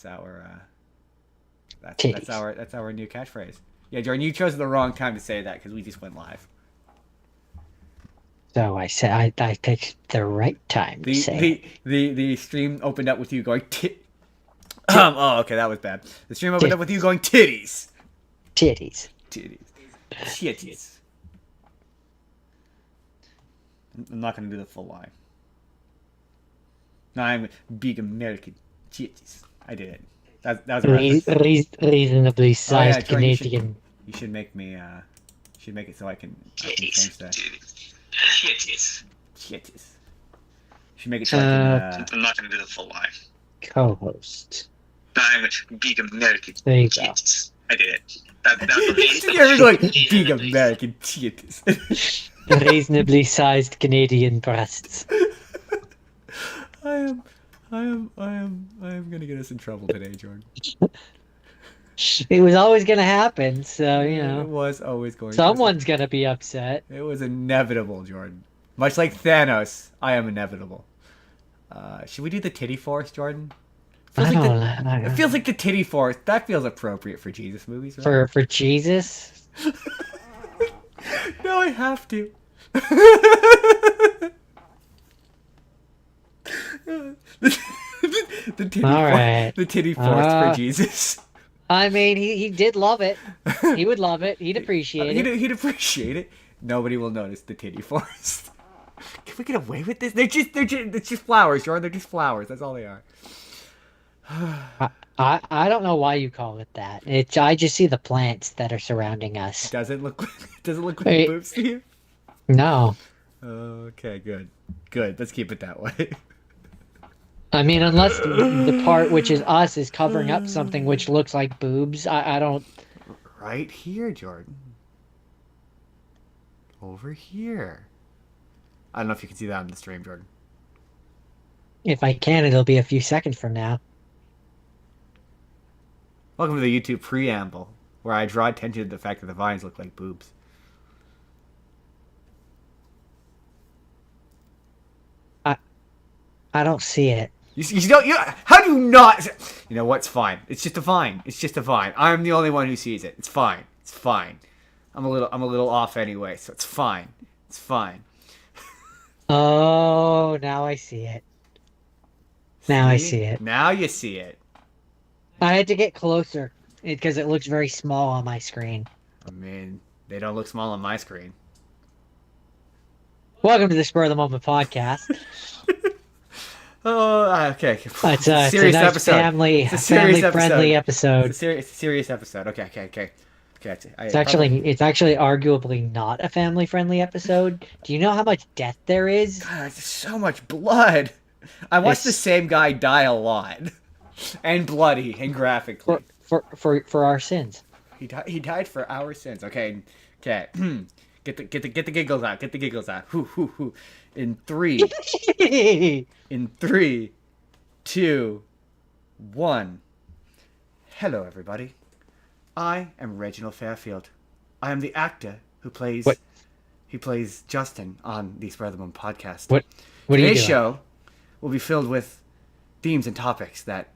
That's our Titties. that's our new catchphrase. Yeah, Jordan, you chose the wrong time to say that because we just went live. So I said I picked the right time to say The stream opened up with you going Tit- oh, okay, that was bad. The stream opened up with you going titties. titties. Titties. Titties. I'm not gonna do the full line. No, I'm big American titties. I did it. That was a reference. Reasonably sized Jordan, Canadian. you should make me. Should make it so I can Titties. change that. Titties. Titties. Should make it so I can. I'm not gonna do the full line. Co-host. I'm a big American There you titties. I did it. That was You're like big American titties. Reasonably sized Canadian breasts. I am gonna get us in trouble today, Jordan. It was always gonna happen, so you know. It was always going. Someone's gonna be upset. It was inevitable, Jordan. Much like Thanos, I am inevitable. Should we do the titty force, Jordan? It feels like the titty force. That feels appropriate for Jesus movies, right? For Jesus. No, I have to. The titty force for Jesus. I mean, he did love it. He would love it. He'd appreciate it. He'd appreciate it. Nobody will notice the titty force. Can we get away with this? They're just flowers, Jordan. They're just flowers. That's all they are. I don't know why you call it that. I just see the plants that are surrounding us. Doesn't look like boobs to you? No. Okay, good. Let's keep it that way. I mean, unless the part which is us is covering up something which looks like boobs, I don't... Right here, Jordan. Over here. I don't know if you can see that on the stream, Jordan. If I can, it'll be a few seconds from now. Welcome to the YouTube preamble, where I draw attention to the fact that the vines look like boobs. I don't see it. You don't. How do you not? You know what's fine. It's just a vine. It's just a vine. I'm the only one who sees it. It's fine. It's fine. I'm a little off anyway, so it's fine. It's fine. Oh, now I see it. Now I see it. Now you see it. I had to get closer because it looks very small on my screen. I mean, they don't look small on my screen. Welcome to the Spur of the Moment podcast. Oh, okay. It's a serious nice episode. Family-friendly episode. It's a serious episode. Okay. It's actually arguably not a family-friendly episode. Do you know how much death there is? God, there's so much blood. I watched the same guy die a lot, and bloody and graphically. For our sins. He died for our sins. Okay. Get the giggles out. Get the giggles out. Hoo. In 3, 2, 1. Hello, everybody. I am Reginald Fairfield. I am the actor who plays Justin on the Spur of the Moment podcast. What are you doing? Today's show will be filled with themes and topics that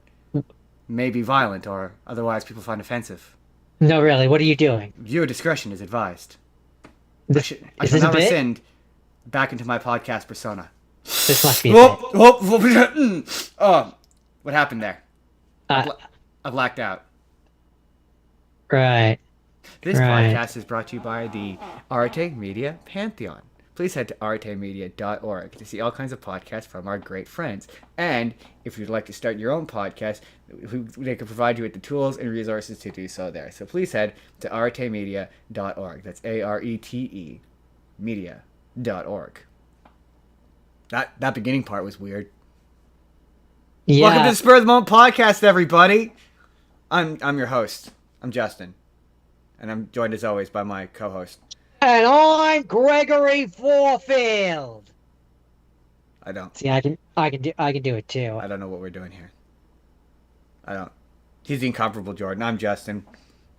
may be violent or otherwise people find offensive. No, really. What are you doing? Viewer discretion is advised. I shall not rescind back into my podcast persona. This must be a bit. What happened there? I blacked out. Right. This podcast is brought to you by the Arte Media Pantheon. Please head to artemedia.org to see all kinds of podcasts from our great friends. And if you'd like to start your own podcast, they can provide you with the tools and resources to do so there. So please head to artemedia.org. That's ARETE media.org. That beginning part was weird. Yeah. Welcome to the Spur of the Moment podcast, everybody. I'm your host. I'm Justin. And I'm joined as always by my co-host. And I'm Gregory Forfield. I don't. See, I can do it too. I don't know what we're doing here. I don't. He's the incomparable Jordan. I'm Justin.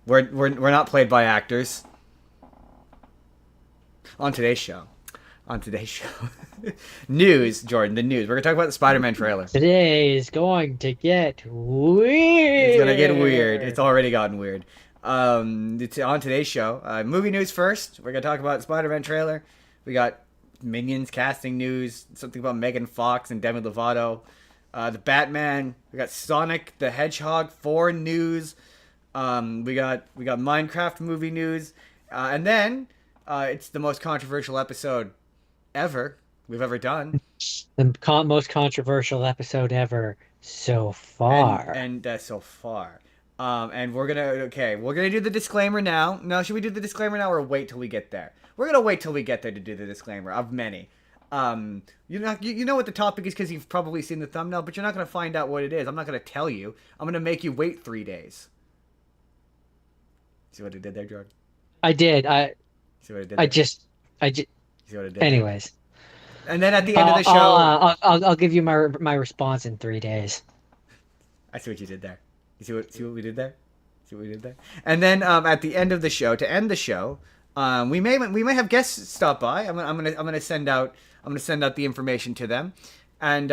We're not played by actors. On today's show. News, Jordan, the news. We're going to talk about the Spider-Man trailer. Today is going to get weird. gonna get weird. It's already gotten weird. On today's show, movie news first. We're gonna talk about the Spider-Man trailer. We got Minions casting news, something about Megan Fox and Demi Lovato. The Batman. We got Sonic the Hedgehog 4 news. We got Minecraft movie news, and then it's the most controversial episode ever we've ever done. The most controversial episode ever so far. And so far. And we're gonna do the disclaimer now. No, should we do the disclaimer now or wait till we get there? We're gonna wait till we get there to do the disclaimer of many. You know what the topic is because you've probably seen the thumbnail, but you're not gonna find out what it is. I'm not gonna tell you. I'm gonna make you wait 3 days. See what I did there, Jordan? I did. See what I did there? I just. See what I did? Anyways. And then at the end of the show, I'll give you my response in 3 days. I see what you did there. You see what we did there? See what we did there? And then at the end of the show, to end the show, we may have guests stop by. I'm gonna send out the information to them, and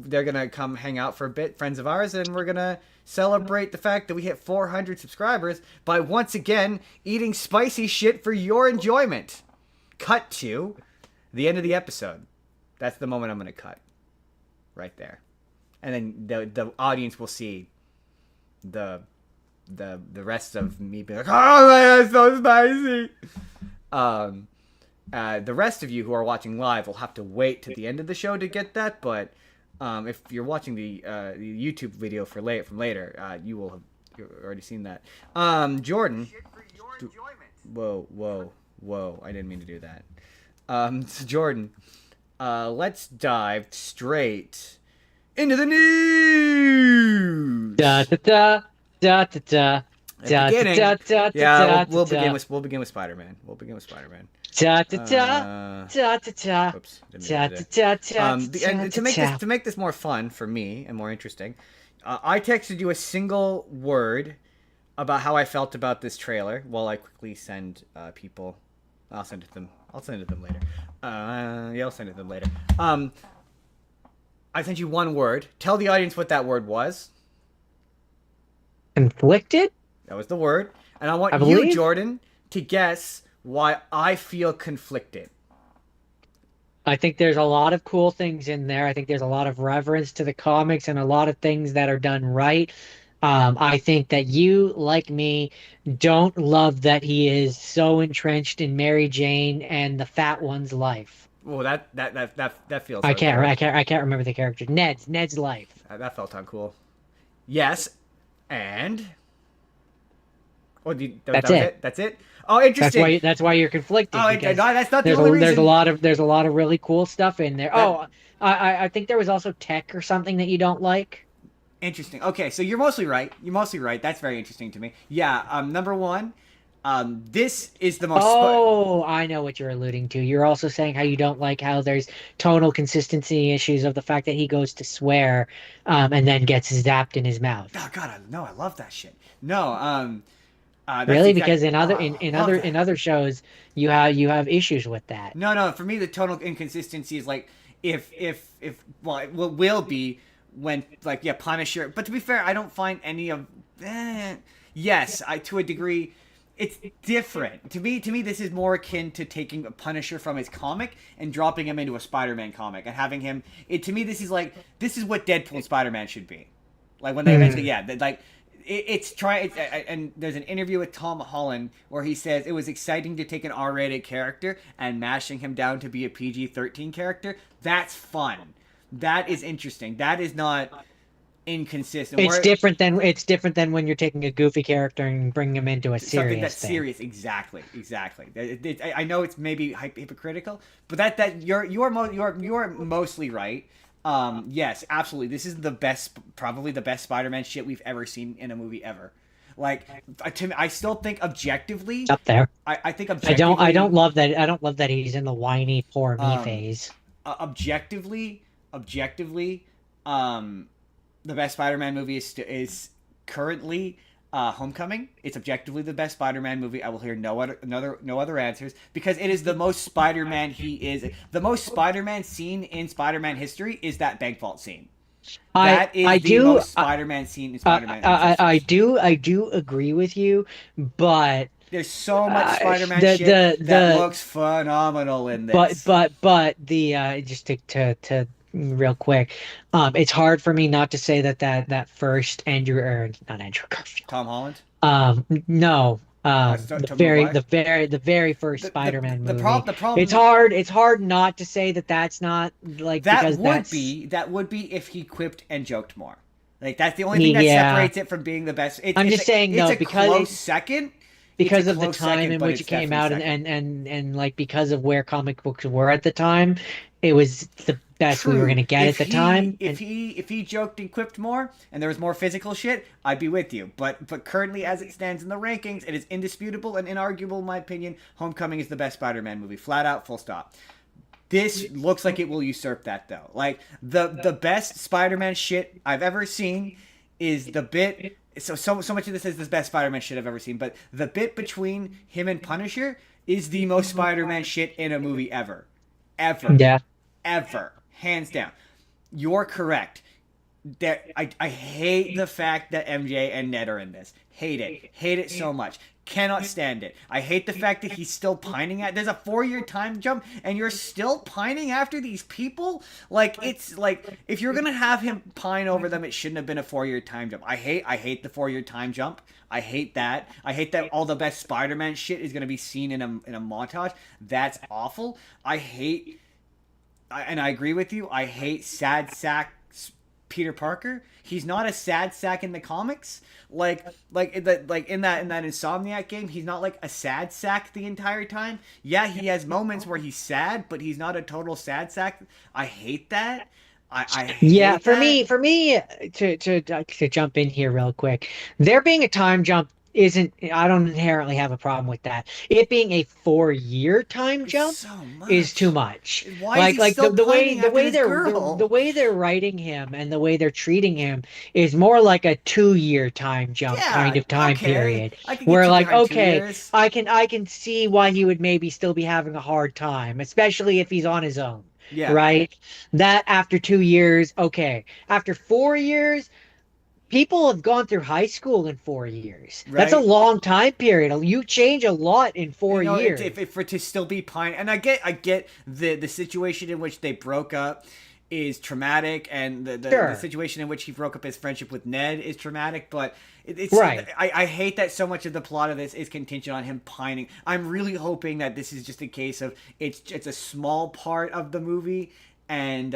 they're gonna come hang out for a bit, friends of ours, and we're gonna celebrate the fact that we hit 400 subscribers by once again eating spicy shit for your enjoyment. Cut to the end of the episode. That's the moment I'm gonna cut. Right there. And then the audience will see the rest of me be like, oh man, that's so spicy. The rest of you who are watching live will have to wait to the end of the show to get that, but if you're watching the YouTube video from later, you will have already seen that. Jordan. Whoa! I didn't mean to do that. So Jordan, let's dive straight into the news. Da da da da da da da da. Yeah, we'll begin with Spider-Man. Da da da da da. Oops. To make this more fun for me and more interesting, I texted you a single word about how I felt about this trailer while I quickly send people. I'll send it to them later. I'll send it to them later. I sent you one word. Tell the audience what that word was. Conflicted? That was the word. And I want believe you, Jordan, to guess why I feel conflicted. I think there's a lot of cool things in there. I think there's a lot of reverence to the comics and a lot of things that are done right. I think that you, like me, don't love that he is so entrenched in Mary Jane and the fat one's life. Well, that feels. I can't remember the character. Ned's life. That felt uncool. Yes, and. That's it. That's it. Oh, interesting. That's why you're conflicted. Oh, no, that's not the only reason. There's a lot of really cool stuff in there. I think there was also tech or something that you don't like. Interesting. Okay, so you're mostly right. That's very interesting to me. Yeah. Number one, this is the most. I know what you're alluding to. You're also saying how you don't like how there's tonal consistency issues of the fact that he goes to swear, and then gets zapped in his mouth. Oh God, I love that shit. No. Really? Because in other shows you have issues with that. No. For me, the tonal inconsistency is like if it will be when Punisher. But to be fair, I don't find any of. Yes, to a degree, it's different. To me, this is more akin to taking a Punisher from his comic and dropping him into a Spider-Man comic and having him. To me, this is what Deadpool and Spider-Man should be. Like when they eventually, and there's an interview with Tom Holland where he says it was exciting to take an R-rated character and mashing him down to be a PG-13 character. That's fun. That is interesting. That is not inconsistent. It's different than when you're taking a goofy character and bringing him into a serious something that's thing. Serious. Exactly. I know it's maybe hypocritical, but you're mostly right. Yes, absolutely. This is probably the best Spider-Man shit we've ever seen in a movie ever. Like, I still think objectively up there. I think objectively. I don't love that. I don't love that he's in the whiny poor me phase. Objectively, the best Spider-Man movie is currently Homecoming. It's objectively the best Spider-Man movie. I will hear no other answers because it is the most Spider-Man he is. The most Spider-Man scene in Spider-Man history is that bank vault scene. I That is I the do most Spider-Man scene in Spider-Man existence. I do agree with you, but There's so much Spider-Man shit that the looks phenomenal in this. but the just to real quick, it's hard for me not to say that first Andrew or not Andrew Garfield. Tom Holland, No, Tobey Maguire. the very first The the Spider-Man the movie. problem the problem It's hard not to say that that's not like because that's that would be if he quipped and joked more. Like that's the only thing that yeah. separates it from being the best. I'm just saying It's no a because close second. It's a because of the close time second, in but which it's it came definitely out second. and like because of where comic books were at the time, it was the best we were True. gonna get at the time. And If he joked and quipped more and there was more physical shit, I'd be with you. But currently as it stands in the rankings, it is indisputable and inarguable in my opinion. Homecoming is the best Spider-Man movie. Flat out, full stop. This looks like it will usurp that though. Like the best Spider-Man shit I've ever seen is the bit so much of this is the best Spider-Man shit I've ever seen, but the bit between him and Punisher is the most Spider-Man shit in a movie ever. Ever. yeah, Ever. Hands down. You're correct. I hate the fact that MJ and Ned are in this. Hate it. Hate it so much. Cannot stand it. I hate the fact that he's still pining at. There's a 4-year time jump, and you're still pining after these people. Like it's like if you're gonna have him pine over them, it shouldn't have been a 4-year time jump. I hate the 4-year time jump. I hate that. I hate that all the best Spider-Man shit is gonna be seen in a montage. That's awful. And I agree with you. I hate sad sack Peter Parker. He's not a sad sack in the comics. Like in that Insomniac game, he's not like a sad sack the entire time. Yeah, he has moments where he's sad, but he's not a total sad sack. I hate that. I yeah. hate that. For me to jump in here real quick, there being a time jump isn't. I don't inherently have a problem with that. It being a 4-year time It's jump so is too much. much. Why is he still pining after this The girl? way they're writing him and the way they're treating him is more like a 2-year time jump kind Yeah, of time okay. period. I can get Where you like, behind two okay, years. I can see why he would maybe still be having a hard time, especially if he's on his own. Yeah, Right? That after 2 years, okay. After 4 years, people have gone through high school in 4 years. That's a right. long time period. You change a lot in You four know, years. if for to still be pine, and I get the situation in which they broke up is traumatic, and the Sure. situation in which he broke up his friendship with Ned is traumatic. But it's Right. I hate that so much of the plot of this is contingent on him pining. I'm really hoping that this is just a case of it's a small part of the movie, and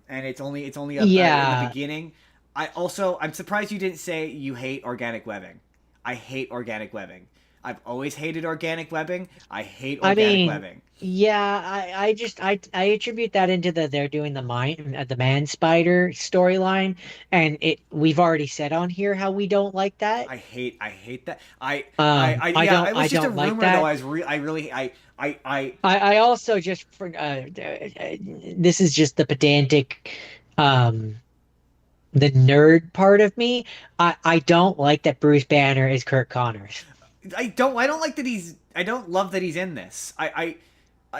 it's only in the Yeah. beginning. I'm surprised you didn't say you hate organic webbing. I hate organic webbing. I've always hated organic webbing. I hate I organic mean, webbing. yeah, I just I attribute that into they're doing the man spider storyline, and it we've already said on here how we don't like that. I hate that. Yeah, it was I just a don't like rumor though. that. I really I also just for this is just the pedantic, um, the nerd part of me. I don't like that Bruce Banner is Kirk Connors. I don't like that I don't love that he's in this.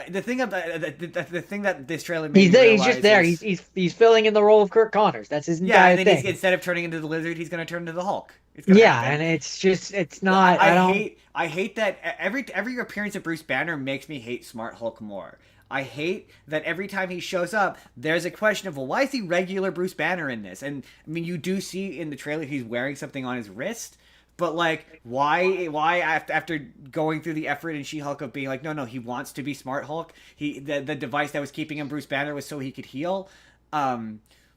The thing of the thing that this trailer made me He's just realize there. is He's filling in the role of Kirk Connors. That's his yeah, and entire then he's thing. instead of turning into the lizard, he's gonna turn into the Hulk. It's gonna Yeah, happen. and it's just it's not. I don't. I hate that every appearance of Bruce Banner makes me hate Smart Hulk more. I hate that every time he shows up, there's a question of, well, why is he regular Bruce Banner in this? And I mean, you do see in the trailer he's wearing something on his wrist, but like, why after going through the effort in She-Hulk of being like, no, he wants to be Smart Hulk. The device that was keeping him Bruce Banner was so he could heal.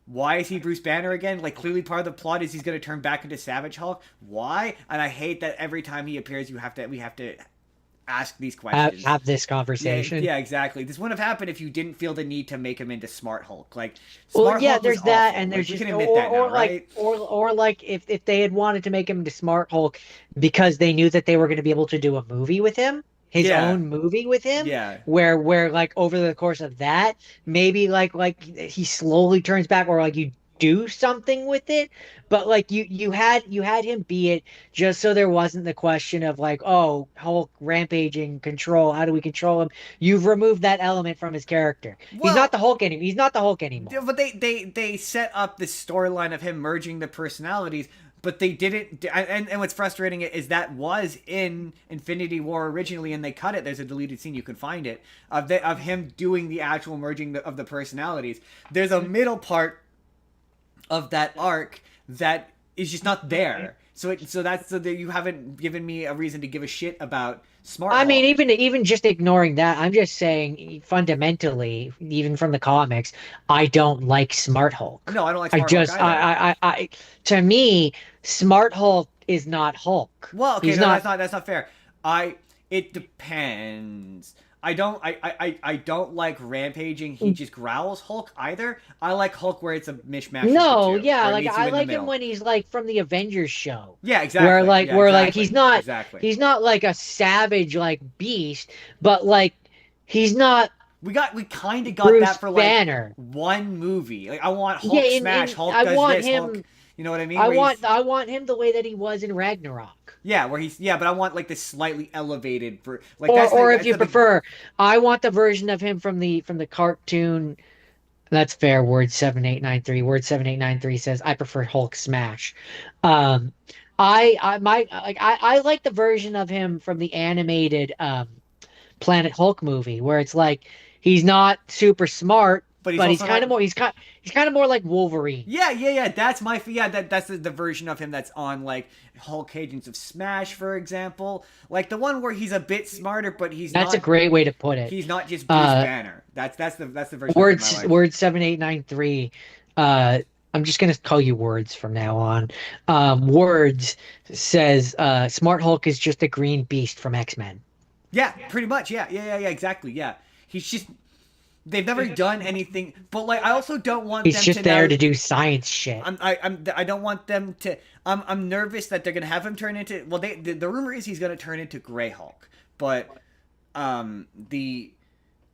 Why is he Bruce Banner again? Like, clearly part of the plot is he's going to turn back into Savage Hulk. Why? And I hate that every time he appears, we have to ask these questions. Have this Yeah, conversation. yeah, exactly. This wouldn't have happened if you didn't feel the need to make him into Smart Hulk. Like, Well, Smart yeah, Hulk was there's that, awful. and Like, there's we just can admit that now, right? or like if they had wanted to make him into Smart Hulk because they knew that they were going to be able to do a movie with him, his Yeah, own movie with him, yeah, where like over the course of that, maybe like he slowly turns back, or like you do something with it, but like you had him be it just so there wasn't the question of like, oh, Hulk rampaging control, how do we control him? You've removed that element from his character. He's not Well, the Hulk anymore. He's not the Hulk anymore. but they set up this storyline of him merging the personalities, but they didn't. And what's frustrating is that was in Infinity War originally, and they cut it. There's a deleted scene, you can find it, of him doing the actual merging of the personalities. There's a middle part of that arc that is just not there. So that's so that you haven't given me a reason to give a shit about Smart I mean, Hulk. even just ignoring that, I'm just saying fundamentally, even from the comics, I don't like Smart Hulk. No, I don't like I Smart Hulk just, either. to me, Smart Hulk is not Hulk. Well, okay, He's no, not. that's not fair. It depends. I don't like rampaging. He just growls Hulk either. I like Hulk where it's a mishmash of the No, two, yeah, where it like meets you I in the like him middle. when he's like from the Avengers show, Yeah, where exactly. like Yeah, where like he's exactly. not Exactly. he's not like a savage like beast, but like he's not We kind of got Bruce that for like Banner. one movie. Like I want Yeah, Hulk smash. Hulk I does want this. Hulk, him. you know what I mean? Where he's I want him the way that he was in Ragnarok. yeah, where he's yeah, but I want like this slightly elevated for like Or if that's you the big prefer, I want the version of him from the cartoon. That's fair. Word 7893. Word 7893 says I prefer Hulk smash. Um, I like the version of him from the animated Planet Hulk movie where it's like he's not super smart, but he's but also not he's kind of more like Wolverine. yeah. That's my yeah. That's the version of him that's on like Hulk Agents of Smash, for example. Like the one where he's a bit smarter, but That's a great way to put it. he's not just Bruce Uh, Banner. That's the version of him I like. Word 7893. Uh, I'm just gonna call you Words from now on. Words says Smart Hulk is just a green beast from X-Men. Yeah, pretty much. Yeah. Exactly. Yeah, he's just they've never done anything. But like, I also don't want He's them just to there now. to do science shit. I don't want them to. I'm nervous that they're gonna have him turn into. Well, the rumor is he's gonna turn into Gray Hulk, but the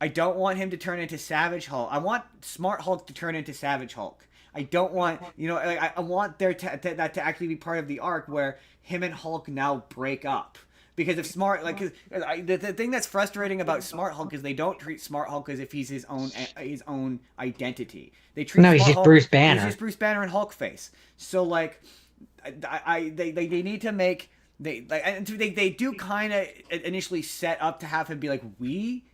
I don't want him to turn into Savage Hulk. I want Smart Hulk to turn into Savage Hulk. I don't want like I want that to actually be part of the arc where him and Hulk now break up. Because if Smart like the thing that's frustrating about Smart Hulk is they don't treat Smart Hulk as if he's his own identity. They treat No, he's Smart just Hulk Bruce he's Banner. just Bruce Banner and Hulk face. So like they need to make they do kind of initially set up to have him be like we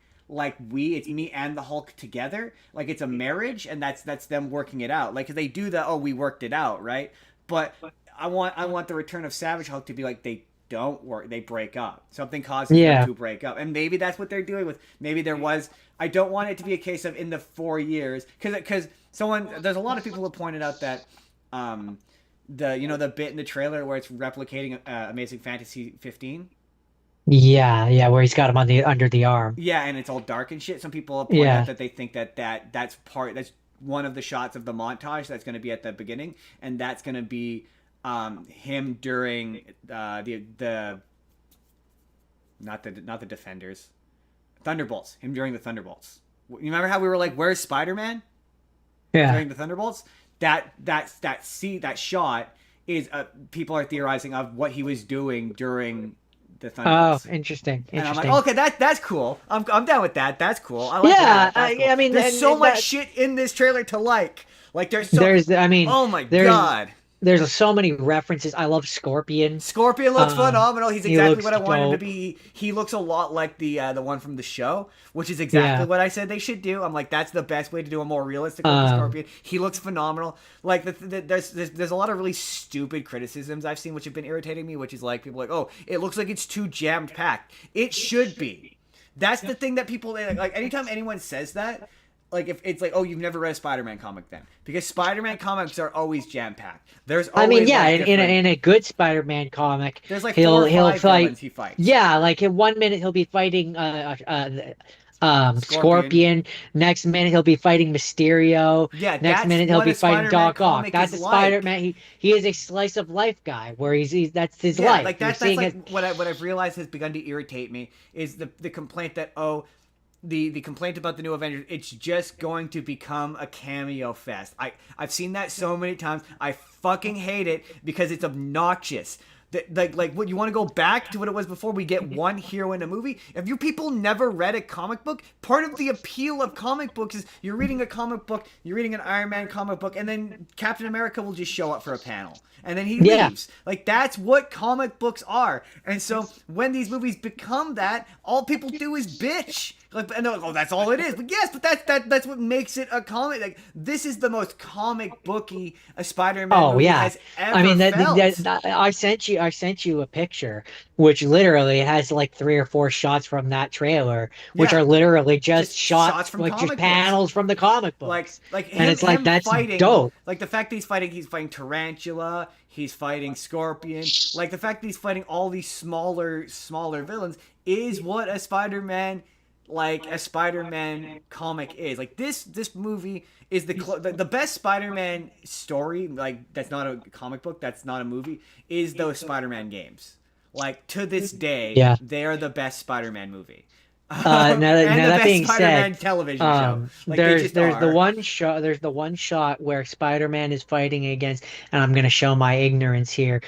it's me and the Hulk together, like it's a marriage, and that's them working it out, like 'cause they do the oh we worked it out, right? But I want the return of Savage Hulk to be like they don't work, they break up, something causes them Yeah. to break up, and maybe that's what they're doing with maybe there was I don't want it to be a case of in the 4 years because someone there's a lot of people who pointed out that the bit in the trailer where it's replicating Amazing Fantasy 15. Yeah, where he's got him on the under the arm. Yeah, and it's all dark and shit. Some people point out Yeah. that they think that's one of the shots of the montage that's going to be at the beginning, and that's going to be him during the not the Defenders, Thunderbolts. Him during the Thunderbolts. You remember how we were like, "Where's Spider-Man?" Yeah. During the Thunderbolts? That shot is people are theorizing of what he was doing during the Oh, Thunderbolts. interesting. And I'm Interesting. like, okay, that's cool. I'm down with that. That's cool. I like Yeah, that. That's cool. I mean, there's so and much that, shit in this trailer to like. Like there's so. I mean, Oh my there's god. there's so many references. I love Scorpion. Scorpion looks Um, phenomenal. He's he exactly looks what I want him to dope. be. He looks a lot like the one from the show, which is exactly Yeah. what I said they should do. I'm like, that's the best way to do a more realistic looking Um, Scorpion. He looks phenomenal. Like there's a lot of really stupid criticisms I've seen which have been irritating me, which is like people are like, oh, it looks like it's too jammed packed. It should be. That's the thing that people like. Anytime anyone says that, like if it's like, oh, you've never read a Spider-Man comic then, because Spider-Man comics are always jam-packed. There's always I mean, yeah, like, in different- a good Spider-Man comic, there's like he'll 4 or 5 fight. villains he fights. Yeah, like in 1 minute he'll be fighting Scorpion. Next minute he'll be fighting Mysterio. Yeah, Next that's minute he'll what be a fighting Spider-Man Doc Ock. comic That's is a like. Spider-Man. He is a slice of life guy where he's that's his Yeah, life. like You're that's seeing like it. what I've realized has begun to irritate me is the complaint that oh, the complaint about the new Avengers, it's just going to become a cameo fest. I've seen that so many times. I fucking hate it because it's obnoxious. Like what, you want to go back to what it was before? We get one hero in a movie. If you people never read a comic book, part of the appeal of comic books is you're reading a comic book, you're reading an Iron Man comic book, and then Captain America will just show up for a panel, and then he leaves. Like, that's what comic books are. And so when these movies become that, all people do is bitch. Like, and they're like, oh, that's all it is. But yes, but that's what makes it a comic. Like, this is the most comic booky a Spider-Man movie has ever felt. I sent you a picture, which literally has like 3 or 4 shots from that trailer, which are literally just shots from like just panels from the comic books. Like him, and it's like, that's fighting, dope. Like the fact that he's fighting Tarantula, he's fighting Scorpion. Like the fact that he's fighting all these smaller villains is what a Spider-Man comic is. Like this movie is the best Spider-Man story, like that's not a comic book, that's not a movie, is those Spider-Man games. Like, to this day, they are the best Spider-Man movie. Now that being Spider-Man said, television show. Like, there's the one shot where Spider-Man is fighting against, and I'm gonna show my ignorance here,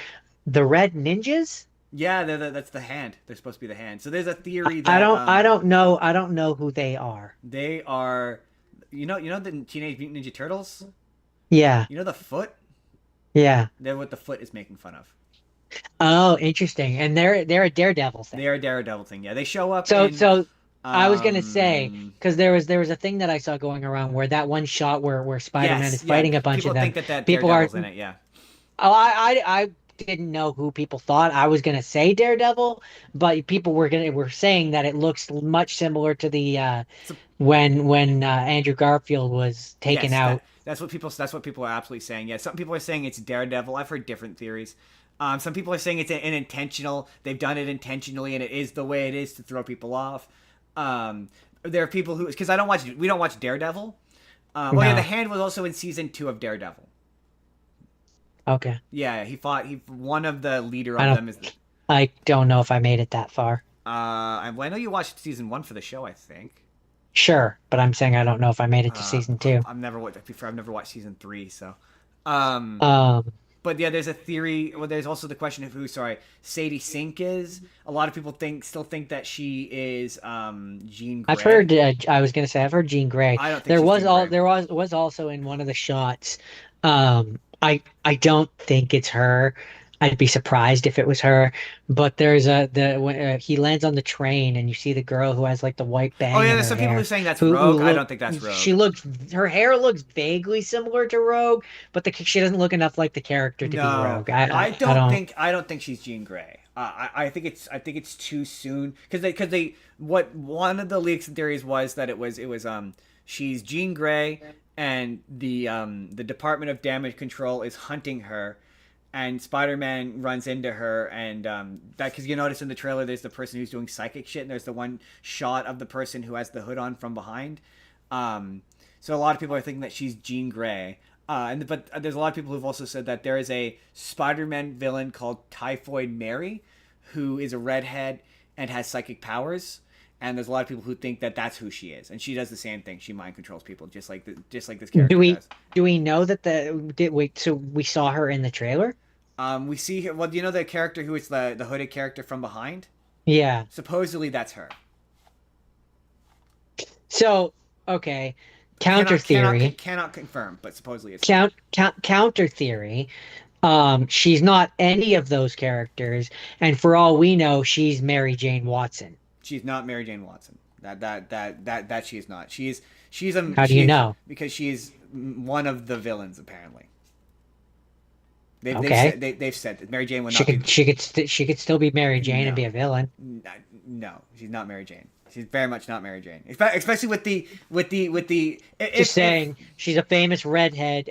the Red Ninjas. Yeah, that's the Hand. They're supposed to be the Hand. So there's a theory that I don't know who they are. They are, you know the Teenage Mutant Ninja Turtles. Yeah. You know the Foot. Yeah. They're what the Foot is making fun of. Oh, interesting. And they're a Daredevil thing. They are a Daredevil thing. Yeah, they show up. So I was gonna say, because there was a thing that I saw going around where that one shot where Spider-Man is fighting a bunch of them. People think that Daredevil's in it. Yeah. Oh, I didn't know who people thought. I was gonna say Daredevil, but people were saying that it looks much similar to the when Andrew Garfield was taken out. That's what people are absolutely saying. Yeah, some people are saying it's Daredevil. I've heard different theories. Some people are saying it's an intentional. They've done it intentionally, and it is the way it is to throw people off. There are people who, because we don't watch Daredevil. Well, yeah, the Hand was also in season 2 of Daredevil. Okay. Yeah, one of the leader of them is. I don't know if I made it that far. I know you watched season 1 for the show, I think. Sure, but I'm saying I don't know if I made it to season 2. I've never watched season 3, so. But yeah, there's a theory. Well, there's also the question of who Sadie Sink is. A lot of people still think that she is Jean Grey. I've heard. I was gonna say I've heard Jean Grey. I don't think there she's was also in one of the shots. I don't think it's her. I'd be surprised if it was her. But there's when he lands on the train and you see the girl who has like the white bang. Oh yeah, there's some people who are saying that's Rogue. I don't think that's Rogue. Her hair looks vaguely similar to Rogue, but she doesn't look enough like the character to be Rogue. I don't think she's Jean Grey. I think it's too soon because one of the leaks and theories was that it was she's Jean Grey and the Department of Damage Control is hunting her. And Spider-Man runs into her, and that because you notice in the trailer, there's the person who's doing psychic shit, and there's the one shot of the person who has the hood on from behind. So a lot of people are thinking that she's Jean Grey, but there's a lot of people who've also said that there is a Spider-Man villain called Typhoid Mary, who is a redhead and has psychic powers. And there's a lot of people who think that that's who she is, and she does the same thing. She mind controls people, just like this character does. Do we know that so we saw her in the trailer? We see her. Well, do you know the character who is the hooded character from behind? Yeah. Supposedly that's her. So okay, counter theory. Cannot confirm, but supposedly it's counter theory. She's not any of those characters, and for all we know, she's Mary Jane Watson. She's not Mary Jane Watson. That she is not. She's How do you know? Because she's one of the villains apparently. They've said that Mary Jane would not. She could still be Mary Jane and be a villain. No, she's not Mary Jane. She's very much not Mary Jane. Especially with the. Just saying, she's a famous redhead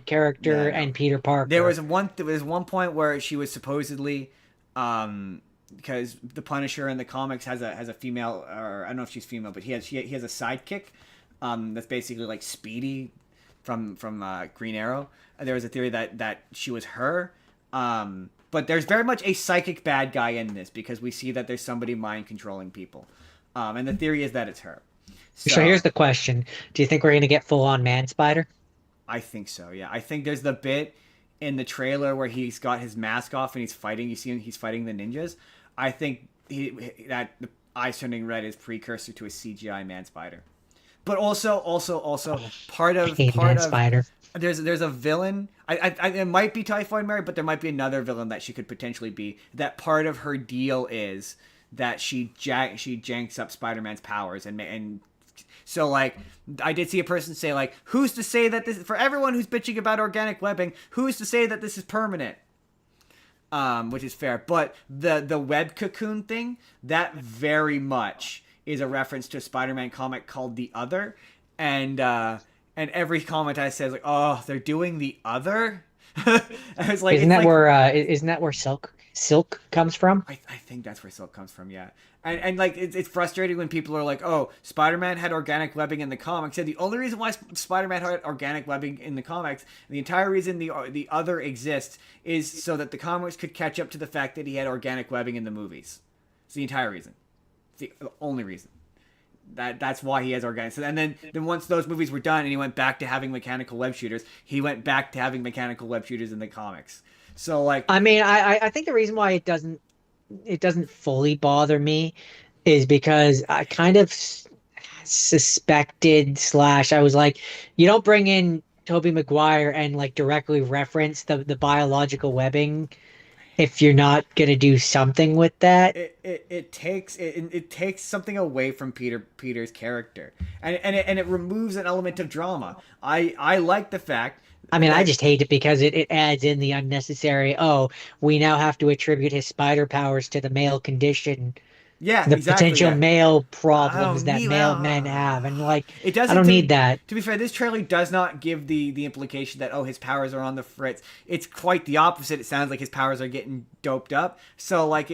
character and Peter Parker. There was one point where she was supposedly. Because the Punisher in the comics has a female, or I don't know if she's female, but he has a sidekick, that's basically like Speedy from Green Arrow. There was a theory that she was her, but there's very much a psychic bad guy in this because we see that there's somebody mind controlling people. And the theory is that it's her. So here's So the question: do you think we're gonna get full on man spider? I think so. Yeah, I think there's the bit in the trailer where he's got his mask off and he's fighting. You see him; he's fighting the ninjas. I think that the eyes turning red is precursor to a CGI man spider. But also part I of hate man spider. there's a villain. It might be Typhoid Mary, but there might be another villain that she could potentially be. That part of her deal is that she janks up Spider-Man's powers and so like I did see a person say like, who's to say that this, for everyone who's bitching about organic webbing, who's to say that this is permanent? Which is fair, but the web cocoon thing, that very much is a reference to a Spider-Man comic called The Other, and every comment I said like, oh, they're doing The Other. I was like, Isn't that where silk comes from? I think that's where silk comes from, yeah. And like it's frustrating when people are like, oh, Spider-Man had organic webbing in the comics. Yeah, the only reason why Spider-Man had organic webbing in the comics, the entire reason the other exists, is so that the comics could catch up to the fact that he had organic webbing in the movies. It's the entire reason. It's the only reason. That's why he has organic. So, and then once those movies were done and he went back to having mechanical web shooters, he went back to having mechanical web shooters in the comics. So like, I mean, I think the reason why it doesn't fully bother me is because I kind of suspected slash I was like, you don't bring in Tobey Maguire and like directly reference the biological webbing if you're not gonna do something with that. it takes something away from Peter's character, and it removes an element of drama. I like the fact I mean, I that just hate it because it adds in the unnecessary, oh, we now have to attribute his spider powers to the male condition, yeah, the exactly, potential yeah. male I problems don't that need male men have. And like, it I doesn't don't need that. to be fair, this trailer does not give the implication that, oh, his powers are on the fritz. It's quite the opposite. It sounds like his powers are getting doped up. So like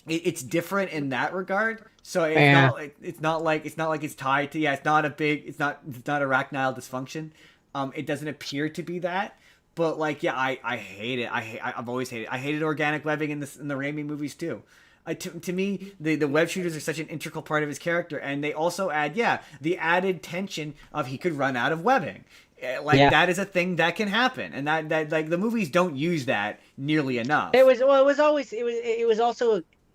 it's different in that regard. So Yeah. it's not like it's tied to, yeah, it's not a big, it's not erectile dysfunction. It doesn't appear to be that. But like, yeah, I hate it. I've always hated it. I hated organic webbing in the Raimi movies too. To me, the web shooters are such an integral part of his character, and they also add, yeah, the added tension of he could run out of webbing. Like Yeah. that is a thing that can happen, and that like the movies don't use that nearly enough.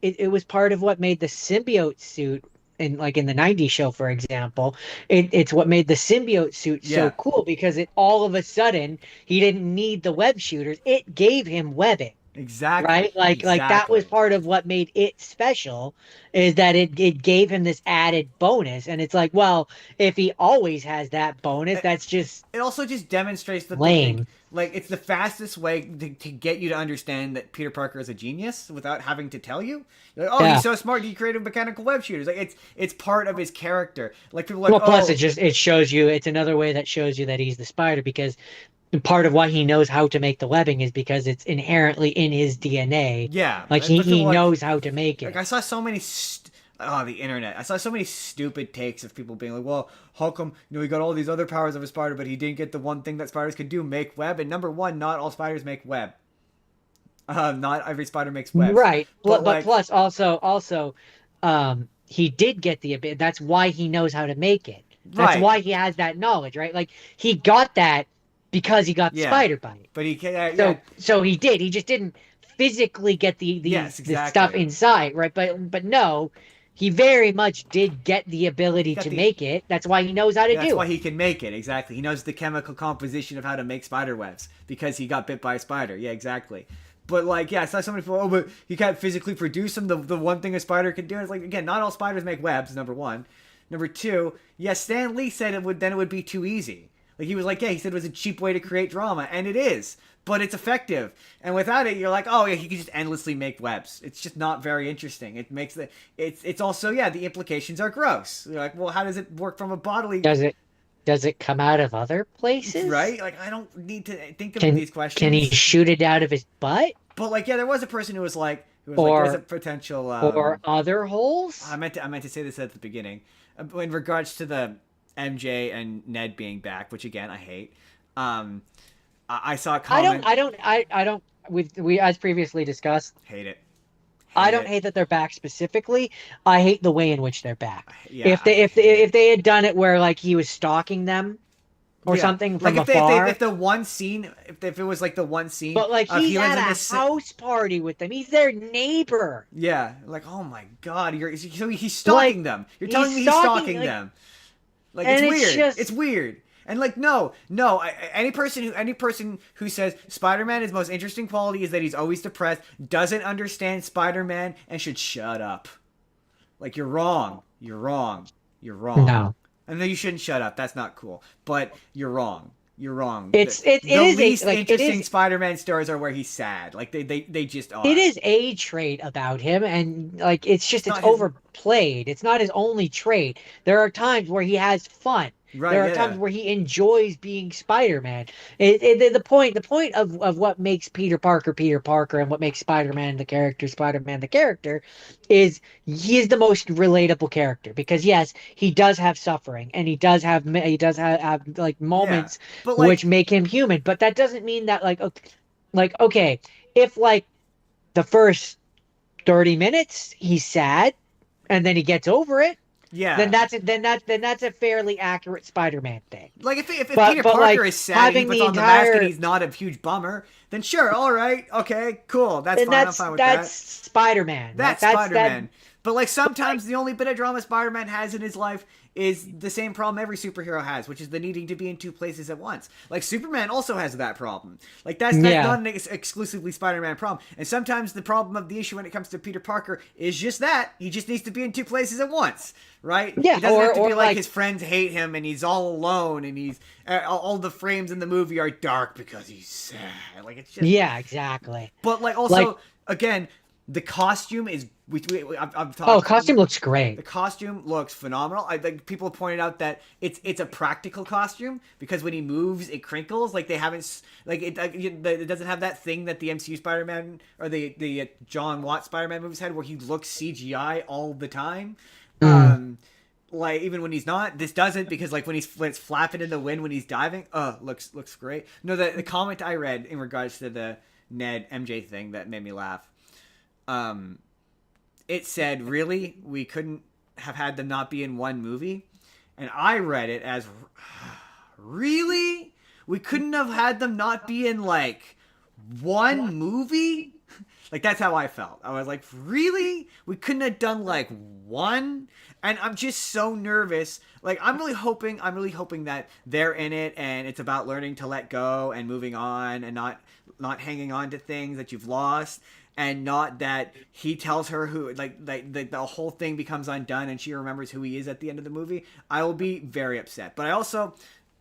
It was part of what made the symbiote suit in the 90s show, for example. It's what made the symbiote suit so Yeah, cool because it all of a sudden he didn't need the web shooters. It gave him webbing. exactly, Right? Like that was exactly. part of what made it special is that it gave him this added bonus. And it's like, well, if he always has that bonus, It, that's just it also just demonstrates that lame. like it's the fastest way to get you to understand that Peter Parker is a genius without having to tell you. You're like, oh, he's Yeah. so smart, he created mechanical web shooters. Like it's part of his character. Like people are Well, like, plus oh, it shows you it's another way that shows you that he's the spider because part of why he knows how to make the webbing is because it's inherently in his DNA. yeah. Like he But people he are like, knows how to make like it. I saw so many the internet. I saw so many stupid takes of people being like, "Well, how come he got all these other powers of a spider, but he didn't get the one thing that spiders could do, make web?" And number one, not all spiders make web. Not every spider makes webs. Right. But But like, plus also he did get the ability. That's why he knows how to make it. That's right, why he has that knowledge, right? Like he got that because he got the yeah, spider bite. but he can, yeah, So he did. He just didn't physically get yes, the stuff exactly. inside, right? But no, he very much did get the He ability got to the make it. That's why he knows how to That's do why it. he can make it. Exactly. He knows the chemical composition of how to make spider webs because he got bit by a spider. Yeah, exactly. But like, yeah, I saw somebody go, oh, but you can't physically produce them. The one thing a spider can do is like, again, not all spiders make webs. Number one. Number two, yes, Stan Lee said it would be too easy. Like he was like, yeah, he said it was a cheap way to create drama, and it is, but it's effective. And without it, you're like, oh yeah, he can just endlessly make webs. It's just not very interesting. It makes it's also, yeah, the implications are gross. You're like, well, how does it work from a bodily, Does it does it come out of other places? right? Like I don't need to think of Can these can he questions. shoot it out of his butt But like, yeah, there was a person who was like, there's a or potential. or other holes? I meant to say this at the beginning, in regards to the MJ and Ned being back, which again I hate. Um, I saw a I don't comment. I don't I don't we as previously discussed, Hate it. I hate don't it. hate that they're back specifically. I hate the way in which they're back. Yeah, If I they if they hate if it. they had done it where like he was stalking them or Yeah, something like from if afar, the one scene if it was like the one scene but like of he's he lives at in a this house party with them. He's their neighbor. yeah, like oh my god, so he's Like stalking them. You're he's telling me he's stalking stalking like them? Like it's and it's weird. It's just weird. And like no, any person who says Spider-Man his most interesting quality is that he's always depressed, doesn't understand Spider-Man and should shut up. Like you're wrong. You're wrong. You're wrong. no. And then you shouldn't shut up. That's not cool. But you're wrong. You're wrong. It The is a least like it interesting is Spider-Man stories are where he's sad. Like they just it are. is a trait about him, and like It's it's not his overplayed. It's not his only trait. There are times where he has fun. right. There are times Yeah. where he enjoys being Spider-Man. The point of what makes Peter Parker and what makes Spider-Man the character is he is the most relatable character because yes, he does have suffering and he does have like Yeah. moments But which like make him human, but that doesn't mean that like okay, if like the first 30 minutes he's sad and then he gets over it, then yeah. that's a fairly accurate Spider-Man thing. Like if Peter But Parker like is sad and he having puts the on the mask and entire he's not a huge bummer, then sure, all right, okay, cool, that's then fine. I'm fine with that's that. Spider-Man. That's That's Spider that Man. But like like sometimes the only bit of drama Spider Man has in his life is the same problem every superhero has, which is the needing to be in two places at once. Like Superman also has that problem. Like that's yeah. not an exclusively Spider Man problem. And sometimes the problem of the issue when it comes to Peter Parker is just that he just needs to be in two places at once, right? Yeah, He doesn't have to or be like like his friends hate him and he's all alone and he's all the frames in the movie are dark because he's sad. Like it's just yeah, exactly. but like Like also again, the costume is I've oh, talked. costume looks The great. costume looks phenomenal. I think people have pointed out that it's a practical costume because when he moves, it crinkles. Like they haven't like it doesn't have that thing that the MCU Spider-Man or the John Watt Spider-Man movies had where he looks CGI all the time. Mm. Like even when he's not, this doesn't because like when it's flapping in the wind when he's diving, looks great. No, the comment I read in regards to the Ned MJ thing that made me laugh. It said, "Really, we couldn't have had them not be in one movie," and I read it as, "Really, we couldn't have had them not be in like one movie." Like that's how I felt. I was like, "Really, we couldn't have done like one." And I'm just so nervous. Like I'm really hoping that they're in it and it's about learning to let go and moving on and not hanging on to things that you've lost and not that he tells her who like the whole thing becomes undone and she remembers who he is at the end of the movie. I will be very upset. But I also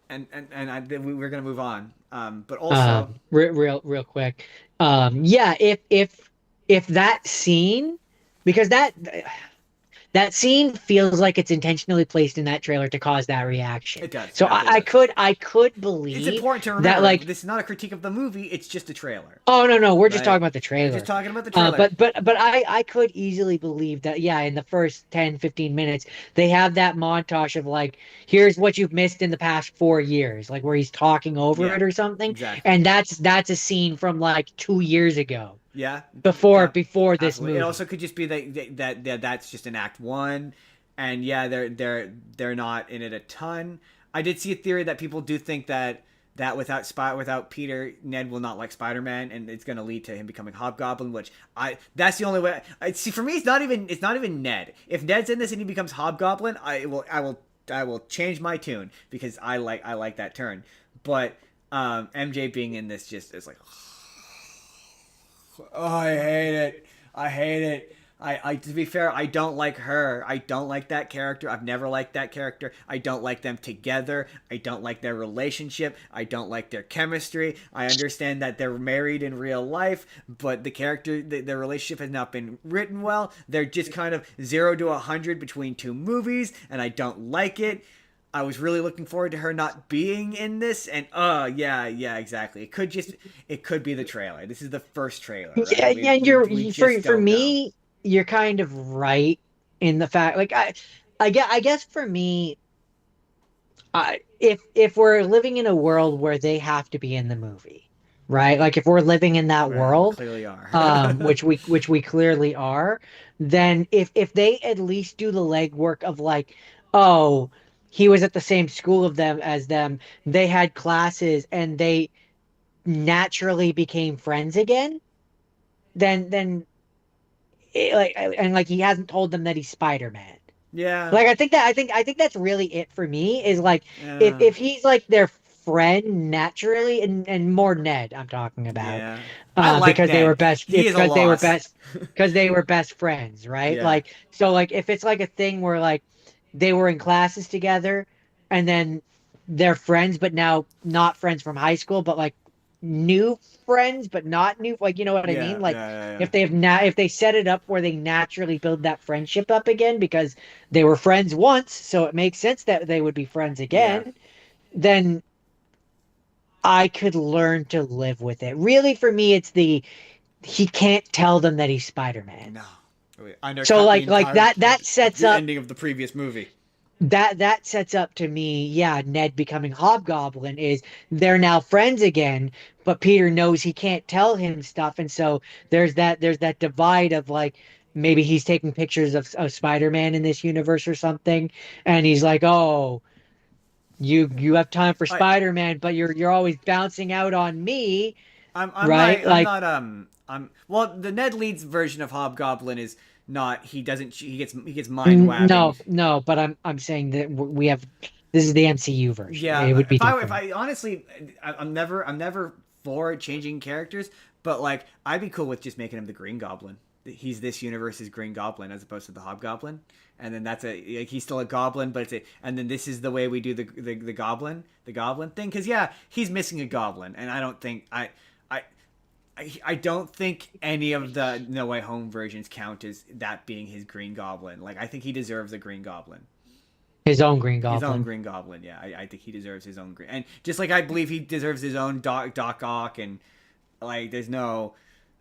we're gonna move on. But also Real quick. Yeah, if that scene because that scene feels like it's intentionally placed in that trailer to cause that reaction. it does. So Absolutely does. I could It's believe important to that remember like this is not a critique of the movie. It's just a trailer, oh no we're just talking right? about the We're trailer. just talking about the trailer. But I could easily believe that yeah in the first 10-15 minutes they have that montage of like here's what you've missed in the past 4 years like where he's talking over Yeah, it or something exactly. and that's a scene from like 2 years ago Yeah, before this absolutely. It movie. also could just be that's just an act one, and yeah, they're not in it a ton. I did see a theory that people do think that without Peter, Ned will not like Spider-Man, and it's going to lead to him becoming Hobgoblin. Which that's the only way. See, for me, it's not even Ned. If Ned's in this and he becomes Hobgoblin, I will change my tune because I like that turn. But MJ being in this just is like. Oh, I hate it. I hate it. I to be fair, I don't like her. I don't like that character. I've never liked that character. I don't like them together. I don't like their relationship. I don't like their chemistry. I understand that they're married in real life, but their relationship has not been written well. They're just kind of 0 to 100 between two movies, and I don't like it. I was really looking forward to her not being in this, and yeah, exactly. It could be the trailer. This is the first trailer, Yeah, right? yeah, and We for just don't know. me, you're kind of right in the fact. Like I guess for me, if we're living in a world where they have to be in the movie, right? Like if we're living in that Well, we world, clearly are. which we clearly are, then if they at least do the legwork of like, oh, he was at the same school of them as them, they had classes and they naturally became friends again, then and like he hasn't told them that he's Spider-Man. Yeah. Like I think that's really it for me is like if Yeah. if he's like their friend naturally and more Ned I'm talking about Yeah. I like because they were Ned. best He it's is a loss. because they were best friends, right? Yeah. Like so like if it's like a thing where like they were in classes together and then they're friends but now not friends from high school but like new friends but not new, like you know what I Yeah. mean? Like Yeah. Yeah. Yeah. if they set it up where they naturally build that friendship up again because they were friends once, so it makes sense that they would be friends Yeah. again, then I could learn to live with it. Really, for me, it's the he can't tell them that he's Spider-Man. No. We So undercut the like entire that sets the up ending of the previous movie. that sets up to me, yeah, Ned becoming Hobgoblin is they're now friends again, but Peter knows he can't tell him stuff, and so there's that divide of like maybe he's taking pictures of Spider-Man in this universe or something, and he's like, oh, you have time for I Spider-Man, but you're always bouncing out on me, I'm not right? Like I'm well the Ned Leeds version of Hobgoblin is not he doesn't he gets mind no, wabbing. no, but I'm saying that we have this is the MCU version. It Yeah, would be if different. I honestly I'm never for changing characters, but like I'd be cool with just making him the Green Goblin. He's this universe's Green Goblin as opposed to the Hobgoblin, and then that's a like he's still a goblin, but it's a and then this is the way we do the goblin thing because yeah he's missing a goblin, and I don't think I I don't think any of the No Way Home versions count as that being his Green Goblin. Like I think he deserves a Green Goblin. His own Green His own Goblin. Green Goblin, yeah. I think he deserves his own Green, and just like I believe he deserves his own Doc Ock, and like there's no,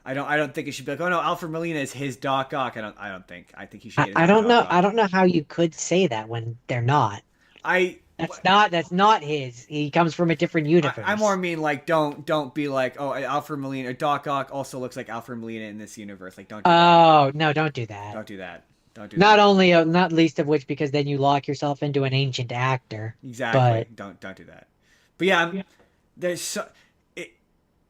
I don't think it should be like oh no, Alfred Molina is his Doc Ock. I don't think he should I, get his I own don't Doc know. I Ock. don't know how you could say that when they're not. I That's not his. He comes from a different I more universe. mean like don't be like oh Alfred Molina Doc Ock also looks like Alfred Molina in this universe. Like don't do that. Oh, no, don't do that. Don't do that. Don't do Not that. only, not least of which, because then you lock yourself into an ancient actor. Exactly. But Don't do that. But yeah, there's so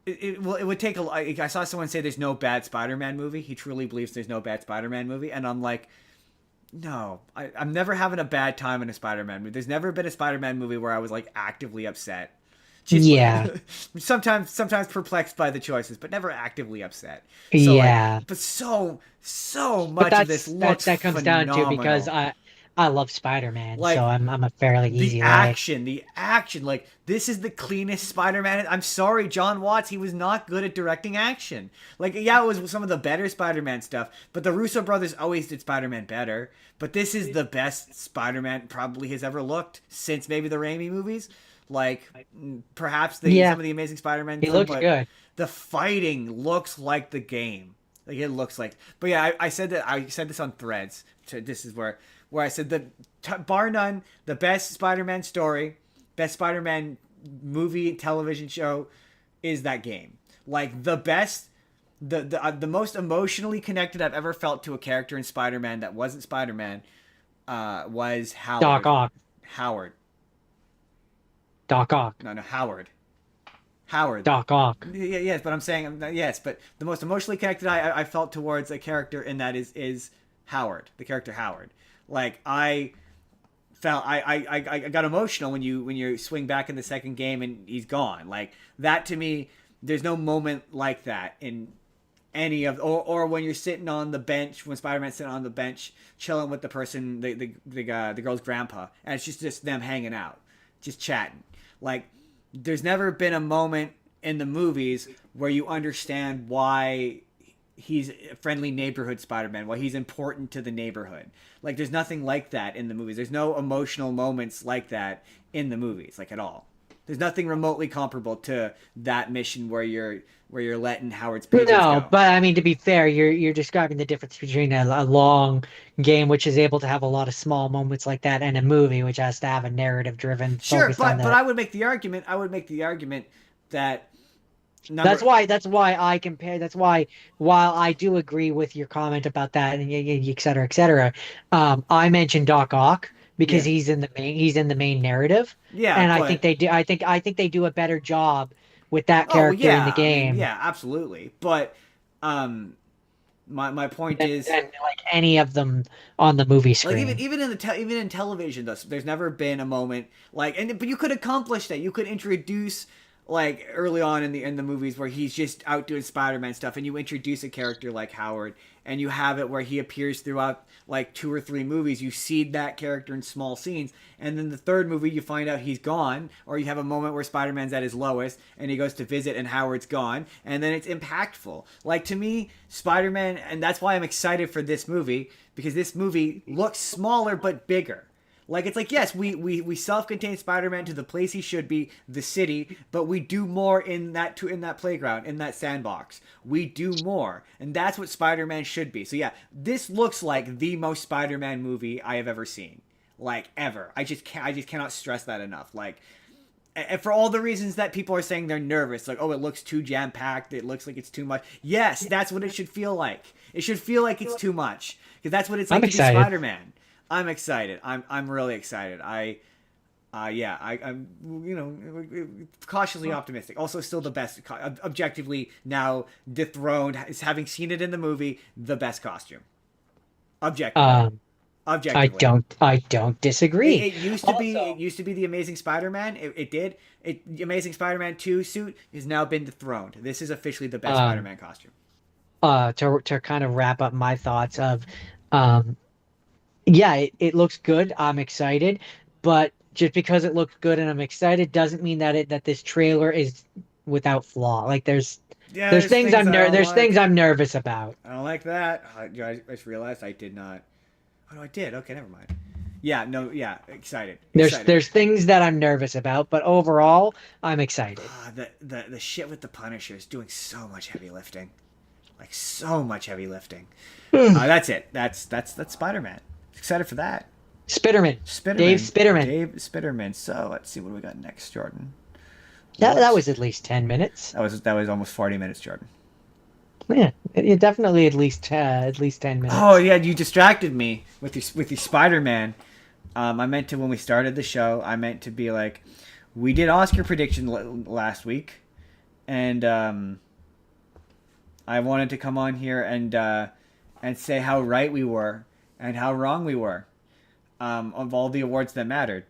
it would take a. I saw someone say there's no bad Spider-Man movie. He truly believes there's no bad Spider-Man movie, and I'm like, no, I'm never having a bad time in a Spider-Man movie. There's never been a Spider-Man movie where I was like actively upset. Just yeah, sometimes perplexed by the choices, but never actively upset. So like, yeah. but so But much of this that's looks that comes down to because phenomenal. I love Spider-Man, so Like I'm a fairly easy lay. the action, like this is the cleanest Spider-Man. I'm sorry, John Watts, he was not good at directing action. Like, yeah, it was some of the better Spider-Man stuff, but the Russo brothers always did Spider-Man better. But this is the best Spider-Man probably has ever looked since maybe the Raimi movies. Like, perhaps Yeah, some of the Amazing Spider-Man he too, looks but good. the fighting looks like the game. Like it looks like. But yeah, I said this on Threads. This is where I said that bar none, the best Spider-Man story, best Spider-Man movie television show is that game. Like the best, the most emotionally connected I've ever felt to a character in Spider-Man that wasn't Spider-Man, was Doc Howard. Ock, Howard. Doc Ock, No, Howard. Howard. Doc Ock. Yes, but I'm saying yes, but the most emotionally connected I felt towards a character in that is Howard, the character Howard. Like I got emotional when you swing back in the second game and he's gone. Like that to me, there's no moment like that in any of or when you're sitting on the bench when Spider-Man's sitting on the bench chilling with the person the girl's grandpa and it's just them hanging out, just chatting. Like there's never been a moment in the movies where you understand why he's a friendly neighborhood Spider-Man, why he's important to the neighborhood. Like there's nothing like that in the movies. There's no emotional moments like that in the movies, like at all. There's nothing remotely comparable to that mission where you're letting Howard's pagers No, go. but I mean to be fair, you're describing the difference between a long game, which is able to have a lot of small moments like that, and a movie which has to have a narrative driven, Sure, focused on but the. I would make the argument. I would make the argument that Number. That's why I compare. That's why, while I do agree with your comment about that and et cetera, et cetera, I mentioned Doc Ock because Yeah. he's in the main narrative, Yeah, and but I think they do a better job with that oh well, character in the yeah. I mean, game yeah, absolutely. But um, my point is, than like any of them on the movie like screen. even in even in television, there's never been a moment like, and but you could accomplish that. You could introduce like early on in the movies where he's just out doing Spider-Man stuff, and you introduce a character like Howard, and you have it where he appears throughout like 2 or 3 movies. You see that character in small scenes, and then the third movie you find out he's gone, or you have a moment where Spider-Man's at his lowest and he goes to visit and Howard's gone, and then it's impactful. Like to me, Spider-Man, and that's why I'm excited for this movie, because this movie looks smaller but bigger. Like it's like, yes, we self-contained Spider-Man to the place he should be, the city, but we do more in that playground, in that sandbox. We do more, and that's what Spider-Man should be. So yeah, this looks like the most Spider-Man movie I have ever seen, like ever. I just cannot stress that enough. Like, and for all the reasons that people are saying they're nervous, like, oh, it looks too jam-packed, it looks like it's too much. Yes, that's what it should feel like. It should feel like it's too much, because that's what it's I'm like to be excited. Spider-Man. I'm excited. I'm really excited. I'm cautiously optimistic. Also, still the best, objectively now dethroned. Having seen it in the movie, the best costume. Objectively, Um, objectively. I don't disagree. It Also, used to be the Amazing Spider-Man. It did. The Amazing Spider-Man 2 suit has now been dethroned. This is officially the best um, Spider-Man costume. to kind of wrap up my thoughts of, um, yeah, it looks good. I'm excited, but just because it looks good and I'm excited doesn't mean that this trailer is without flaw. Like Yeah, there's things I don't there's like. things I'm nervous about. I don't like that. I just realized I did not. Oh no, I did. Okay, never mind. Yeah, no, yeah, excited, excited. There's things that I'm nervous about, but overall, I'm excited. The shit with the Punisher is doing so much heavy lifting, like so much heavy lifting. That's it. That's Spider Man. Excited for that. Spitterman, Dave Spitterman, Spitterman. Dave Spitterman. So let's see what we got next, Jordan. That What? was at least 10 minutes. That was almost 40 minutes, Jordan. Yeah, definitely at least 10 Oh minutes. yeah, you distracted me with your Spider Man. I meant to, when we started the show, I meant to be like, we did Oscar prediction last week, and I wanted to come on here and say how right we were and how wrong we were, of all the awards that mattered.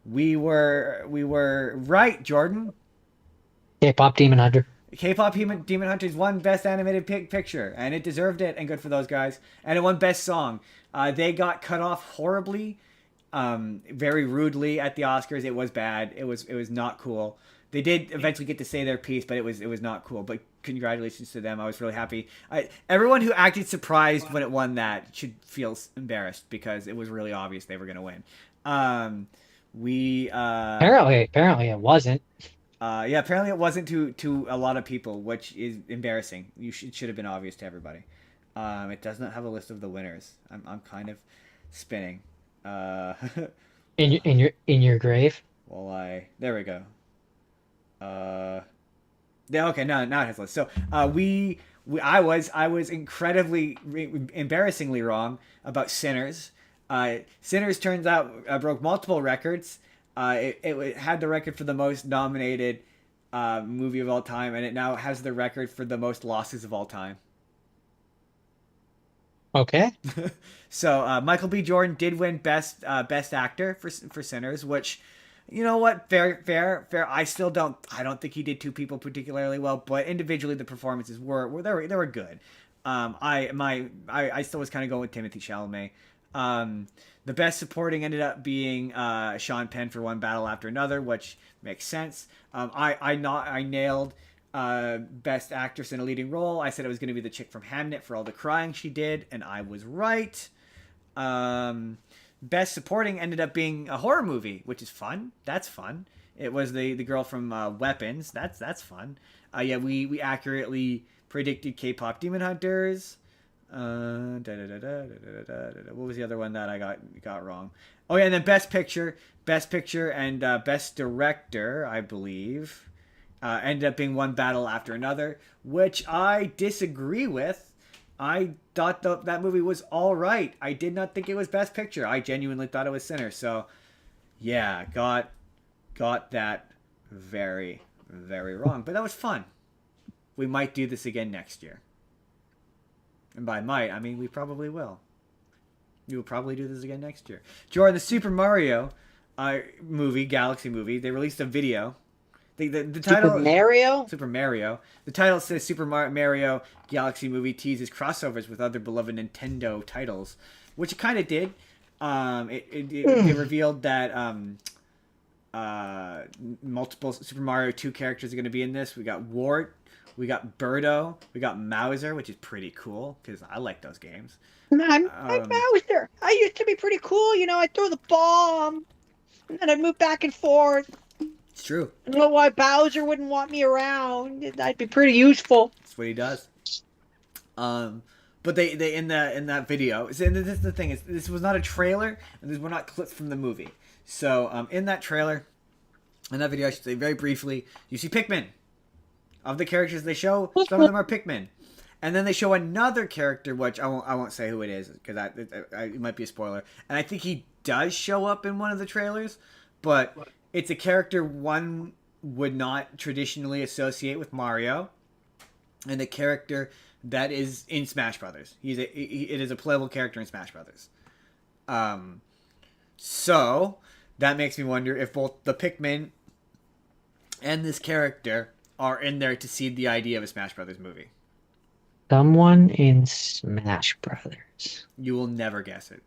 We were right, Jordan. K-pop Demon Hunter. K-pop Demon Hunters won Best Animated Picture, and it deserved it, and good for those guys. And it won Best Song. They got cut off horribly, very rudely at the Oscars. It was bad. It was not cool. They did eventually get to say their piece, but it was not cool. But congratulations to them. I was really happy. Everyone who acted surprised when it won that should feel embarrassed, because it was really obvious they were going to win. We Apparently it wasn't. yeah, apparently it wasn't to a lot of people, which is embarrassing. Should have been obvious to everybody. It does not have a list of the winners. I'm kind of spinning. Uh, In your grave. well, there we go. Yeah, okay, now it has a list. So I was incredibly embarrassingly wrong about Sinners. Sinners turns out broke multiple records. It had the record for the most nominated movie of all time, and it now has the record for the most losses of all time. Okay. So Michael B. Jordan did win best actor for Sinners, which, you know what, fair. I don't think he did two people particularly well, but individually the performances were good. I still was kind of going with Timothy Chalamet. The best supporting ended up being Sean Penn for One Battle After Another, which makes sense. I nailed best actress in a leading role. I said it was going to be the chick from Hamnet for all the crying she did, and I was right. Best supporting ended up being a horror movie, which is fun. That's fun. It was the girl from Weapons. That's fun. Yeah, we accurately predicted K-pop Demon Hunters. What was the other one that I got wrong? Oh yeah, and then best picture, and best director, I believe. Ended up being one battle after another, which I disagree with. I thought that movie was all right. I did not think it was Best Picture. I genuinely thought it was Sinner. So, yeah, got that very, very wrong. But that was fun. We might do this again next year. And by might, I mean we probably will. We will probably do this again next year. Jordan, the Super Mario movie, Galaxy movie, they released a video. The title Super Mario. The title says Super Mario Galaxy movie teases crossovers with other beloved Nintendo titles, which it kind of did. It revealed that multiple Super Mario 2 characters are going to be in this. We got Wart, we got Birdo, we got Mauser, which is pretty cool because I like those games. I'm Mauser. I used to be pretty cool. You know, I'd throw the bomb, and then I'd move back and forth. It's true. I don't know why Bowser wouldn't want me around. I'd be pretty useful. That's what he does. But they in that video, and this is the thing, is this was not a trailer, and these were not clips from the movie. So in that trailer, in that video, I should say very briefly, you see Pikmin. Of the characters they show, some of them are Pikmin. And then they show another character, which I won't say who it is, because it might be a spoiler. And I think he does show up in one of the trailers, but it's a character one would not traditionally associate with Mario, and a character that is in Smash Brothers. It is a playable character in Smash Brothers. So that makes me wonder if both the Pikmin and this character are in there to seed the idea of a Smash Brothers movie. Someone in Smash Brothers. You will never guess it.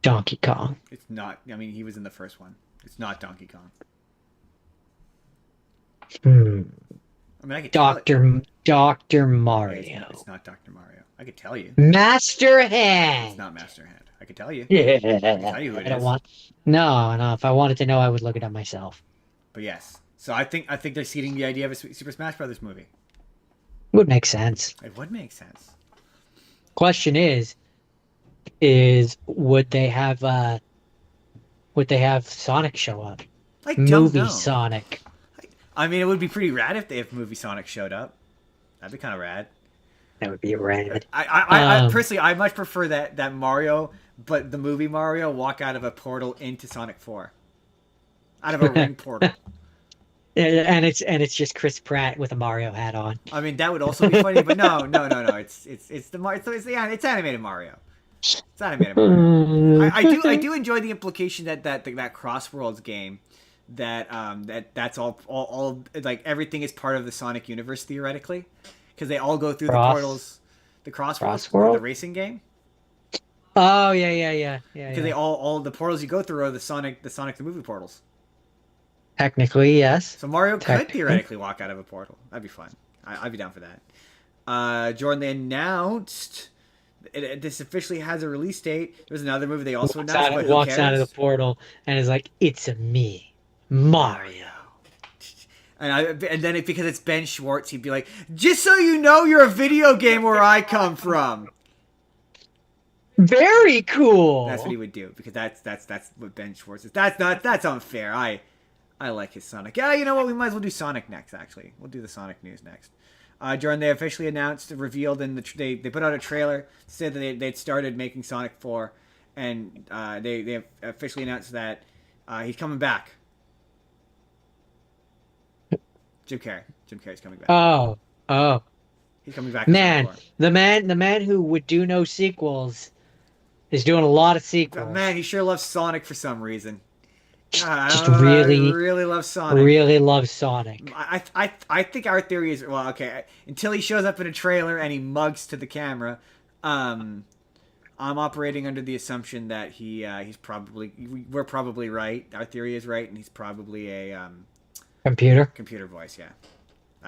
Donkey Kong. It's not. I mean, he was in the first one. It's not Donkey Kong. I mean, I could Dr. Mario. It's not Dr. Mario. I could tell you. Master Hand. It's not Master Hand. I could tell you. Yeah. I can tell you who it is. No. If I wanted to know, I would look it up myself. But yes. So I think they're seeding the idea of a Super Smash Brothers movie. Would make sense. It would make sense. Question is would they have Sonic show up? I don't know. Movie Sonic. I mean, it would be pretty rad if movie Sonic showed up. That'd be kind of rad. That would be rad. I personally, I much prefer that Mario, but the movie Mario, walk out of a portal into Sonic 4. Out of a ring portal. And it's just Chris Pratt with a Mario hat on. I mean, that would also be funny, but no. It's animated Mario. It's animated Mario. I do enjoy the implication that Crossworlds game, that's all like everything is part of the Sonic universe theoretically, because they all go through the portals, the Crossworlds, the racing game. Oh yeah. Because they all the portals you go through are the Sonic the movie portals. Technically, yes. So Mario could theoretically walk out of a portal. That'd be fun. I'd be down for that. Jordan, they announced this officially has a release date. There's another movie they also announced. But walks out of the portal and is like, "It's a me, Mario." And then because it's Ben Schwartz, he'd be like, "Just so you know, you're a video game where I come from." Very cool. That's what he would do, because that's what Ben Schwartz is. That's unfair. I like his Sonic. Yeah, you know what? We might as well do Sonic next. Actually, we'll do the Sonic news next. Jordan, they officially revealed they put out a trailer, said that they'd started making Sonic 4, and they officially announced that he's coming back. Jim Carrey's coming back. Oh. He's coming back. Man, the man who would do no sequels is doing a lot of sequels. Man, he sure loves Sonic for some reason. Really love Sonic. Really love Sonic. I think our theory is, well, okay, until he shows up in a trailer and he mugs to the camera, I'm operating under the assumption that we're probably right. Our theory is right, and he's probably a computer voice. Yeah,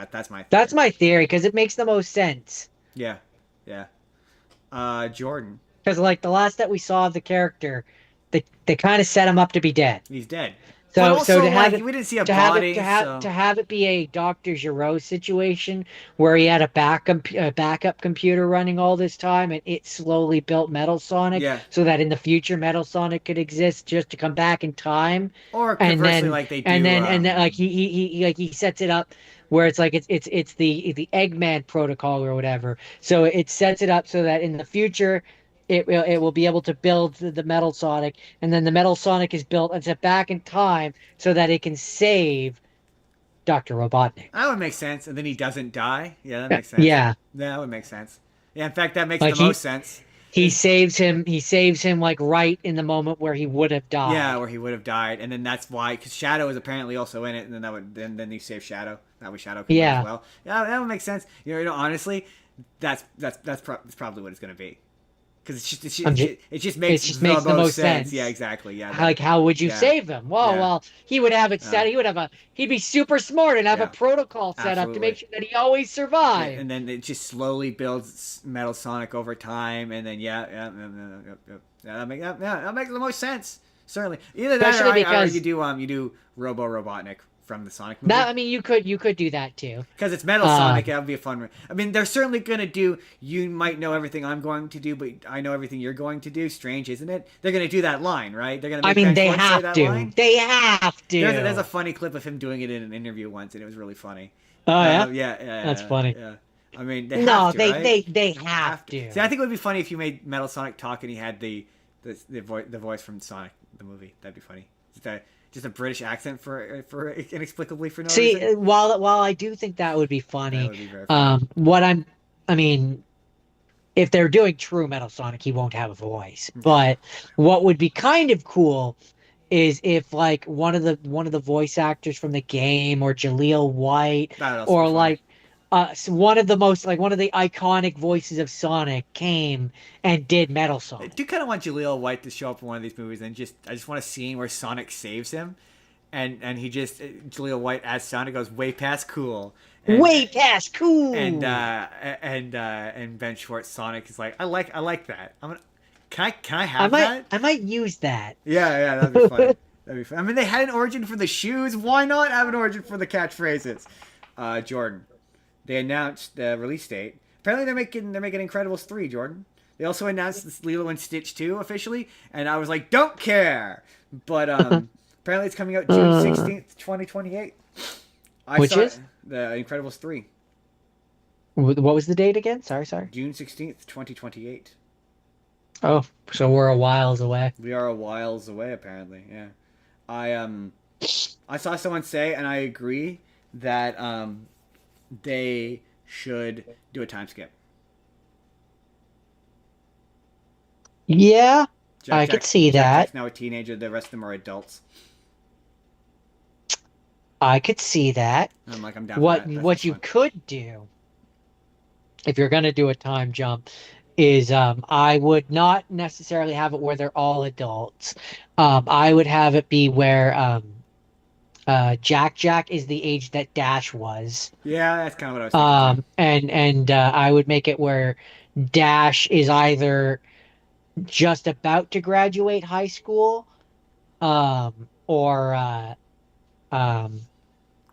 that's my theory. That's my theory, because it makes the most sense. Yeah. Jordan, because like the last that we saw of the character, they kind of set him up to be dead. He's dead. But So also, to have like, it we didn't see a to have it body, so to have it be a Dr. Giro situation where he had a backup computer running all this time, and it slowly built Metal Sonic yeah. so that in the future Metal Sonic could exist just to come back in time, Or and conversely, like they do. then like he sets it up where it's like it's the Eggman protocol or whatever. So it sets it up so that in the future it will be able to build the Metal Sonic, and then the Metal Sonic is built and set back in time so that it can save Dr. Robotnik. That would make sense. And then he doesn't die. Yeah, that makes sense. Yeah, Yeah, that would make sense. Yeah, in fact, that makes like the most sense. he Is saves him. He saves him like right in the moment where he would have Yeah, died. where he would have died, and then that's why, because Shadow is apparently also in it, and then then you save Shadow. That way Shadow can live as Yeah, well. Yeah, that would make sense. Honestly, that's probably what it's gonna be, because I'm just. it just It makes just the makes the most most sense. Yeah, sense. exactly. Yeah, Like, how would you yeah, save him? Well, yeah, he would have it uh, set. He'd be super smart and have a yeah, protocol set up to make absolutely. sure that he always Yeah, survived. and then it just slowly builds Metal Sonic over time, and then that makes the most sense. Certainly, either that Especially or because you do Robo Robotnik from the Sonic that, movie. I mean, you could do that too. Because it's Metal Sonic, Um, that would be a fun. I mean, they're certainly gonna do. You might know everything I'm going to do, but I know everything you're going to do. Strange, isn't it? They're gonna do that line, right? They're gonna I make mean, Ben they Schwartz say have that to. line. They have There's a to. funny clip of him doing it in an interview once, and it was really funny. Oh yeah, that's Yeah. funny. Yeah. I mean, they have No, to, right? they They have have to. See, I to. think it would be funny if you made Metal Sonic talk and he had the voice from Sonic the movie. That'd be funny. Just a British accent for inexplicably for no See, reason. while I do think that would be That funny, would be very funny. I mean, if they're doing true Metal Sonic, he won't have a voice. But what would be kind of cool is if like one of the voice actors from the game, or Jaleel White, That would also be or funny. like one of the most, like one of the iconic voices of Sonic came and did Metal I Sonic. do kind of want Jaleel White to show up in one of these movies, and I just want a scene where Sonic saves him, and he just Jaleel White as Sonic goes way past cool, and Way past and cool. uh, and Ben Schwartz Sonic is like, I like that. Can I I have might that? I might use that. Yeah, that'd be funny. That'd be fun. I mean, they had an origin for the shoes. Why not have an origin for the catchphrases? Jordan, they announced the release date. Apparently, they're making Incredibles 3. Jordan. They also announced this Lilo and Stitch 2 officially, and I was like, don't care. But apparently, it's coming out June Uh, 16th, 2028. I which saw is the Incredibles 3, what was the date again? Sorry. June 16th, 2028. Oh, so we're a whiles away. We are a whiles away, apparently. Yeah, I I saw someone say, and I agree that they should do a time skip. Yeah, I could see that. Jack's now a teenager. The rest of them are adults. I could see that. And I'm like, I'm down for that. That sounds What you fun. could do if you're gonna do a time jump is I would not necessarily have it where they're all adults. I would have it be where Jack is the age that Dash was. Yeah, that's kind of what I was thinking too. I would make it where Dash is either just about to graduate high school, or um,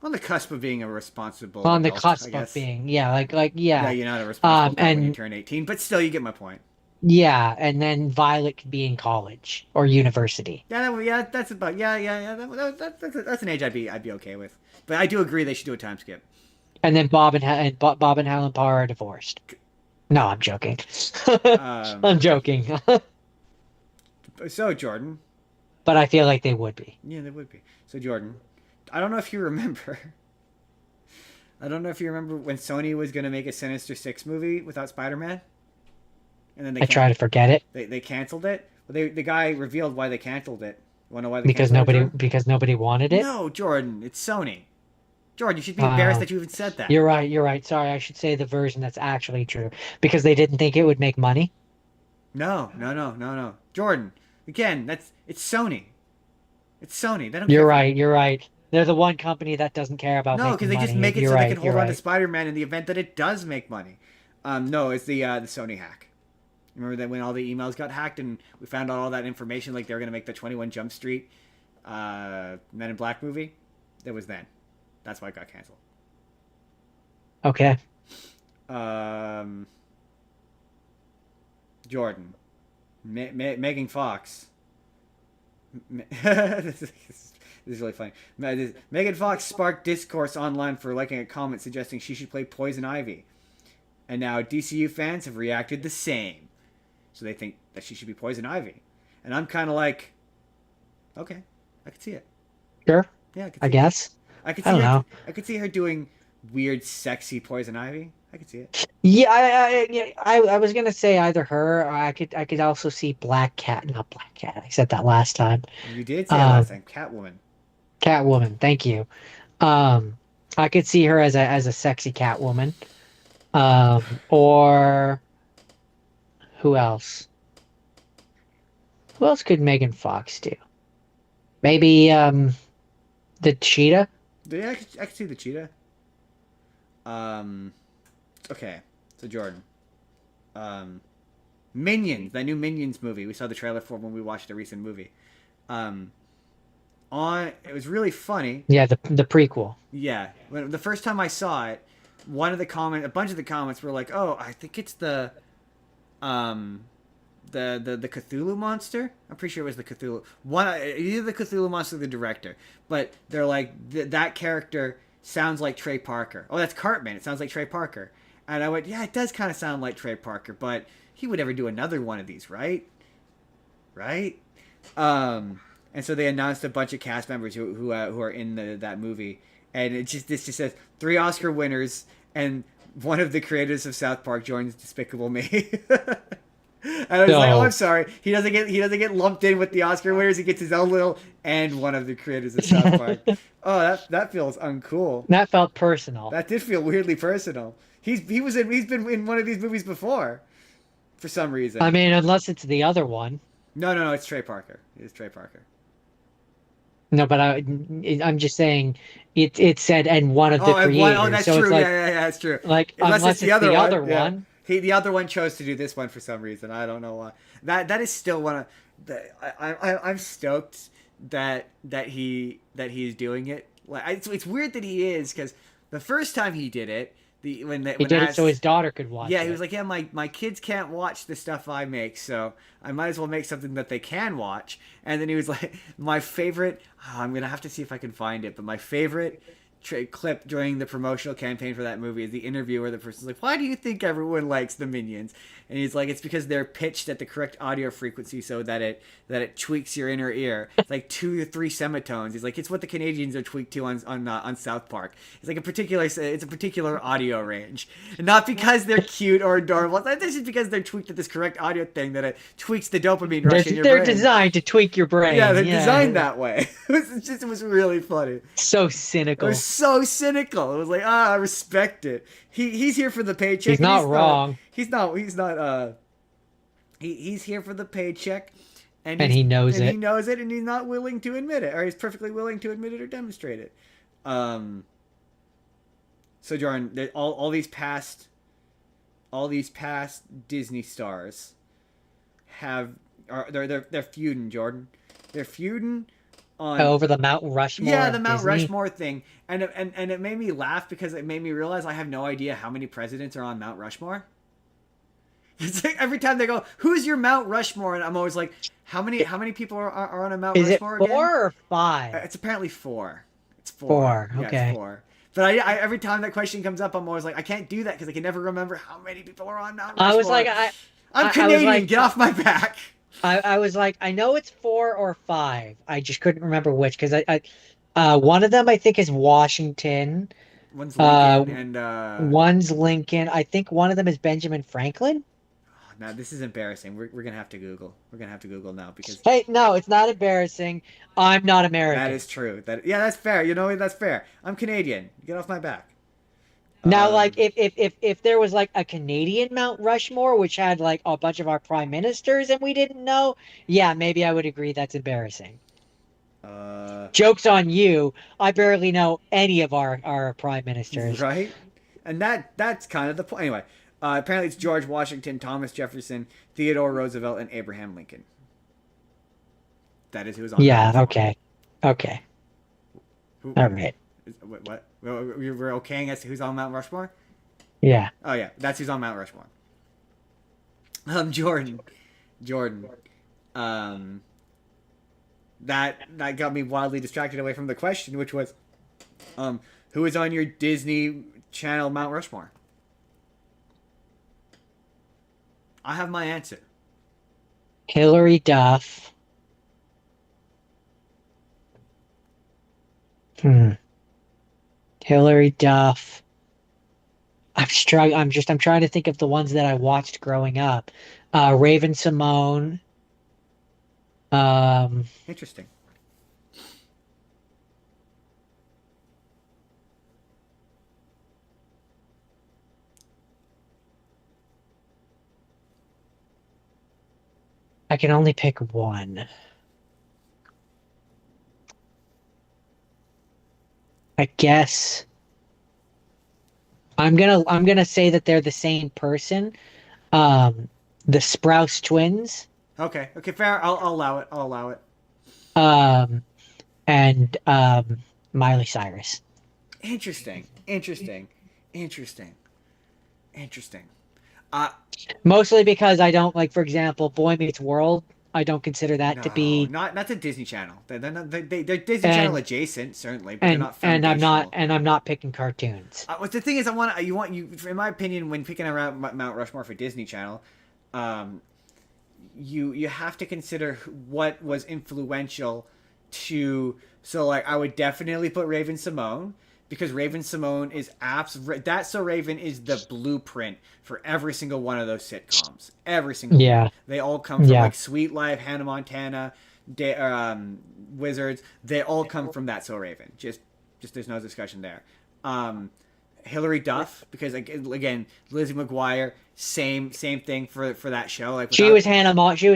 On the cusp of being a responsible on the adult, I cusp of guess. being, yeah, Yeah, yeah, you're not a responsible adult when you and turn 18, but still, you get my point. yeah, and then Violet could be in college or university, Yeah, that's about that's an age I'd be okay with. But I do agree they should do a time skip. and then Bob and Helen Parr are divorced. No, I'm joking. Um, I'm joking, so Jordan, but I feel like they would be. yeah, they would be. So Jordan, I don't know if you remember. I don't know if you remember when Sony was gonna make a Sinister Six movie without Spider-Man, and then I try to forget it they canceled it. Well, the guy revealed why they canceled it. Want to know why they canceled it, Jordan? because nobody wanted it. No, Jordan, it's Sony. Jordan, you should be embarrassed that you even said that. You're right. You're right. Sorry, I should say the version that's actually true because they didn't think it would make money. No. Jordan, again, it's Sony. It's Sony. They don't You're care. right. You're right. They're the one company that doesn't care about No, because making they just money. make it You're so right. they can You're hold on to right. Spider-Man in the event that it does make money. No, it's the Sony hack. Remember that when all the emails got hacked and we found out all that information, like they were gonna make the 21 Jump Street Men in Black movie. It was then. That's why it got canceled. Okay. Jordan. Megan Fox. This is really funny. Megan Fox sparked discourse online for liking a comment suggesting she should play Poison Ivy. And now DCU fans have reacted the same. So they think that she should be Poison Ivy. And I'm kind of like, okay, I could see it. Sure. Yeah, I could I see guess. it. I could I see don't her. know. I could see her doing weird, sexy Poison Ivy. I could see it. Yeah, I was gonna say either her or I could also see Black Cat. Not Black Cat. I said that last time. You did say it Um, last time. Catwoman. Catwoman. Thank you. Um, I could see her as a sexy Catwoman. Or who else? Who else could Megan Fox do? Maybe the Cheetah. Yeah, I could see the cheetah. Um, okay. So Jordan. Minions, that new Minions movie. We saw the trailer for when we watched a recent movie. Um, it was really funny. Yeah, the prequel. Yeah, when the first time I saw it, a bunch of the comments were like, "Oh, I think it's um, the Cthulhu monster." I'm pretty sure it was the Cthulhu one, either the Cthulhu monster or the director. But they're like that character sounds like Trey Parker. Oh, that's Cartman. It sounds like Trey Parker. And I went, yeah, it does kind of sound like Trey Parker, but he would never do another one of these, right? Right? And so they announced a bunch of cast members who are in that movie, and this just says 3 Oscar winners, and one of the creators of South Park joins Despicable Me. And I was like, oh, I'm sorry, he doesn't get lumped in with the Oscar winners. He gets his own little and one of the creators of South Park. Oh, that feels uncool. That felt personal. That did feel weirdly personal. He's been in one of these movies before, for some reason. I mean, unless it's the other one. No, it's Trey Parker. It's Trey Parker. No, but I'm just saying it said and one of the creators. Oh, that's so true. It's like, Yeah, that's true. Like unless it's the other one. Yeah. The other one chose to do this one for some reason. I don't know why. That is still one of I'm stoked that he's doing it. Like it's weird that he is, because the first time he did it, he did it so his daughter could watch. Yeah, it. He was like, yeah, my kids can't watch the stuff I make, so I might as well make something that they can watch. And then he was like, my favorite. Oh, I'm gonna have to see if I can find it, but my favorite clip during the promotional campaign for that movie is the interview where the person's like, why do you think everyone likes the Minions? And he's like, it's because they're pitched at the correct audio frequency so that it tweaks your inner ear. It's like 2 to 3 semitones. He's like, it's what the Canadians are tweaked to on South Park. It's like it's a particular audio range, and not because they're cute or adorable. This is because they're tweaked at this correct audio thing that it tweaks the dopamine rush in your brain. They're designed to tweak your brain. Yeah, they're designed that way. It was really funny. So cynical. It was so cynical. It was like, I respect it. He's here for the paycheck. He's not wrong. He's here for the paycheck, and he knows it. He knows it, and he's not willing to admit it, or he's perfectly willing to admit it or demonstrate it. So Jordan, all these past Disney stars they're feuding, Jordan. They're feuding over the Mount Rushmore. Yeah, the Mount Disney. Rushmore thing, and it made me laugh because it made me realize I have no idea how many presidents are on Mount Rushmore. It's like every time they go, "Who's your Mount Rushmore?" and I'm always like, "How many people are on a Mount Rushmore?" Is it 4 again? or 5? It's apparently 4. It's 4. 4. Yeah, okay. It's 4. But I every time that question comes up, I'm always like, I can't do that because I can never remember how many people are on Mount Rushmore. I was like, I'm Canadian. Get off my back. I was like, I know it's 4 or 5. I just couldn't remember which, because one of them I think is Washington. One's Lincoln and one's Lincoln. I think one of them is Benjamin Franklin. Now this is embarrassing. We're gonna have to Google. We're gonna have to Google now because. Hey, no, it's not embarrassing. I'm not American. That is true. That's fair. You know, that's fair. I'm Canadian. Get off my back. Now, like, if there was like a Canadian Mount Rushmore, which had like a bunch of our prime ministers and we didn't know, yeah, maybe I would agree that's embarrassing. Joke's on you. I barely know any of our prime ministers. Right? And that's kind of the point. Anyway, apparently it's George Washington, Thomas Jefferson, Theodore Roosevelt, and Abraham Lincoln. That is who's on. Yeah, okay. Okay. Who? All right. What? We're okaying as to who's on Mount Rushmore? Yeah. Oh yeah, that's who's on Mount Rushmore. Jordan. Jordan. Um, that got me wildly distracted away from the question, which was, who is on your Disney Channel Mount Rushmore? I have my answer. Hillary Duff. Hmm. Hillary Duff. I'm trying to think of the ones that I watched growing up. Raven Simone. Um, Interesting. I can only pick one. I guess I'm gonna say that they're the same person. Um, the Sprouse twins. Okay. Okay. Fair. I'll allow it. I'll allow it. Um, and Miley Cyrus. Interesting. Interesting. Interesting. Interesting. Uh, Mostly because I don't like, for example, Boy Meets World. I don't consider that to no, be, not the Disney Channel. They're not, they're Disney Channel and adjacent, certainly, but they're and not and I'm not foundational. and I'm not picking cartoons. What the thing is, you, in my opinion, when picking around Mount Rushmore for Disney Channel, um, you have to consider what was influential to. So like, I would definitely put Raven Simone because Raven Simone is That's So Raven is the blueprint for every single one of those sitcoms. Every single one. Yeah, They all come from yeah. like Sweet Life, Hannah Montana, Wizards. They all come from That So Raven. Just there's no discussion there. Um, Hillary Duff because again Lizzie McGuire same thing for that show like without She was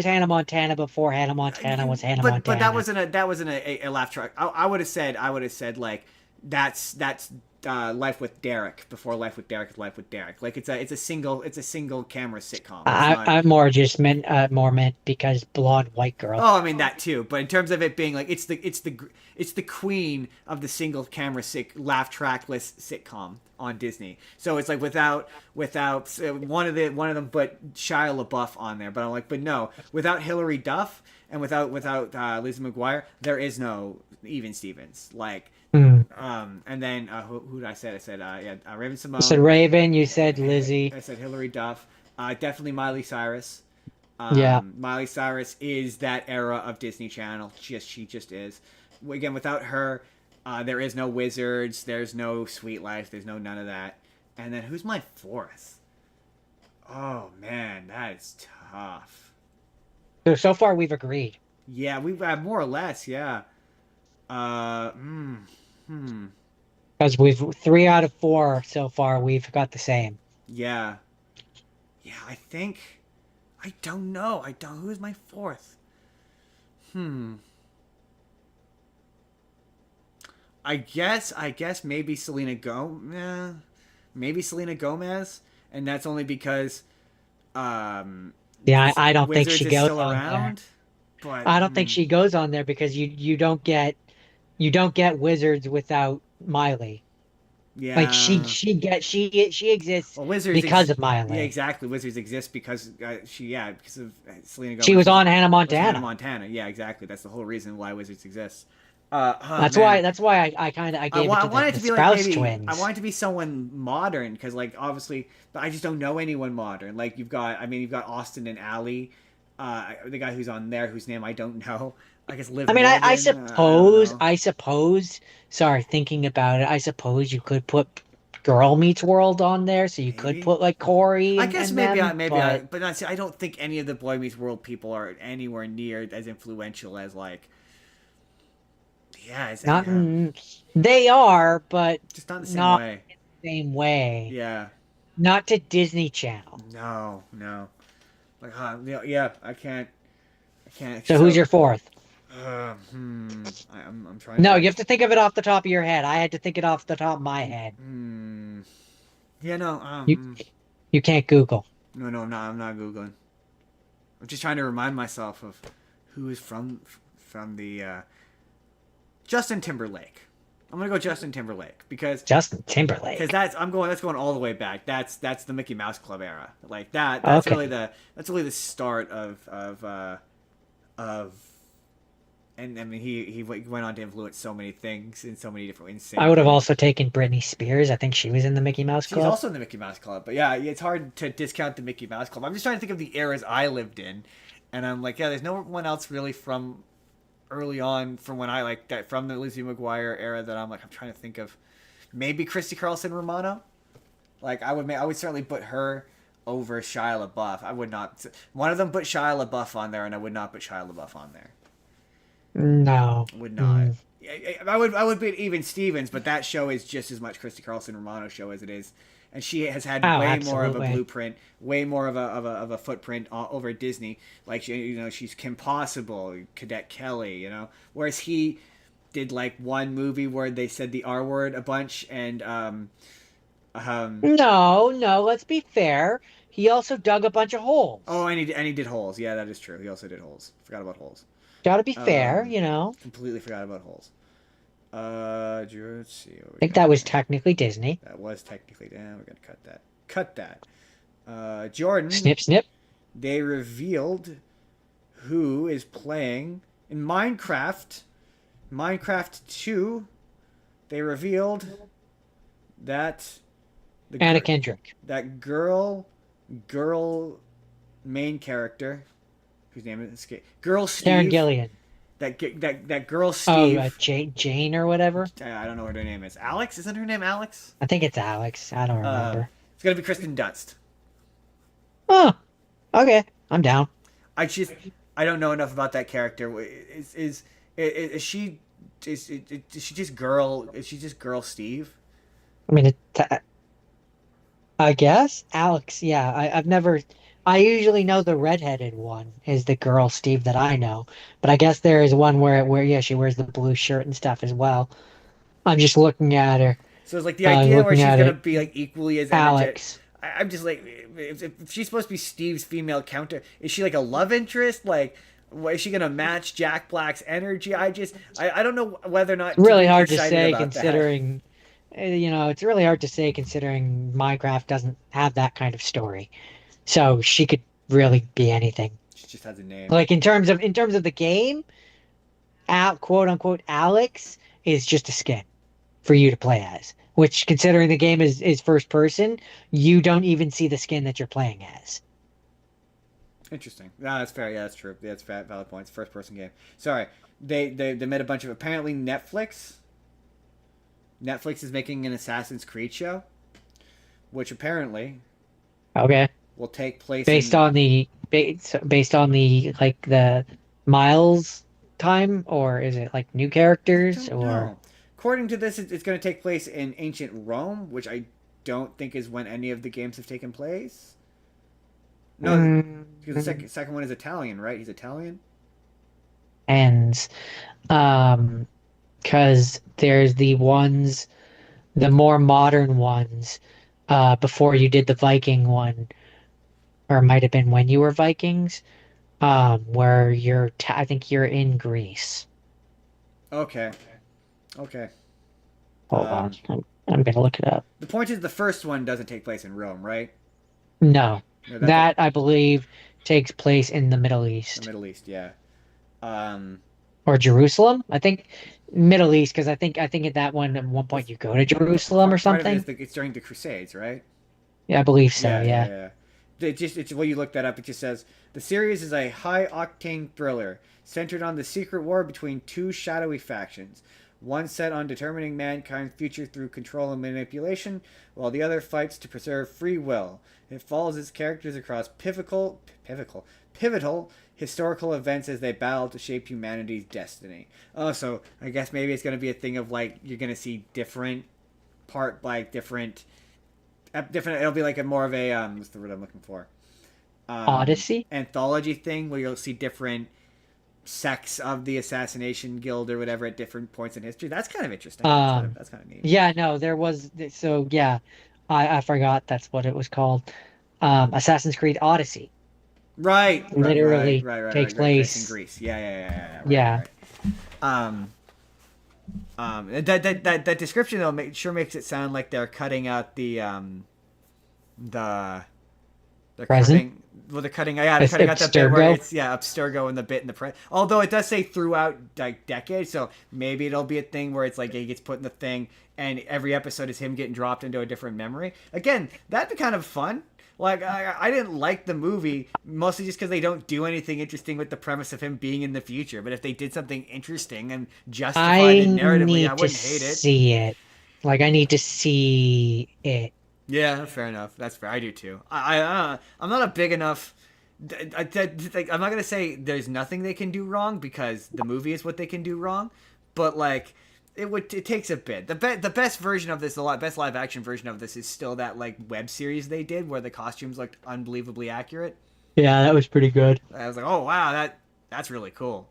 Hannah Montana before Hannah Montana was Hannah but Montana. that wasn't a laugh track. I would have said like that's Life with Derek before Life with Derek is Life with Derek. Like it's a single camera sitcom. It's not. I more meant because blonde white girl. Oh, I mean that too. But in terms of it being like it's the queen of the single camera laugh trackless sitcom on Disney. So it's like without one of them, but Shia LaBeouf on there. But I'm like, but no, without Hillary Duff and without Lizzie McGuire, there is no even Stevens. Like, Hmm. and then who did I say? I said Raven You said Simone. Raven. You said Lizzie. I said Hillary Duff. Definitely Miley Cyrus. Yeah. Miley Cyrus is that era of Disney Channel. She just is. Again, without her, there is no Wizards. There's no Sweet Life. There's no none of that. And then who's my fourth? Oh man, that is tough. So far we've agreed. Yeah, we've more or less. Yeah. Uh. Mm, hmm. Because we've 3 out of 4 so far, we've got the same. Yeah. Yeah. I think. I don't know. I don't. Who's my fourth? Hmm. I guess maybe Selena Gomez. Maybe Selena Gomez, and that's only because um, Yeah, I don't think Wizards she is goes still on there. around. But I don't think she goes on there because you don't get Wizards without Miley. Like yeah. she exists Well, because of yeah, Miley. exactly. Wizards exists because because of Selena She Gomez was on Hannah was Hannah Montana. Montana. Yeah, exactly. That's the whole reason why Wizards exists. Oh That's why man. that's why I gave it I to want it the to be like Sprouse maybe I twins. want it to be someone modern because like obviously, but I just don't know anyone modern. Like you've got Austin and Allie, the guy who's on there whose name I don't know. I guess Liv I mean, Morgan. I don't know. I suppose, sorry, thinking about it, I suppose you could put Girl Meets World on there, so you could Maybe. put like Corey I guess and them, but but not, see, I don't think any of the Boy Meets World people are anywhere near as influential as like not yeah, they are, but just not in the same not way. the same way. Yeah, Not to Disney Channel. no, like yeah, I can't. So who's your fourth? I'm trying No, to. you have to think of it off the top of your head. I had to think it off the top of my head. Hmm. Yeah, no. You you can't Google. No, I'm not googling. I'm just trying to remind myself of who is from the Justin Timberlake. I'm gonna go Justin Timberlake because Justin Timberlake. that's going all the way back. That's the Mickey Mouse Club era. Like that. Okay. That's really the start of. And I mean, he went on to influence so many things in so many different insane. I would have also taken Britney Spears. I think she was in the Mickey Mouse Club. She's also in the Mickey Mouse Club, but yeah, it's hard to discount the Mickey Mouse Club. I'm just trying to think of the eras I lived in, and I'm like, yeah, there's no one else really from early on from when I like that from the Lizzie McGuire era that I'm like I'm trying to think of. Maybe Christy Carlson Romano. Like I would certainly put her over Shia LaBeouf. I would not. One of them put Shia LaBeouf on there, and I would not put Shia LaBeouf on there. No. Would not. I would put even Stevens, but that show is just as much Christy Carlson Romano show as it is, and she has had way more of a blueprint, way more of a footprint over at Disney. Like she's Kim Possible, Cadet Kelly, whereas he did like one movie where they said the R word a bunch, and no, let's be fair. He also dug a bunch of holes. Oh, and he did Holes. Yeah, that is true. He also did Holes. Forgot about Holes. Gotta be fair, Completely forgot about Holes. Let's see. I think that was technically Disney. That was technically. Damn, we're gonna cut that. Cut that. Jordan. Snip, snip. They revealed who is playing in Minecraft. Minecraft 2. They revealed that Anna Kendrick. That girl main character. Whose name is Girl Steve? Karen Gillian. That girl Steve. Oh, Jane or whatever. I don't know what her name is. Alex? Isn't her name Alex? I think it's Alex. I don't remember. It's gonna be Kristen Dunst. Oh, okay. I'm down. I don't know enough about that character. Is she just girl? Is she just girl Steve? I mean, I guess Alex. Yeah, I've never. I usually know the redheaded one is the girl Steve that I know, but I guess there is one where she wears the blue shirt and stuff as well. I'm just looking at her. So it's like the idea where she's gonna be like equally as Alex. I'm just like, if she's supposed to be Steve's female counter, is she like a love interest? Like, is she gonna match Jack Black's energy? I don't know whether or not. It's really hard to say considering, it's really hard to say considering Minecraft doesn't have that kind of story. So she could really be anything. She just has a name. Like in terms of the game, quote unquote Alex is just a skin for you to play as. Which, considering the game is first person, you don't even see the skin that you're playing as. Interesting. No, that's fair. Yeah, that's true. Yeah, that's valid points. First person game. Sorry, they made a bunch of apparently Netflix. Netflix is making an Assassin's Creed show, which apparently will take place based on the like the Miles time, or is it like new characters or? No. According to this, it's going to take place in ancient Rome, which I don't think is when any of the games have taken place. No, because the second one is Italian, right? He's Italian. And, because there's the more modern ones, before you did the Viking one, or it might have been when you were Vikings, where I think you're in Greece. Okay. Hold on. I'm going to look it up. The point is the first one doesn't take place in Rome, right? No. That, I believe, takes place in the Middle East. The Middle East, yeah. Or Jerusalem? I think Middle East, because I think at that one, at one point, you go to Jerusalem or something. It's during the Crusades, right? Yeah, I believe so, yeah. It's when you look that up, it just says, the series is a high-octane thriller centered on the secret war between two shadowy factions. One set on determining mankind's future through control and manipulation, while the other fights to preserve free will. It follows its characters across pivotal historical events as they battle to shape humanity's destiny. Oh, so I guess maybe it's going to be a thing of like you're going to see different. It'll be like a more of a what's the word I'm looking for? Odyssey anthology thing where you'll see different sects of the assassination guild or whatever at different points in history. That's kind of interesting. That's kind of neat. Yeah, no, there was I forgot that's what it was called. Assassin's Creed Odyssey. Right. Literally takes place in Greece. Yeah. Yeah. Right. That description though sure makes it sound like they're cutting out the they're Present. cutting. Well, they're cutting out the bit where Abstergo. it's Abstergo in the bit in the press. Although it does say throughout like decades, so maybe it'll be a thing where it's like he gets put in the thing, and every episode is him getting dropped into a different memory. Again, that'd be kind of fun. Like I didn't like the movie mostly just because they don't do anything interesting with the premise of him being in the future. But if they did something interesting and justified I it narratively, I need to wouldn't hate it. see it. Like, I need to see it. Yeah, fair enough. That's fair. I do too. I'm not a big enough. I'm not gonna say there's nothing they can do wrong because the movie is what they can do wrong, but like it takes a bit. The best version of this, best live action version of this is still that like web series they did where the costumes looked unbelievably accurate. Yeah, that was pretty good. I was like, oh wow, that's really cool.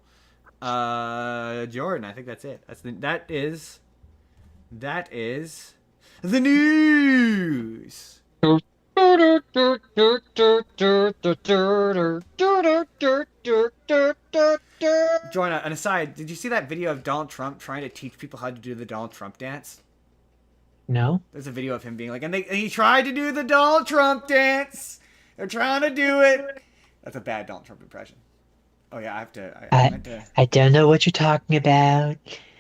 Jordan, I think that's it. That is the news. Jordan, an aside, did you see that video of Donald Trump trying to teach people how to do the Donald Trump dance? No? There's a video of him being like, and he tried to do the Donald Trump dance. They're trying to do it. That's a bad Donald Trump impression. Oh yeah, I have to. I don't know what you're talking about.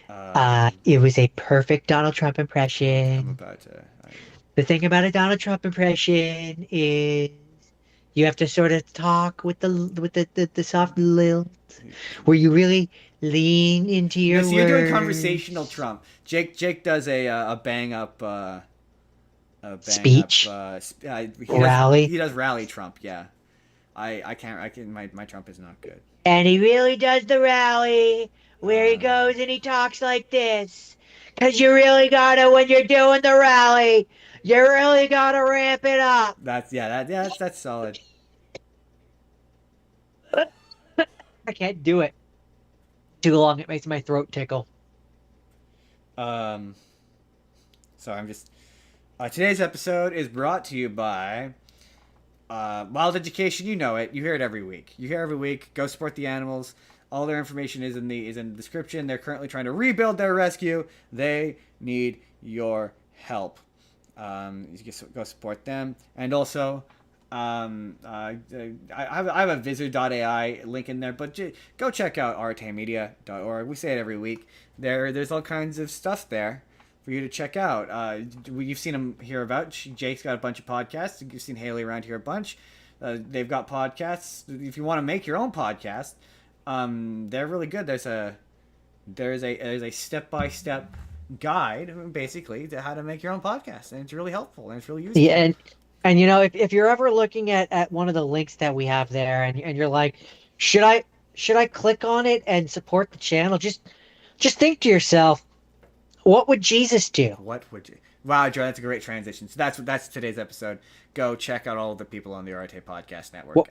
Um, It was a perfect Donald Trump I'm impression. about to. The thing about a Donald Trump impression is you have to sort of talk with the soft lilt, where you really lean into your So you're doing words. conversational Trump. Jake does a bang up. Speech? Rally? He does rally Trump. Yeah. I can't. My Trump is not good. And he really does the rally where he goes and he talks like this. 'Cause you really gotta, when you're doing the rally, you really gotta ramp it up. That's solid. I can't do it too long. It makes my throat tickle. So I'm just. Today's episode is brought to you by Wild Education. You know it. You hear it every week. Go support the animals. All their information is in the description. They're currently trying to rebuild their rescue. They need your help. You can go support them. And also, I have a vizard.Ai link in there, but go check out artemedia.org. We say it every week. There's all kinds of stuff there for you to check out. You've seen them here about. Jake's got a bunch of podcasts. You've seen Haley around here a bunch. They've got podcasts. If you want to make your own podcast, they're really good. There's a step-by-step guide basically to how to make your own podcast, and it's really helpful and it's really useful. Yeah, and you know, if you're ever looking at one of the links that we have there, and you're like, should I click on it and support the channel? Just think to yourself, what would Jesus do? What would you? Wow, Joe, that's a great transition. So that's today's episode. Go check out all of the people on the Arte Podcast Network,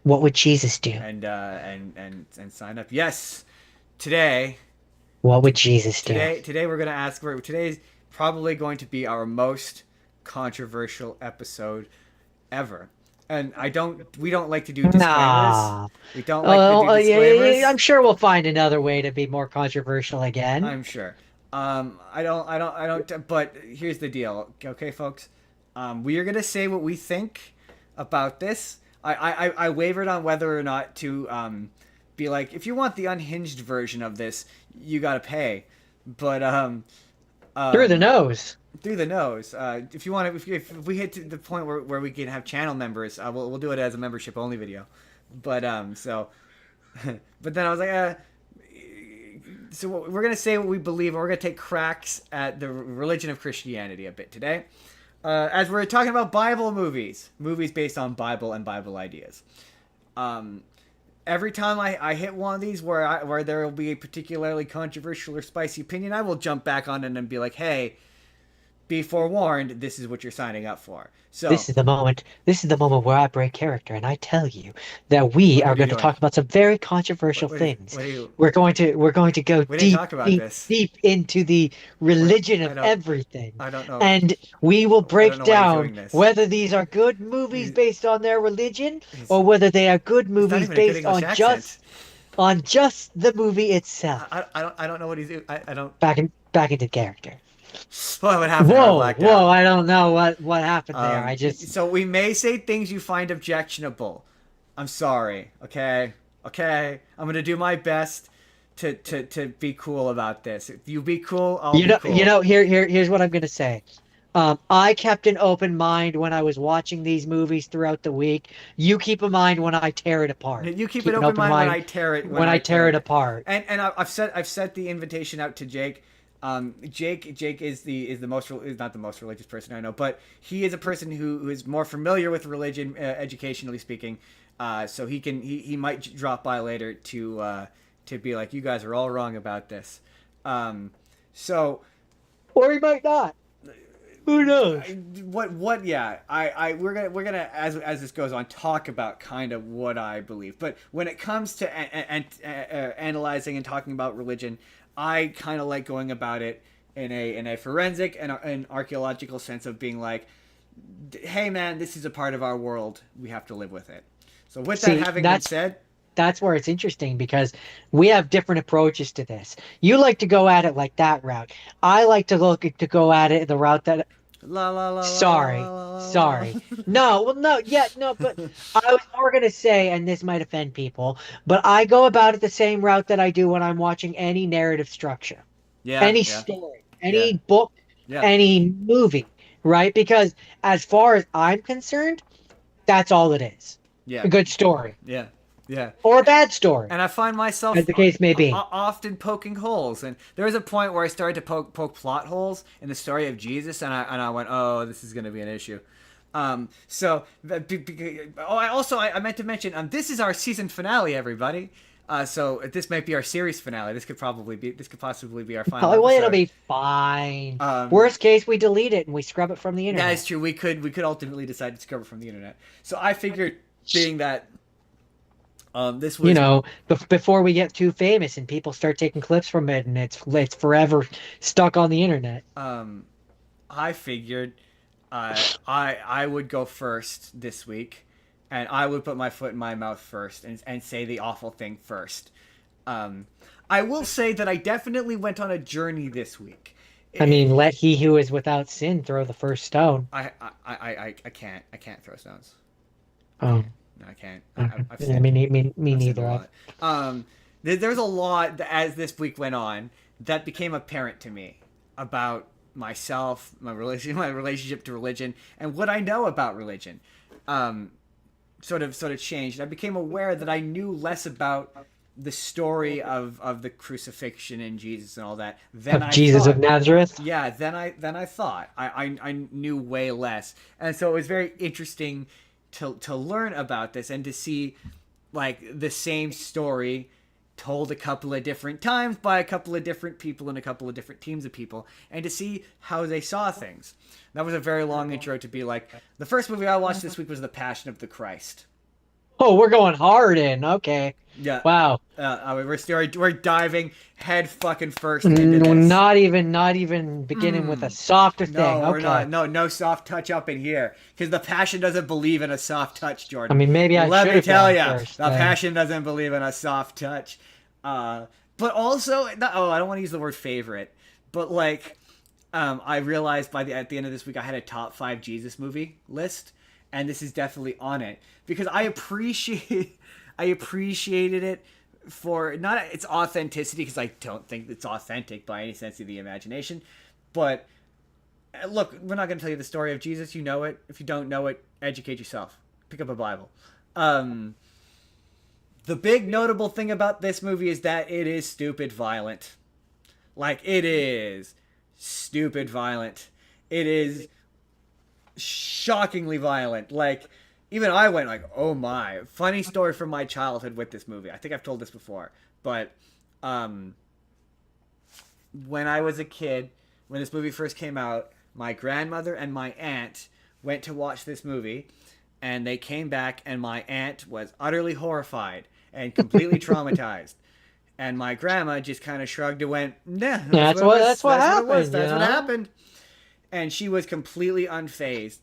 What would Jesus do? and sign up. Yes, today What would Jesus do? today we're gonna ask. Today's probably going to be our most controversial episode ever. And we don't like to do disclaimers. Nah. We don't like to do disclaimers. I'm sure we'll find another way to be more controversial again. I'm sure. I don't. But here's the deal, okay, folks. We are gonna say what we think about this. I wavered on whether or not to be like, if you want the unhinged version of this, you gotta pay. But Through the nose. Through the nose. If you want to, if we hit to the point where we can have channel members, we'll do it as a membership only video. But but then I was like, so we're gonna say what we believe, and we're gonna take cracks at the religion of Christianity a bit today, as we're talking about Bible movies based on Bible and Bible ideas. Every time I hit one of these where there will be a particularly controversial or spicy opinion, I will jump back on it and be like, hey, be forewarned, this is what you're signing up for. So This is the moment where I break character and I tell you that we are going to talk about some very controversial things. We're going to go deep into the religion of everything. I don't know. And we will break doing down this. whether these are good movies based on their religion or whether they are good movies even a good based on English just on just the movie itself. I don't know what he's doing. I don't. Back into character. What happened there? I Whoa, blacked out. whoa! I don't know what happened there. I just So we may say things you find objectionable. I'm sorry. Okay. Okay. I'm gonna do my best to be cool about this. If you be cool, I'll be cool. here's what I'm gonna say. I kept an open mind when I was watching these movies throughout the week. You keep a mind when I tear it apart. You keep an open mind when I tear it. When I tear it apart. And I've set the invitation out to Jake. Jake is not the most religious person I know, but he is a person who is more familiar with religion, educationally speaking. So he might drop by later to be like, you guys are all wrong about this. So, or he might not. Who knows? Yeah. We're gonna as this goes on talk about kind of what I believe. But when it comes to analyzing and talking about religion, I kind of like going about it in a forensic and an archaeological sense of being like, hey man, this is a part of our world. We have to live with it. So with that having been said, that's where it's interesting because we have different approaches to this. You like to go at it like that route. I like to go at it the route that. Sorry. No, but I was more gonna say, and this might offend people, but I go about it the same route that I do when I'm watching any narrative structure, any story, any book, any movie, right? Because as far as I'm concerned, that's all it is. Yeah, a good story. Yeah. Yeah. Or a bad story. And I find myself, as the case may be, often poking holes. And there was a point where I started to poke plot holes in the story of Jesus, and I went, oh, this is going to be an issue. I meant to mention, this is our season finale, everybody. So this might be our series finale. This could possibly be our final episode. It'll be fine. Worst case, we delete it and we scrub it from the internet. Yeah, it's true. We could ultimately decide to scrub it from the internet. So I figured, being that. This was, before we get too famous and people start taking clips from it and it's forever stuck on the internet. I figured I would go first this week, and I would put my foot in my mouth first and say the awful thing first. I will say that I definitely went on a journey this week. Let he who is without sin throw the first stone. I can't throw stones. Oh. No, I can't. Me neither. There's a lot that, as this week went on, that became apparent to me about myself, my relationship to religion, and what I know about religion. Sort of changed. I became aware that I knew less about the story of the crucifixion and Jesus and all that than I Jesus thought. Of Nazareth. Yeah, than I thought. I knew way less, and so it was very interesting to learn about this and to see like the same story told a couple of different times by a couple of different people and a couple of different teams of people, and to see how they saw things. That was a very long intro to be like, the first movie I watched this week was The Passion of the Christ. Oh, we're going hard in. Okay. Yeah. Wow. We're diving head fucking first into this. Not even beginning with a softer thing. No, we're okay. not. No soft touch up in here, because the Passion doesn't believe in a soft touch, Jordan. Maybe let me tell you, first, the Passion doesn't believe in a soft touch. But also, I don't want to use the word favorite, but like, I realized at the end of this week I had a top 5 Jesus movie list, and this is definitely on it because I appreciated it for not its authenticity, because I don't think it's authentic by any sense of the imagination. But look, we're not going to tell you the story of Jesus. You know it. If you don't know it, educate yourself. Pick up a Bible. The big notable thing about this movie is that it is stupid violent. Like, it is stupid violent. It is shockingly violent. Like, even I went like, oh my. Funny story from my childhood with this movie. I think I've told this before. But when I was a kid, when this movie first came out, my grandmother and my aunt went to watch this movie, and they came back, and my aunt was utterly horrified and completely traumatized. And my grandma just kind of shrugged and went, nah, that's what happened. And she was completely unfazed.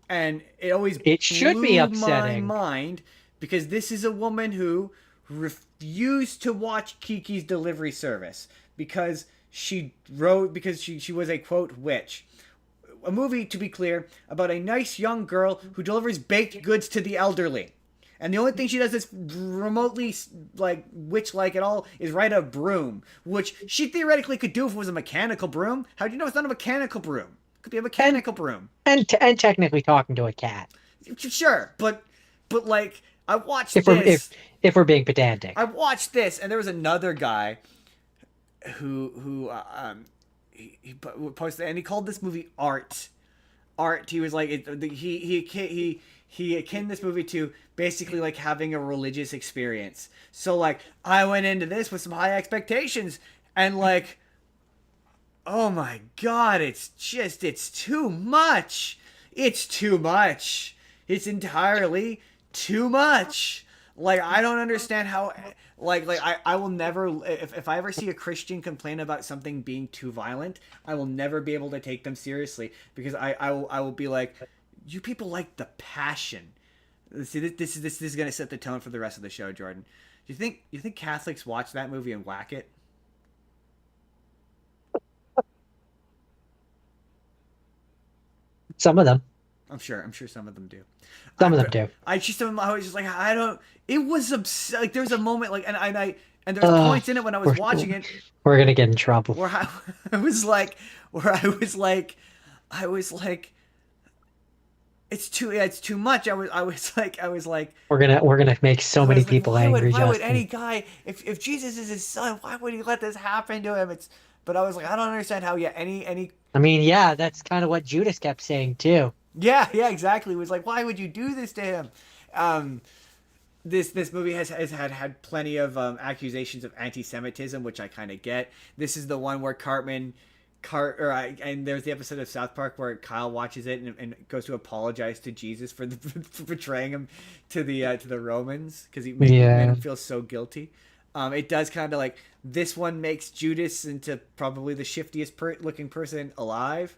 And it always should be upsetting my mind, because this is a woman who refused to watch Kiki's Delivery Service because she was a quote witch. A movie, to be clear, about a nice young girl who delivers baked goods to the elderly. And the only thing she does that's remotely like witch-like at all is ride a broom, which she theoretically could do if it was a mechanical broom. How do you know it's not a mechanical broom? It could be a mechanical broom. And technically talking to a cat. Sure, but like I watched If we're being pedantic. I watched this, and there was another guy who he posted, and he called this movie art. Art. He was like he akin this movie to basically like having a religious experience. So like I went into this with some high expectations, and like, oh my god, it's too much. It's too much. It's entirely too much. Like I don't understand how. Like I will never, if I ever see a Christian complain about something being too violent, I will never be able to take them seriously, because I will be like, you people like the passion. See, this is gonna set the tone for the rest of the show, Jordan. You think Catholics watch that movie and whack it? Some of them. I'm sure some of them do. Some of them do. I was just like, I don't. It was like there was a moment like, and there's points in it when I was watching it. We're gonna get in trouble. Where I was like, it's too much. I was like, we're gonna make so many people angry. Why would any guy, if Jesus is his son, why would he let this happen to him? But I was like, I don't understand how any. I mean, yeah, that's kind of what Judas kept saying too. Yeah, exactly. It was like, why would you do this to him? This movie has had plenty of accusations of anti-Semitism, which I kind of get. This is the one where and there's the episode of South Park where Kyle watches it and goes to apologize to Jesus for betraying him to the Romans, because he made him feel so guilty. It does kind of like, this one makes Judas into probably the shiftiest looking person alive.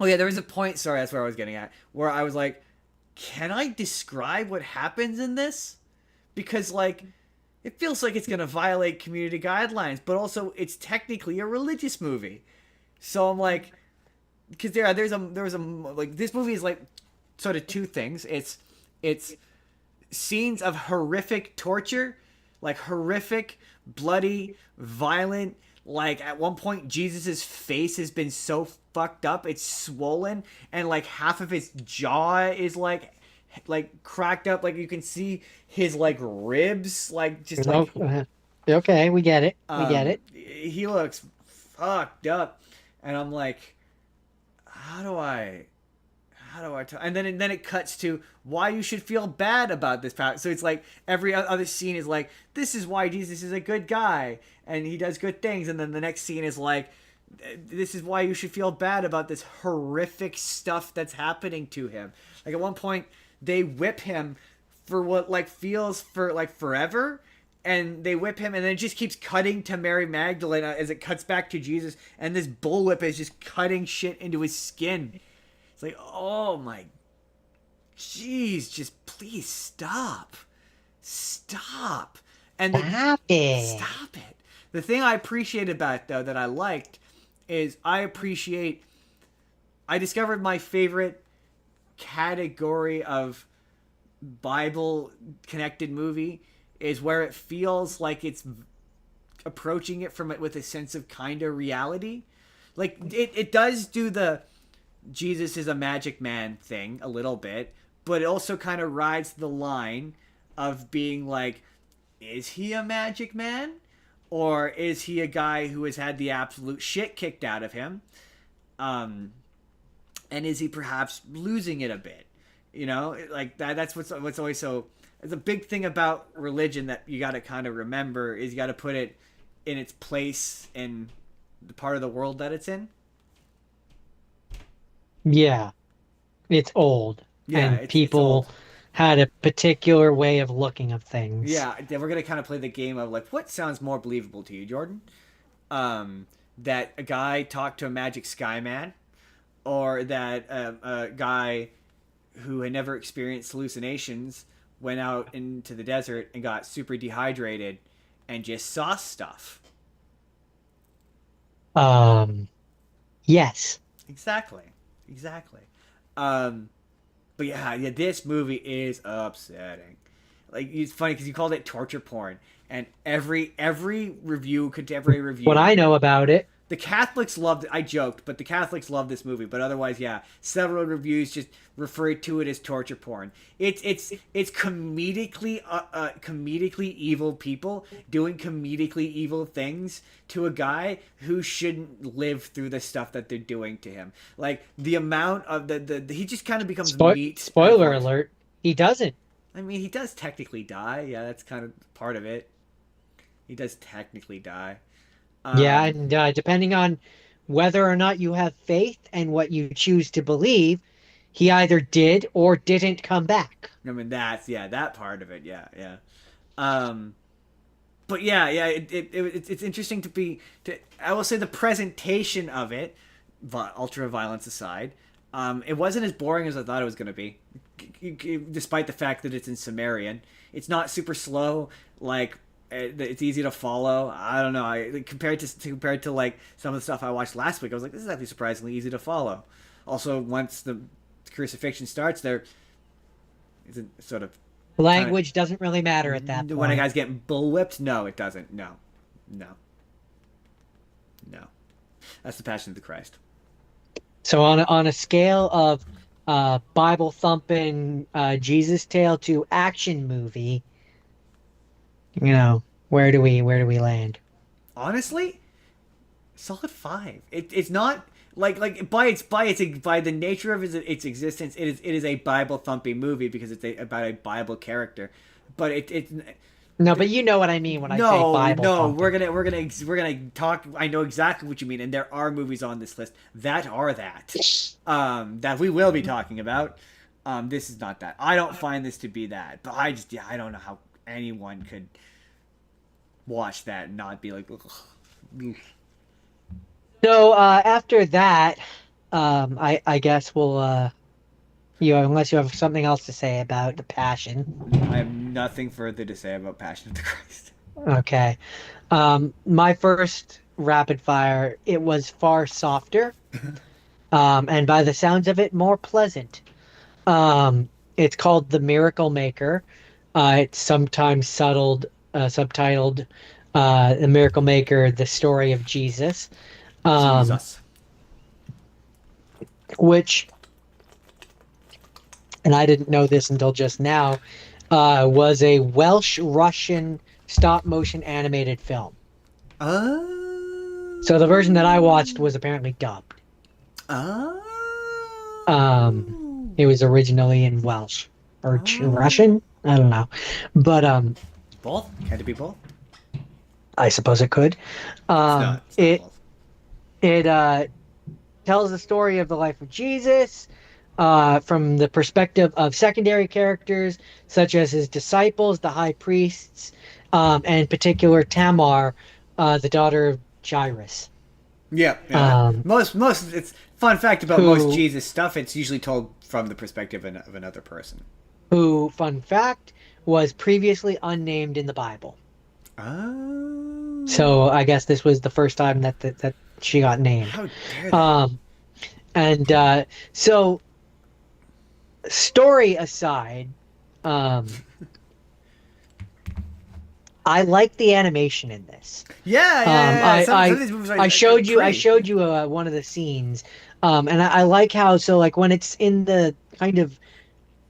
Oh yeah, there was a point, sorry, that's where I was getting at, where I was like, can I describe what happens in this? Because like, it feels like it's going to violate community guidelines, but also it's technically a religious movie. So I'm like, because there was a like, this movie is like sort of two things. It's scenes of horrific torture, like horrific, bloody, violent. Like at one point, Jesus's face has been so fucked up, it's swollen, and like half of his jaw is like cracked up. Like you can see his like ribs, like just like. Okay, we get it. We get it. He looks fucked up, and I'm like, how do I tell? And then it cuts to why you should feel bad about this power. So it's like every other scene is like, this is why Jesus is a good guy and he does good things, and then the next scene is like, this is why you should feel bad about this horrific stuff that's happening to him. Like at one point they whip him for what like feels for like forever, and they whip him, and then it just keeps cutting to Mary Magdalene as it cuts back to Jesus, and this bullwhip is just cutting shit into his skin. It's like, oh my, jeez, just please stop. And Stop it. The thing I appreciate about it, though, that I liked, is I discovered my favorite category of Bible-connected movie is where it feels like it's approaching it with a sense of kind of reality. Like, it does do the Jesus is a magic man thing a little bit, but it also kind of rides the line of being like, is he a magic man? Or is he a guy who has had the absolute shit kicked out of him? And is he perhaps losing it a bit? You know, like that's what's always so. It's a big thing about religion that you got to kind of remember, is you got to put it in its place in the part of the world that it's in. Yeah, it's old. Yeah, and people had a particular way of looking at things. Yeah, then we're gonna kind of play the game of like, what sounds more believable to you, Jordan? That a guy talked to a magic sky man, or that a guy who had never experienced hallucinations went out into the desert and got super dehydrated and just saw stuff. Um, yes. Exactly. Exactly. Um, but yeah, this movie is upsetting. Like, it's funny because you called it torture porn, and every contemporary What review, I know about it. the Catholics loved it. I joked, but the Catholics love this movie. But otherwise, yeah, several reviews just refer to it as torture porn. It's comedically evil people doing comedically evil things to a guy who shouldn't live through the stuff that they're doing to him. Like, the amount of the he just kind of becomes meat. Spoiler alert. He doesn't. I mean, he does technically die. Yeah, that's kind of part of it. He does technically die. Yeah, Um, and depending on whether or not you have faith and what you choose to believe, he either did or didn't come back. I mean, that part of it. Yeah, yeah. Um, but yeah, it's interesting I will say the presentation of it, ultra violence aside, it wasn't as boring as I thought it was going to be, despite the fact that it's in Sumerian. It's not super slow. Like, it's easy to follow. I don't know. Compared to like some of the stuff I watched last week, I was like, this is actually surprisingly easy to follow. Also, once the crucifixion starts, there is a sort of Language doesn't really matter at that when a point. guy's getting bullwhipped. No, it doesn't. No, no, no. That's the Passion of the Christ. So on a scale of Bible thumping Jesus tale to action movie, where do we land? Honestly, solid 5. It's not like by the nature of its existence, it is a Bible thumping movie because it's about a Bible character, but it No, but you know what I mean when I say Bible no, thumping. we're gonna talk. I know exactly what you mean, and there are movies on this list that we will be talking about. This is not that. I don't find this to be that, but I don't know how anyone could watch that and not be like, ugh. So after that, I guess unless you have something else to say about the Passion. I have nothing further to say about Passion of the Christ. Okay. My first rapid fire, it was far softer, and by the sounds of it, more pleasant. It's called The Miracle Maker. It's sometimes subtitled The Miracle Maker, The Story of Jesus, Jesus. which, and I didn't know this until just now, was a Welsh-Russian stop-motion animated film. Oh. So the version that I watched was apparently dubbed. Oh. It was originally in Welsh or Russian. I don't know, but Both? Had to be both? I suppose it could. It's not It both. it tells the story of the life of Jesus from the perspective of secondary characters such as his disciples, the high priests, and in particular Tamar, the daughter of Jairus. Yeah. Most it's fun fact about most Jesus stuff. It's usually told from the perspective of another person. Who, fun fact, was previously unnamed in the Bible. Oh. So I guess this was the first time that she got named. How dare they? And so, story aside, I like the animation in this. Yeah. Some of these movies I showed you one of the scenes, and I like how like when it's in the kind of,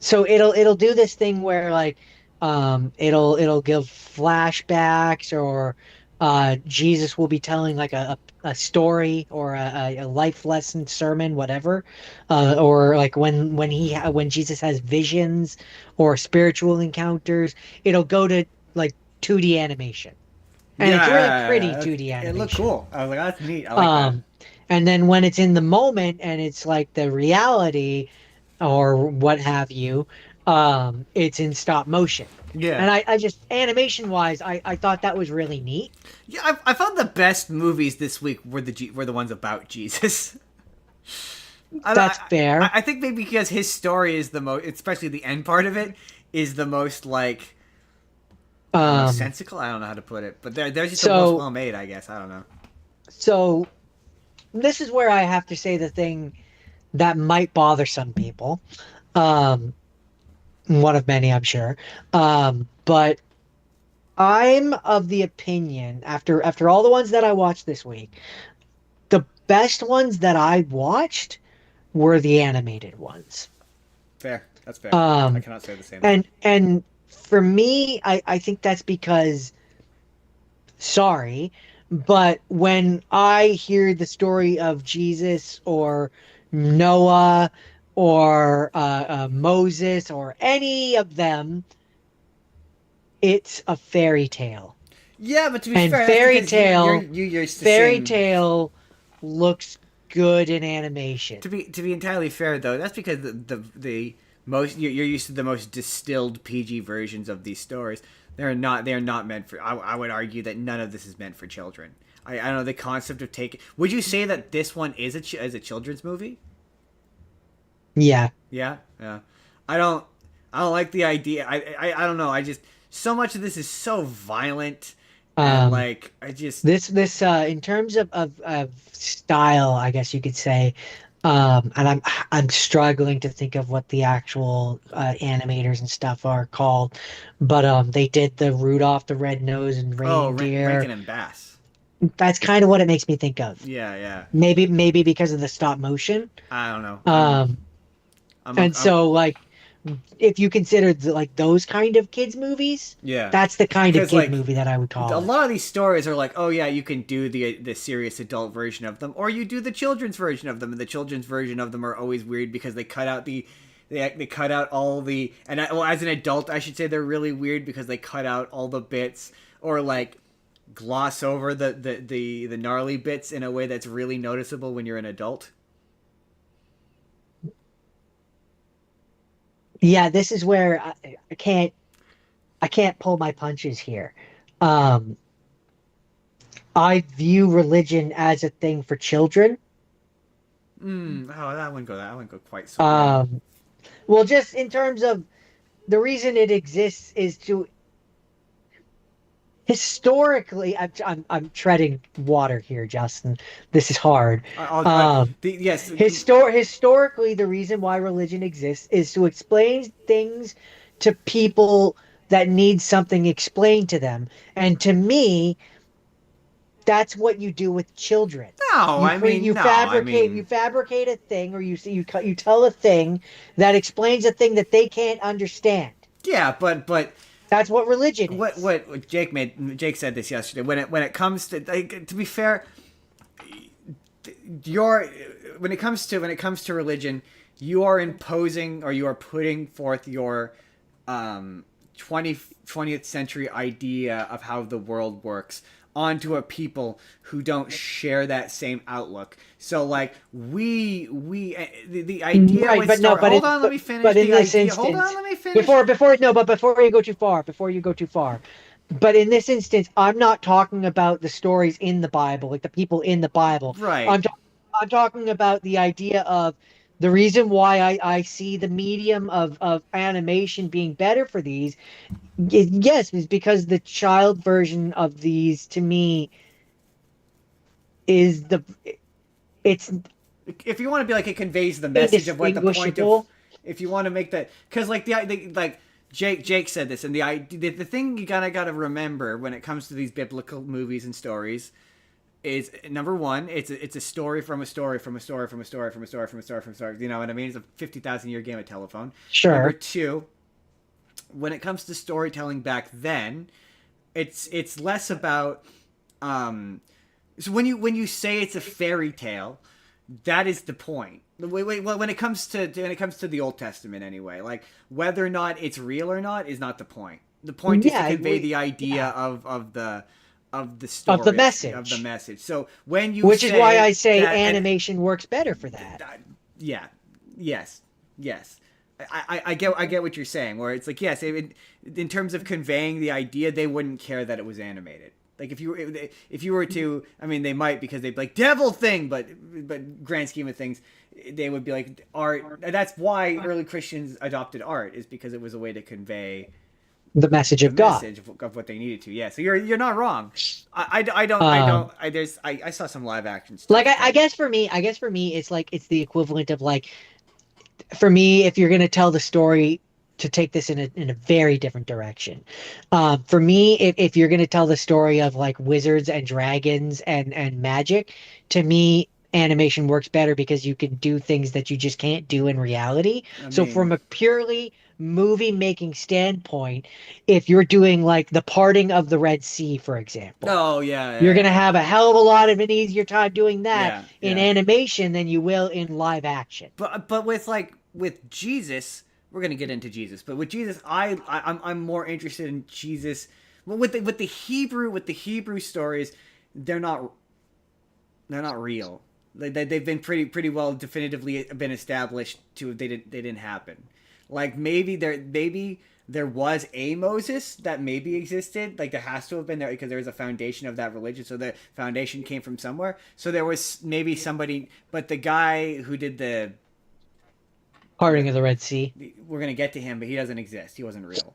so it'll do this thing where like it'll give flashbacks, or Jesus will be telling like a story or a life lesson sermon, whatever, or like when Jesus has visions or spiritual encounters, it'll go to like 2D animation, and it's really pretty 2D animation. It looked cool. I was like, oh, that's neat. I like that. And then when it's in the moment and it's like the reality or what have you, it's in stop motion. Yeah. And I just, animation wise, I thought that was really neat. Yeah, I found the best movies this week were the ones about Jesus. That's fair. I think maybe because his story is the most, especially the end part of it, is the most like I don't know, Um, sensical. I don't know how to put it, but they're just the most so well made, I guess. I don't know. so this is where I have to say the thing that might bother some people. Um, one of many, I'm sure. But I'm of the opinion after all the ones that I watched this week, the best ones that I watched were the animated ones. Fair. That's fair. I Um, cannot say the same thing. and for me, I think that's because sorry, but when I hear the story of Jesus or Noah or Moses or any of them, it's a fairy tale. Yeah, but to be And fair, that's because you're used to fairy seeing. tale looks good in animation. To be entirely fair though, that's because the most you're used to the most distilled PG versions of these stories. They are not meant for. I would argue that none of this is meant for children. I don't know the concept of taking. Would you say that this one is a children's movie? Yeah. Yeah, yeah. I don't. I don't like the idea. I don't know. I just so much of this is so violent, and Um, like I just this in terms of style, I guess you could say, and I'm struggling to think of what the actual animators and stuff are called, but they did the Rudolph the Red-Nosed Reindeer. Rankin and Bass. That's kind of what it makes me think of. Yeah, yeah. Maybe because of the stop motion. I don't know. Um, and I'm so like if you consider like those kind of kids movies, yeah. that's the kind of Because kid like movie that I would a call it. lot of these stories are like, oh yeah, you can do the serious adult version of them, or you do the children's version of them, and the children's version of them are always weird because they cut out they cut out all the well, as an adult, I should say they're really weird because they cut out all the bits or like gloss over the gnarly bits in a way that's really noticeable when you're an adult. Yeah, this is where I can't pull my punches here. Um, I view religion as a thing for children. Oh, that wouldn't go quite so far. Um, well, just in terms of the reason it exists is to historically, I'm treading water here, Justin. This is hard. Yes. Historically, the reason why religion exists is to explain things to people that need something explained to them. And to me, that's what you do with children. No, I mean, You no, I you mean, fabricate a thing, or you tell a thing that explains a thing that they can't understand. yeah, but That's what religion is. what Jake said this yesterday. When it comes to like, to be fair, you're when it comes to religion, you are imposing or you are putting forth your 20th century idea of how the world works onto a people who don't share that same outlook. So like the idea Right, would but no, start. Hold on, let me finish but in the this idea. Hold on, instance, let me finish. before you go too far, but in this instance, I'm not talking about the stories in the Bible, like the people in the Bible. Right. I'm talking about the idea of the reason why I see the medium of animation being better for these. Yes, is because the child version of these to me is it's If you want to be like it conveys the message of what the point of indistinguishable. if you want to make that because like like Jake said this and the thing you gotta remember when it comes to these biblical movies and stories is number one it's a story from a story from a story from a story from a story from a story from a story, you know what I mean? It's a 50,000 year game of telephone. Number Sure. two, when it comes to storytelling back then, it's less about so when you say it's a fairy tale, that is the point. Well, when it comes to the Old Testament anyway, like whether or not it's real or not is not the point. The point is to Yeah, convey the idea yeah, of the of the story of the message. message. So when you Which is why say I say that, animation works better for that. yeah, yes, yes. I get what you're saying. Where it's like yes, in terms of conveying the idea, they wouldn't care that it was animated. Like if you were to, I mean, they might because they'd be like devil thing, but grand scheme of things, they would be like art. That's why early Christians adopted art, is because it was a way to convey The message the of God. message of what they needed to. Yeah, so you're not wrong. Um, I saw some live action like stuff, I but guess for me, it's like it's the equivalent of like for me, if you're gonna tell the story to take this in a very different direction. For me, if you're gonna tell the story of like wizards and dragons and magic, to me, animation works better because you can do things that you just can't do in reality. I So mean, from a purely movie making standpoint, if you're doing like the parting of the Red Sea, for example, oh yeah, you're gonna yeah, have a hell of a lot of an easier time doing that yeah, in yeah. animation than you will in live action. But with Jesus, we're gonna get into Jesus. But with Jesus, I'm more interested in Jesus. Well, with the Hebrew stories, they're not they're not real. They've been pretty well definitively been established to they didn't happen. Like maybe there was a Moses that maybe existed. Like there has to have been there because there was a foundation of that religion. So the foundation came from somewhere. So there was maybe somebody, but the guy who did Parting of the Red Sea. we're gonna get to him, but he doesn't exist. He wasn't real.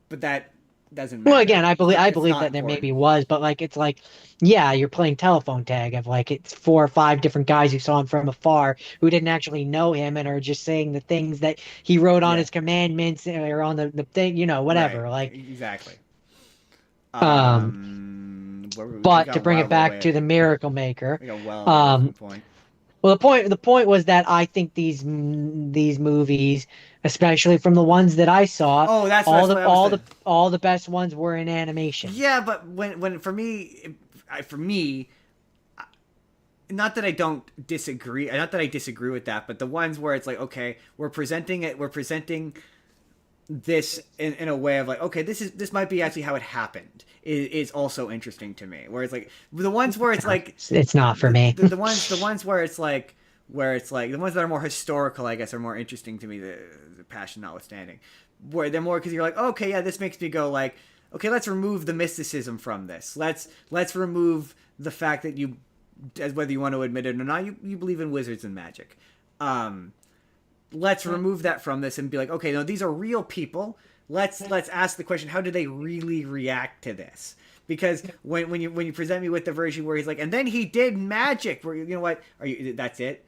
But that doesn't Well, matter. again, I It's believe not that there maybe important. was, but like it's like, yeah, you're playing telephone tag of like it's 4 or 5 different guys who saw him from afar who didn't actually know him and are just saying the things that he wrote on Yeah. his commandments or on the thing, Right. whatever. Like, Exactly. um, We but to got bring it wild back away. to the Miracle Maker, We got well away from um, the point. well, the point was that I think these movies, especially from the ones that I saw, Oh, that's what I was saying. all the best ones were in animation. Yeah, but when for me, not that I don't disagree, not that I disagree with that, but the ones where it's like, okay, we're presenting this in a way of like, okay, this might be actually how it happened is also interesting to me. Where it's like the ones where it's like It's not for me. the ones where it's like the ones that are more historical, I guess, are more interesting to me. The passion notwithstanding, where they're more because you're like, oh, okay, yeah, this makes me go like, okay, let's remove the mysticism from this. Let's remove the fact that you, as whether you want to admit it or not, you believe in wizards and magic. Let's remove that from this and be like, okay, no, these are real people. Let's ask the question, how do they really react to this? Because when you present me with the version where he's like, and then he did magic, where you know what, are you? That's it.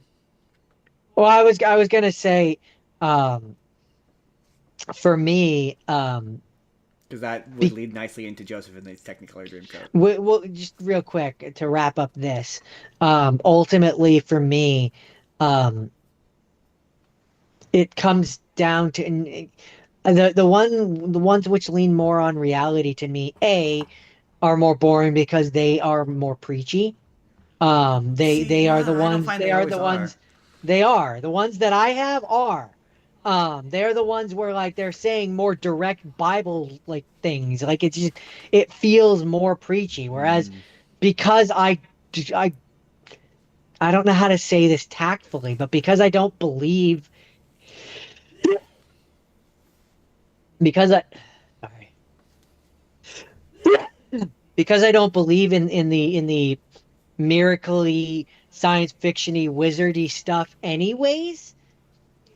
Well, I was gonna say, um, for me, Because that would lead nicely into Joseph and the Technicolor Dreamcoat. well, just real quick to wrap up this, ultimately for me, um, it comes down to the ones which lean more on reality to me, are more boring because they are more preachy. See, They are the I don't ones find they always are. they are the ones that I have are. They're the ones where like they're saying more direct Bible like things. Like it's just it feels more preachy. Whereas Mm. because I I don't know how to say this tactfully, but because I don't believe because I sorry. Because I don't believe in the miracly science fictiony wizardy stuff anyways,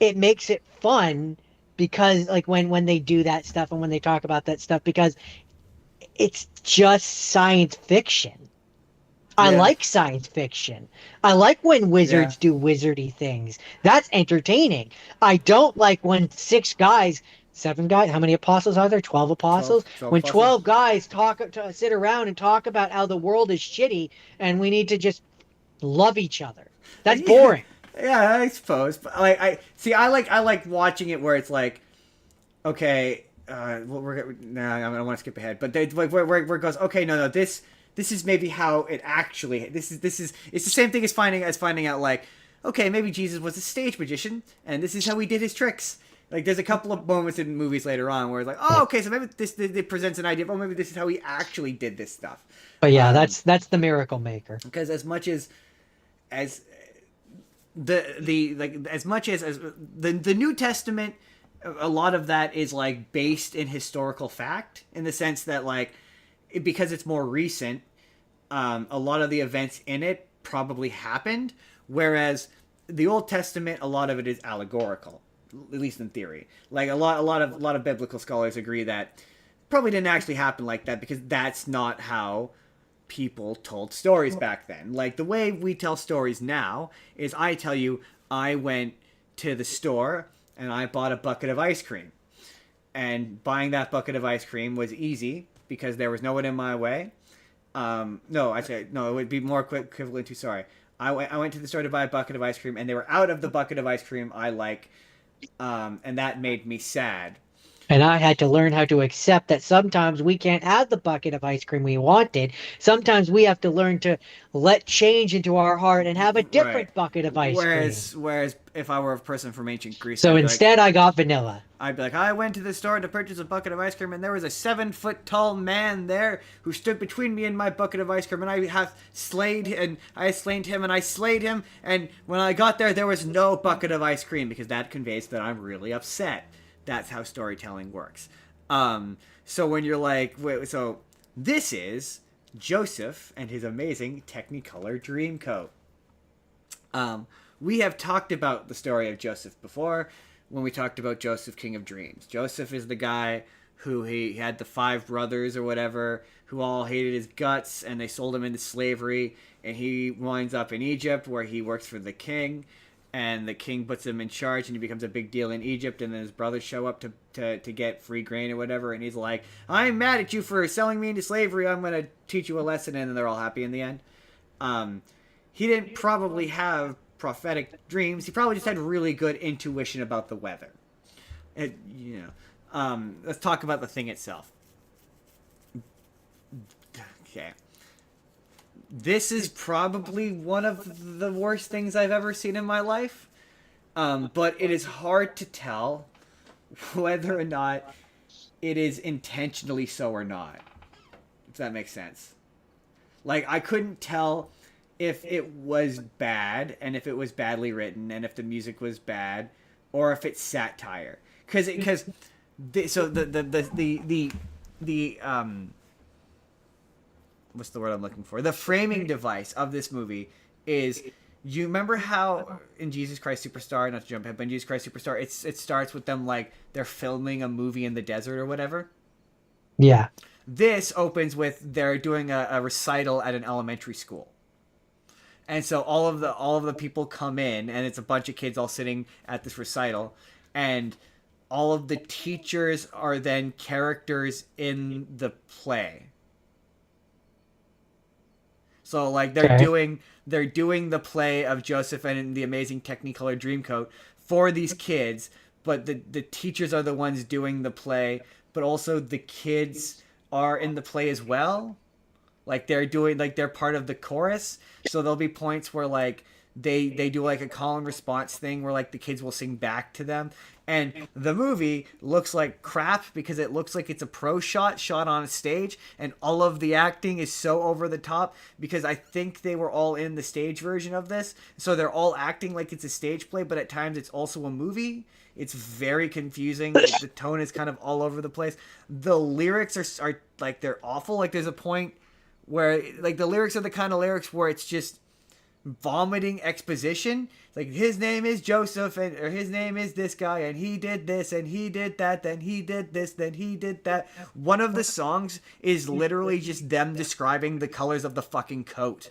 it makes it fun because like when they do that stuff and when they talk about that stuff because it's just science fiction. I Yeah, like science fiction. I like when yeah. wizards do wizardy things. That's entertaining. I don't like when 6 guys, 7 guys, how many apostles are there? 12 apostles? 12 When apostles. 12 guys sit around and talk about how the world is shitty and we need to just love each other. That's Yeah, boring. yeah, I suppose. But like, I like watching it where it's like, okay, well, we're nah, I don't want to skip ahead, but they like where it goes. Okay, no, this is maybe how it actually. This is it's the same thing as finding out like, okay, maybe Jesus was a stage magician, and this is how he did his tricks. Like, there's a couple of moments in movies later on where it's like, oh, okay, so maybe this it presents an idea. Oh, maybe this is how he actually did this stuff. But yeah, Um, that's the miracle maker. because as much as the like as much as the New Testament, a lot of that is like based in historical fact in the sense that like because it's more recent, a lot of the events in it probably happened, whereas the Old Testament, a lot of it is allegorical, at least in theory. Like a lot of biblical scholars agree that probably didn't actually happen like that, because that's not how people told stories back then. Like the way we tell stories now is I tell you I went to the store and I bought a bucket of ice cream. And buying that bucket of ice cream was easy because there was no one in my way. No, I say no. It would be more equivalent to sorry. I went to the store to buy a bucket of ice cream, and they were out of the bucket of ice cream I like, and that made me sad. And I had to learn how to accept that sometimes we can't have the bucket of ice cream we wanted. Sometimes we have to learn to let change into our heart and have a Right. different bucket of ice cream. Whereas if I were a person from ancient Greece, So instead, I got vanilla. I'd be like, I went to the store to purchase a bucket of ice cream, and there was a 7-foot tall man there who stood between me and my bucket of ice cream, and I slayed him, and I slayed him, and when I got there, there was no bucket of ice cream, because that conveys that I'm really upset. That's how storytelling works. So when you're like, so this is Joseph and his amazing Technicolor Dreamcoat. We have talked about the story of Joseph before when we talked about Joseph, King of Dreams. Joseph is the guy who he had the 5 brothers or whatever who all hated his guts, and they sold him into slavery, and he winds up in Egypt where he works for the king, and the king puts him in charge, and he becomes a big deal in Egypt, and then his brothers show up to get free grain or whatever, and he's like, I'm mad at you for selling me into slavery, I'm going to teach you a lesson, and then they're all happy in the end. He didn't probably have prophetic dreams, he probably just had really good intuition about the weather. Let's talk about the thing itself. Okay. This is probably one of the worst things I've ever seen in my life. But it is hard to tell whether or not it is intentionally so or not. If that makes sense. Like, I couldn't tell if it was bad, and if it was badly written, and if the music was bad, or if it's satire. Because what's the word I'm looking for? The framing device of this movie is, you remember how in Jesus Christ Superstar, not to jump ahead, but in Jesus Christ Superstar, it starts with them like they're filming a movie in the desert or whatever? Yeah. This opens with they're doing a recital at an elementary school. And so all of the people come in, and it's a bunch of kids all sitting at this recital, and all of the teachers are then characters in the play. So like they're doing the play of Joseph and the Amazing Technicolor Dreamcoat for these kids, but the teachers are the ones doing the play, but also the kids are in the play as well. Like they're part of the chorus. So there'll be points where like they do like a call and response thing where like the kids will sing back to them. And the movie looks like crap because it looks like it's a pro shot on a stage, and all of the acting is so over the top because I think they were all in the stage version of this. So they're all acting like it's a stage play, but at times it's also a movie. It's very confusing. The tone is kind of all over the place. The lyrics are like, they're awful. Like there's a point where like the lyrics are the kind of lyrics where it's just vomiting exposition. Like his name is Joseph, or his name is this guy, and he did this and he did that, then he did this, then he did that. One of the songs is literally just them describing the colors of the fucking coat.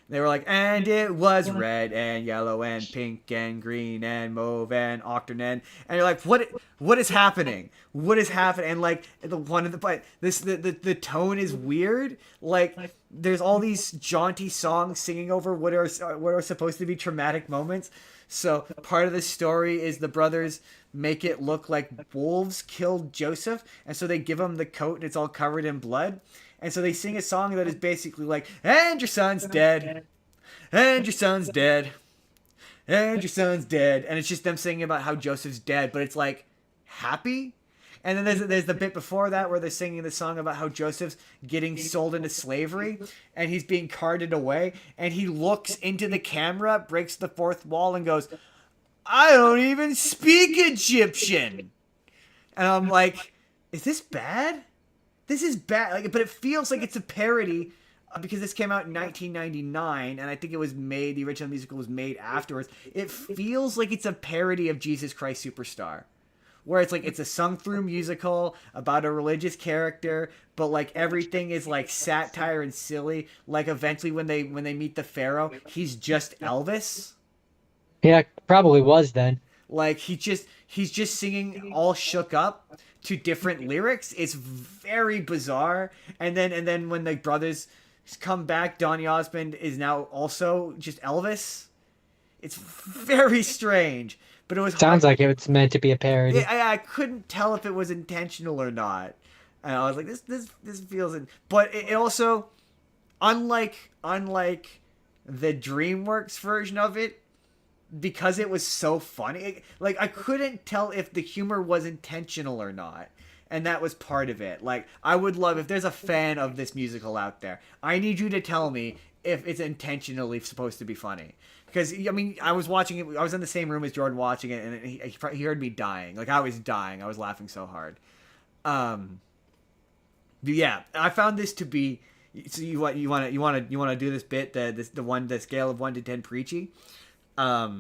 They were like, and it was red and yellow and pink and green and mauve and octane. And you're like, what is happening? What is happening? And like the tone is weird. Like there's all these jaunty songs singing over what are supposed to be traumatic moments. So part of the story is the brothers make it look like wolves killed Joseph, and so they give him the coat and it's all covered in blood. And so they sing a song that is basically like, and your son's dead, and your son's dead, and your son's dead. And it's just them singing about how Joseph's dead, but it's like happy. And then there's the bit before that where they're singing the song about how Joseph's getting sold into slavery and he's being carted away. And he looks into the camera, breaks the fourth wall, and goes, I don't even speak Egyptian. And I'm like, is this bad? This is bad, like, but it feels like it's a parody because this came out in 1999, and I think it was made. The original musical was made afterwards. It feels like it's a parody of Jesus Christ Superstar, where it's like it's a sung-through musical about a religious character, but like everything is like satire and silly. Like eventually, when they meet the Pharaoh, he's just Elvis. Yeah, probably was then. Like he's just singing all shook up to different lyrics. It's very bizarre. And then when the brothers come back, Donny Osmond is now also just Elvis. It's very strange. But it was Sounds like it's meant to be a parody. I couldn't tell if it was intentional or not. And I was like, this feels it. But it also, unlike the DreamWorks version of it, because it was so funny, like I couldn't tell if the humor was intentional or not. And that was part of it. Like, I would love, if there's a fan of this musical out there, I need you to tell me if it's intentionally supposed to be funny. Because, I mean, I was watching it, I was in the same room as Jordan watching it, and he heard me dying. Like, I was dying. I was laughing so hard. But yeah, I found this to be, so you want to do this bit, the scale of 1 to 10 preachy? What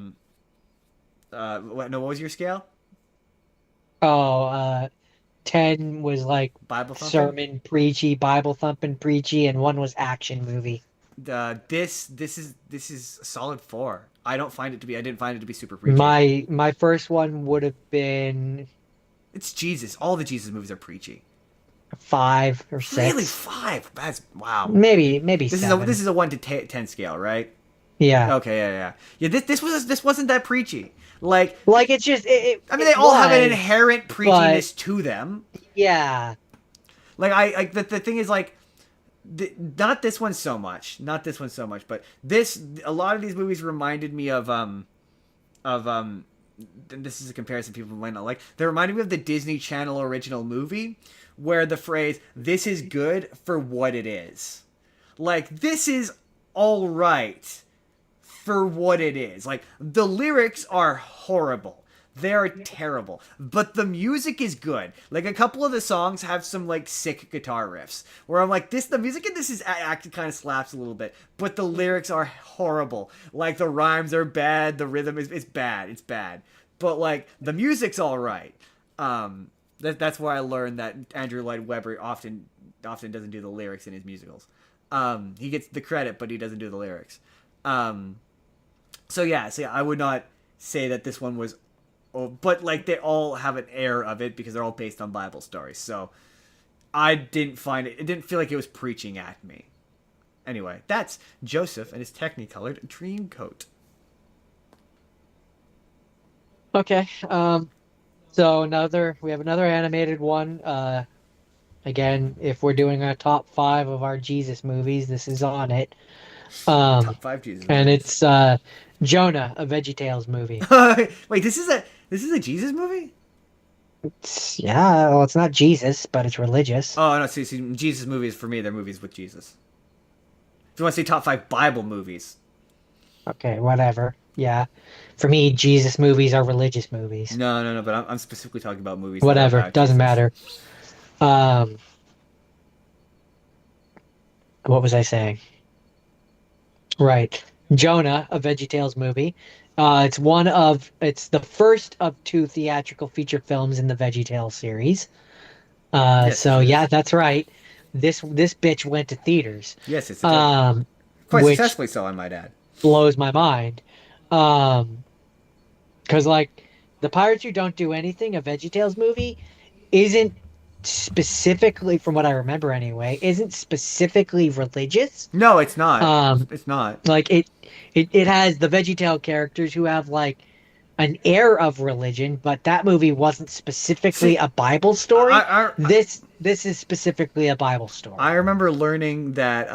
was your scale? 10 was like Bible thumping? sermon preachy, Bible thumping preachy, and 1 was action movie. This is a solid 4. I didn't find it to be super preachy. My first one would have been It's Jesus. All the Jesus movies are preachy. 5 or 6. Really, 5? That's wow. Maybe This 7. This is a 1 to 10 scale, right? Yeah. Okay, yeah. This wasn't that preachy. Like it's just I mean, they all have an inherent preachiness to them. Yeah. Like the thing is like. Not this one so much, but a lot of these movies reminded me of this is a comparison people might not like. They reminded me of the Disney Channel original movie, where the phrase "this is good for what it is," like this is all right for what it is. Like the lyrics are horrible. They are terrible, but the music is good. Like a couple of the songs have some like sick guitar riffs where I'm like, the music in this is actually kind of slaps a little bit, but the lyrics are horrible. Like the rhymes are bad, the rhythm is bad. It's bad, but like the music's all right. That's where I learned that Andrew Lloyd Webber often doesn't do the lyrics in his musicals. He gets the credit, but he doesn't do the lyrics. So yeah, I would not say that this one was. But like they all have an air of it because they're all based on Bible stories. So I didn't find it. It didn't feel like it was preaching at me. Anyway, that's Joseph and his Technicolored Dreamcoat. Okay. So we have another animated one. Again, if we're doing a top 5 of our Jesus movies, this is on it. Top 5 Jesus movies. And it's Jonah, a VeggieTales movie. Wait, this is a Jesus movie? Well, it's not Jesus, but it's religious. Oh no, see, Jesus movies for me, they're movies with Jesus. If you want to say top 5 Bible movies. Okay, whatever. Yeah. For me, Jesus movies are religious movies. No, but I'm specifically talking about movies. Whatever, doesn't matter. What was I saying? Right. Jonah, a VeggieTales movie. It's the first of 2 theatrical feature films in the VeggieTales series. Yes, yeah, that's right. This bitch went to theaters. Yes, it's quite successfully so, I might add. Blows my mind. Because like the Pirates Who Don't Do Anything, a VeggieTales movie, isn't specifically, from what I remember anyway, isn't specifically religious. No, it's not. It's not. Like it has the VeggieTale characters who have like an air of religion, but that movie wasn't specifically a Bible story. This is specifically a Bible story. I remember learning that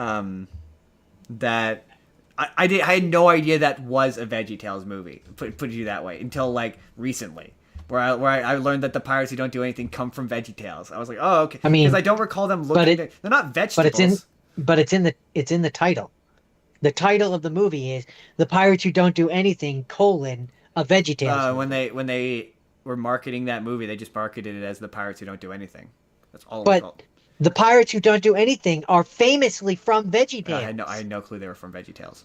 I had no idea that was a VeggieTales movie. Put it that way until like recently. Where I learned that the Pirates Who Don't Do Anything come from VeggieTales. I was like, oh, okay. I mean, because I don't recall them looking. They're not vegetables. But it's in the title. The title of the movie is The Pirates Who Don't Do Anything: a VeggieTales. When they were marketing that movie, they just marketed it as The Pirates Who Don't Do Anything. That's all it was called. The pirates who don't do anything are famously from I VeggieTales. had no clue they were from VeggieTales.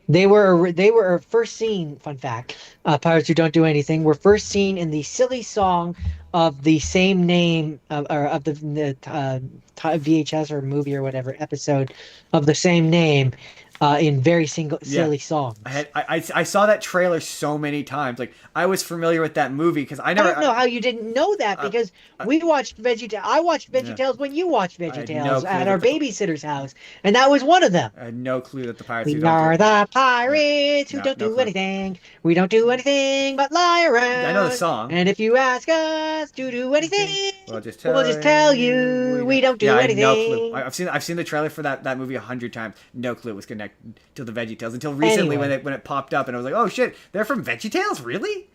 They were first seen, fun fact, pirates who don't do anything were first seen in the silly song of the same name, or of the VHS or movie or whatever episode of the same name, in very single Yeah. silly songs. I saw that trailer so many times. Like I was familiar with that movie because I I never don't know how you didn't know that, I, because I, we watched VeggieTales. I watched yeah, VeggieTales when you watched I had no VeggieTales clue at that our the babysitter's house, and that was one of them. I had no clue that the pirates who We don't do are it. the No, pirates who no, don't no do clue. anything. We don't do anything but lie I know the around. song. And if you ask us to do anything, We'll just we'll tell just tell you you we we don't. don't Yeah, do I had no clue. anything. I've seen the trailer for that movie 100 times. No clue it was connected to the VeggieTales until recently Anyway, when it popped up and I was like, oh shit, they're from VeggieTales, really?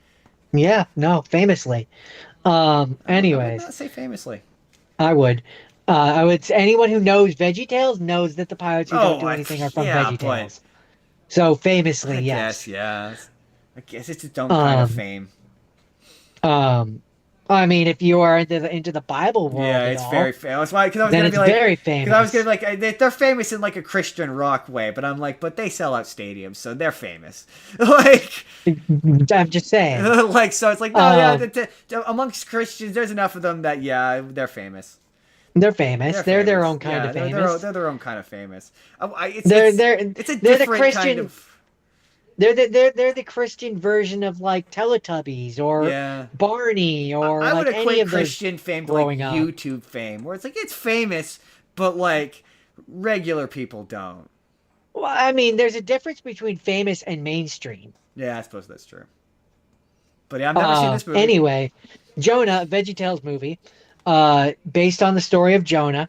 yeah, no, famously. I would Anyways, not say famously. I would. Anyone who knows VeggieTales knows that the pirates who don't Oh, do anything are from yeah, but VeggieTales. So famously, I guess yes. yes. I guess it's its own kind of Um, fame. um, I mean, if you are into the Bible Yeah, world at it's very all, famous. Why? Because I was then gonna it's be like, very because I was gonna famous. be like, they're famous in like a Christian rock way, but I'm like, but they sell out stadiums, so they're famous. Like, I'm just saying. like so it's like no, yeah, Um, amongst Christians, there's enough of them that yeah, they're famous. they're famous. They're They're their famous. own kind Yeah, of famous. they're their own kind of famous. They're they're It's a they're the different kind Christian. of They're the Christian version of like Teletubbies or yeah. Barney or I would like any equate of those Christian fame to like growing up. YouTube fame, where it's like it's famous, but like regular people don't. Well, I mean, there's a difference between famous and mainstream. Yeah, I suppose that's true. But yeah, I've never seen this movie. Anyway, Jonah, VeggieTales movie, based on the story of Jonah,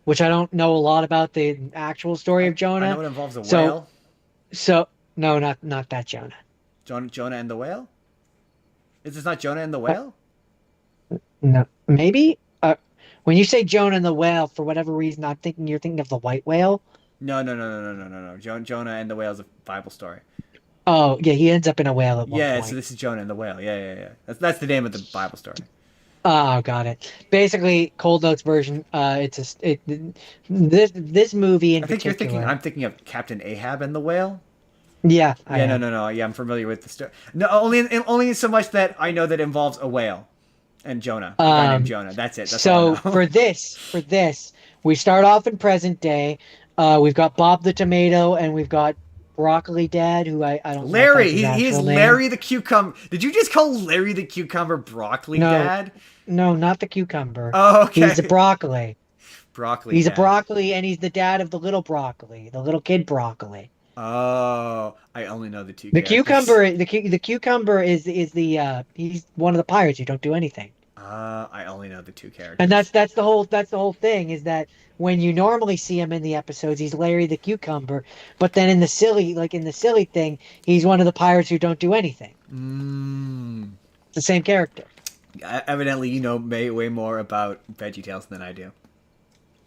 which I don't know a lot about the actual story of I Jonah. know it involves a So, whale. so no, not that Jonah. Jonah and the whale. Is this not Jonah and the Uh, whale? no, maybe. When you say Jonah and the whale, for whatever reason, I'm thinking you're thinking of the white whale. No. Jonah and the whale is a Bible story. Oh, yeah, he ends up in a whale at one Yeah, so point. this is Jonah and the whale. Yeah. That's the name of the Bible story. Oh, got it. Basically, Cold Notes version. This movie in I think you're thinking. particular. I'm thinking of Captain Ahab and the whale. Yeah, I Yeah, am. no. Yeah, I'm familiar with the story. No, only in so much that I know that it involves a whale and Jonah, a guy named Jonah. That's it. That's all So I know. for this, we start off in present day. We've got Bob the Tomato, and we've got Broccoli Dad, who I don't know if Larry, that's his he's actual name. Larry the cucumber. Did you just call Larry the cucumber broccoli No, dad? no, not the cucumber. Oh, He's the okay. broccoli. Broccoli He's a dad. broccoli, and he's the dad of the little broccoli, the little kid broccoli. Oh, I only know the two The characters. cucumber, the cucumber is the he's one of the pirates who don't do anything. I only know the two And characters. that's the whole thing, is that when you normally see him in the episodes, he's Larry the cucumber, but then in the silly thing, he's one of the pirates who don't do anything. Mmm. It's the same character. Evidently, you know way more about VeggieTales than I do.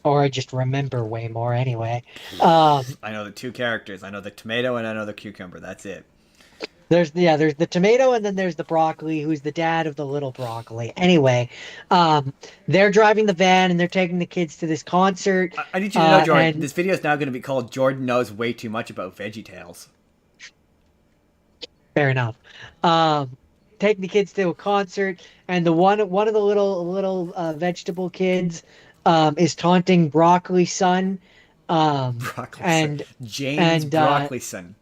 Or I just remember way more anyway. Um, I know the two characters. I know the tomato and I know the cucumber. That's it. there's the tomato, and then there's the broccoli, who's the dad of the little broccoli. Anyway, they're driving the van and they're taking the kids to this concert. I need you to know, Jordan. And This video is now going to be called "Jordan Knows Way Too Much About VeggieTales." fair enough. Taking the kids to a concert, and the one of the little vegetable kids is taunting Broccoli's son, Broccoli son. and James and Broccoli son.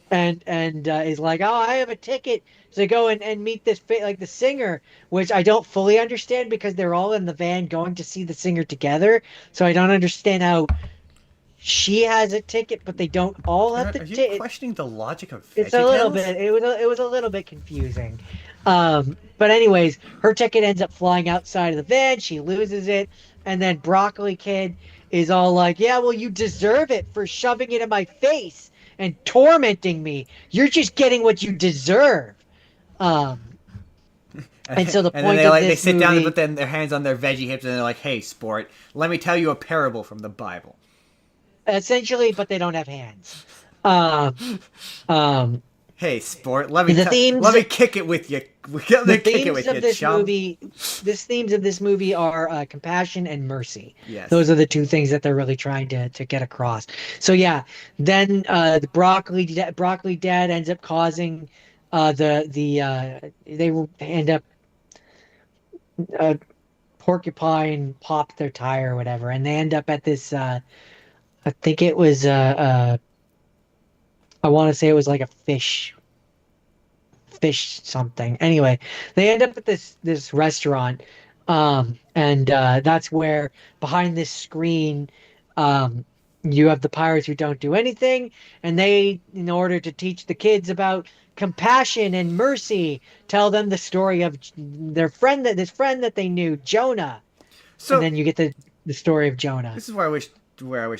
and is like, oh, I have a ticket to go and meet this like the singer, which I don't fully understand because they're all in the van going to see the singer together. So I don't understand how she has a ticket, but they don't all have the Are you ticket. questioning the logic of It's a little VeggieTales? bit. It was a little bit confusing. But anyways, her ticket ends up flying outside of the van. She loses it, and then Broccoli Kid is all like, "Yeah, well, you deserve it for shoving it in my face and tormenting me. You're just getting what you deserve." Um, and so the And then point they of they this sit down and movie, put their hands on their veggie hips and they're like, "Hey, sport, let me tell you a parable from the Bible." essentially, but they don't have hands. Um, um, Hey, sport. The Let me kick it with you. Let me kick it with you, chum. The themes of this movie are compassion and mercy. Yes. Those are the two things that they're really trying to get across. So yeah, then the broccoli dad ends up causing they end up uh, porcupine popped their tire or whatever, and they end up at this. I think it was I want to say it was like a fish something. Anyway, they end up at this restaurant, and that's where behind this screen, um, you have the pirates who don't do anything, and they, in order to teach the kids about compassion and mercy, tell them the story of their friend that this friend that they knew, Jonah, and So then you get the story of Jonah. this is where I wish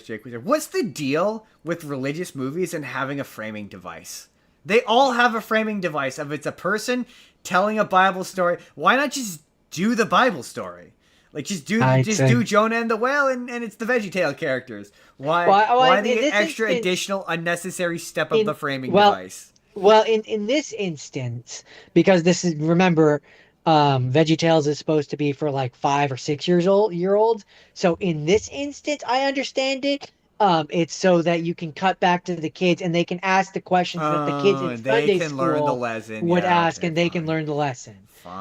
Jake was here. What's the deal with religious movies and having a framing device? They all have a framing device. If it's a person telling a Bible story, why not just do the Bible story? Like just do Jonah and the whale, and it's the VeggieTale characters. Why the extra additional unnecessary step of the framing device? Well, in this instance, because this is, remember, VeggieTales is supposed to be for like 5 or 6 year olds. So in this instance, I understand it. It's so that you can cut back to the kids and they can ask the questions that the kids in Sunday school learn the lesson. would ask, and they can learn the lesson.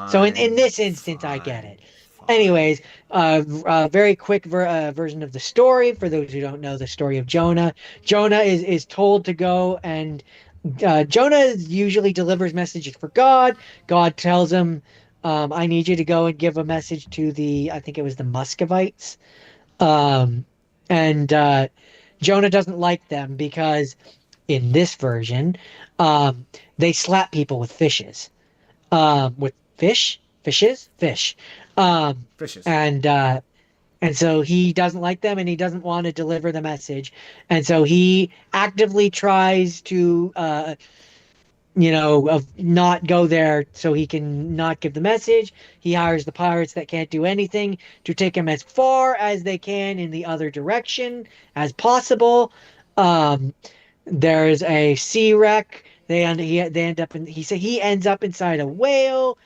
So in this instance, I get it. Anyways, very quick version of the story for those who don't know the story of Jonah. Jonah is told to go and Jonah usually delivers messages for God. God tells him, I need you to go and give a message to I think it was the Muscovites. And Jonah doesn't like them because in this version, they slap people with fishes. With fish. Fishes. And so he doesn't like them and he doesn't want to deliver the message. And so he actively tries to not go there so he can not give the message. He hires the pirates that can't do anything to take him as far as they can in the other direction as possible. There's a sea wreck. They end up in. He ends up inside a whale.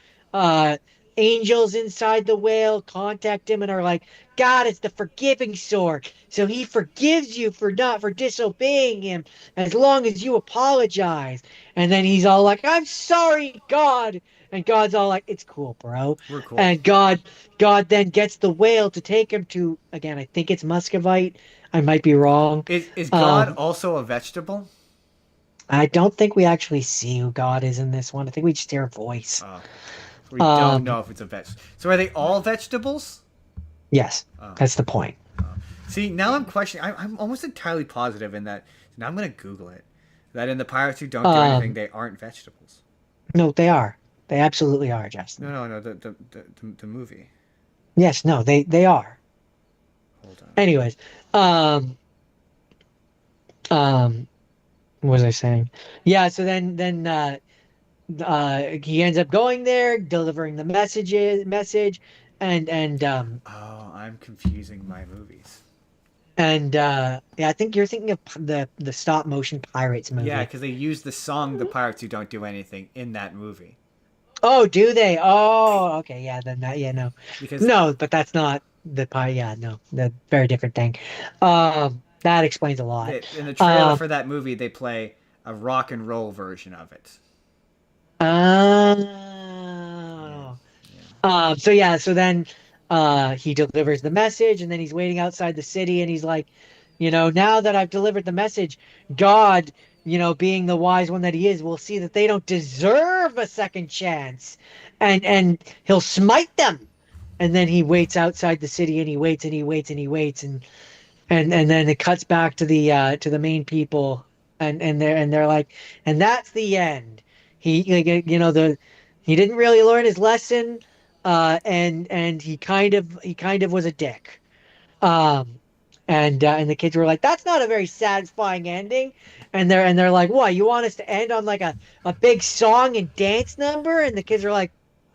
Angels inside the whale contact him and are like, God is the forgiving sort, so he forgives you for disobeying him as long as you apologize. And then he's all like, I'm sorry, God. And God's all like, it's cool, bro. We're cool. And God then gets the whale to take him to, again, I think it's Muscovite. I might be wrong. Is God also a vegetable? I don't think we actually see who God is in this one. I think we just hear a voice. We don't know if it's a vegetable. So are they all vegetables? Yes, that's the point. See, now I'm questioning. I'm almost entirely positive in that. Now I'm going to Google it. That in the pirates who don't do anything, they aren't vegetables. No, they are. They absolutely are, Justin. No. The movie. Yes, no, they are. Hold on. Anyways, what was I saying? Yeah, so then he ends up going there, delivering the message, and I'm confusing my movies. And yeah, I think you're thinking of the stop motion Pirates movie. Yeah, because they use the song "The Pirates Who Don't Do Anything" in that movie. Oh, do they? Oh, okay, yeah. Then that, yeah, no, Because no, but that's not the pirate. Yeah, no, the very different thing. That explains a lot. In the trailer for that movie, they play a rock and roll version of it. Oh. Yeah. So then he delivers the message, and then he's waiting outside the city, and he's like, now that I've delivered the message, God, being the wise one that he is, will see that they don't deserve a second chance, and he'll smite them. And then he waits outside the city, and he waits, and he waits, and he waits, and then it cuts back to the main people, and they're like, and that's the end. He he didn't really learn his lesson, and he kind of was a dick, and the kids were like, that's not a very satisfying ending, and they're like, what, you want us to end on like a big song and dance number? And the kids are like,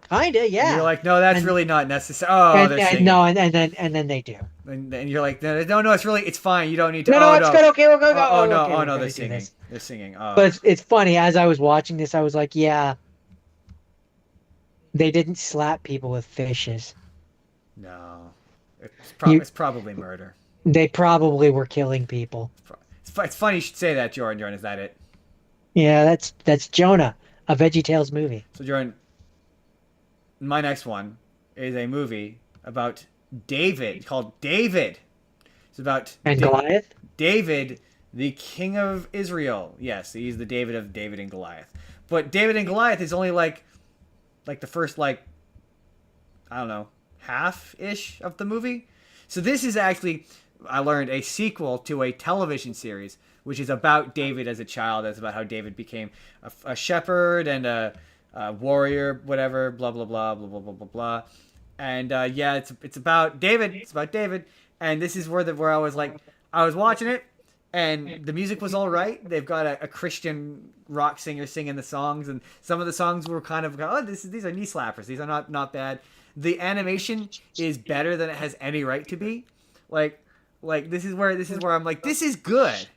kinda, yeah. And you're like, no, that's really not necessary. Oh, they're singing. No, and then they do. And you're like, no, it's fine. You don't need to. No, it's good. Okay, we'll go. No, they're singing. They're singing. But it's funny, as I was watching this, I was like, yeah, they didn't slap people with fishes. No, You, it's probably murder. they probably were killing people. It's funny you should say that, Jordan. Jordan, is that it? Yeah, that's Jonah, a VeggieTales movie. So, Jordan, my next one is a movie about David called David. It's about And Goliath? David, the king of Israel. Yes, he's the David of David and Goliath. But David and Goliath is only like the first I don't know, half ish of the movie. So this is actually, I learned, a sequel to a television series which is about David as a child. That's about how David became a shepherd and a warrior, whatever, blah blah blah blah blah blah blah blah. And yeah, it's about David. It's about David. And this is where I was like, I was watching it, and the music was all right. They've got a Christian rock singer singing the songs, and some of the songs were kind of, oh, these are knee slappers. These are not bad. The animation is better than it has any right to be. Like this is where I'm like, this is good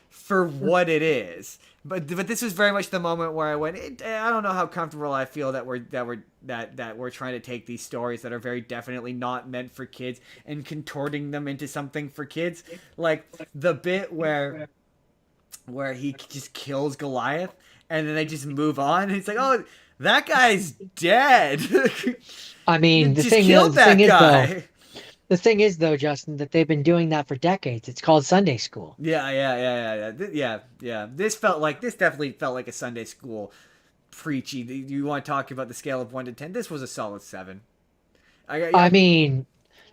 for what it is. But this was very much the moment where I went, I don't know how comfortable I feel that we're trying to take these stories that are very definitely not meant for kids and contorting them into something for kids. Like the bit where he just kills Goliath and then they just move on. And it's like, oh, that guy's dead. I mean, the thing is though, Justin, that they've been doing that for decades. It's called Sunday school. Yeah. This definitely felt like a Sunday school preachy. You want to talk about the scale of 1 to 10? This was a solid 7. I mean,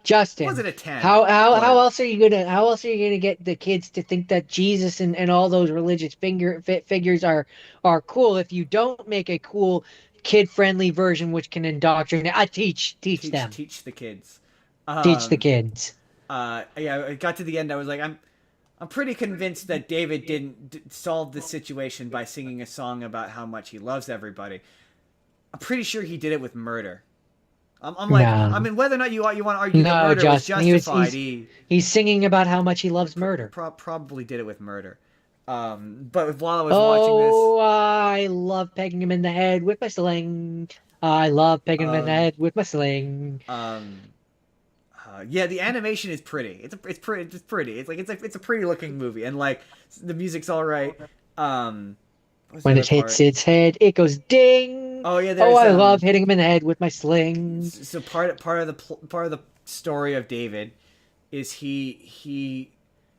Justin, was it a 10? How else are you gonna get the kids to think that Jesus and all those religious figures are cool if you don't make a cool kid friendly version which can indoctrinate? Teach them. Teach the kids. Teach the kids. Yeah, I got to the end. I was like, I'm pretty convinced that David didn't solve the situation by singing a song about how much he loves everybody. I'm pretty sure he did it with murder. I'm like, no. I mean, whether or not you want to argue that murder was justified, he's singing about how much he loves murder. Probably did it with murder. But while I was watching this, I love pegging him in the head with my sling. I love pegging him in the head with my sling. Yeah, the animation is pretty. It's pretty. It's a pretty looking movie, and like the music's all right. When it hits its head, it goes ding. Oh yeah, I love hitting him in the head with my sling. So part of the story of David is he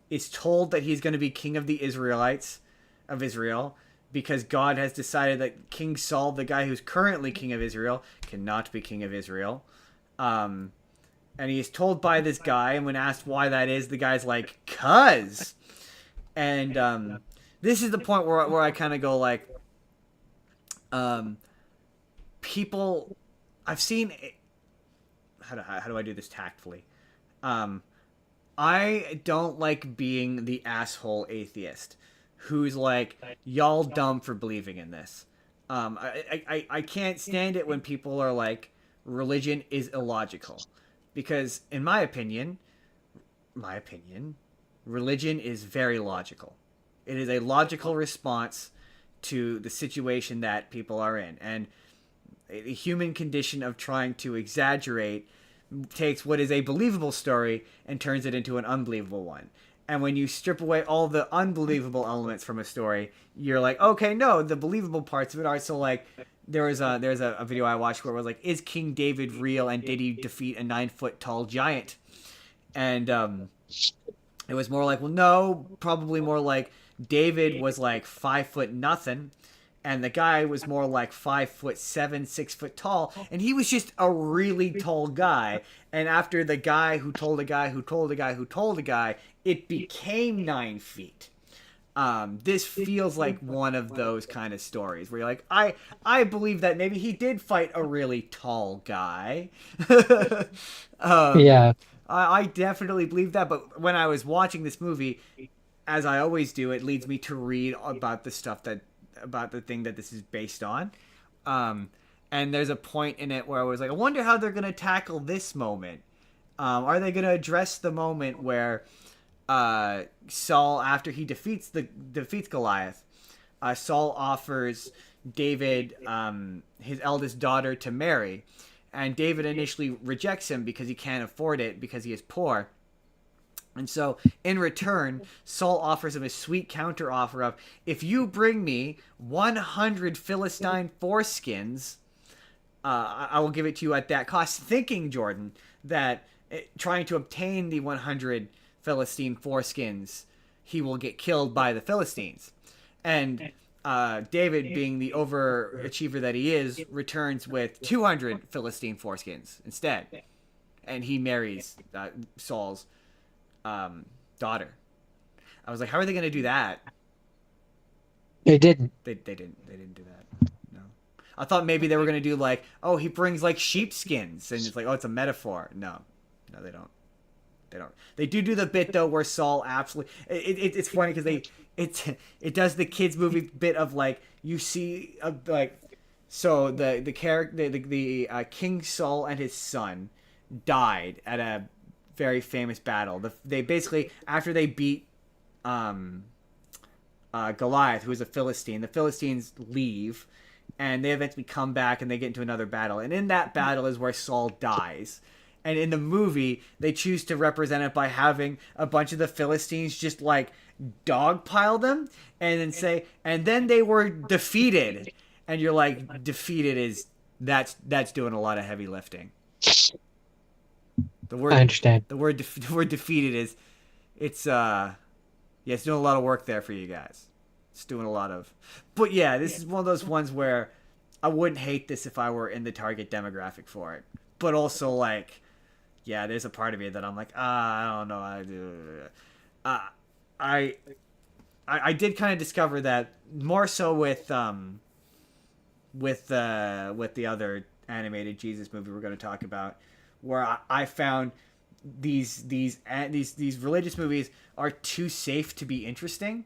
is told that he's going to be king of the Israelites of Israel because God has decided that King Saul, the guy who's currently king of Israel, cannot be king of Israel. And he's told by this guy, and when asked why that is, the guy's like, "'Cause." And this is the point where I kind of go like, people, I've seen. How do I do this tactfully? I don't like being the asshole atheist who's like, y'all dumb for believing in this. I can't stand it when people are like, religion is illogical. Because, in my opinion, religion is very logical. It is a logical response to the situation that people are in. And the human condition of trying to exaggerate takes what is a believable story and turns it into an unbelievable one. And when you strip away all the unbelievable elements from a story, you're like, okay, no, the believable parts of it are. So, like, there's a video I watched where it was like, is King David real and did he defeat a 9-foot tall giant? And it was more like, well, no, probably more like David was like 5 foot nothing, and the guy was more like 5'7", 6 foot tall, and he was just a really tall guy. And after the guy who told a guy who told a guy who told a guy, it became 9 feet. This feels like one of those kind of stories where you're like, I believe that maybe he did fight a really tall guy. Yeah. I definitely believe that, but when I was watching this movie, as I always do, it leads me to read about the stuff about the thing that this is based on. And there's a point in it where I was like, I wonder how they're going to tackle this moment. Are they going to address the moment where Saul, after he defeats Goliath, Saul offers David his eldest daughter to marry, and David initially rejects him because he can't afford it because he is poor. And so, in return, Saul offers him a sweet counter offer of, if you bring me 100 Philistine foreskins, I will give it to you at that cost. Thinking, Jordan, that trying to obtain the 100 Philistine foreskins, he will get killed by the Philistines. And David, being the overachiever that he is, returns with 200 Philistine foreskins instead. And he marries Saul's daughter. I was like, how are they going to do that? They didn't. They didn't do that. No. I thought maybe they were going to do like, oh, he brings like sheepskins, and it's like, oh, it's a metaphor. No, they don't. They don't. They do the bit though where Saul absolutely. It's funny because it does the kids movie bit of like, you see like, so the character the King Saul and his son died at a very famous battle. They basically, after they beat Goliath, who is a Philistine, the Philistines leave, and they eventually come back and they get into another battle. And in that battle is where Saul dies. And in the movie, they choose to represent it by having a bunch of the Philistines just like dogpile them and then say, and then they were defeated. And you're like, defeated is that's doing a lot of heavy lifting. I understand. The word defeated is it's it's doing a lot of work there for you guys. It's doing a lot of, but yeah, this is one of those ones where I wouldn't hate this if I were in the target demographic for it, but also like, yeah, there's a part of me that I'm like, I don't know, I did kind of discover that more so with the other animated Jesus movie we're going to talk about, where I found these religious movies are too safe to be interesting.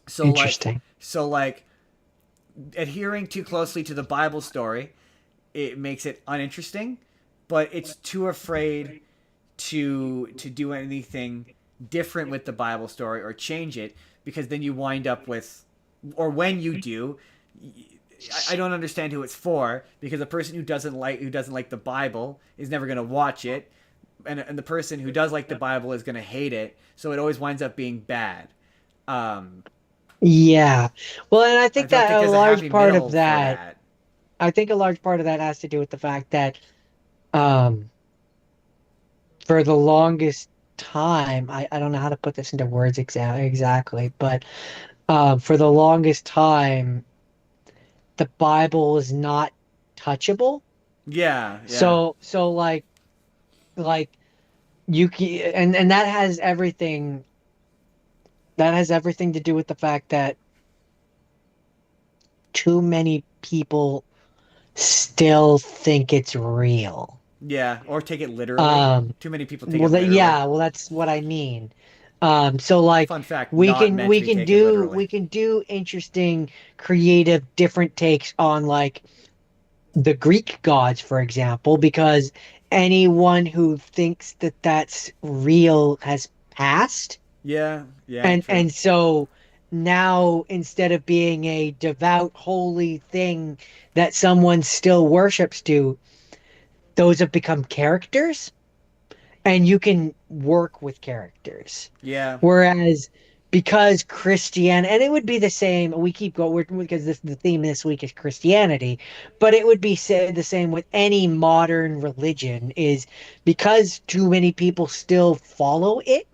So Interesting. like adhering too closely to the Bible story, it makes it uninteresting, but it's too afraid to do anything different with the Bible story or change it, because then you wind up with, or when you do, I don't understand who it's for, because a person who doesn't like the Bible is never going to watch it, and the person who does like the Bible is going to hate it, so it always winds up being bad. Yeah. Well, and I I think don't that think a there's a large happy part middle of for that, that. I think a large part of that has to do with the fact that, um, for the longest time, I don't know how to put this into words exactly, but for the longest time, the Bible is not touchable. Yeah. So like you can, and that has everything to do with the fact that too many people still think it's real. Yeah, or take it literally. Um, Too many people take it literally. yeah, well, that's what I mean. So like Fun fact, not meant to be taken literally. we can do interesting, creative, different takes on like the Greek gods, for example, because anyone who thinks that that's real has passed. Yeah, true. And so now, instead of being a devout, holy thing that someone still worships to, those have become characters, and you can work with characters. Yeah, Whereas, because Christian, and it would be the same. We keep going because the theme this week is Christianity, but it would be the same with any modern religion. Is because too many people still follow it,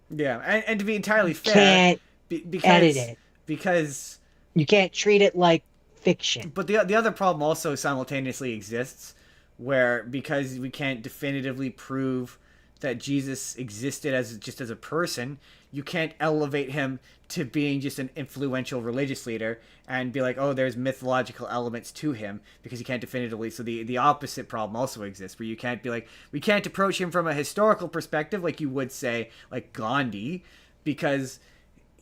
yeah, and to be entirely fair, can't edit because it. because You can't treat it like fiction. but the other problem also simultaneously exists, where because we can't definitively prove that Jesus existed as a person, you can't elevate him to being just an influential religious leader and be like, oh, there's mythological elements to him, because you can't definitively. So the opposite problem also exists, where you can't be like, we can't approach him from a historical perspective like you would say like Gandhi, because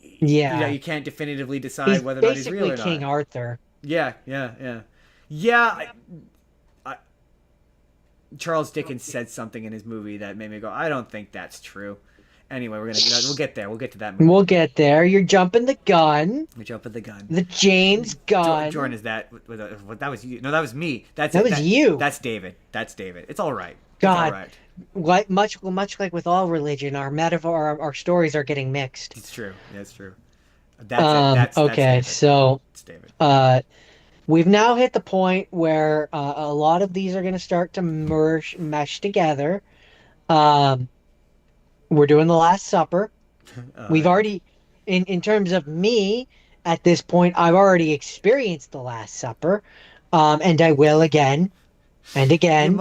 Yeah, you can't definitively decide he's whether or not he's real basically or King not. Arthur. Yeah. Yeah. I, Charles Dickens said something in his movie that made me go, I don't think that's true. Anyway, we'll get there. We'll get to that movie. We'll get there. You're jumping the gun. We jump at the gun. The James gun. Jordan, is that that was you? No, that was me. That was you. That's David. That's David. It's all right. God, it's all right. Like much like with all religion, our metaphor, our stories are getting mixed. It's true. That's true. That's okay. David. So, it's David. We've now hit the point where a lot of these are going to start to mesh together. We're doing the Last Supper. We've already, in terms of me, at this point, I've already experienced the Last Supper, and I will again, and again, yeah,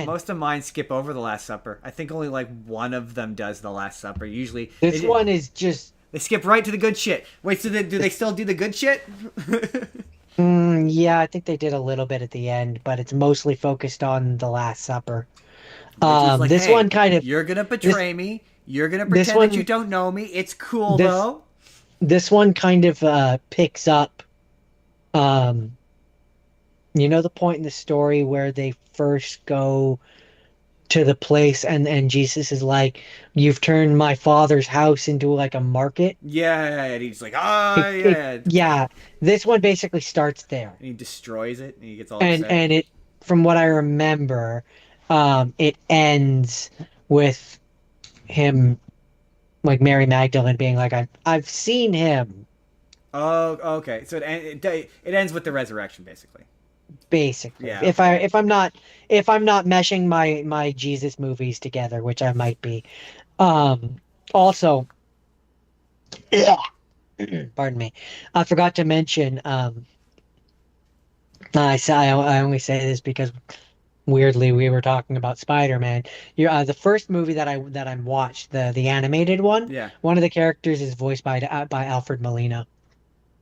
most of mine skip over the Last Supper. I think only like one of them does the Last Supper. Usually, this one is just they skip right to the good shit. Wait, so do they still do the good shit? Yeah, I think they did a little bit at the end, but it's mostly focused on the Last Supper. Like, this hey, one kind of you're gonna betray me. You're gonna pretend that you don't know me. It's cool though. This one kind of picks up. You know the point in the story where they first go to the place and Jesus is like, "You've turned my father's house into like a market." Yeah, and he's like, yeah. Yeah, this one basically starts there. And he destroys it, and he gets all upset. And it, from what I remember, it ends with him, like Mary Magdalene being like, I've seen him. Oh, okay. So it ends with the resurrection, basically. Basically, yeah. If I'm not meshing my Jesus movies together, which I might be. Also, pardon me, I forgot to mention. I only say this because weirdly we were talking about Spider-Man. The first movie that I watched, the animated one. Yeah. One of the characters is voiced by Alfred Molina.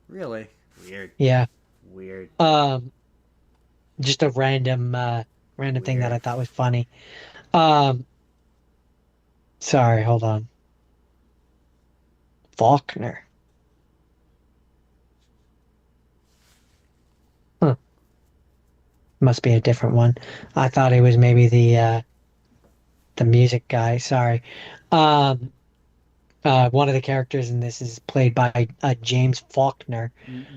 Really? Weird. Yeah. Weird. Just a random thing that I thought was funny. Sorry, hold on. Faulkner. Must be a different one. I thought it was maybe the music guy. Sorry. One of the characters in this is played by James Faulkner.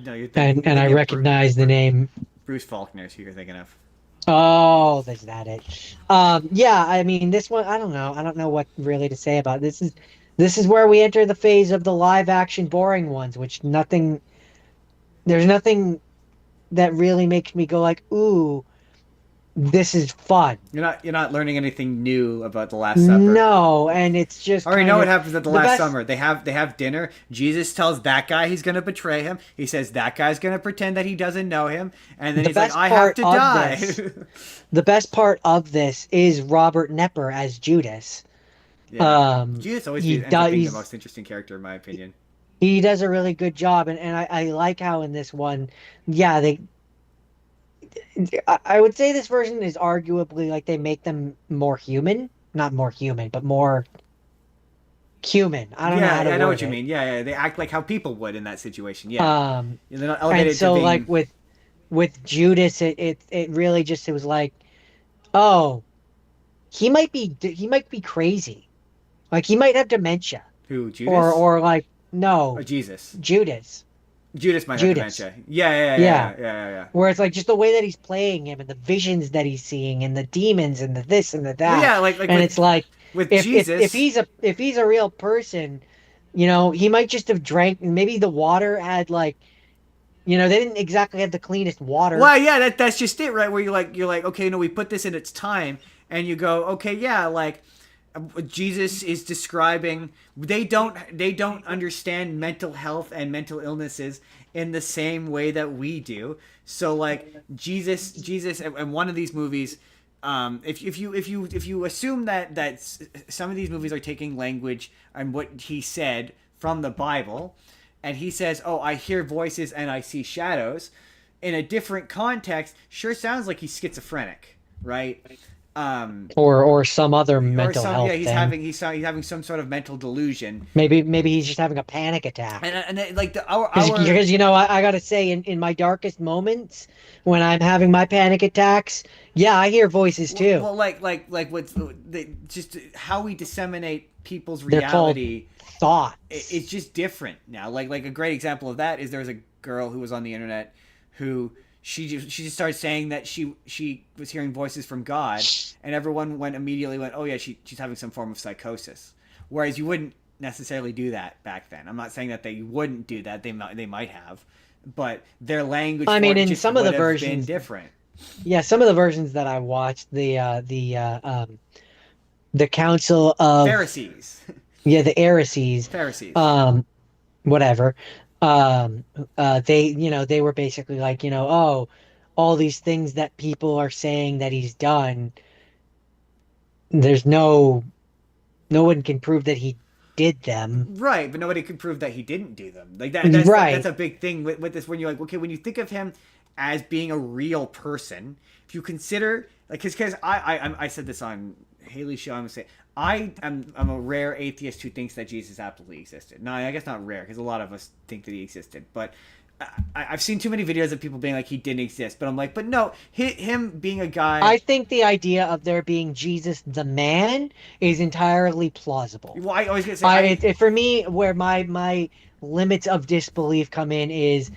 No, and I recognize the name. Bruce Faulkner is who you're thinking of. Oh, is that it? Yeah, I mean, this one, I don't know what really to say about it. This is where we enter the phase of the live action boring ones, which there's nothing that really makes me go like, ooh, this is fun. You're not learning anything new about the Last Supper. No, and it's just. I already know what happens at the Last Supper. They have dinner. Jesus tells that guy he's going to betray him. He says that guy's going to pretend that he doesn't know him, and then he's like, "I have to die." The best part of this is Robert Knepper as Judas. Yeah. Judas always ends up being the most interesting character in my opinion. He does a really good job, and I like how in this one, yeah, I would say this version is arguably like they make them more human. Not more human, but more human. I don't know how to I know word what you it. mean. Yeah, they act like how people would in that situation. Yeah. They're not elevated and so to being... like with Judas, it really just, it was like, oh, he might be crazy. Like he might have dementia. Who, Judas? Or like, no. Oh, Jesus. Judas might have dementia. Yeah. Where it's like just the way that he's playing him and the visions that he's seeing and the demons and the this and the that. Well, yeah, like and it's like with Jesus, if he's a real person, he might just have drank. Maybe the water had like, they didn't exactly have the cleanest water. Well, yeah, that's just it, right? Where you're like, okay, no, we put this in its time, and you go, okay, yeah, like. Jesus is describing they don't understand mental health and mental illnesses in the same way that we do. So like Jesus in one of these movies, if you assume that some of these movies are taking language and what he said from the Bible, and he says, "Oh, I hear voices and I see shadows," in a different context, sure sounds like he's schizophrenic, right? or some other or mental some, yeah, health thing. he's having some sort of mental delusion. Maybe he's just having a panic attack. Like our Because I gotta say, in my darkest moments, when I'm having my panic attacks, yeah, I hear voices too. well, what's just how we disseminate people's They're called reality. It's thoughts. just different now. Like a great example of that is there was a girl who was on the internet who she just started saying that she was hearing voices from God, and everyone immediately went, oh yeah, she's having some form of psychosis, whereas you wouldn't necessarily do that back then. I'm not saying that they wouldn't do that. They might have, but their language I for mean, it in just some of the would have been versions, different. yeah, some of the versions that I watched, the Council of, Pharisees. yeah, the heresies, Pharisees. um, whatever, they, they were basically like, oh, all these things that people are saying that he's done, there's no one can prove that he did them. Right, but nobody could prove that he didn't do them. Like that's Right. a big thing with this when you're like, okay, when you think of him as being a real person, if you consider like because I said this on Haley's show, I'm gonna say I'm a rare atheist who thinks that Jesus absolutely existed. No, I guess not rare because a lot of us think that he existed, but I've seen too many videos of people being like he didn't exist, but I'm like, but no, him being a guy. I think the idea of there being Jesus the man is entirely plausible. Well, I always get to say For me, where my limits of disbelief come in is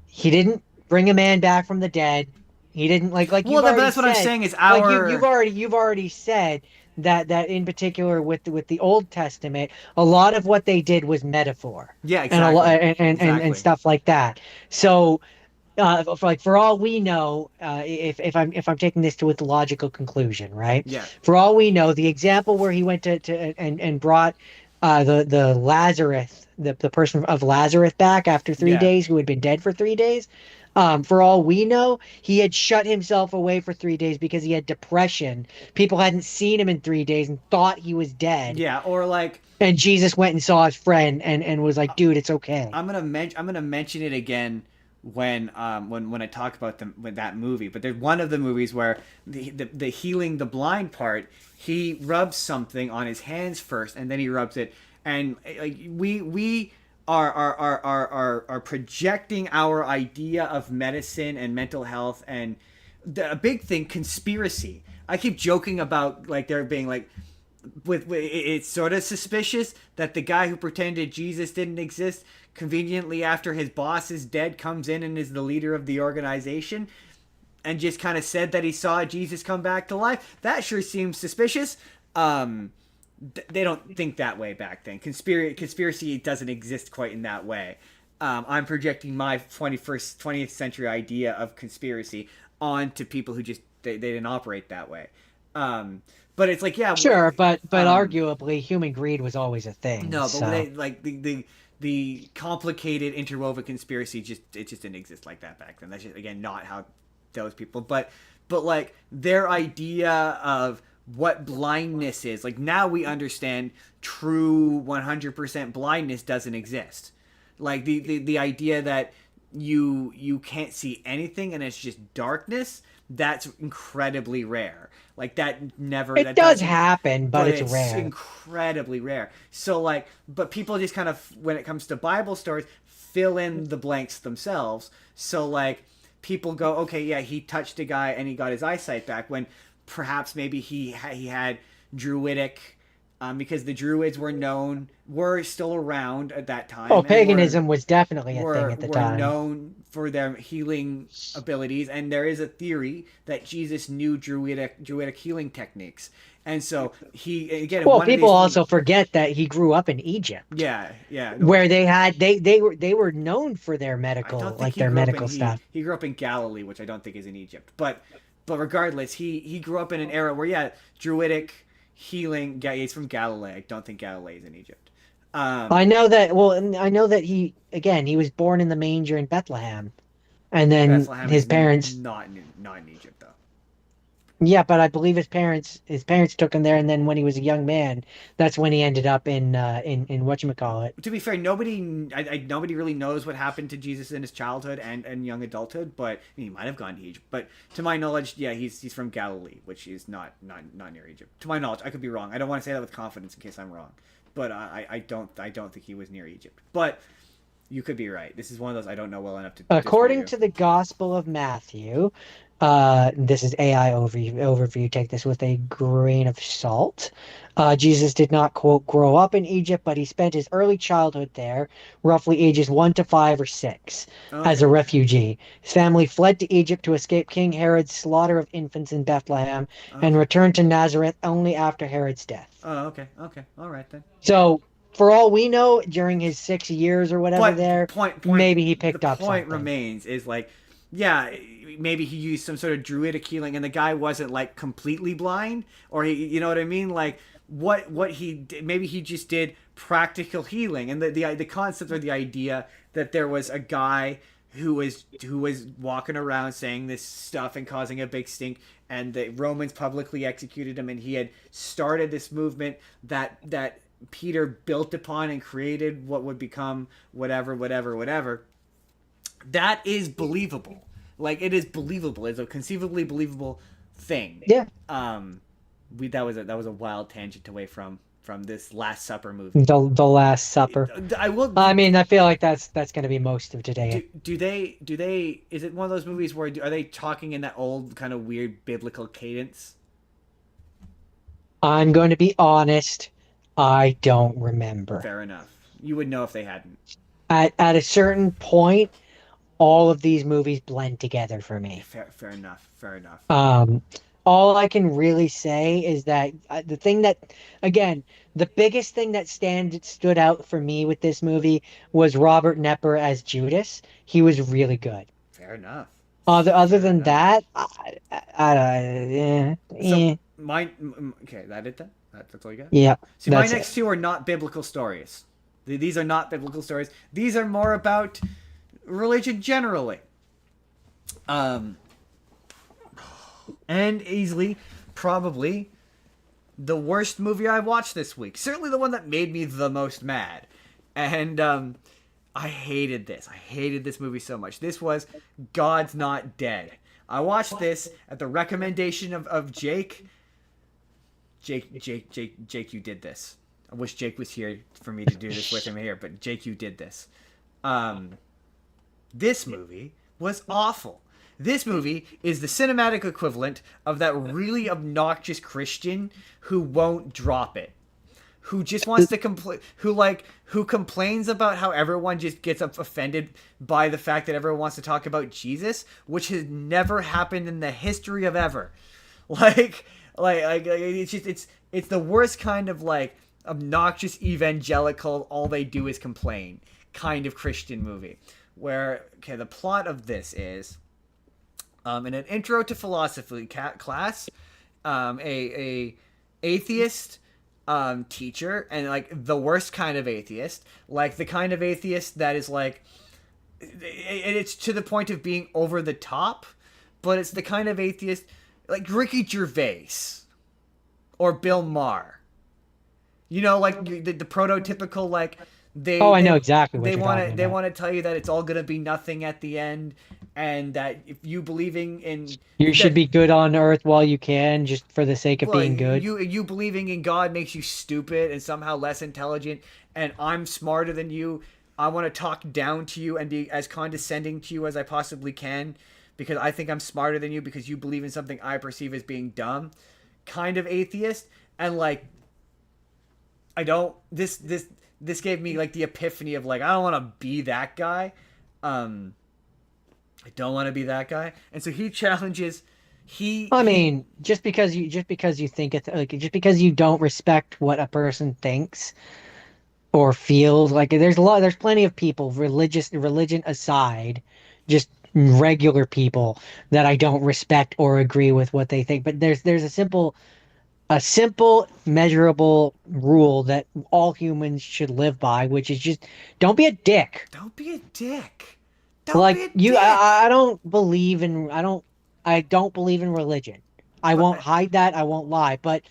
he didn't bring a man back from the dead. He didn't like well, you've but already that's what I'm said. saying is Like our you've already said that in particular with the Old Testament, a lot of what they did was metaphor yeah, and a lot exactly, and exactly. stuff like that. So for all we know, if I'm taking this to its logical conclusion, right? Yeah. For all we know, the example where he went to and brought the Lazarus, the person of Lazarus back after three Yeah. days, who had been dead for 3 days. For all we know, he had shut himself away for 3 days because he had depression. People hadn't seen him in 3 days and thought he was dead. Yeah, or like And Jesus went and saw his friend and was like, "Dude, it's okay." I'm gonna mention it again when I talk about with that movie. But there's one of the movies where the healing the blind part, he rubs something on his hands first, and then he rubs it, and like we are projecting our idea of medicine and mental health and a big thing conspiracy. I keep joking about like there being like it's sort of suspicious that the guy who pretended Jesus didn't exist conveniently after his boss is dead comes in and is the leader of the organization and just kind of said that he saw Jesus come back to life. That sure seems suspicious. They don't think that way back then. Conspiracy doesn't exist quite in that way. I'm projecting my 20th century idea of conspiracy onto people who just they didn't operate that way. But it's like, yeah, Sure, but arguably, human greed was always a thing. no, but So they like the complicated interwoven conspiracy it just didn't exist like that back then. That's just again not how those people. But like their idea of what blindness is, like now we understand true 100% blindness doesn't exist. Like the idea that you can't see anything and it's just darkness, that's incredibly rare. Like it that does doesn't, happen, but but it's it's rare. incredibly rare. So like, but people just kind of when it comes to Bible stories, fill in the blanks themselves. So like, people go, okay, yeah, he touched a guy and he got his eyesight back. When perhaps maybe he had druidic. Because the druids were still around at that time, Oh, and paganism was definitely a thing at the were time. known for their healing abilities, and there is a theory that Jesus knew druidic healing techniques, and so he again in Well, one of people these also forget that he grew up in Egypt, yeah no, where they were known for their I don't think he their grew up in medical stuff. he grew up in Galilee, which I don't think is in Egypt, but regardless, he grew up in an era where yeah druidic healing. Yeah, he's from Galilee. I don't think Galilee is in Egypt. I know that. Well, and I know that he was born in the manger in Bethlehem, and then Bethlehem his is parents. not in Egypt though. Yeah, but I believe his parents took him there, and then when he was a young man, that's when he ended up in whatchamacallit. To be fair, nobody really knows what happened to Jesus in his childhood and young adulthood, but he might have gone to Egypt. But to my knowledge, yeah, he's from Galilee, which is not near Egypt. To my knowledge, I could be wrong. I don't want to say that with confidence in case I'm wrong, but I don't think he was near Egypt. But you could be right. This is one of those I don't know well enough to disagree According with you. to the Gospel of Matthew, this is AI overview. Take this with a grain of salt. Jesus did not, quote, grow up in Egypt, but he spent his early childhood there, roughly ages 1 to 5 or 6, as a Okay. refugee. His family fled to Egypt to escape King Herod's slaughter of infants in Bethlehem and Okay. returned to Nazareth only after Herod's death. Oh, okay. Okay. All right then. So, for all we know, during his 6 years or whatever But there, point maybe he the picked up point something. remains is like, yeah, maybe he used some sort of druidic healing and the guy wasn't like completely blind, or he, you know what I mean, like what he did, maybe he just did practical healing, and the concept or the idea that there was a guy who was walking around saying this stuff and causing a big stink, and the Romans publicly executed him, and he had started this movement that Peter built upon and created what would become whatever. That is believable. Like, it is believable. It's a conceivably believable thing. Yeah. Um, that was a wild tangent away from this Last Supper movie. The Last Supper. I will. I mean, I feel like that's going to be most of today. Do they is it one of those movies where are they talking in that old kind of weird biblical cadence? I'm going to be honest, I don't remember. Fair enough. You would know if they hadn't. At a certain point, all of these movies blend together for me. Fair enough. Fair enough. Um, all I can really say is that the thing that, again, the biggest thing that stood out for me with this movie was Robert Nepper as Judas. He was really good. Fair enough. Other Fair than enough. that, So mine. Okay, that it then. That's all you got. yeah, See, my that's it. next two are not biblical stories. These are not biblical stories. These are more about religion generally. Um, and easily, probably the worst movie I watched this week. Certainly the one that made me the most mad. And I hated this. I hated this movie so much. This was God's Not Dead. I watched this at the recommendation of Jake. Jake, you did this. I wish Jake was here for me to do this with him here, but Jake, you did this. Um, this movie was awful. This movie is the cinematic equivalent of that really obnoxious Christian who won't drop it, who just wants to complain, who complains about how everyone just gets offended by the fact that everyone wants to talk about Jesus, which has never happened in the history of ever. Like, it's the worst kind of like obnoxious evangelical, all they do is complain kind of Christian movie. Where, okay, the plot of this is, in an intro to philosophy class, a atheist teacher, and like the worst kind of atheist, like the kind of atheist that is like, it's to the point of being over the top, but it's the kind of atheist like Ricky Gervais or Bill Maher. You know, like the prototypical like Oh, they I they know exactly what they you're want talking to they about. want to tell you that it's all gonna be nothing at the end, and that if you believing in You should that be good on Earth while you can, just for the sake of well, being good. you believing in God makes you stupid and somehow less intelligent, and I'm smarter than you. I want to talk down to you and be as condescending to you as I possibly can because I think I'm smarter than you because you believe in something I perceive as being dumb. Kind of atheist, and like I don't this gave me like the epiphany of like I don't want to be that guy. Um I don't want to be that guy. And so he challenges I he mean, just because you think it like just because you don't respect what a person thinks or feels, like there's plenty of people, religion aside, just regular people that I don't respect or agree with what they think. But there's a simple measurable rule that all humans should live by, which is just don't be a dick. don't be a dick. Don't be Like a you, dick. I don't believe in religion. I But won't hide that. I won't lie. But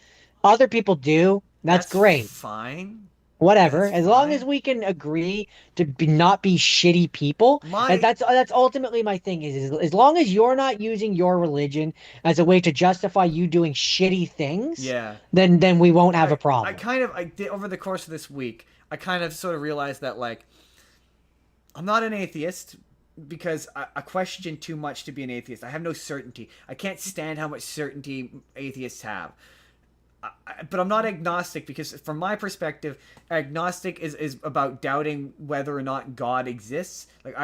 other people do. That's that's great. fine. Whatever. That's As long as fine. we can agree to not be shitty people, and My that's ultimately my thing is as long as you're not using your religion as a way to justify you doing shitty things, yeah. then we won't have a I problem. kind of I did over the course of this week. I kind of sort of realized that like I'm not an atheist because I question too much to be an atheist. I have no certainty. I can't stand how much certainty atheists have. But I'm not agnostic because from my perspective, agnostic is about doubting whether or not God exists. Like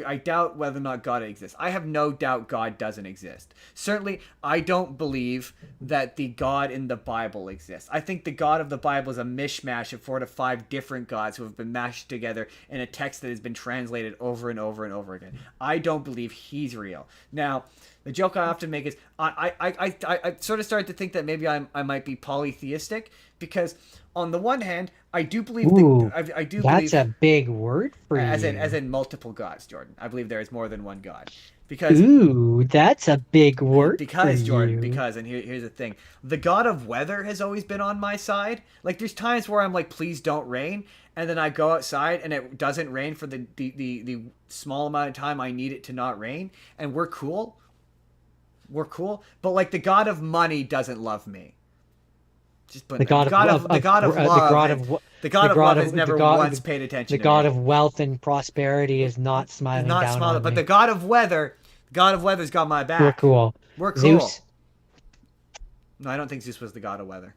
I doubt whether or not God exists. I have no doubt God doesn't exist. Certainly, I don't believe that the God in the Bible exists. I think the God of the Bible is a mishmash of 4 to 5 different gods who have been mashed together in a text that has been translated over and over and over again. I don't believe he's real. Now, the joke I often make is I sort of started to think that maybe I might be polytheistic because on the one hand I do believe Ooh, I do that's believe a big word for as you. in multiple gods, Jordan. I believe there is more than one God because Ooh, that's a big word for Jordan, you. because, and here's the thing, the god of weather has always been on my side. Like, there's times where I'm like, please don't rain, and then I go outside and it doesn't rain for the small amount of time I need it to not rain, and we're cool. But like, the god of money doesn't love me. Just The putting that. god The god of love has the god has of never once paid the attention to god me. of wealth and prosperity is not He's smiling not down smiling, on but me. the god of weather's got my We're back. cool. We're cool. Zeus, No, I don't think Zeus was the god of weather.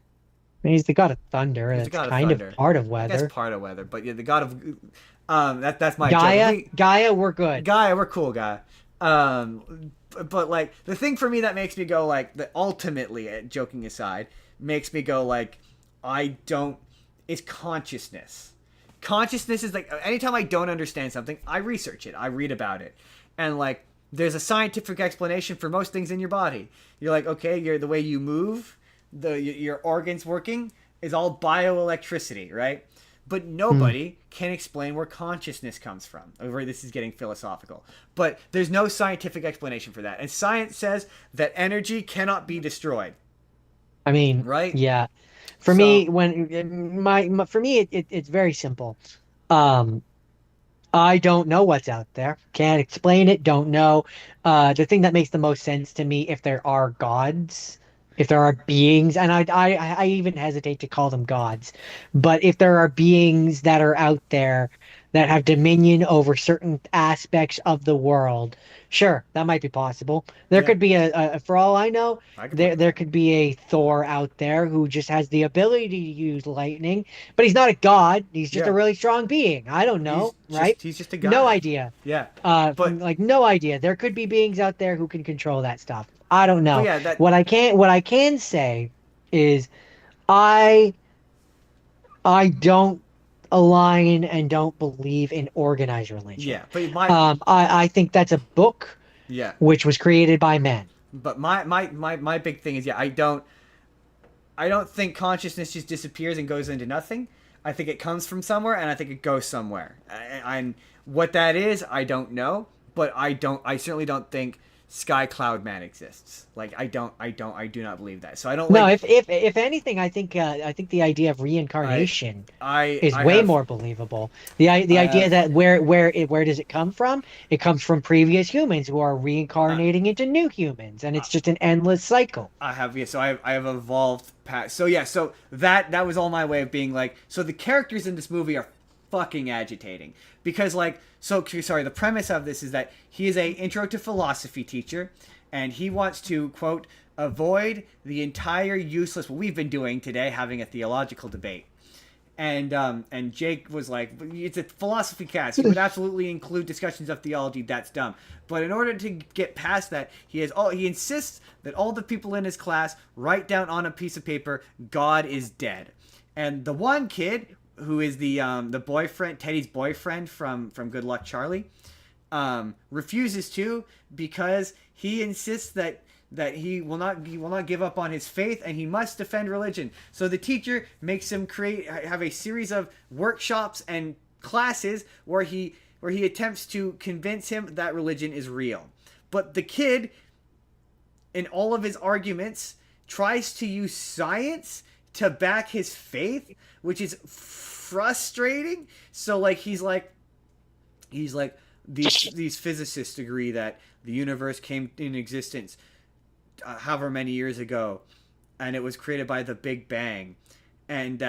he's the god of thunder. He's the That's god of kind of thunder. part of I guess weather. part of weather, but yeah, the god of that's my joke. Gaia, Gaia, we're good. Guy, we're cool, guy. But like the thing for me that makes me go like that ultimately, joking aside, makes me go like I don't. It's consciousness. Consciousness is like anytime I don't understand something, I research it, I read about it, and like there's a scientific explanation for most things in your body. You're like, okay, you're the way you move, your organs working is all bioelectricity, right? But Hmm. nobody can explain where consciousness comes from. Over this is getting philosophical, but there's no scientific explanation for that. And science says that energy cannot be destroyed, I mean, right? yeah. For So me, when for me, it's very simple. Um, I don't know what's out there. Can't explain it. Don't know. The thing that makes the most sense to me, if there are gods, if there are beings, and I even hesitate to call them gods, but if there are beings that are out there that have dominion over certain aspects of the world, sure, that might be possible. There yeah, could be for all I know, I could believe there that. could be a Thor out there who just has the ability to use lightning, but he's not a god. He's just a Yeah, really strong being. I don't know, right? he's just a No guy. idea. Yeah, but Like no idea. There could be beings out there who can control that stuff. I don't know. yeah, that What I can say is I I don't align and don't believe in organized religion. yeah, but my I think that's a book yeah, which was created by men. but my big thing is yeah, I don't think consciousness just disappears and goes into nothing. I think it comes from somewhere, and I think it goes somewhere. And what that is, I don't know. But I don't. I certainly don't think Sky Cloud Man exists. Like I do not believe that. So I don't No, like. if anything, I think the idea of I reincarnation is I way have more believable. The I idea have that where does it come from? It comes from previous humans who are uh, reincarnating into new humans, and it's just an endless cycle. I have yeah. So I have evolved past. So yeah. So that was all my way of being like. So the characters in this movie are fucking agitating because like sorry. The premise of this is that he is a intro to philosophy teacher, and he wants to quote avoid the entire useless what we've been doing today, having a theological debate. And Jake was like, it's a philosophy cast. You would absolutely include discussions of theology. That's dumb. But in order to get past that, he insists that all the people in his class write down on a piece of paper, "God is dead." And the one kid who is the boyfriend, Teddy's boyfriend from Good Luck Charlie, refuses to because he insists that he will not give up on his faith and he must defend religion. So the teacher makes him have a series of workshops and classes where he attempts to convince him that religion is real. But the kid in all of his arguments, tries to use science to back his faith, which is frustrating. So like he's like these physicists agree that the universe came in existence however many years ago, and it was created by the Big Bang, and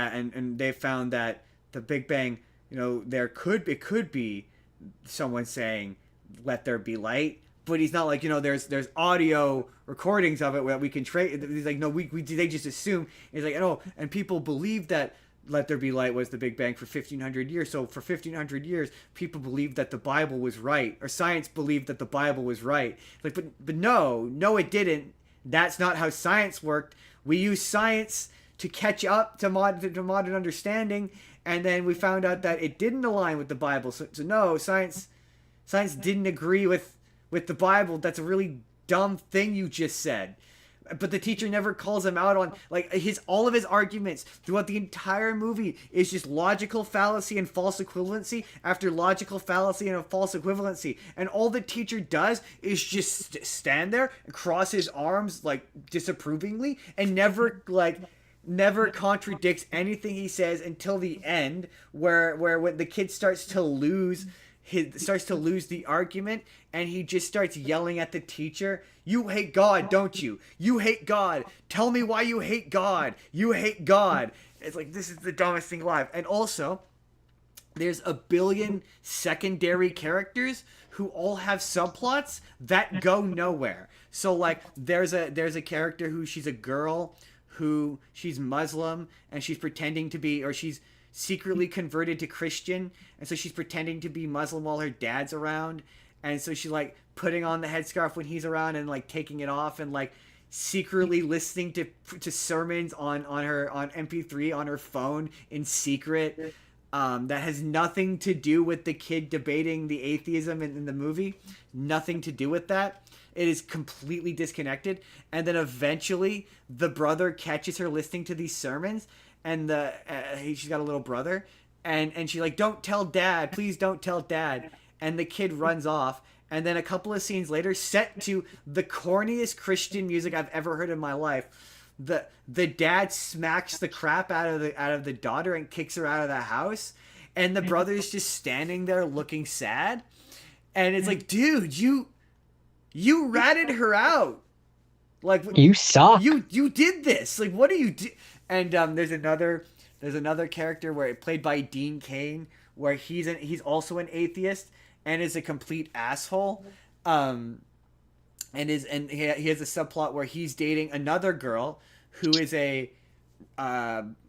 they found that the Big Bang, it could be someone saying, "Let there be light." But he's not like, there's audio recordings of it where we can trade. He's like, no, they just assume. He's like, no, and people believe that "Let there be light" was the Big Bang for 1,500 years. So for 1,500 years, people believed that the Bible was right, or science believed that the Bible was right. Like, but no, it didn't. That's not how science worked. We use science to catch up to modern understanding, and then we found out that it didn't align with the Bible. So no, science didn't agree with the Bible. That's a really dumb thing you just said. But the teacher never calls him out on, like, all of his arguments throughout the entire movie is just logical fallacy and false equivalency after logical fallacy and a false equivalency. And all the teacher does is just stand there and cross his arms, like, disapprovingly, and never contradicts anything he says until the end, where when the kid starts to lose the argument, and he just starts yelling at the teacher, "You hate God, don't you? You hate God. Tell me why you hate God. You hate God." It's like, this is the dumbest thing alive. And also, there's a billion secondary characters who all have subplots that go nowhere. So like, there's a character who, she's a girl who, she's Muslim, and she's pretending to be, or she's secretly converted to Christian, and so she's pretending to be Muslim while her dad's around, and so she's like putting on the headscarf when he's around and like taking it off, and like secretly listening to sermons on MP3 on her phone in secret. That has nothing to do with the kid debating the atheism in the movie. Nothing to do with that. It is completely disconnected. And then eventually the brother catches her listening to these sermons, and she's got a little brother, and she's like, "Don't tell Dad, please don't tell Dad." And the kid runs off, and then a couple of scenes later, set to the corniest Christian music I've ever heard in my life, the dad smacks the crap out of the daughter and kicks her out of the house, and the brother's just standing there looking sad, and it's like, dude, you ratted her out, like, you suck. You did this, like, what do you do? And there's another character where played by Dean Cain, where he's also an atheist and is a complete asshole, and he has a subplot where he's dating another girl who is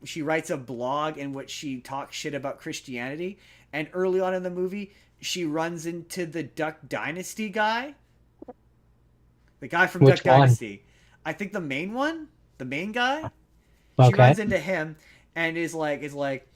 she writes a blog in which she talks shit about Christianity, and early on in the movie she runs into the Duck Dynasty guy, the guy from Which Duck Dynasty. I think the main guy. She Okay. runs into him and is like,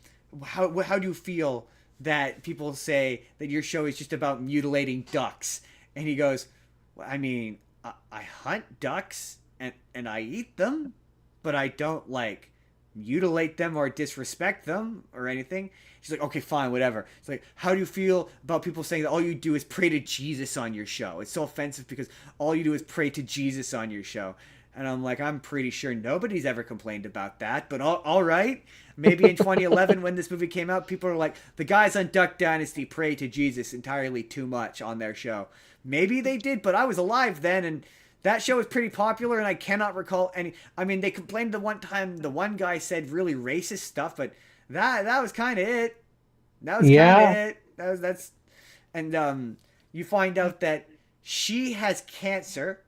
how do you feel that people say that your show is just about mutilating ducks? And he goes, "Well, I mean, I hunt ducks and I eat them, but I don't like mutilate them or disrespect them or anything." She's like, "Okay, fine, whatever." It's like, "How do you feel about people saying that all you do is pray to Jesus on your show? It's so offensive because all you do is pray to Jesus on your show." And I'm like, I'm pretty sure nobody's ever complained about that, but all right. Maybe in 2011 when this movie came out, people are like, the guys on Duck Dynasty pray to Jesus entirely too much on their show. Maybe they did, but I was alive then, and that show was pretty popular, and I cannot recall any. I mean, they complained the one time the one guy said really racist stuff, but that was kind of it. That was kind of it. That's and you find out that she has cancer.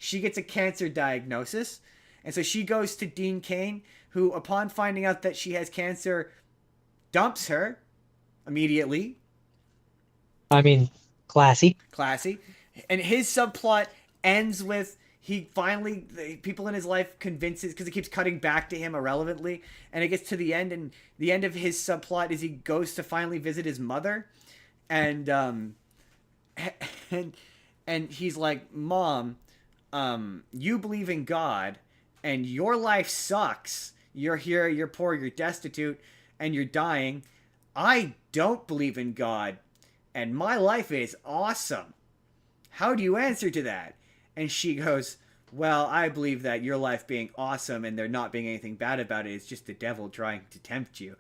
She gets a cancer diagnosis, and so she goes to Dean Cain, who, upon finding out that she has cancer, dumps her immediately. I mean, classy. And his subplot ends with people in his life convinces, because it keeps cutting back to him irrelevantly, and it gets to the end, and the end of his subplot is he goes to finally visit his mother, and he's like, "Mom, you believe in God, and your life sucks. You're here, you're poor, you're destitute, and you're dying. I don't believe in God, and my life is awesome. How do you answer to that?" And she goes, well, I believe that your life being awesome and there not being anything bad about it is just the devil trying to tempt you.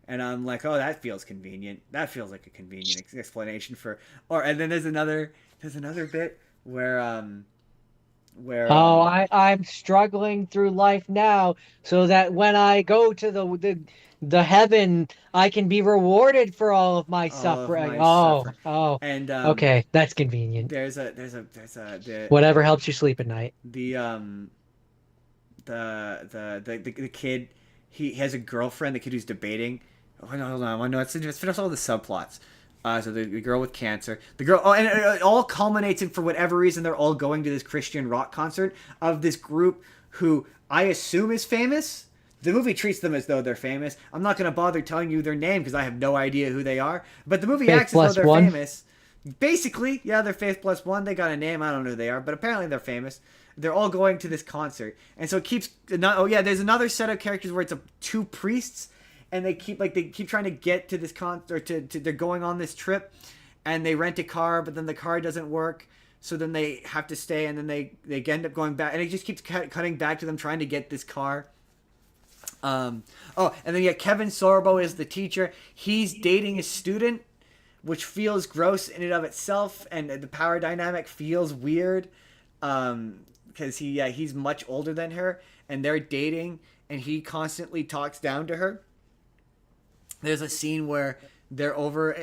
And I'm like, oh, that feels convenient. That feels like a convenient explanation for. Or and then there's another bit where Oh, I'm struggling through life now so that when I go to the heaven, I can be rewarded for all of my all of suffering. my Oh, suffering. oh. And Okay, that's convenient. there's a Whatever helps you sleep at night. the the kid, he has a girlfriend, the kid who's debating. Oh no, hold on, no, let's finish all the subplots. So the girl with cancer, the girl, oh, and it all culminates in, for whatever reason, they're all going to this Christian rock concert of this group who I assume is famous. The movie treats them as though they're famous. I'm not going to bother telling you their name because I have no idea who they are. But the movie Faith acts as though plus they're one. famous. Basically, yeah, they're Faith plus one. They got a name. I don't know who they are, but apparently they're famous. They're all going to this concert, and so it keeps. Oh yeah, there's another set of characters where it's two priests, and they keep trying to get to this concert. They're going on this trip, and they rent a car, but then the car doesn't work. So then they have to stay, and then they end up going back, and it just keeps cutting back to them trying to get this car. And then yeah, Kevin Sorbo is the teacher. He's dating a student, which feels gross in and of itself, and the power dynamic feels weird, because he's much older than her, and they're dating, and he constantly talks down to her. There's a scene where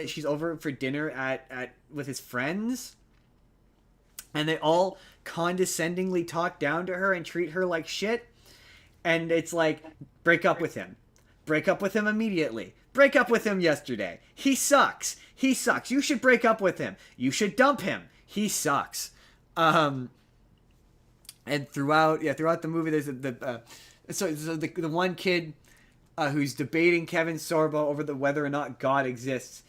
she's over for dinner at with his friends, and they all condescendingly talk down to her and treat her like shit. And it's like, break up with him. Break up with him immediately. Break up with him yesterday. He sucks. He sucks. You should break up with him. You should dump him. He sucks. And throughout the movie, there's the one kid who's debating Kevin Sorbo over whether or not God exists.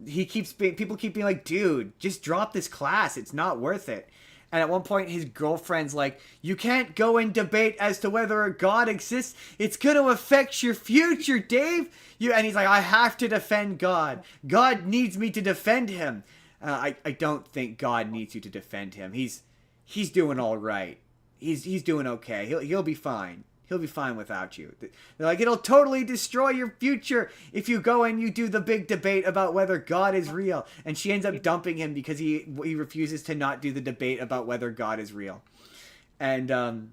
People keep being like, dude, just drop this class. It's not worth it. And at one point, his girlfriend's like, you can't go and debate as to whether a God exists. It's going to affect your future, Dave. And he's like, I have to defend God. God needs me to defend him. I don't think God needs you to defend him. He's doing all right. He's doing okay. He'll be fine. He'll be fine without you. They're like, it'll totally destroy your future if you go and you do the big debate about whether God is real. And she ends up dumping him because he refuses to not do the debate about whether God is real. And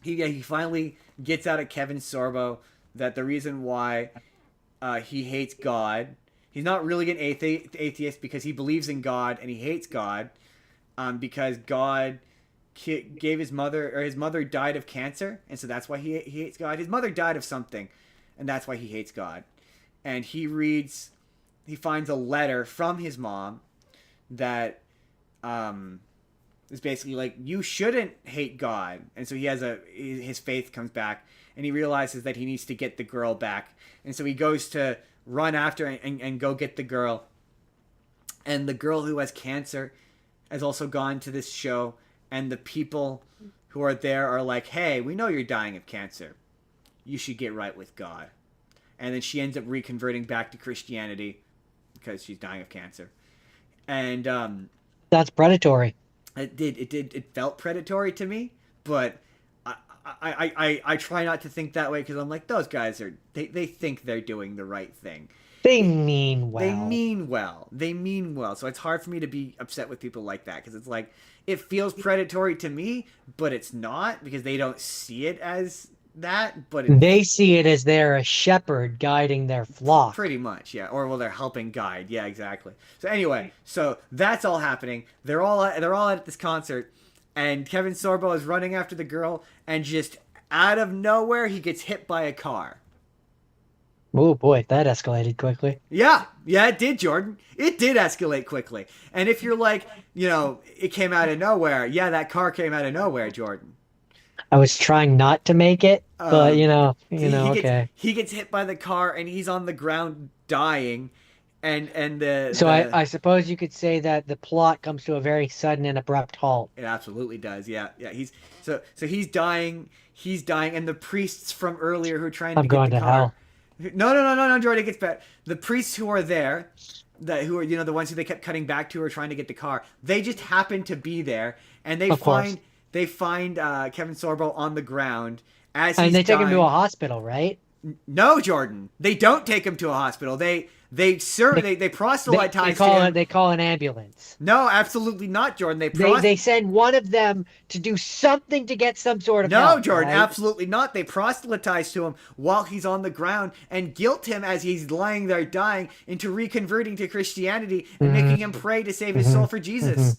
he finally gets out of Kevin Sorbo that the reason why he hates God, he's not really an atheist because he believes in God and he hates God, because God gave his mother died of cancer, and so that's why he hates God. His mother died of something, and that's why he hates God. And he finds a letter from his mom that is basically like, you shouldn't hate God. And so his faith comes back, and he realizes that he needs to get the girl back, and so he goes to run after and go get the girl. And the girl who has cancer has also gone to this show. And the people who are there are like, hey, we know you're dying of cancer. You should get right with God. And then she ends up reconverting back to Christianity because she's dying of cancer. And That's predatory. It felt predatory to me, but I try not to think that way because I'm like, those guys they think they're doing the right thing. They mean well. They mean well. So it's hard for me to be upset with people like that because it's like, it feels predatory to me, but it's not because they don't see it as that. But they see it as they're a shepherd guiding their flock. Pretty much, yeah. Or well, they're helping guide. Yeah, exactly. So anyway, so that's all happening. They're all at this concert, and Kevin Sorbo is running after the girl, and just out of nowhere, he gets hit by a car. Oh boy, that escalated quickly. Yeah, it did, Jordan. It did escalate quickly. And if you're like, it came out of nowhere. Yeah, that car came out of nowhere, Jordan. I was trying not to make it, but okay. He gets hit by the car and he's on the ground dying, I suppose you could say that the plot comes to a very sudden and abrupt halt. It absolutely does. Yeah. He's dying. He's dying, and the priests from earlier who are trying to get the car. Hell. No, Jordan, it gets better. The priests who are there, who are the ones who they kept cutting back to, are trying to get the car. They just happen to be there, and they they find Kevin Sorbo on the ground as And he's they take him to a dying. hospital, right? No, Jordan. They don't take him to a hospital. They proselytize to him. They call an ambulance. No, absolutely not, Jordan. They send one of them to do something to get some sort of No, help, Jordan, right? absolutely not. They proselytize to him while he's on the ground and guilt him as he's lying there dying into reconverting to Christianity and making him pray to save his soul for Jesus.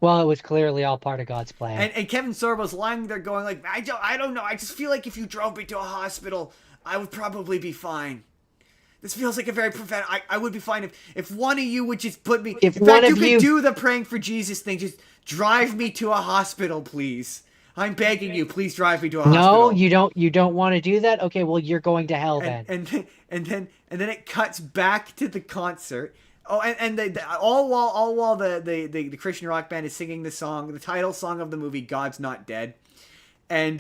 Well, it was clearly all part of God's plan. And Kevin Sorbo's lying there going like, I don't know. I just feel like if you drove me to a hospital, I would probably be fine. This feels like a very prophetic. I would be fine if one of you would just put me. If in one fact, you of could you- do the praying for Jesus thing. Just drive me to a hospital, please. I'm begging you, please drive me to a hospital. No, you don't want to do that? Okay, well, you're going to hell then. And then it cuts back to the concert. Oh, and all while the Christian rock band is singing the song, the title song of the movie, "God's Not Dead," and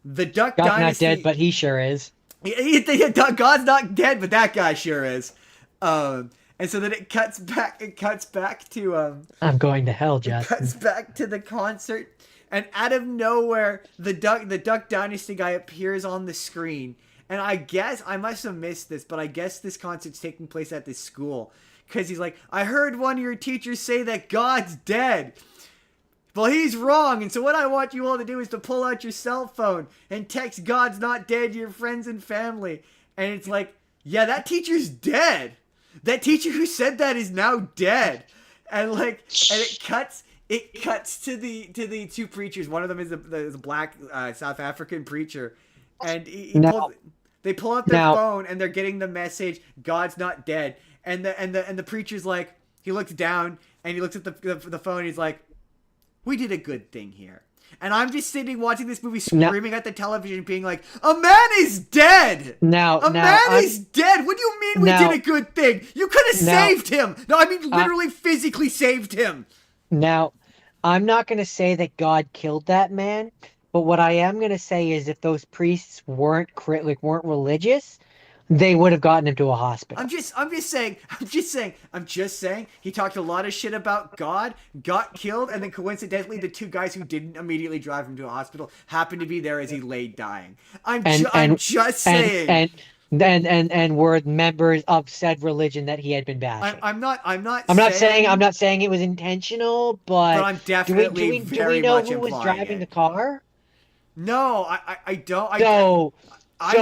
the Duck God's Dynasty. not dead, but he sure is. God's not dead, but that guy sure is. And so then it cuts back. It cuts back to I'm going to hell, It Justin. cuts back to the concert, and out of nowhere, the Duck Dynasty guy appears on the screen. And I guess I must have missed this, but I guess this concert's taking place at this school. Because he's like, I heard one of your teachers say that God's dead. Well, he's wrong, and so what I want you all to do is to pull out your cell phone and text "God's not dead" to your friends and family. And it's like, yeah, that teacher's dead. That teacher who said that is now dead. And it cuts to the two preachers. One of them is a black South African preacher, and they pull out their phone and they're getting the message, "God's not dead." And the preacher's like, he looks down and he looks at the phone and he's like, we did a good thing here. And I'm just sitting watching this movie screaming at the television being like, a man is dead! A man is dead! What do you mean we did a good thing? You could have saved him! No, I mean literally physically saved him! Now, I'm not going to say that God killed that man, but what I am going to say is if those priests weren't religious, they would have gotten him to a hospital. I'm just saying, he talked a lot of shit about God, got killed, and then coincidentally the two guys who didn't immediately drive him to a hospital happened to be there as he lay dying. I'm just saying. And were members of said religion that he had been bashing. I'm not saying it was intentional, but I'm definitely do we know who was driving the car? No, I don't. I'm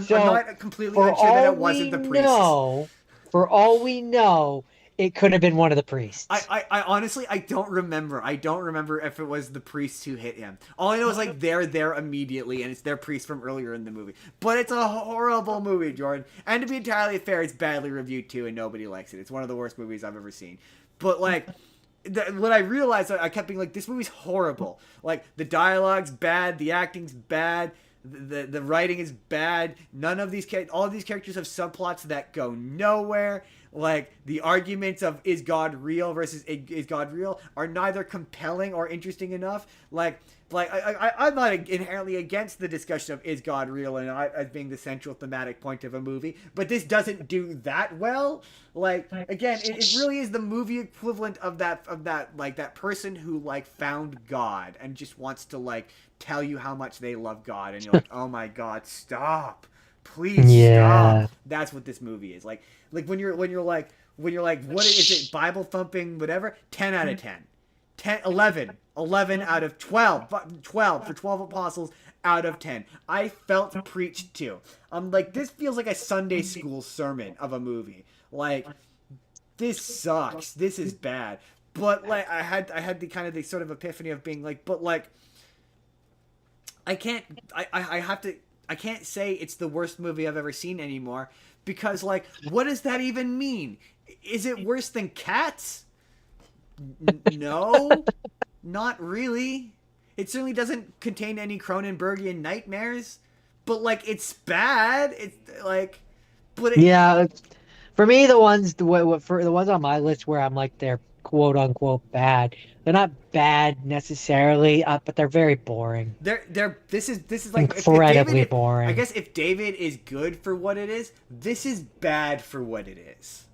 not completely unsure that it wasn't the priest. For all we know, it could have been one of the priests. I honestly, I don't remember. I don't remember if it was the priest who hit him. All I know is they're there immediately, and it's their priest from earlier in the movie. But it's a horrible movie, Jordan. And to be entirely fair, it's badly reviewed too, and nobody likes it. It's one of the worst movies I've ever seen. But when I realized, I kept being like, this movie's horrible. Like, the dialogue's bad, the acting's bad, the writing is bad. All of these characters have subplots that go nowhere. Like, the arguments of is God real versus is God real are neither compelling or interesting enough. I'm not inherently against the discussion of is God real and as being the central thematic point of a movie, but this doesn't do that well. Again, it really is the movie equivalent of that person who found God and just wants to tell you how much they love God, and you're like, oh my God, stop, please stop. That's what this movie is. When you're like, what is it, Bible thumping, whatever, 10 out of 10. 11 out of 12 for 12 apostles out of 10. I felt preached to. This feels like a Sunday school sermon of a movie. This sucks. This is bad. But I had the sort of epiphany of being I can't say it's the worst movie I've ever seen anymore, because what does that even mean? Is it worse than Cats? No, not really. It certainly doesn't contain any Cronenbergian nightmares, but it's bad. For me, the ones on my list where I'm they're quote unquote bad, they're not bad necessarily, but they're very boring. This is incredibly boring. I guess if David is good for what it is, this is bad for what it is.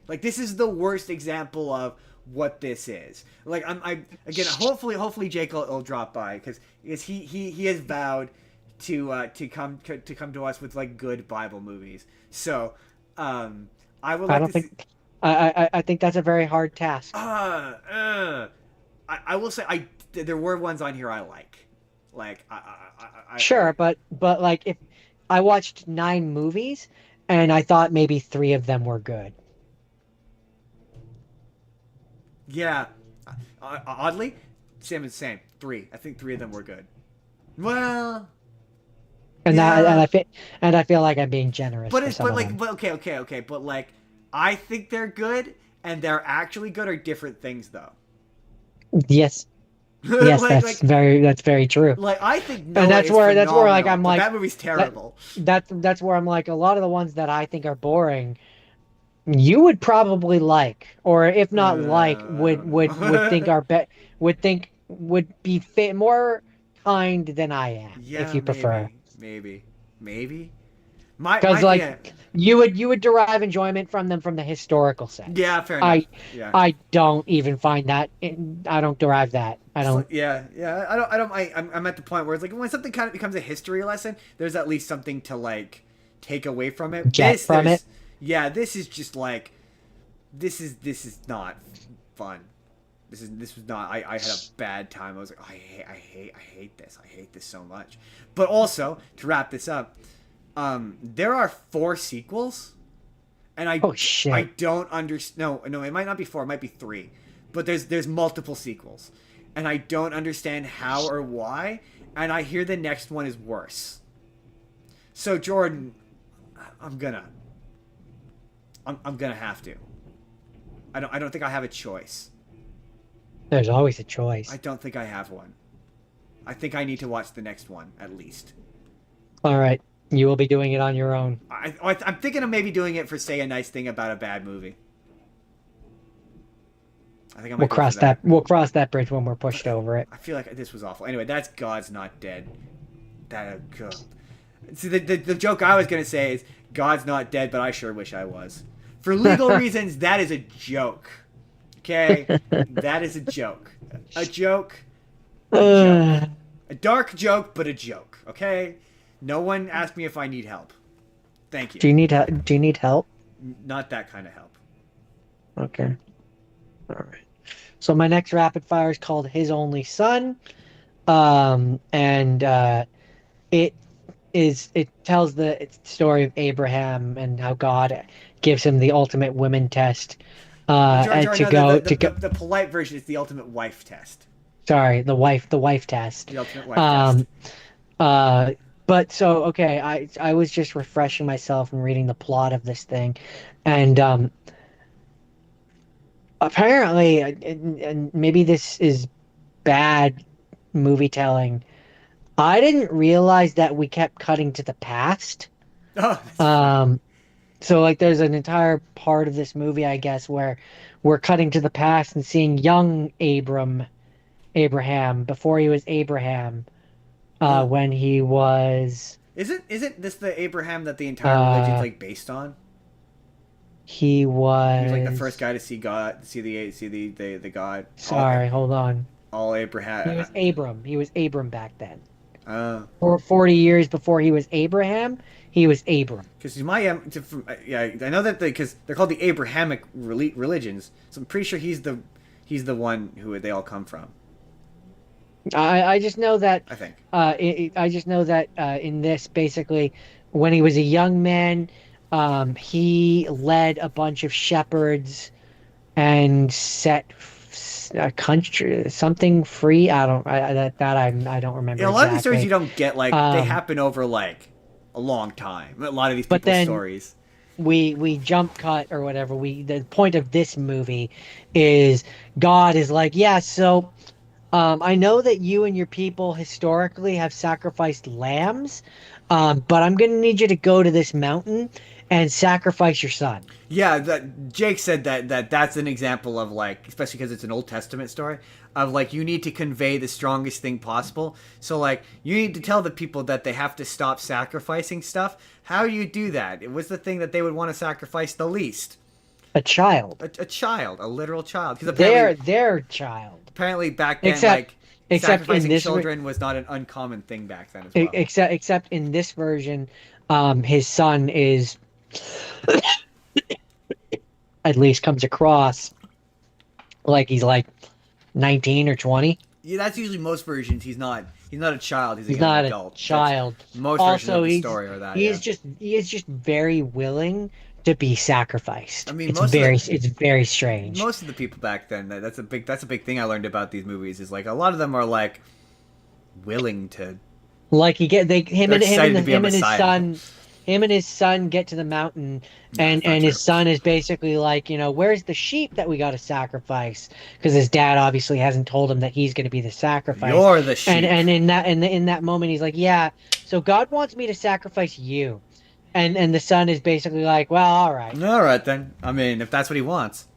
This is the worst example of what this is. Like I again, hopefully Jake will drop by because he has vowed to come to us with like good Bible movies. So I would I like don't to see. think I think that's a very hard task. I will say there were ones on here I like. Like Sure, but like if I watched 9 movies and I thought maybe 3 of them were good. yeah. Oddly, same. Three. I think three of them were good. Well, yeah. And I feel like I'm being generous But for it's some but of like them. but okay. But like I think they're good and they're actually good are different things though. Yes. Yes, like like that's very true. like I think And Noah is that's where like phenomenal, I'm but like that movie's that terrible. that's where I'm like a lot of the ones that I think are boring, you would probably like, or if not like, I don't would think know. are would be fit more kind than I am, if Yeah, you prefer. maybe. My Because like yeah you would derive enjoyment from them from the historical sense. yeah fair enough. Yeah. I don't even find that I don't derive that. I It's like, don't yeah. I'm at the point where it's like when something kind of becomes a history lesson, there's at least something to like take away from it. get from it. This is just like this is not fun. This was not. I had a bad time. I was like, oh, I hate this. I hate this so much. But also to wrap this up, there are 4 sequels, and Oh I shit. don't understand. No, it might not be 4. It might be 3. But there's multiple sequels, and I don't understand how or why. And I hear the next one is worse. So Jordan, I'm gonna I'm gonna have to. I don't think I have a choice. There's always a I choice. don't think I have one. I think I need to watch the next one at least. All right. You will be doing it on your own. I'm thinking of maybe doing it for say a nice thing about a bad movie. I think I might go for that. We'll cross that bridge when we're pushed over it. I feel like this was awful. Anyway, that's God's Not Dead. That God. See, the joke I was gonna say is God's not dead, but I sure wish I was. For legal reasons, that is a joke. Okay, that is a joke. A joke. A joke. A dark joke, but a joke. Okay. No one asked me if I need help. Thank you. Do you need help? Not that kind of help. Okay. All right. So my next rapid fire is called His Only Son. And it it tells the story of Abraham and how God gives him the ultimate women test. And George, to no, go to go the polite version is the ultimate wife test. sorry, the wife test. The ultimate wife test. Um uh but so okay, I was just refreshing myself and reading the plot of this thing. And apparently and maybe this is bad movie telling. I didn't realize that we kept cutting to the past. Oh, that's funny. Um, so like there's an entire part of this movie, I guess, where we're cutting to the past and seeing young Abraham before he was Abraham, Oh, when isn't this the Abraham that the entire religion's uh like based on? he He was like the first was guy to see God, see the God. sorry, hold on. All He Abraham. was Abram. He was Abram back then. Uh, For 40 years before he was Abraham, he was Abram. because yeah, I know that because they're called the Abrahamic religions, so I'm pretty sure he's the one who they all come from. I just know that I think. I just know that in this, basically, when he was a young man, he led a bunch of shepherds and set a country something free. I don't I don't remember Yeah, a lot of these stories you exactly. don't get like they Um, happen over like a long time. A lot of these but people's then stories. we jump cut or whatever. The point of this movie is God is like, yeah, so I know that you and your people historically have sacrificed lambs, but I'm going to need you to go to this mountain and sacrifice your son. Yeah, that Jake said that's an example of like, especially because it's an Old Testament story, of like you need to convey the strongest thing possible. So like you need to tell the people that they have to stop sacrificing stuff. How do you do that? It was the thing that they would want to sacrifice the least. A child. A child, a literal child. Because Their child. apparently back then, Except like except in sacrificing this children was not an uncommon thing back then as well. except in this version, his son is at least comes across like he's like 19 or 20. Yeah, that's usually most versions. He's not. He's not a child. He's a He's young not a adult. That's child. most versions Also, of the story are that. Yeah. he is just very willing to be sacrificed. I mean, most of It's very strange. the people back then. That's a big thing I learned about these movies. Is like a lot of them are like willing to. Like he get they They're excited to be a messiah. him and his son get to the mountain, No, it's not true. his son is basically like, where's the sheep that we got to sacrifice? Because his dad obviously hasn't told him that he's going to be the sacrifice. You're the sheep. And in that moment he's like, yeah, so God wants me to sacrifice you. And the son is basically like, well, all right. All right then. I mean, if that's what he wants.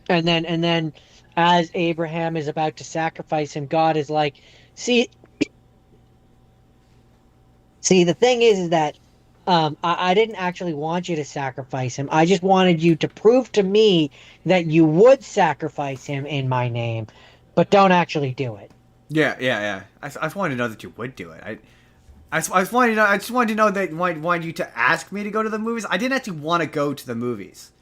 And then as Abraham is about to sacrifice him, God is like, see, the thing is that I didn't actually want you to sacrifice him. I just wanted you to prove to me that you would sacrifice him in my name, but don't actually do it. Yeah. I just wanted to know that you would do it. I just wanted to know. I just wanted to know that wanted you to ask me to go to the movies. I didn't actually want to go to the movies.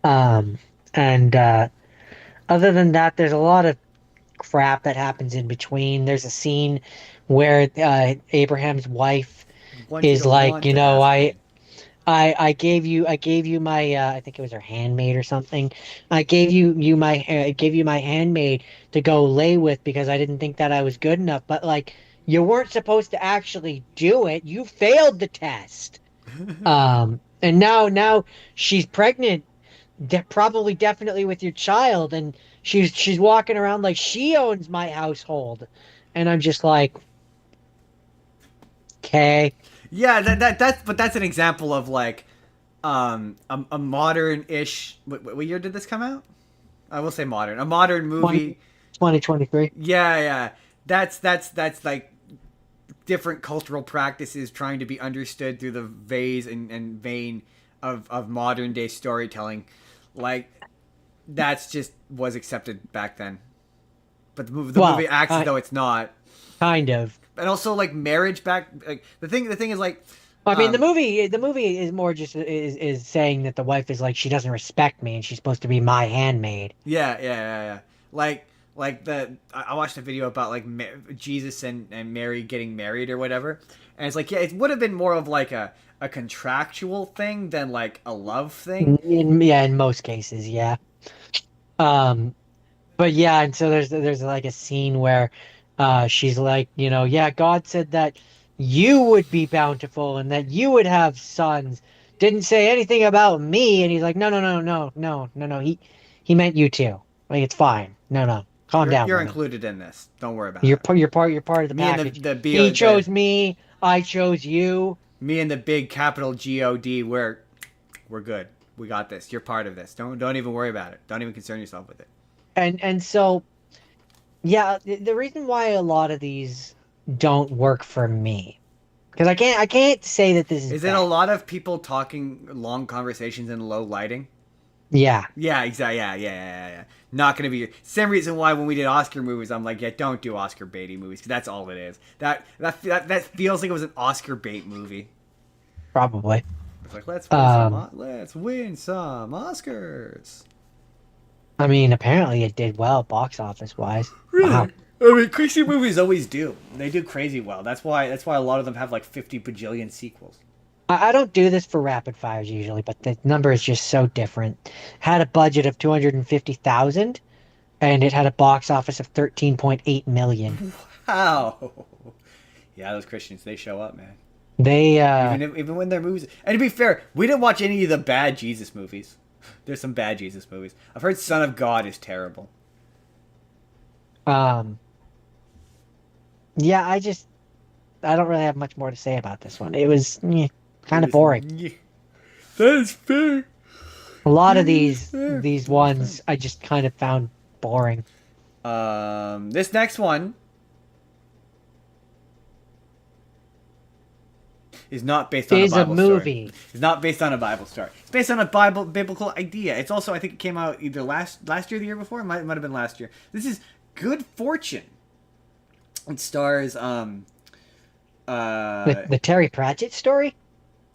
And other than that, there's a lot of crap that happens in between. There's a scene where Abraham's wife is like, I gave you my I think it was her handmaid or something. I gave you my handmaid to go lay with because I didn't think that I was good enough. But like, you weren't supposed to actually do it. You failed the test. And now she's pregnant, probably definitely with your child, and she's walking around like she owns my household, and I'm just like, okay. Yeah, that's an example of like a modern-ish. What year did this come out? I will say modern. A modern movie. 2023. Yeah. That's like different cultural practices trying to be understood through the vase and vein of modern day storytelling. Like that's just was accepted back then. But the movie acts as though it's not. Kind of. And also like marriage back like the thing is like I mean the movie is more just is saying that the wife is like she doesn't respect me and she's supposed to be my handmaid. Yeah. Like I watched a video about like Jesus and Mary getting married or whatever, and it's like it would have been more of like a contractual thing than like a love thing. In most cases, yeah. But yeah, and so there's like a scene where she's like, yeah, God said that you would be bountiful and that you would have sons. Didn't say anything about me, and he's like, no. He meant you too. Like it's fine. No. Calm down. You're included in this. Don't worry about it. You're part of the package. He chose me. I chose you. Me and the big capital God. We're good. We got this. You're part of this. Don't even worry about it. Don't even concern yourself with it. And so, yeah, the reason why a lot of these don't work for me, because I can't say that this is. Is it a lot of people talking long conversations in low lighting? Yeah. Yeah, exactly. Yeah. Not gonna be same reason why when we did Oscar movies, I'm like, yeah, don't do Oscar baity movies because that's all it is. That feels like it was an Oscar bait movie. Probably. It's like let's win some Oscars. I mean, apparently it did well box office wise. Really? Wow. I mean, crazy movies always do. They do crazy well. That's why a lot of them have like 50 bajillion sequels. I don't do this for rapid fires usually, but the number is just so different. Had a budget of 250,000, and it had a box office of 13.8 million. Wow. Yeah, those Christians, they show up, man. They even when their movies. And to be fair, we didn't watch any of the bad Jesus movies. There's some bad Jesus movies. I've heard Son of God is terrible. Yeah, I don't really have much more to say about this one. It was kind of boring. Yeah. That is fair. A lot of these ones I just kind of found boring. This next one. is not based on a Is a Bible story. movie. It's not based on a Bible story. It's based on a biblical idea. It's also, I think it came out either last year or the year before. It might have been last year. This is Good Fortune. It stars The Terry Pratchett story?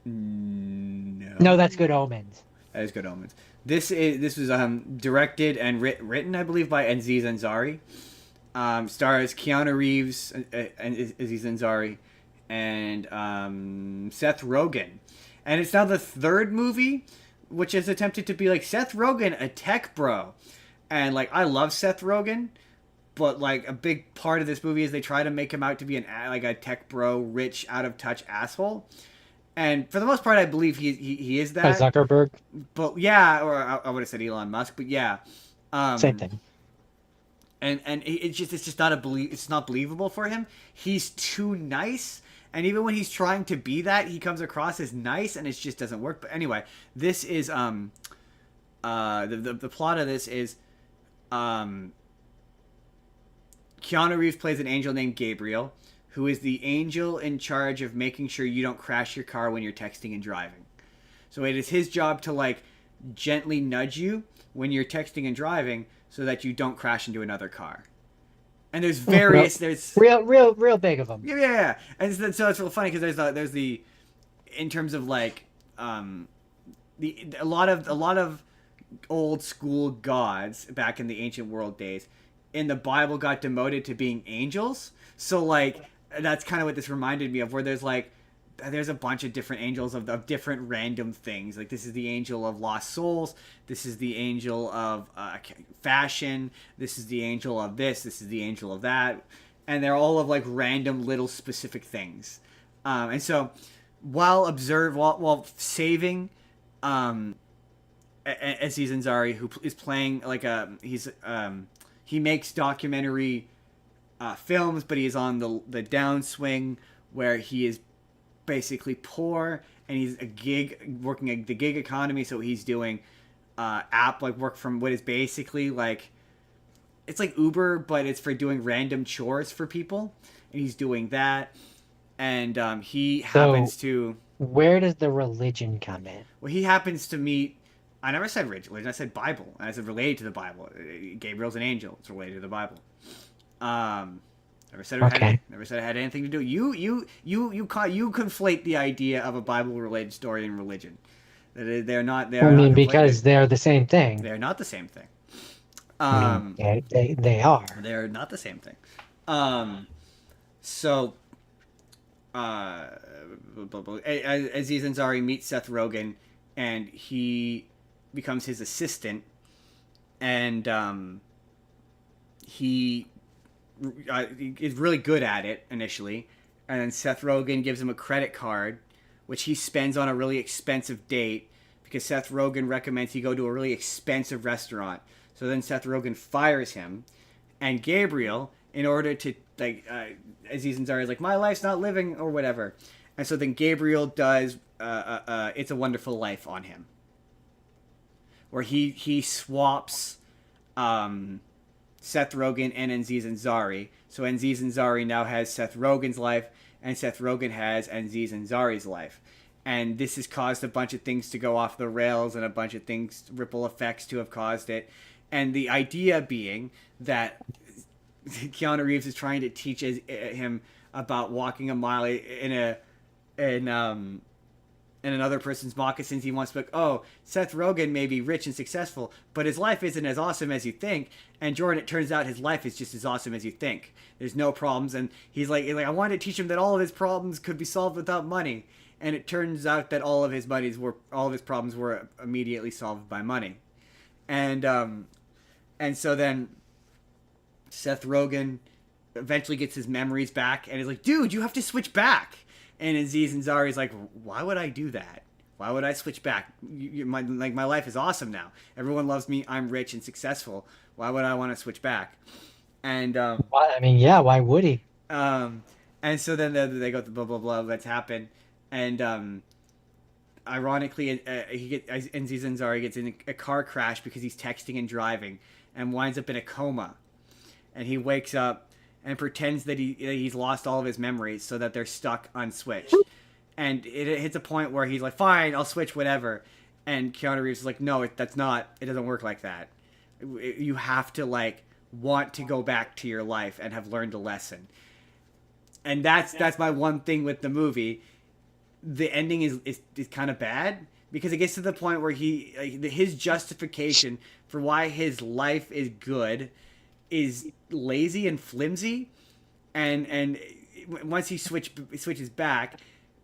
No. No, that's Good Omens. That is Good Omens. This was directed and written, I believe, by Aziz Ansari. Stars Keanu Reeves and Aziz Ansari and Seth Rogen. And it's now the third movie which has attempted to be like Seth Rogen, a tech bro. And like I love Seth Rogen, but like a big part of this movie is they try to make him out to be a tech bro, rich, out of touch asshole. And for the most part, I believe he is that. Zuckerberg. But yeah, or I would have said Elon Musk, but yeah, Same thing. And it's just not it's not believable for him. He's too nice, and even when he's trying to be that, he comes across as nice, and it just doesn't work. But anyway, this is the plot of this is Keanu Reeves plays an angel named Gabriel, who is the angel in charge of making sure you don't crash your car when you're texting and driving. So it is his job to like gently nudge you when you're texting and driving so that you don't crash into another car. And there's various there's real big of them. Yeah. And so it's real funny because there's the in terms of like a lot of old school gods back in the ancient world days in the Bible got demoted to being angels. So like that's kind of what this reminded me of, where there's a bunch of different angels of different random things. Like this is the angel of lost souls. This is the angel of fashion. This is the angel of this. This is the angel of that. And they're all of like random little specific things. And so while saving Aziz Ansari, who is playing like he makes documentary films, but he is on the downswing where he is basically poor and he's working the gig economy. So he's doing work from what is basically like, it's like Uber, but it's for doing random chores for people. And he's doing that. And he happens to... Where does the religion come in? Well, he happens to meet... I never said religion. I said Bible. I said related to the Bible. Gabriel's an angel. It's related to the Bible. Never said it had anything to do. You conflate the idea of a Bible related story and religion. They're not. Because they're the same thing. They're not the same thing. They are. They're not the same thing. So, Aziz Ansari meets Seth Rogen, and he becomes his assistant, and he is really good at it initially, and then Seth Rogen gives him a credit card, which he spends on a really expensive date because Seth Rogen recommends he go to a really expensive restaurant. So then Seth Rogen fires him, and Gabriel, in order to Aziz Ansari is like, my life's not living or whatever, and so then Gabriel does It's a Wonderful Life on him, where he swaps Seth Rogen and Aziz Ansari. So Aziz Ansari now has Seth Rogen's life, and Seth Rogen has Aziz Ansari's life. And this has caused a bunch of things to go off the rails and a bunch of things, ripple effects to have caused it. And the idea being that Keanu Reeves is trying to teach him about walking a mile in another person's moccasins. He wants to be like, oh, Seth Rogen may be rich and successful, but his life isn't as awesome as you think. And Jordan, it turns out his life is just as awesome as you think. There's no problems. And he's like I wanted to teach him that all of his problems could be solved without money. And it turns out that all of his problems were immediately solved by money. And so then Seth Rogen eventually gets his memories back and is like, dude, you have to switch back. And Aziz Ansari's like, why would I do that? Why would I switch back? My life is awesome now. Everyone loves me. I'm rich and successful. Why would I want to switch back? And why would he? And so then they go blah blah blah. Let's happen. And ironically, Aziz Ansari gets in a car crash because he's texting and driving, and winds up in a coma. And he wakes up and pretends that he's lost all of his memories so that they're stuck unswitched. and it hits a point where he's like, "Fine, I'll switch, whatever." And Keanu Reeves is like, "No, that's not. It doesn't work like that. You have to like want to go back to your life and have learned a lesson." And that's my one thing with the movie. The ending is kind of bad because it gets to the point where his justification for why his life is good is lazy and flimsy, and once he switches back,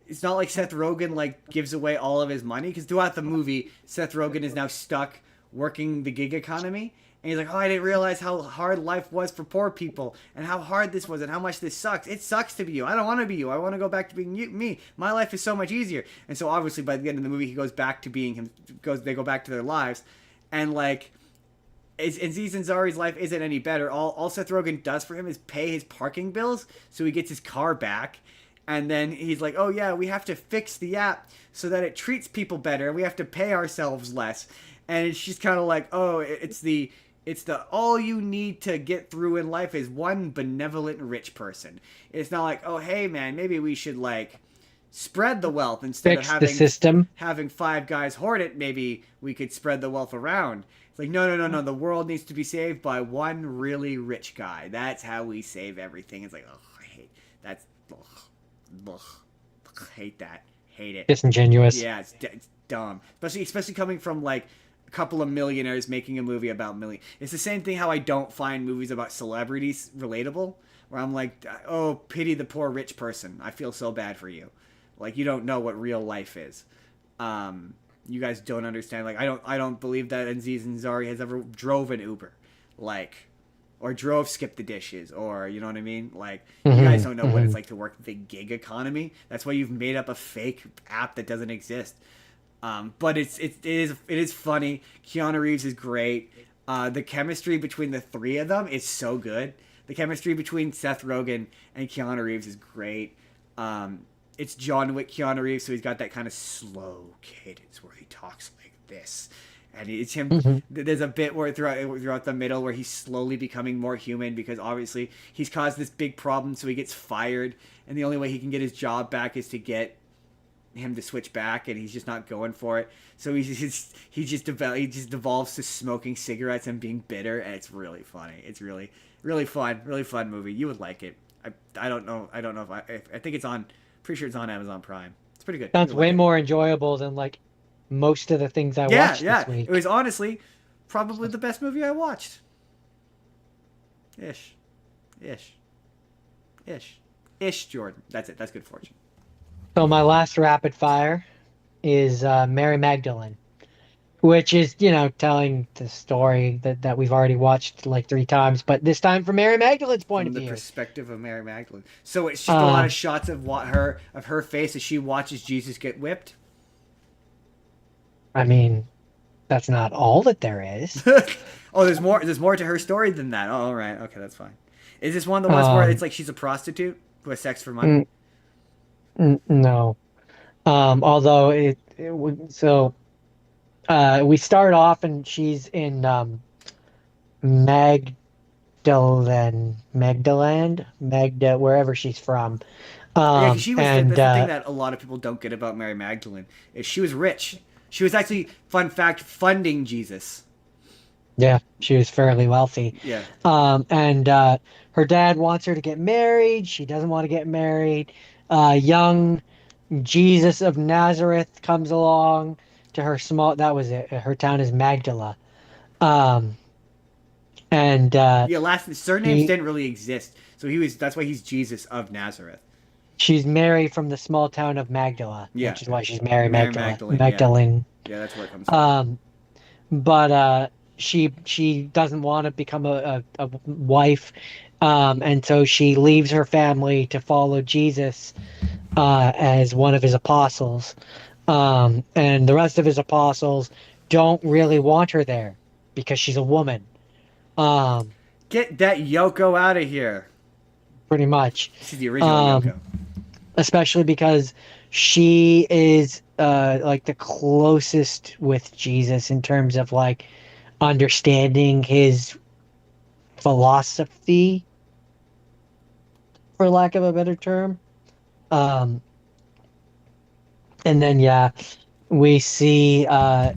it's not like Seth Rogen like gives away all of his money, because throughout the movie Seth Rogen is now stuck working the gig economy, and he's like, "Oh, I didn't realize how hard life was for poor people, and how hard this was, and how much this sucks. It sucks to be you. I don't want to be you. I want to go back to being me. My life is so much easier." And so obviously by the end of the movie he goes back to being him. They go back to their lives, and like, Aziz Ansari's life isn't any better. All Seth Rogen does for him is pay his parking bills, so he gets his car back. And then he's like, "Oh yeah, we have to fix the app so that it treats people better. We have to pay ourselves less." And she's kind of like, "Oh, it's the all you need to get through in life is one benevolent rich person." It's not like, "Oh hey man, maybe we should like spread the wealth instead Fix of the system. having five guys hoard it. Maybe we could spread the wealth around." It's like, no. The world needs to be saved by one really rich guy. That's how we save everything. It's like, oh, I hate that's. Ugh, hate that. Hate it. Disingenuous. Yeah, it's dumb. Especially coming from like a couple of millionaires making a movie about million. It's the same thing how I don't find movies about celebrities relatable. Where I'm like, "Oh, pity the poor rich person. I feel so bad for you. Like, you don't know what real life is. You guys don't understand. Like, I don't believe that Aziz Ansari has ever drove an Uber, like, or drove skip the dishes, or you know what I mean. Like, you guys don't know what it's like to work the gig economy. That's why you've made up a fake app that doesn't exist. But it is funny. Keanu Reeves is great. The chemistry between the three of them is so good. The chemistry between Seth Rogen and Keanu Reeves is great. It's John Wick Keanu Reeves, so he's got that kind of slow cadence where he talks like this. And it's him. There's a bit where throughout the middle where he's slowly becoming more human, because obviously he's caused this big problem, so he gets fired, and the only way he can get his job back is to get him to switch back, and he's just not going for it. So he just devolves to smoking cigarettes and being bitter, and it's really funny. It's really really fun movie. You would like it. I don't know if I think it's on. Pretty sure it's on Amazon Prime. It's pretty good. Sounds way more enjoyable than like most of the things I watched this week. It was honestly probably the best movie I watched. Ish, Jordan. That's it. That's good fortune. So my last rapid fire is Mary Magdalene, which is, telling the story that we've already watched like 3 times, but this time from Mary Magdalene's point of view. From the perspective of Mary Magdalene. So it's just a lot of shots of her face as she watches Jesus get whipped. I mean, that's not all that there is. Oh, there's more. There's more to her story than that. Oh, all right. Okay, that's fine. Is this one of the ones where it's like she's a prostitute who has sex for money? No. Although we start off and she's in Magda, wherever she's from. Yeah, she was the thing that a lot of people don't get about Mary Magdalene is she was rich. She was actually, fun fact, funding Jesus. Yeah, she was fairly wealthy. Yeah. And her dad wants her to get married. She doesn't want to get married. Young Jesus of Nazareth comes along to her that was it. Her town is Magdala. Surnames didn't really exist. So that's why he's Jesus of Nazareth. She's Mary from the small town of Magdala, which is why she's Mary Magdalene. Yeah, that's where it comes from. But she doesn't want to become a wife, and so she leaves her family to follow Jesus as one of his apostles. And the rest of his apostles don't really want her there because she's a woman. Get that Yoko out of here. Pretty much. She's the original Yoko. Especially because she is like the closest with Jesus in terms of like understanding his philosophy, for lack of a better term. And then yeah, we see the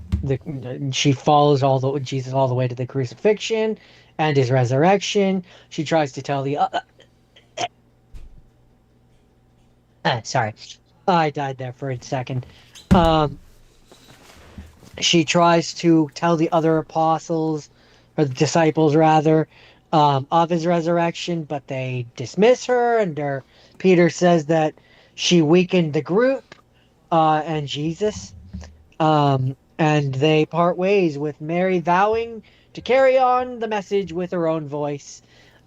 she follows all the Jesus all the way to the crucifixion and his resurrection. She tries to tell the sorry, I died there for a second. Um, she tries to tell the other apostles or the disciples rather of his resurrection, but they dismiss her, and Peter says that she weakened the group and Jesus. And they part ways with Mary vowing to carry on the message with her own voice.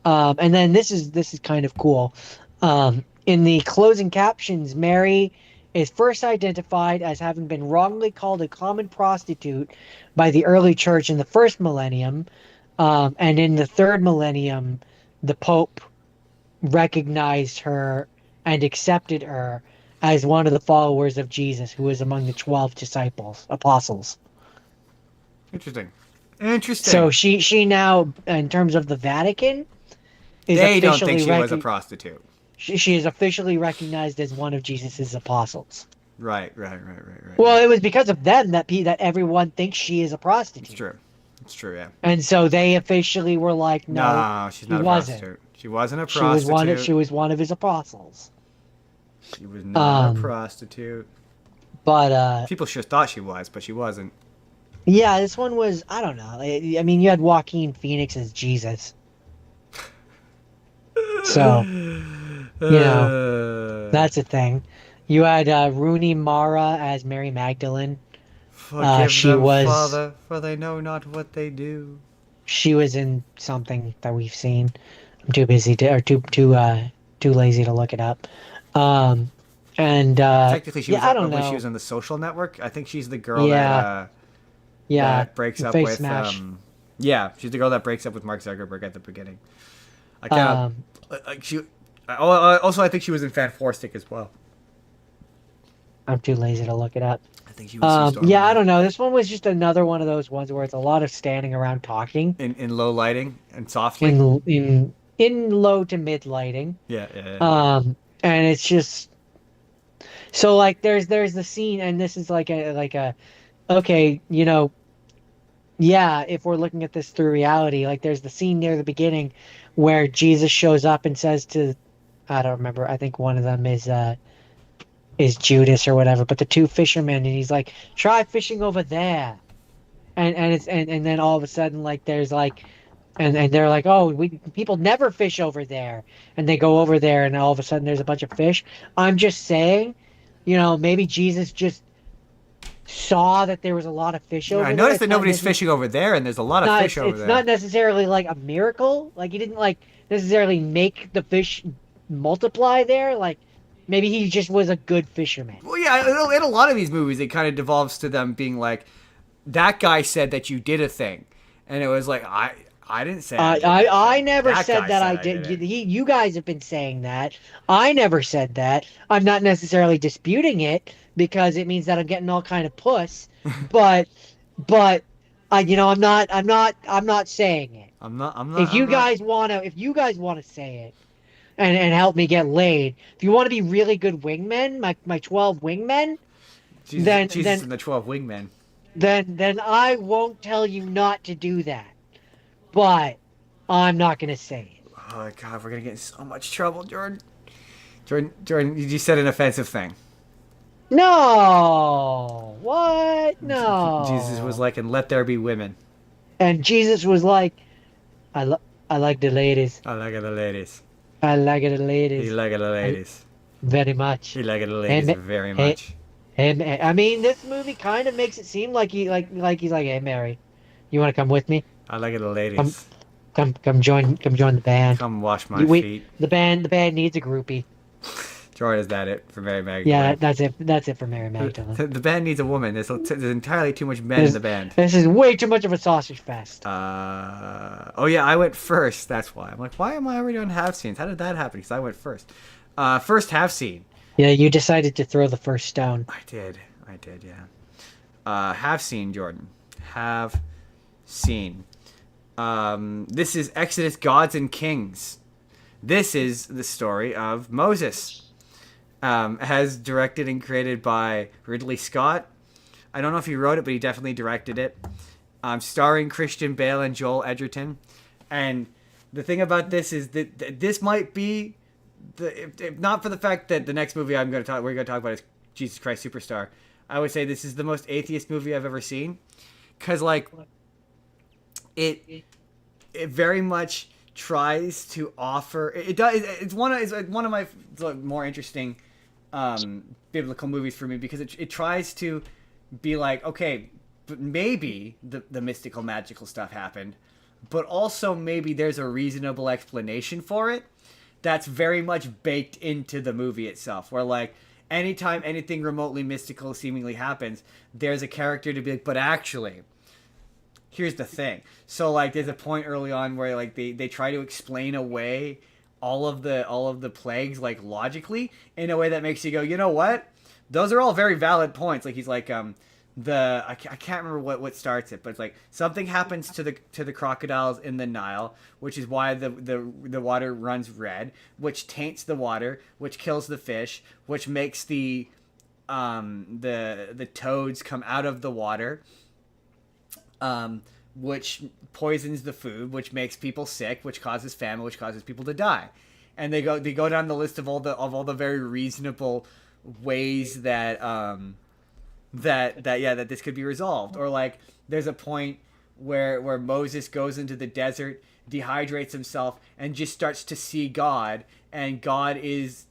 And then this is kind of cool. In the closing captions, Mary is first identified as having been wrongly called a common prostitute by the early church in the first millennium. And in the third millennium, the Pope recognized her and accepted her as one of the followers of Jesus, who was among the 12 apostles. Interesting. Interesting. So she now, in terms of the Vatican, is They don't think officially she was a prostitute. she is officially recognized as one of Jesus's apostles. Right. Well, it was because of them that everyone thinks she is a prostitute. It's true. It's true, yeah. And so they officially were like, No, she's not a prostitute. She wasn't a prostitute. She was one of his apostles. She was not a prostitute. But people sure thought she was, but she wasn't. yeah, this one was, I don't know. I mean, you had Joaquin Phoenix as Jesus. So, that's a thing. You had Rooney Mara as Mary Magdalene. Forgive them, Father, for they know not what they do. She was in something that we've seen. I'm too busy to, or too lazy to look it up. And technically, she was. I don't know. She was on The Social Network. I think she's the girl that breaks up with. Smash. Yeah, she's the girl that breaks up with Mark Zuckerberg at the beginning. I can't. Also, I think she was in Fantastic as well. I'm too lazy to look it up. I think she was. Yeah, I don't know. This one was just another one of those ones where it's a lot of standing around talking in low lighting and softly. In low to mid lighting. Yeah. And it's just so like there's the scene, and this is like a okay, yeah, if we're looking at this through reality, like there's the scene near the beginning where Jesus shows up and says to, I don't remember, I think one of them is Judas or whatever, but the two fishermen, and he's like, try fishing over there. And then all of a sudden, like there's like and they're like, oh, people never fish over there, and they go over there, and all of a sudden there's a bunch of fish. I'm just saying, maybe Jesus just saw that there was a lot of fish over there. I noticed that nobody's fishing over there, and there's a lot of fish over there. It's not necessarily like a miracle. Like he didn't like necessarily make the fish multiply there. Like maybe he just was a good fisherman. Well, yeah, in a lot of these movies, it kind of devolves to them being like, that guy said that you did a thing, and it was like, I didn't say. I never said that I did. You guys have been saying that. I never said that. I'm not necessarily disputing it because it means that I'm getting all kind of puss. but I'm not saying it. I'm not. If you guys wanna say it and help me get laid, if you want to be really good wingmen, my 12 wingmen, then and the 12 wingmen. Then I won't tell you not to do that. But I'm not going to say it. Oh, God, we're going to get in so much trouble, Jordan. Jordan, you said an offensive thing. No. What? No. Jesus was like, and let there be women. And Jesus was like, I like the ladies. I like the ladies. I like the ladies. He liked the ladies. Very much. He liked the ladies very much. I mean, this movie kind of makes it seem like he's like, hey, Mary, you want to come with me? I like the ladies. Come join the band. Come wash my feet. The band needs a groupie. Jordan, is that it for Mary Magdalene? Yeah, that's it for Mary Magdalene. The band needs a woman. There's entirely too much men in the band. This is way too much of a sausage fest. Oh yeah, I went first. That's why. I'm like, why am I already on half scenes? How did that happen? Because I went first. First half scene. Yeah, you decided to throw the first stone. I did, yeah. Have seen, Jordan. Have seen. This is Exodus, Gods and Kings. This is the story of Moses. has directed and created by Ridley Scott. I don't know if he wrote it, but he definitely directed it. Starring Christian Bale and Joel Edgerton. And the thing about this is that this might be if not for the fact that the next movie we're going to talk about is Jesus Christ Superstar. I would say this is the most atheist movie I've ever seen, because like it very much tries to offer it does it's one of my more interesting biblical movies for me, because it tries to be like, okay, but maybe the mystical magical stuff happened, but also maybe there's a reasonable explanation for it that's very much baked into the movie itself, where like anytime anything remotely mystical seemingly happens, there's a character to be like, but actually here's the thing. So like there's a point early on where like they try to explain away all of the plagues like logically in a way that makes you go, you know what, those are all very valid points. Like he's like I can't remember what starts it, but it's like something happens to the crocodiles in the Nile, which is why the water runs red, which taints the water, which kills the fish, which makes the toads come out of the water, which poisons the food, which makes people sick, which causes famine, which causes people to die. And they go down the list of all the very reasonable ways that that this could be resolved. Or like there's a point where Moses goes into the desert, dehydrates himself, and just starts to see God, and God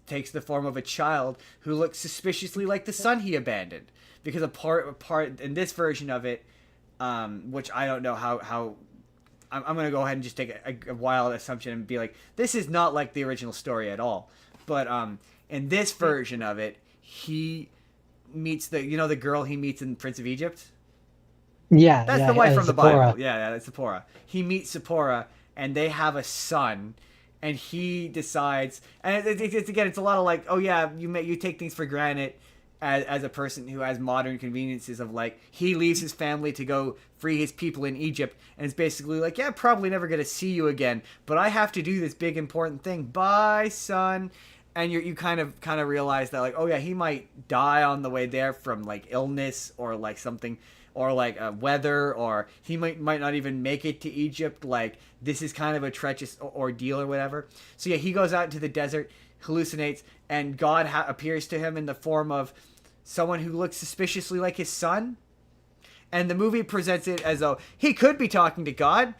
takes the form of a child who looks suspiciously like the son he abandoned. Because a part in this version of it, which I don't know how I'm going to go ahead and just take a wild assumption and be like, this is not like the original story at all. But in this version of it, he meets the girl he meets in Prince of Egypt. Yeah, that's the wife from the Bible. Yeah, that's Zipporah. He meets Zipporah, and they have a son, and he decides, and it's a lot of like, oh yeah, you take things for granted as a person who has modern conveniences of like, he leaves his family to go free his people in Egypt, and it's basically like, yeah, probably never gonna see you again, but I have to do this big important thing. Bye, son. And you kind of realize that like, oh yeah, he might die on the way there from like illness or like something, or like weather, or he might not even make it to Egypt. Like this is kind of a treacherous ordeal or whatever. So yeah, he goes out into the desert, hallucinates, and God appears to him in the form of someone who looks suspiciously like his son. And the movie presents it as though he could be talking to God.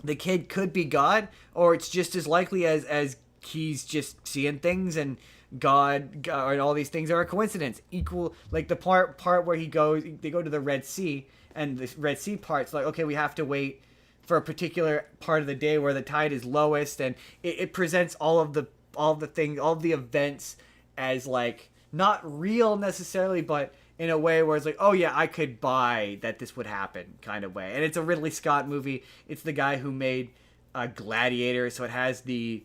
The kid could be God, or it's just as likely as he's just seeing things, and God and all these things are a coincidence. Equal, like the part where they go to the Red Sea, and the Red Sea part's like, okay, we have to wait for a particular part of the day where the tide is lowest, and it presents all of the things, all of the events as like not real necessarily, but in a way where it's like, oh yeah, I could buy that this would happen kind of way. And it's a Ridley Scott movie. It's the guy who made Gladiator, so it has the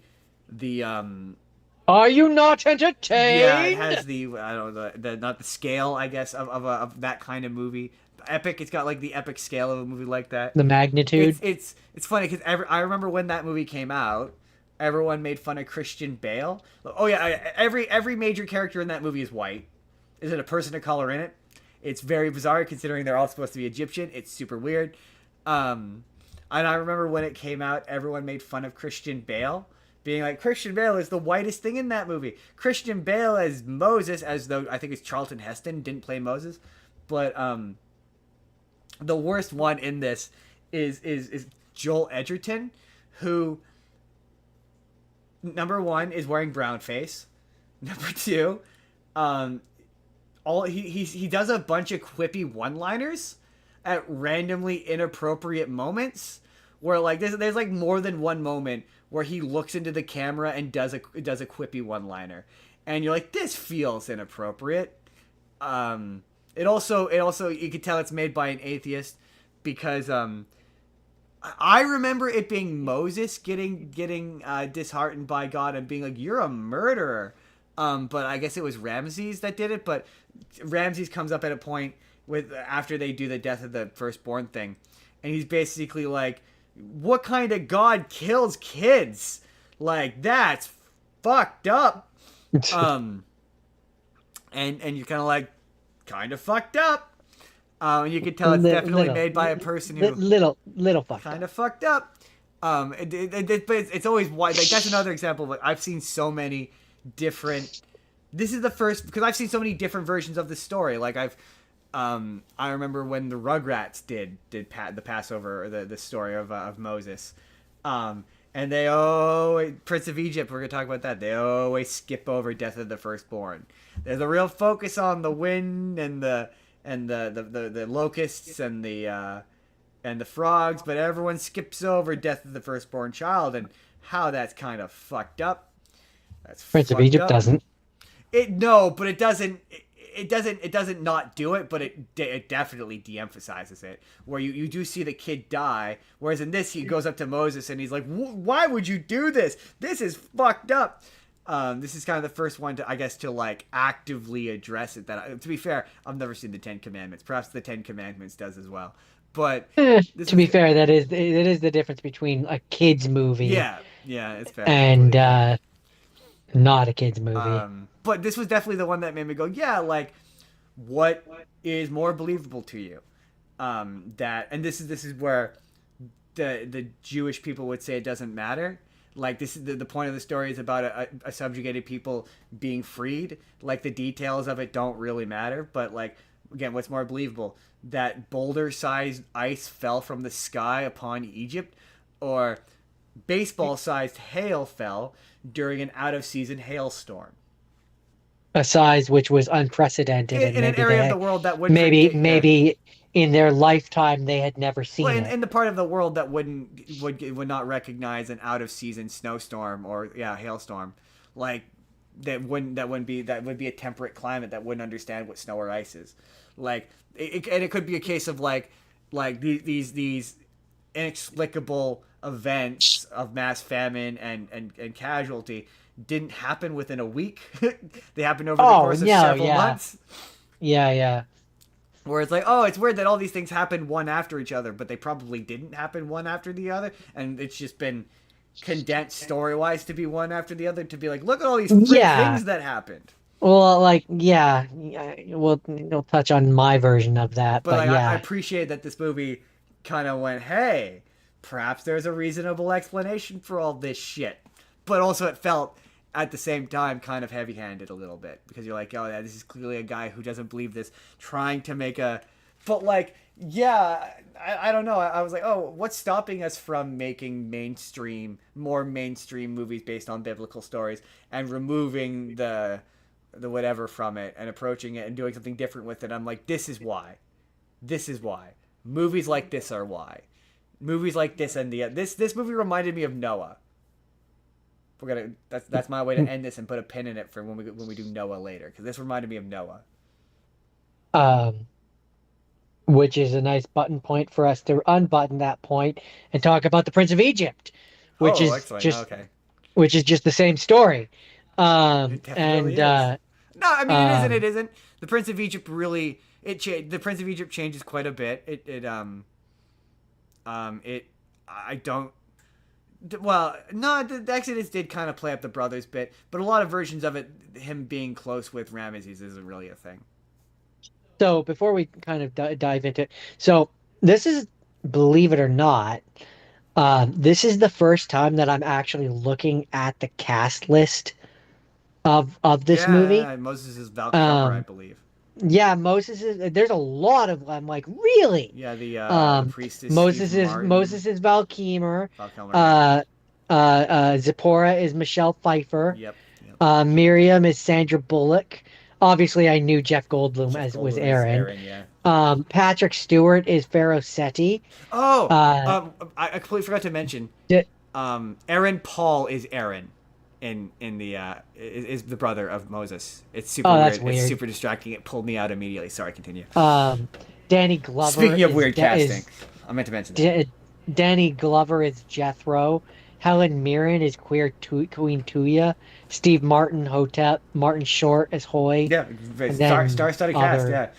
Are you not entertained? Yeah, it has I don't know, the not the scale, I guess, of that kind of movie. Epic. It's got like the epic scale of a movie like that. The magnitude. It's funny because I remember when that movie came out, everyone made fun of Christian Bale. Oh yeah, every major character in that movie is white. Is it a person of color in it? It's very bizarre considering they're all supposed to be Egyptian. It's super weird. And I remember when it came out, everyone made fun of Christian Bale, being like, Christian Bale is the whitest thing in that movie. Christian Bale as Moses, as though I think it's Charlton Heston didn't play Moses, but the worst one in this is Joel Edgerton, who number one is wearing brown face. Number two, he does a bunch of quippy one-liners at randomly inappropriate moments, where like there's like more than one moment where he looks into the camera and does a quippy one-liner, and you're like, this feels inappropriate. It also you can tell it's made by an atheist, because I remember it being Moses getting disheartened by God and being like, you're a murderer. But I guess it was Ramses that did it. But Ramses comes up at a point after they do the death of the firstborn thing, and he's basically like, what kind of God kills kids? Like, that's fucked up. And you're kind of like, kind of fucked up. You can tell it's definitely made by a person who little fucked kind up. of fucked up. But it's always wide. Like that's another example. Like I've seen so many different. This is the first because I've seen so many different versions of the story. Like I remember when the Rugrats did the Passover or the story of Moses, and they Prince of Egypt. We're gonna talk about that. They always skip over death of the firstborn. There's a real focus on the wind and the locusts and the frogs, but everyone skips over death of the firstborn child and how that's kind of fucked up. That's Prince of Egypt doesn't. But it doesn't. It doesn't not do it, but it definitely de-emphasizes it. Where you do see the kid die, whereas in this he goes up to Moses and he's like, "Why would you do this? This is fucked up." This is kind of the first one to like actively address it. That to be fair, I've never seen the Ten Commandments. Perhaps the Ten Commandments does as well. But to be fair, that is the difference between a kids movie. Yeah, it's fair. And not a kids movie. But this was definitely the one that made me go, yeah, like, what is more believable to you? And this is where the Jewish people would say it doesn't matter. Like, this is the point of the story is about a subjugated people being freed. Like, the details of it don't really matter. But, like, again, what's more believable? That boulder-sized ice fell from the sky upon Egypt? Or baseball-sized hail fell during an out-of-season hailstorm? A size which was unprecedented in an area of the world that would maybe in their lifetime they had never seen it. In the part of the world that would not recognize an out of season snowstorm or hailstorm, like that would be a temperate climate that wouldn't understand what snow or ice is. Like it could be a case of like these inexplicable events of mass famine and casualty didn't happen within a week. They happened over the course of several months. Yeah. Where it's like, oh, it's weird that all these things happened one after each other, but they probably didn't happen one after the other, and it's just been condensed story-wise to be one after the other, to be like, look at all these things that happened. Well, we'll touch on my version of that, but yeah. I appreciate that this movie kind of went, hey, perhaps there's a reasonable explanation for all this shit. But also it felt, at the same time, kind of heavy-handed a little bit. Because you're like, oh, yeah, this is clearly a guy who doesn't believe this, trying to make a... But, like, yeah, I don't know. I was like, oh, what's stopping us from making more mainstream movies based on biblical stories and removing the whatever from it and approaching it and doing something different with it? I'm like, this is why. This is why. Movies like this are why. Movies like this and this movie reminded me of Noah. That's my way to end this and put a pin in it for when we do Noah later, because this reminded me of Noah. Which is a nice button point for us to unbutton that point and talk about the Prince of Egypt, which is just the same story. No, I mean it isn't. The Prince of Egypt really the Prince of Egypt changes quite a bit. The Exodus did kind of play up the brothers bit, but a lot of versions of it, him being close with Ramesses isn't really a thing. So before we kind of dive into it, so this is, believe it or not, this is the first time that I'm actually looking at the cast list of this movie. Yeah, Moses is Val Kilmer, I believe. Yeah, Moses is. There's a lot of. I'm like, really? Yeah, the priest is Moses is Val Kilmer. Zipporah is Michelle Pfeiffer. Yep. Miriam is Sandra Bullock. Obviously, I knew Jeff Goldblum was Aaron. Yeah. Patrick Stewart is Pharaoh Seti. Oh, I completely forgot to mention. Aaron Paul is Aaron. In the is the brother of Moses. It's super weird. That's weird. It's super distracting. It pulled me out immediately. Sorry, continue. Danny Glover. Speaking of weird casting, I meant to mention that. Danny Glover is Jethro. Helen Mirren is Queen Tuya. Steve Martin Hotep. Martin Short as Hoy. Yeah, star-studded cast. Yeah,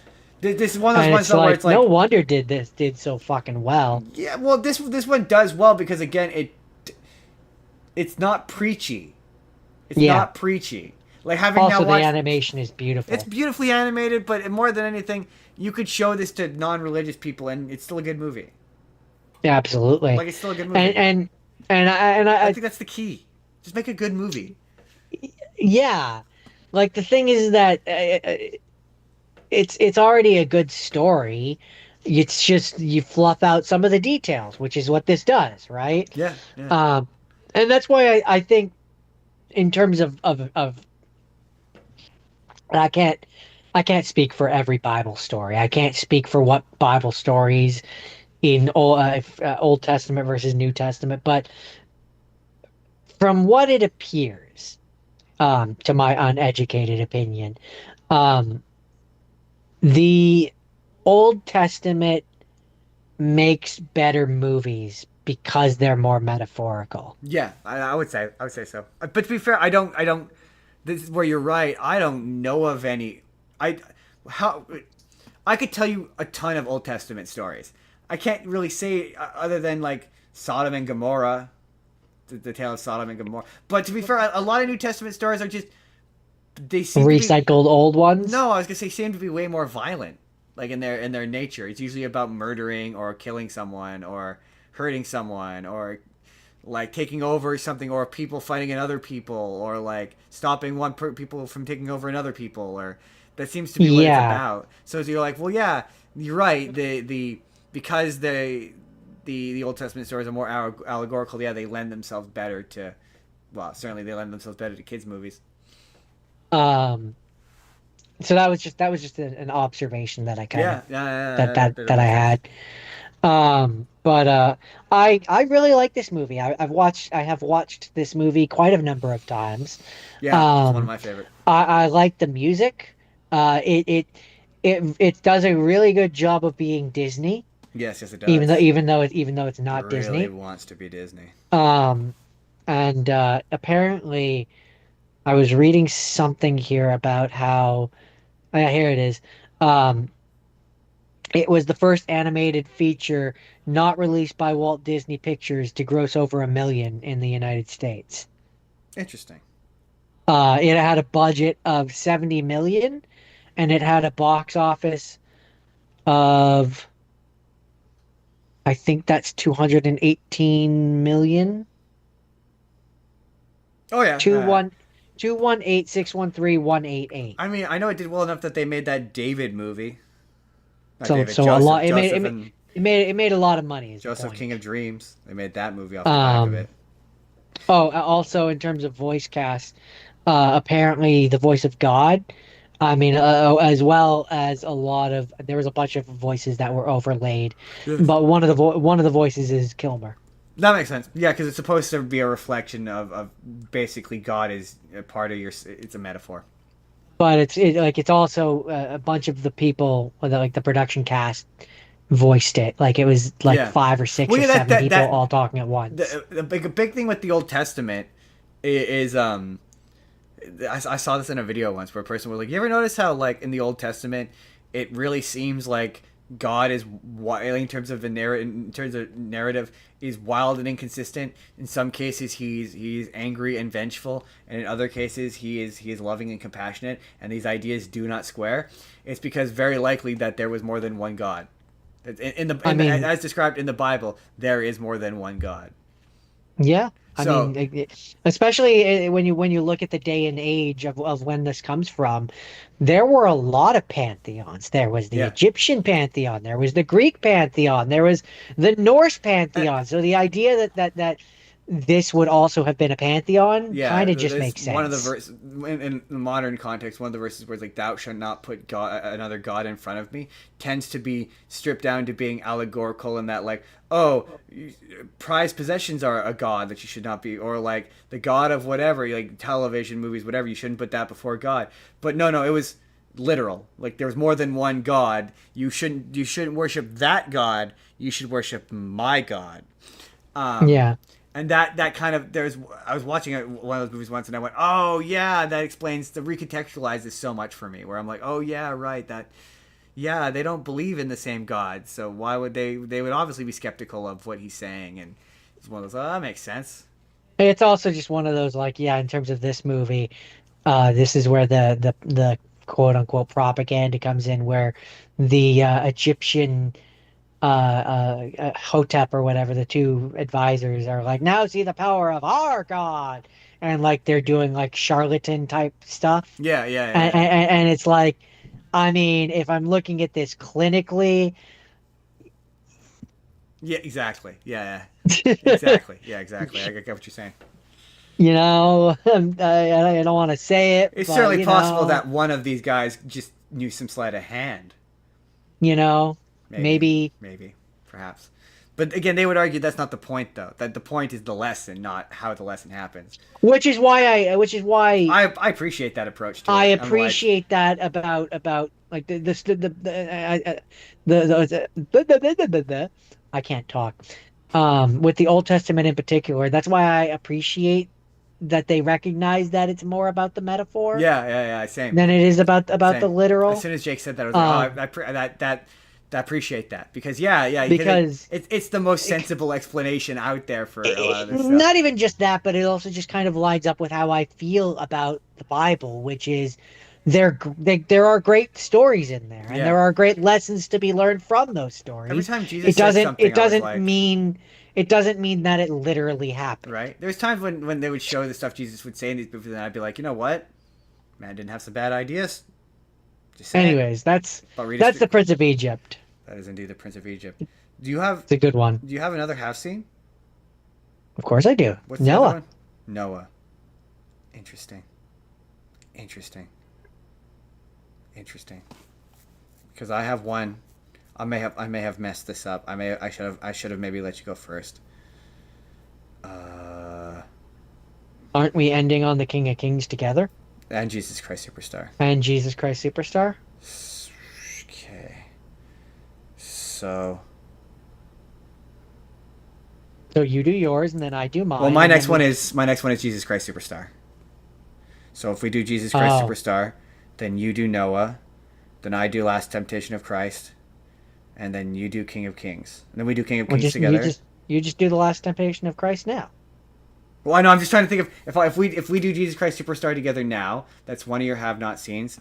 this is one of those ones where it's like, no wonder did so fucking well. Yeah, well, this one does well because again it's not preachy. It's Yeah. not preachy. Like having now Also, the watched, animation is it's beautiful. beautifully animated, but more than anything, you could show this to non-religious people, and it's still a good movie. Absolutely. Like it's still a good And movie. and and I I think that's the key. Just make a good movie. yeah. Like the thing is that it's already a good story. It's just you fluff out some of the details, which is what this does, right? Yeah, yeah. Um, and that's why I think in terms of I can't I can't speak for every Bible story. I can't speak for what Bible stories in Old Testament versus New Testament, but from what it appears, to my uneducated opinion, um, the Old Testament makes better movies because they're more metaphorical. Yeah, I would say so. But to be fair, I don't. This is where you're right. I don't know of any. I how I could tell you a ton of Old Testament stories. I can't really say other than like Sodom and Gomorrah, the tale of Sodom and Gomorrah. But to be fair, a lot of New Testament stories are just they seem to be. Recycled old ones. No, I was gonna say seem to be way more violent, like in their nature. It's usually about murdering or killing someone or hurting someone or like taking over something or people fighting another people or like stopping people from taking over another people or that seems to be what it's Yeah, about. So you're like, well, yeah, you're right. The because the Old Testament stories are more allegorical. Yeah, they lend themselves better to. Well, certainly they lend themselves better to kids movies. um so that was just an observation that I kind of Yeah, yeah, yeah, that yeah, that that I makes sense. had. But I really like this movie. I have watched this movie quite a number of times. Yeah, it's one of um my favorite. I like the music. It does a really good job of being Disney, Yes, yes, it does. even though it's It not really Disney. wants to be Disney. Um, and apparently, I was reading something here about how, oh, yeah, here it is. Um, it was the first animated feature not released by Walt Disney Pictures to gross over 1 million in the United States. Interesting. It had a budget of 70 million, and it had a box office of, I think that's 218 million. Oh yeah. Two one 218 613 188. I mean, I know it did well enough that they made that David movie. Not So David, so a lot. Joseph and It made a lot of money. Is the Joseph point? King of Dreams. They made that movie off the back of Um. it. Oh, also in terms of voice cast, apparently the voice of God. I mean, as well as a lot of there was a bunch of voices that were overlaid, Yes. but one of the voices is Kilmer. That makes sense. Yeah, because it's supposed to be a reflection of basically God is a part of your. It's a metaphor. But it's also a bunch of the people, like the production cast, voiced it. Like it was like Yeah. five or six Well, or yeah, seven people that all talking at once. the big thing with the Old Testament is I saw this in a video once where a person was like, "You ever notice how like in the Old Testament, it really seems like God is in terms of the in terms of narrative, is wild and inconsistent. In some cases, he's angry and vengeful, and in other cases, he is loving and compassionate. And these ideas do not square. It's because very likely that there was more than one God. I mean, As described in the Bible, there is more than one God. yeah. I mean, So especially when you look at the day and age of when this comes from, there were a lot of pantheons. There was the yeah. Egyptian pantheon, there was the Greek pantheon, there was the Norse Uh, pantheon. So the idea that this would also have been a pantheon Yeah, kind of just there's makes one of the sense. verses in modern context. One of the verses where it's like "Thou shalt not put God, another god in front of me" tends to be stripped down to being allegorical, in that like, oh, prized possessions are a god that you should not be, or like the god of whatever, like television, movies, whatever. You shouldn't put that before God. But no, it was literal. Like there was more than one God. You shouldn't worship that God. You should worship my God. Um, Yeah. and that kind of I was watching one of those movies once and I went, oh yeah, that explains the recontextualizes so much for me, where I'm like, oh yeah, right, that yeah, they don't believe in the same God, so why would they would obviously be skeptical of what he's saying. And it's one of those, oh, that makes sense. It's also just one of those like, yeah, in terms of this movie, this is where the quote unquote propaganda comes in, where the Egyptian Hotep or whatever, the two advisors are like, now see the power of our God, and like they're doing like charlatan type stuff, Yeah, yeah, yeah, and yeah. and it's like, I mean, if I'm looking at this clinically, Yeah, exactly. Yeah, yeah. you Exactly. Yeah, exactly. I get what you're saying. know, I don't want to say it, It's but certainly possible that one of these guys just knew some sleight of hand. you know, Maybe, maybe. maybe, perhaps. But again, they would argue that's not the point, though. That the point is the lesson, not how the lesson happens. Which is why I appreciate that approach to I it. I'm like, appreciate that about like the I can't talk. With the Old Testament in particular, that's why I appreciate that they recognize that it's more about the metaphor yeah, yeah, yeah, same, than it is about the same. As literal. soon as Jake said that, I was like, oh, Um, I appreciate that because yeah, yeah, because because it's the most it, sensible explanation out there for a lot of this stuff. not even just that, but it also just kind of lines up with how I feel about the Bible, which is there are great stories in there, and Yeah. there are great lessons to be learned from those Every stories. time Jesus It said doesn't something, I was like, it doesn't mean that it literally happened. right? There's times when they would show the stuff Jesus would say in these movies, and I'd be like, you know what? Man didn't have some bad ideas. Just saying. Anyways, But read that's the Prince of Egypt. that is indeed the Prince of Egypt. Do you have It's a good one. do you have another half scene? Of course I do. What's the other Noah. one? Noah. Interesting. Interesting. Interesting. Because I have one. I may have messed this up. I should have maybe let you go first. Uh, Aren't we ending on the King of Kings together? and Jesus Christ Superstar. And Jesus Christ Superstar? Okay. So, So you do yours and then I do well, mine my and next then one we is my next one is Jesus Christ Superstar. So if we do Jesus Christ Oh, Superstar, then you do Noah, then I do Last Temptation of Christ, and then you do King of Kings, and then we do King of well Kings just together. you just do the last temptation of Christ now. Well, I know. I'm just trying to think of if we do Jesus Christ Superstar together now. That's one of your have not scenes,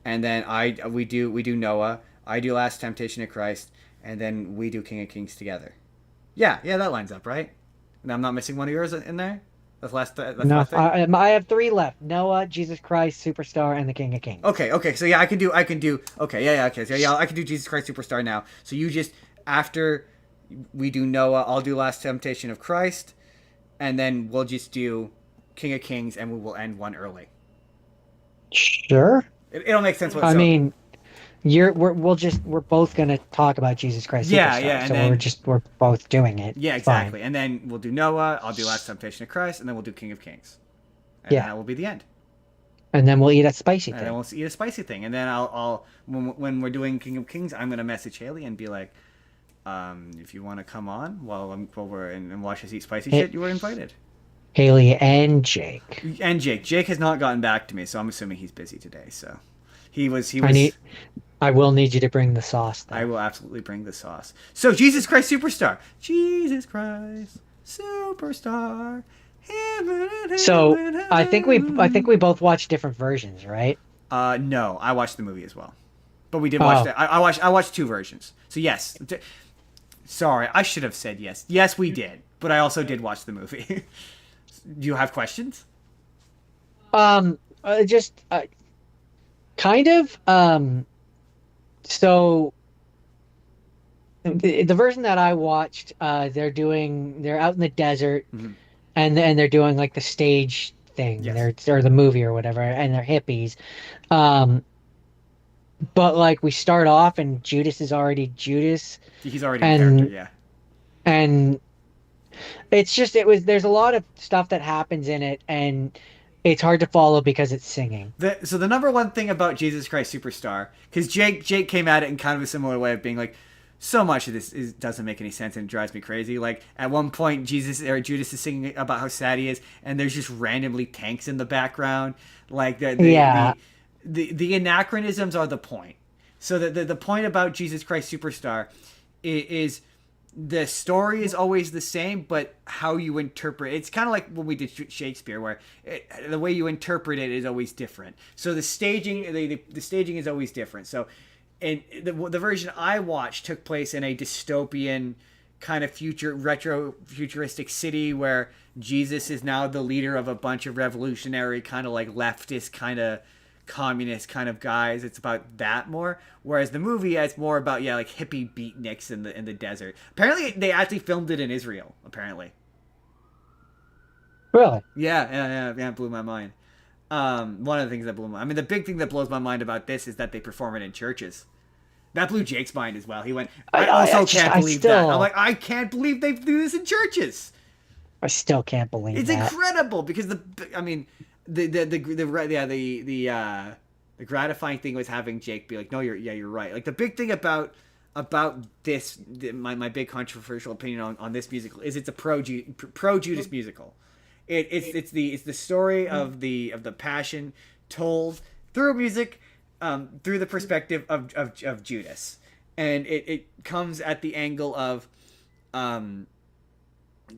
and then we do Noah. I do Last Temptation of Christ, and then we do King of Kings together. Yeah, yeah, that lines up, right? And I'm not missing one of yours in there. That's the No, last thing. I have three left. Noah, Jesus Christ Superstar, and the King of Kings. Okay, okay. So yeah, I can do. Okay, yeah, yeah. Okay, so yeah, I can do Jesus Christ Superstar now. So you just after we do Noah, I'll do Last Temptation of Christ, and then we'll just do King of Kings, and we will end one early. Sure. It'll make sense. What I so? mean, we're both gonna talk about Jesus Christ Yeah, Superstar, yeah, and so then we're both doing it. yeah, It's fine. exactly. And then we'll do Noah. I'll do Last Temptation of Christ, and then we'll do King of Kings, and then Yeah. that will be the end. And then we'll eat a spicy And then thing. we'll eat a spicy thing, and then I'll when we're doing King of Kings, I'm gonna message Haley and be like, if you want to come on while we're and watch us eat spicy Hey, shit, you were invited. Haley and Jake. And Jake has not gotten back to me, so I'm assuming he's busy today. So he I need was. I will need you to bring the sauce I though. will absolutely bring the sauce. So Jesus Christ Superstar, Jesus Christ Superstar, heaven and So heaven, I think we heaven. both watched different versions, right? No, I watched the movie as well, but we did watch Oh, that. I watched two versions. So yes, sorry, I should have said yes. Yes, we did, but I also did watch the movie. Do you have questions? just kind of. So the version that I watched, they're out in the desert Hmm. and they're doing like the stage thing, Yes, or the movie or whatever, and they're hippies. Um, but like we start off and Judas is already Judas, he's already in character. and Yeah. and it's just there's a lot of stuff that happens in it, and it's hard to follow because it's singing. So the number one thing about Jesus Christ Superstar, because Jake came at it in kind of a similar way of being like, so much of this doesn't make any sense and it drives me crazy. Like at one point, Jesus or Judas is singing about how sad he is, and there's just randomly tanks in the background. Like Yeah. the anachronisms are the point. So the point about Jesus Christ Superstar is the story is always the same, but how you interpret it's kind of like when we did Shakespeare, where the way you interpret it is always different. So the staging, the staging is always different. So, and the version I watched took place in a dystopian kind of retro futuristic city where Jesus is now the leader of a bunch of revolutionary kind of like leftist kind of communist kind of guys. It's about that more. Whereas the movie is more about like hippie beatniks in the desert. Apparently they actually filmed it in Israel. Apparently. Really? Yeah. It blew my mind. One of the things that blew my, I mean, the big thing that blows my mind about this is that they perform it in churches. That blew Jake's mind as well. He went, I also can't believe that. I'm like, I can't believe they do this in churches. I still can't believe it's that. Incredible because the gratifying thing was having Jake be like, no, you're right. Like the big thing about this, my big controversial opinion on this musical is it's a pro Judas musical. It's the story of the passion told through music, through the perspective of Judas, and it comes at the angle of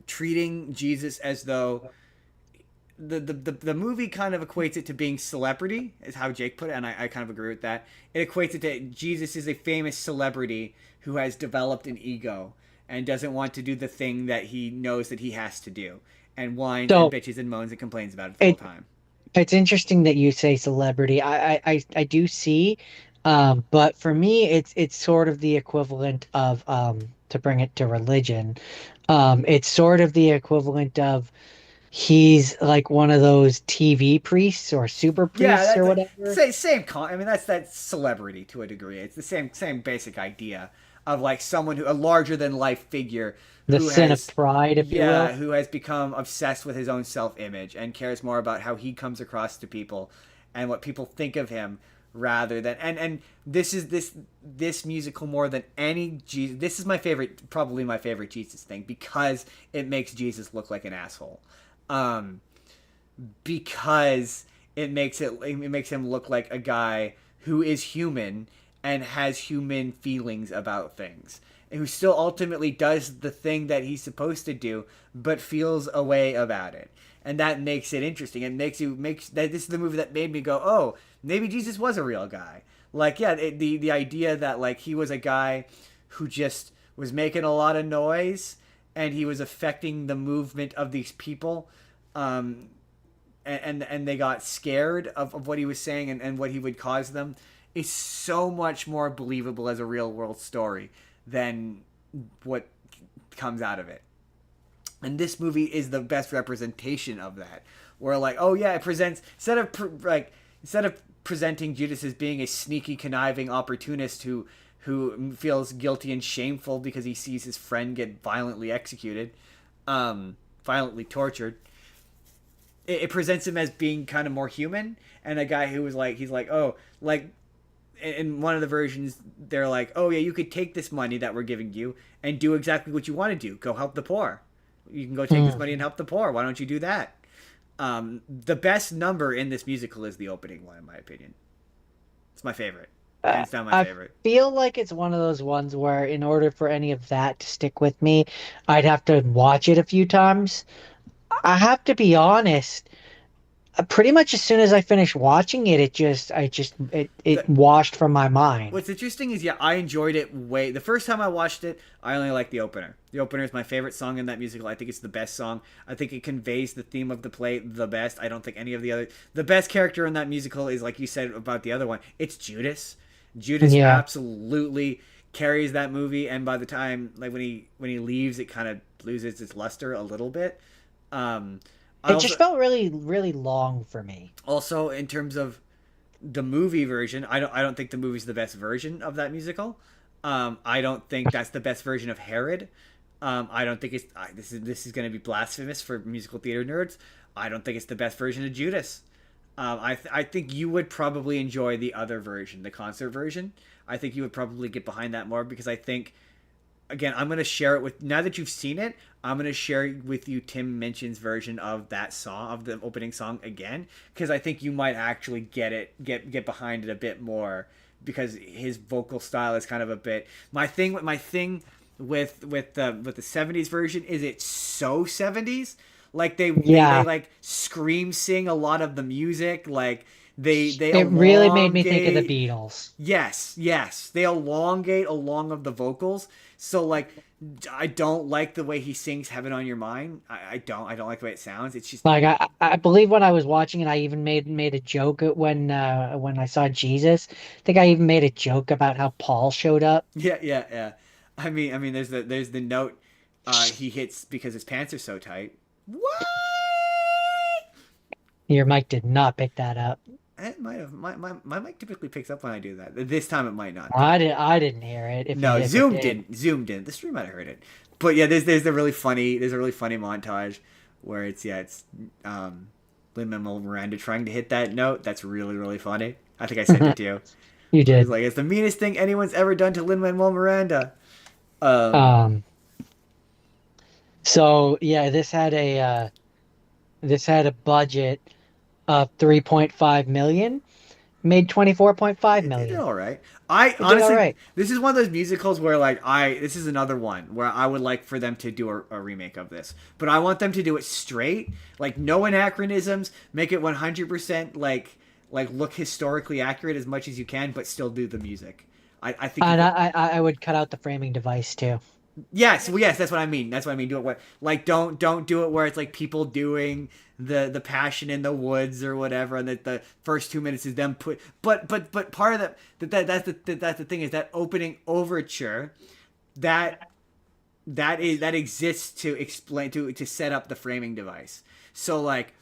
treating Jesus as though the movie kind of equates it to being celebrity, is how Jake put it, and I kind of agree with that. It equates it to Jesus is a famous celebrity who has developed an ego and doesn't want to do the thing that he knows that he has to do, and whines and bitches and moans and complains about it the whole time. It's interesting that you say celebrity. I do see, but for me, it's sort of the equivalent of to bring it to religion. It's sort of the equivalent of he's like one of those TV priests or super priests or whatever. I mean, that's celebrity to a degree. It's the same basic idea of like someone a larger than life figure. The sin of pride, if you will. Who has become obsessed with his own self-image and cares more about how he comes across to people and what people think of him rather than and this musical more than any Jesus. This is probably my favorite Jesus thing because it makes Jesus look like an asshole. Because it makes him look like a guy who is human and has human feelings about things, and who still ultimately does the thing that he's supposed to do, but feels a way about it. And that makes it interesting. It makes that this is the movie that made me go, oh, maybe Jesus was a real guy. Like, yeah, the idea that like he was a guy who just was making a lot of noise and he was affecting the movement of these people, and they got scared of what he was saying and what he would cause them, is so much more believable as a real world story than what comes out of it. And this movie is the best representation of that. Where like, oh yeah, it presents instead of presenting Judas as being a sneaky, conniving opportunist who feels guilty and shameful because he sees his friend get violently executed, violently tortured. It presents him as being kind of more human and a guy who was like, he's like, oh, like in one of the versions, they're like, oh yeah, you could take this money that we're giving you and do exactly what you want to do. Go help the poor. You can go take this money and help the poor. Why don't you do that? The best number in this musical is the opening one, in my opinion. It's my favorite. Hands down my favorite. I feel like it's one of those ones where in order for any of that to stick with me, I'd have to watch it a few times. I have to be honest. Pretty much as soon as I finished watching it, it washed from my mind. What's interesting is, I enjoyed it the first time I watched it, I only liked the opener. The opener is my favorite song in that musical. I think it's the best song. I think it conveys the theme of the play the best. I don't think any of the best character in that musical is, like you said about the other one, it's Judas. Judas absolutely carries that movie, and by the time, like when he leaves, it kind of loses its luster a little bit. It just felt really, really long for me. Also, in terms of the movie version, I don't think the movie's the best version of that musical. I don't think that's the best version of Herod. I don't think this is going to be blasphemous for musical theater nerds. I don't think it's the best version of Judas. I think you would probably enjoy the other version, the concert version. I think you would probably get behind that more because I think, again, I'm going to share it with, now that you've seen it, I'm going to share with you Tim Minchin's version of that song, of the opening song again, because I think you might actually get behind it a bit more, because his vocal style is kind of a bit, my thing with the 70s version is it's so 70s. Like they Yeah. like scream sing a lot of the music. Like they It really made me think of the elongate. Beatles. Yes. They elongate along of the vocals. So like I don't like the way he sings Heaven on Your Mind. I don't like the way it sounds. It's just Like I believe when I was watching it, I even made a joke when I saw Jesus. I think I even made a joke about how Paul showed up. yeah. I mean there's the note he hits because his pants are so tight. What? Your mic did not pick that up. It might have. My mic typically picks up when I do that. This time it might not though. I didn't hear it. No, If it Zoom did. didn't. Zoom didn't. The stream might have heard it. But yeah, there's a really funny montage where it's Lin-Manuel Miranda trying to hit that note. That's really funny. I think I sent it to you. You It's did. like it's the meanest thing anyone's ever done to Lin-Manuel Miranda. Um. So yeah, this had a budget of 3.5 million, made 24.5 It did million. all right. I It did all honestly, right. this is one of those musicals where this is another one where I would like for them to do a remake of this, but I want them to do it straight, like no anachronisms, make it 100% like look historically accurate as much as you can, but still do the music. I think you And could, I would cut out the framing device too. yes, well, yes, that's what I mean. That's what I mean. Do it where like don't do it where it's like people doing the passion in the woods or whatever, and that the first 2 minutes is them put. But part of that's the thing is that opening overture that that exists to explain to set up the framing device. So like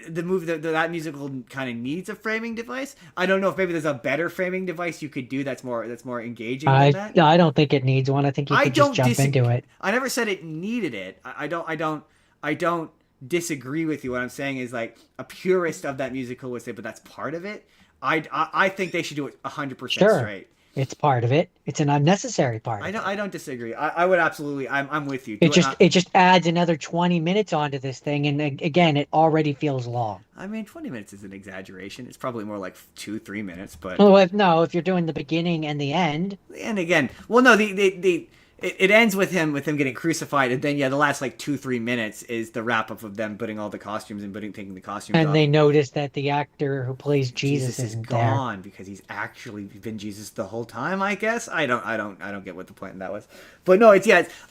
the movie that musical kind of needs a framing device. I don't know if maybe there's a better framing device you could do that's more engaging than that. I don't think it needs one. I think you I could just don't jump into disagree. it. I never said it needed it. I don't disagree with you. What I'm saying is like a purist of that musical would say, but that's part of it. I think they should do it 100% Sure, straight. it's part of it. It's an unnecessary part I of don't it. I don't disagree. I would absolutely. I'm with you. It Do it. just it just adds another 20 minutes onto this thing, and again, it already feels long. I mean, 20 minutes is an exaggeration. It's probably more like 2-3 minutes, but Well, if you're doing the beginning and the end, and again, well, no, it ends with him getting crucified, and then yeah, the last like 2-3 minutes is the wrap up of them putting all the costumes and taking the costumes and off. they notice that the actor who plays Jesus Jesus is isn't there. gone because he's actually been Jesus the whole time. I guess I don't get what the point in that was, but no,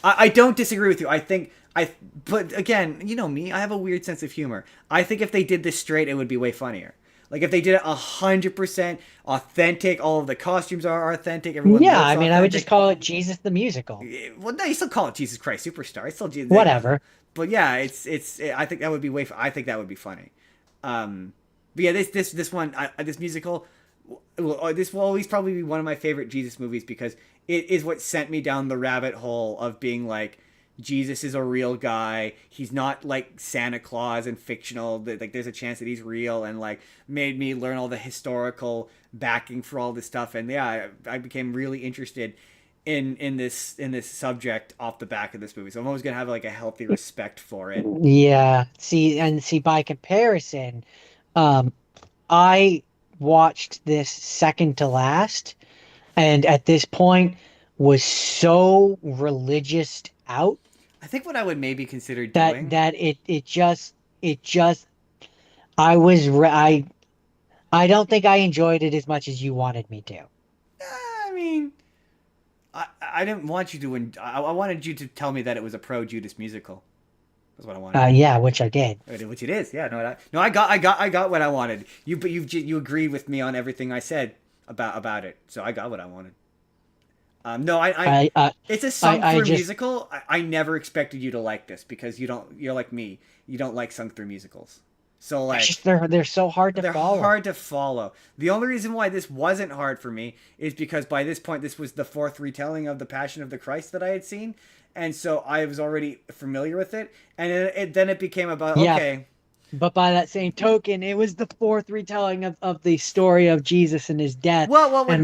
I don't disagree with you. But again, you know me, I have a weird sense of humor. I think if they did this straight, it would be way funnier. Like if they did it 100% authentic, all of the costumes are authentic. Everyone Yeah, looks I mean, I would just authentic. call it Jesus the Musical. Well, no, you still call it Jesus Christ Superstar. It's still Jesus. Whatever. But yeah, I think that would be I think that would be funny. But yeah, this one, this musical, this will always probably be one of my favorite Jesus movies because it is what sent me down the rabbit hole of being like, Jesus is a real guy. He's not like Santa Claus and fictional. Like there's a chance that he's real, and like made me learn all the historical backing for all this stuff. And yeah, I became really interested in this subject off the back of this movie. So I'm always gonna have like a healthy respect for it. Yeah. See, by comparison, um, I watched this second to last, and at this point was so religious out I think what I would maybe consider that doing. it just I was I don't think I enjoyed it as much as you wanted me to. I mean, I didn't want you to. I wanted you to tell me that it was a pro Judas musical. That's what I wanted. Yeah, which I did. Which it is. Yeah. No. I got what I wanted. But you agreed with me on everything I said about it. So I got what I wanted. No, it's a sung I through just musical. I never expected you to like this because you're like me. You don't like sung through musicals. So it's like just they're so hard to they're follow. hard to follow. The only reason why this wasn't hard for me is because by this point this was the fourth retelling of the Passion of the Christ that I had seen, and so I was already familiar with it. And then it became about Yeah. okay, But by that same token, it was the fourth retelling of the story of Jesus and his death. well, And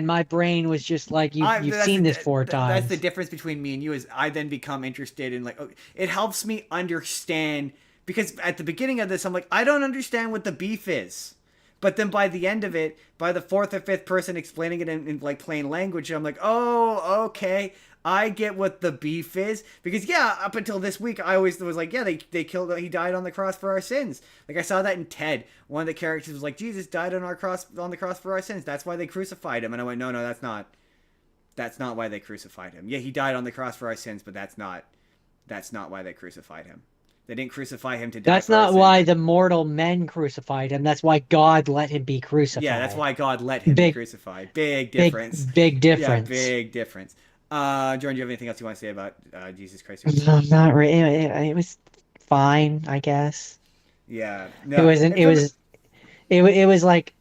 my brain was just like you've seen this four That's the times. difference between me and you is I then become interested in like it helps me understand because at the beginning of this I'm like I don't understand what the beef is. But then by the end of it, by the fourth or fifth person explaining it in like plain language, I'm like, oh, okay, I get what the beef is because yeah, up until this week, I always was like, yeah, they killed, he died on the cross for our sins. Like I saw that in Ted. One of the characters was like, Jesus died on the cross for our sins. That's why they crucified him. And I went, no, that's not why they crucified him. Yeah, he died on the cross for our sins, but that's not why they crucified him. They didn't crucify him to die. That's not why the mortal men crucified him. That's why God let him be crucified. Yeah, that's why God let him be crucified. Big difference. Big difference. Yeah, big difference. Jordan, do you have anything else you want to say about Jesus Christ? No, not really. It was fine, I guess. Yeah, no, it wasn't. It was like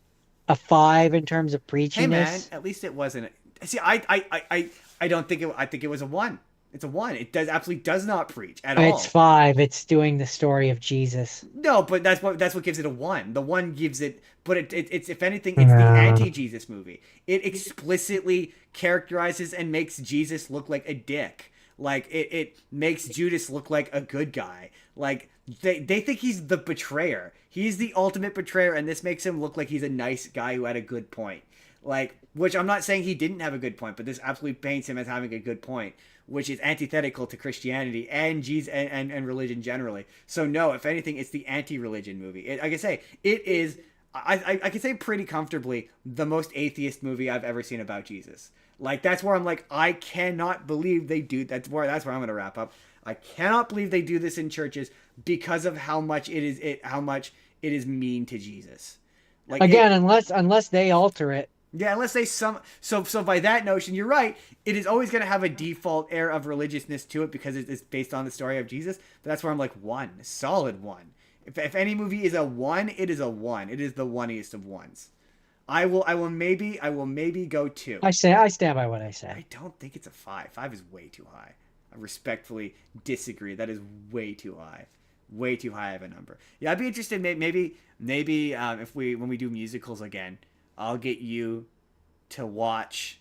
a 5 in terms of preachiness. Hey man, at least it wasn't. See, I don't think it. I think it was a 1. It's a 1. It absolutely does not preach at all. It's 5. It's doing the story of Jesus. No, but that's what gives it a 1. The 1 gives it, but it's if anything, it's the anti-Jesus movie. It explicitly characterizes and makes Jesus look like a dick. Like it makes Judas look like a good guy. Like they think he's the betrayer. He's the ultimate betrayer, and this makes him look like he's a nice guy who had a good point. Like, which I'm not saying he didn't have a good point, but this absolutely paints him as having a good point, which is antithetical to Christianity and Jesus and religion generally. So no, if anything, it's the anti-religion movie. Like I say, it is. I can say pretty comfortably the most atheist movie I've ever seen about Jesus. Like that's where I'm like, I cannot believe they do. That's where I'm gonna wrap up. I cannot believe they do this in churches because of how much it is mean to Jesus. Like again, unless they alter it. Yeah, unless they so by that notion, you're right. It is always going to have a default air of religiousness to it because it's based on the story of Jesus. But that's where I'm like 1, a solid 1. If any movie is a 1, it is a 1. It is the oneiest of 1s. I will maybe go 2. I stand by what I said. I don't think it's a 5. 5 is way too high. I respectfully disagree. That is way too high. Way too high of a number. Yeah, I'd be interested. Maybe if when we do musicals again, I'll get you to watch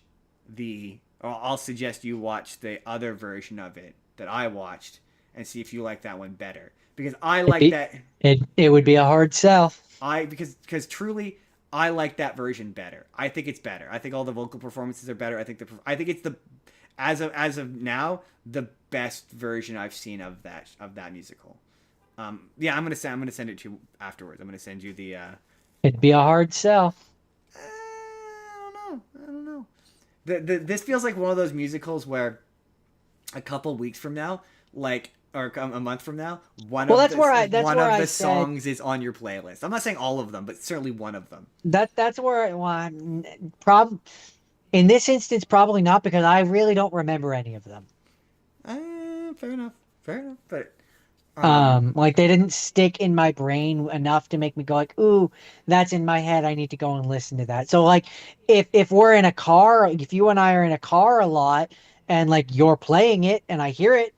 or I'll suggest you watch the other version of it that I watched and see if you like that one better. Because I like that. It would be a hard sell. Because truly, I like that version better. I think it's better. I think all the vocal performances are better. I think it's as of now the best version I've seen of that musical. Yeah, I'm gonna send it to you afterwards. I'm gonna send you the. It'd be a hard sell. I don't know. This feels like one of those musicals where a couple weeks from now, or a month from now, one of the songs is on your playlist. I'm not saying all of them, but certainly one of them. That's where in this instance probably not, because I really don't remember any of them. Fair enough. But like they didn't stick in my brain enough to make me go like, ooh, that's in my head. I need to go and listen to that. So like if we're in a car, if you and I are in a car a lot and like you're playing it and I hear it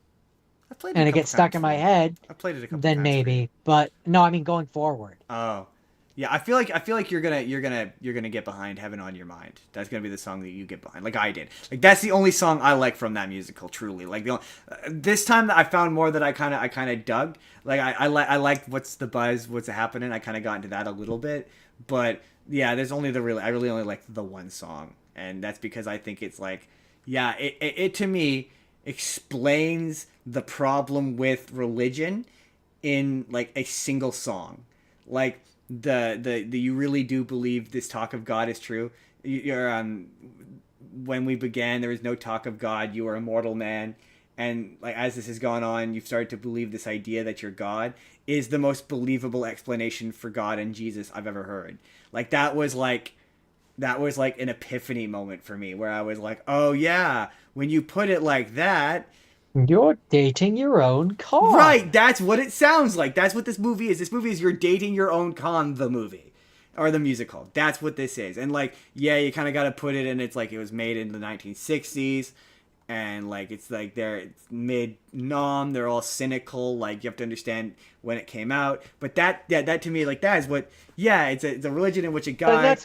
and it gets stuck in my head, I played it a couple then times maybe. But no, I mean going forward. Oh. Yeah, I feel like you're gonna get behind Heaven on Your Mind. That's gonna be the song that you get behind, like I did. Like that's the only song I like from that musical, truly. Like this time that I found more that I kind of dug. Like I like what's the buzz, what's happening. I kind of got into that a little bit, but yeah, there's only I really only like the one song, and that's because I think it's like, yeah, it to me explains the problem with religion in like a single song, like. The you really do believe this talk of God is true. You're when we began, there was no talk of God. You are a mortal man, and like as this has gone on, you've started to believe this idea that you're God is the most believable explanation for God and Jesus I've ever heard. Like that was like an epiphany moment for me, where I was like, oh yeah, when you put it like that. You're dating your own con. Right, that's what it sounds like. That's what this movie is. This movie is you're dating your own con, the movie. Or the musical. That's what this is. And like, yeah, you kind of got to put it in, it's like it was made in the 1960s. And like, it's like it's mid-nom, they're all cynical. Like, you have to understand when it came out. But that to me, like, that is what, yeah, it's a religion in which a guy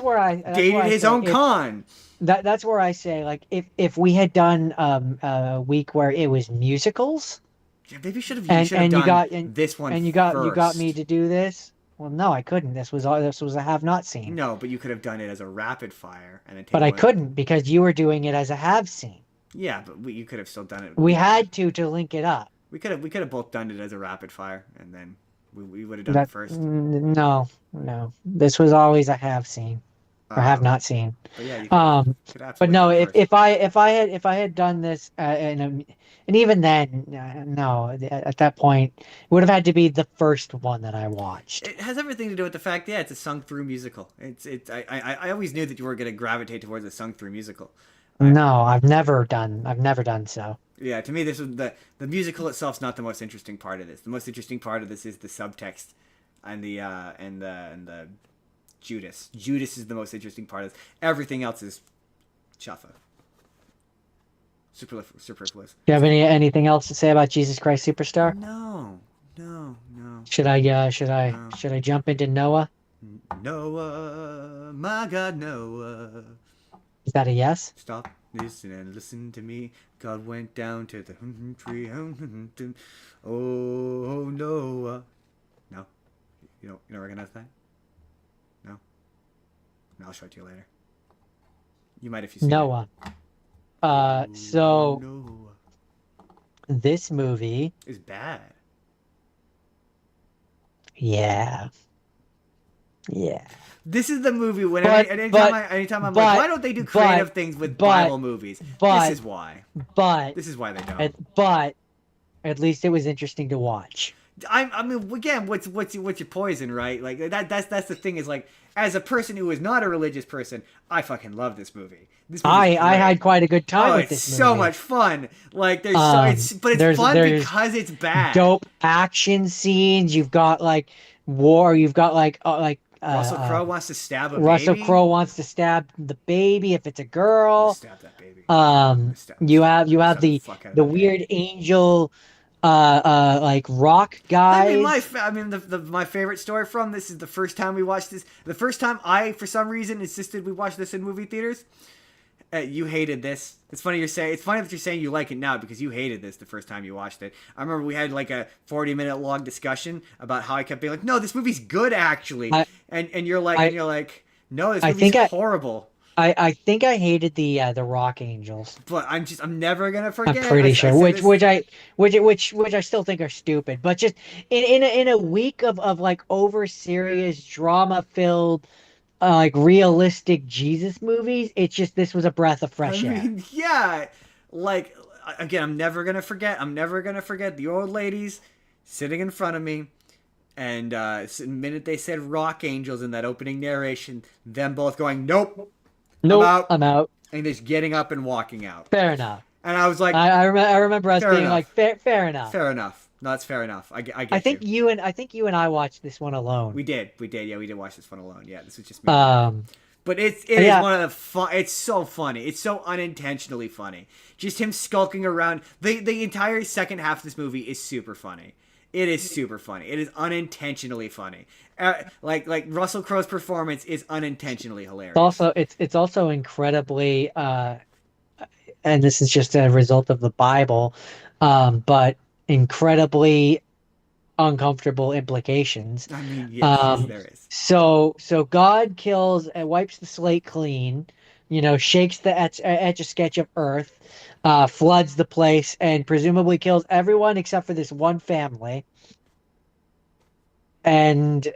dated his own con. That's where I say, like, if we had done a week where it was musicals, yeah, maybe you should have done this one. And you got me to do this. Well, no, I couldn't. This was a have not seen. No, but you could have done it as a rapid fire, but I couldn't because you were doing it as a have seen. Yeah, but you could have still done it. We had to link it up. We could have both done it as a rapid fire, and then we would have done it That first. no, no. This was always a have seen or have not seen. But yeah, you could But absolutely no, done it first. if I had done this and even then, no, at that point, it would have had to be the first one that I watched. It has everything to do with the fact, yeah, it's a sung through musical. I always knew that you were going to gravitate towards a sung through musical. No, I've never done so. Yeah, to me, this was the musical itself's not the most interesting part of this. The most interesting part of this is the subtext, and the Judas. Judas is the most interesting part of this. Everything else is chuffa. Superfluous. Do you have anything else to say about Jesus Christ Superstar? No. Should I jump into Noah? Noah, my God, Noah. Is that a yes? Stop, listen, and listen to me. God went down to the tree. Oh, Noah. No, you don't recognize that? No. I'll show it to you later. You might if you see Noah. it. So Noah this movie is bad. Yeah. This is the movie when anytime I'm like, why don't they do creative things with Bible movies? This is why. This is why they don't. But at least it was interesting to watch. I mean, again, what's your poison, right? Like that's the thing is like, as a person who is not a religious person, I fucking love this movie. I had quite a good time with this movie. It's so much fun. Like there's it's fun because it's bad. Dope action scenes. You've got like war. You've got like Russell Crowe wants to stab a baby. Russell Crowe wants to stab the baby if it's a girl. Stab that baby. You have the weird angel like rock guys. My favorite story from this is the first time we watched this. The first time I, for some reason, insisted we watch this in movie theaters. You hated this. It's funny you're saying. It's funny that you're saying you like it now because you hated this the first time you watched it. I remember we had like a 40-minute long discussion about how I kept being like, "No, this movie's good actually," and you're like, "No, this movie's horrible." I think I hated the Rock Angels, but I'm never gonna forget. I'm pretty sure, which I still think are stupid. But just in a week of like over serious drama filled, like realistic Jesus movies, it's just this was a breath of fresh air. Yeah, like again, I'm never gonna forget the old ladies sitting in front of me. And the minute they said Rock Angels in that opening narration, them both going, "Nope. I'm out. And just getting up and walking out. Fair enough. And I was like, I remember us being like, fair enough. Fair enough. No, that's fair enough. I get I think you and I watched this one alone. We did. Yeah, we did watch this one alone. Yeah, this was just me. But it is one of the fun. It's so funny. It's so unintentionally funny. Just him skulking around. The entire second half of this movie is super funny. It is super funny. It is unintentionally funny. Like Russell Crowe's performance is unintentionally hilarious. It's also incredibly, and this is just a result of the Bible, but incredibly uncomfortable implications. I mean, yes, there is. So God kills and wipes the slate clean, shakes the etch-a-sketch of earth, floods the place, and presumably kills everyone except for this one family. And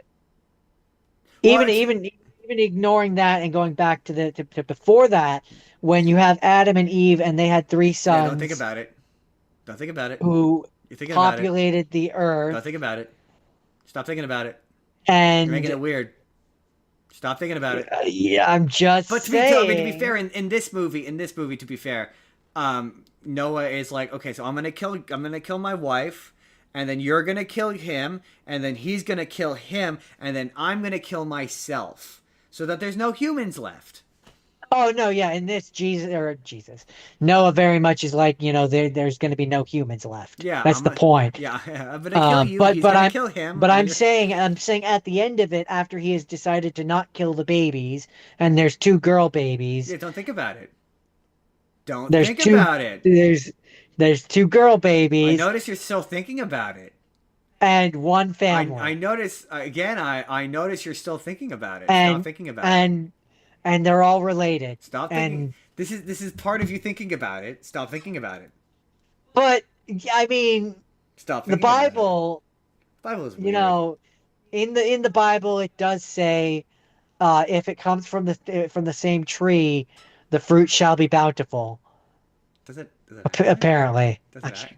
even ignoring that and going back to before that, when you have Adam and Eve and they had 3 sons. Yeah, don't think about it. Who populated the earth. Don't think about it. Stop thinking about it. And you're making it weird. Stop thinking about it. Yeah, I'm just saying. But to be fair, in this movie, to be fair, Noah is like, okay, so I'm gonna kill my wife, and then you're gonna kill him, and then he's gonna kill him, and then I'm gonna kill myself, so that there's no humans left. Oh no, yeah, in this Jesus, Noah very much is like, there's going to be no humans left. Yeah, that's the point. Yeah, I'm gonna kill you. He's gonna kill him. But I'm saying at the end of it, after he has decided to not kill the babies, and there's 2 girl babies. Yeah, don't think about it. Think about it. There's 2 girl babies. I notice you're still thinking about it. And 1 family. I notice again. I notice you're still thinking about it. Stop thinking about it. And they're all related. Stop thinking. This is part of you thinking about it. Stop thinking about it. But I mean, Stop the thinking about it. Bible, The Bible is you weird. know, in the Bible, it does say, if it comes from the same tree, the fruit shall be bountiful. Does it actually? Apparently, Does it act?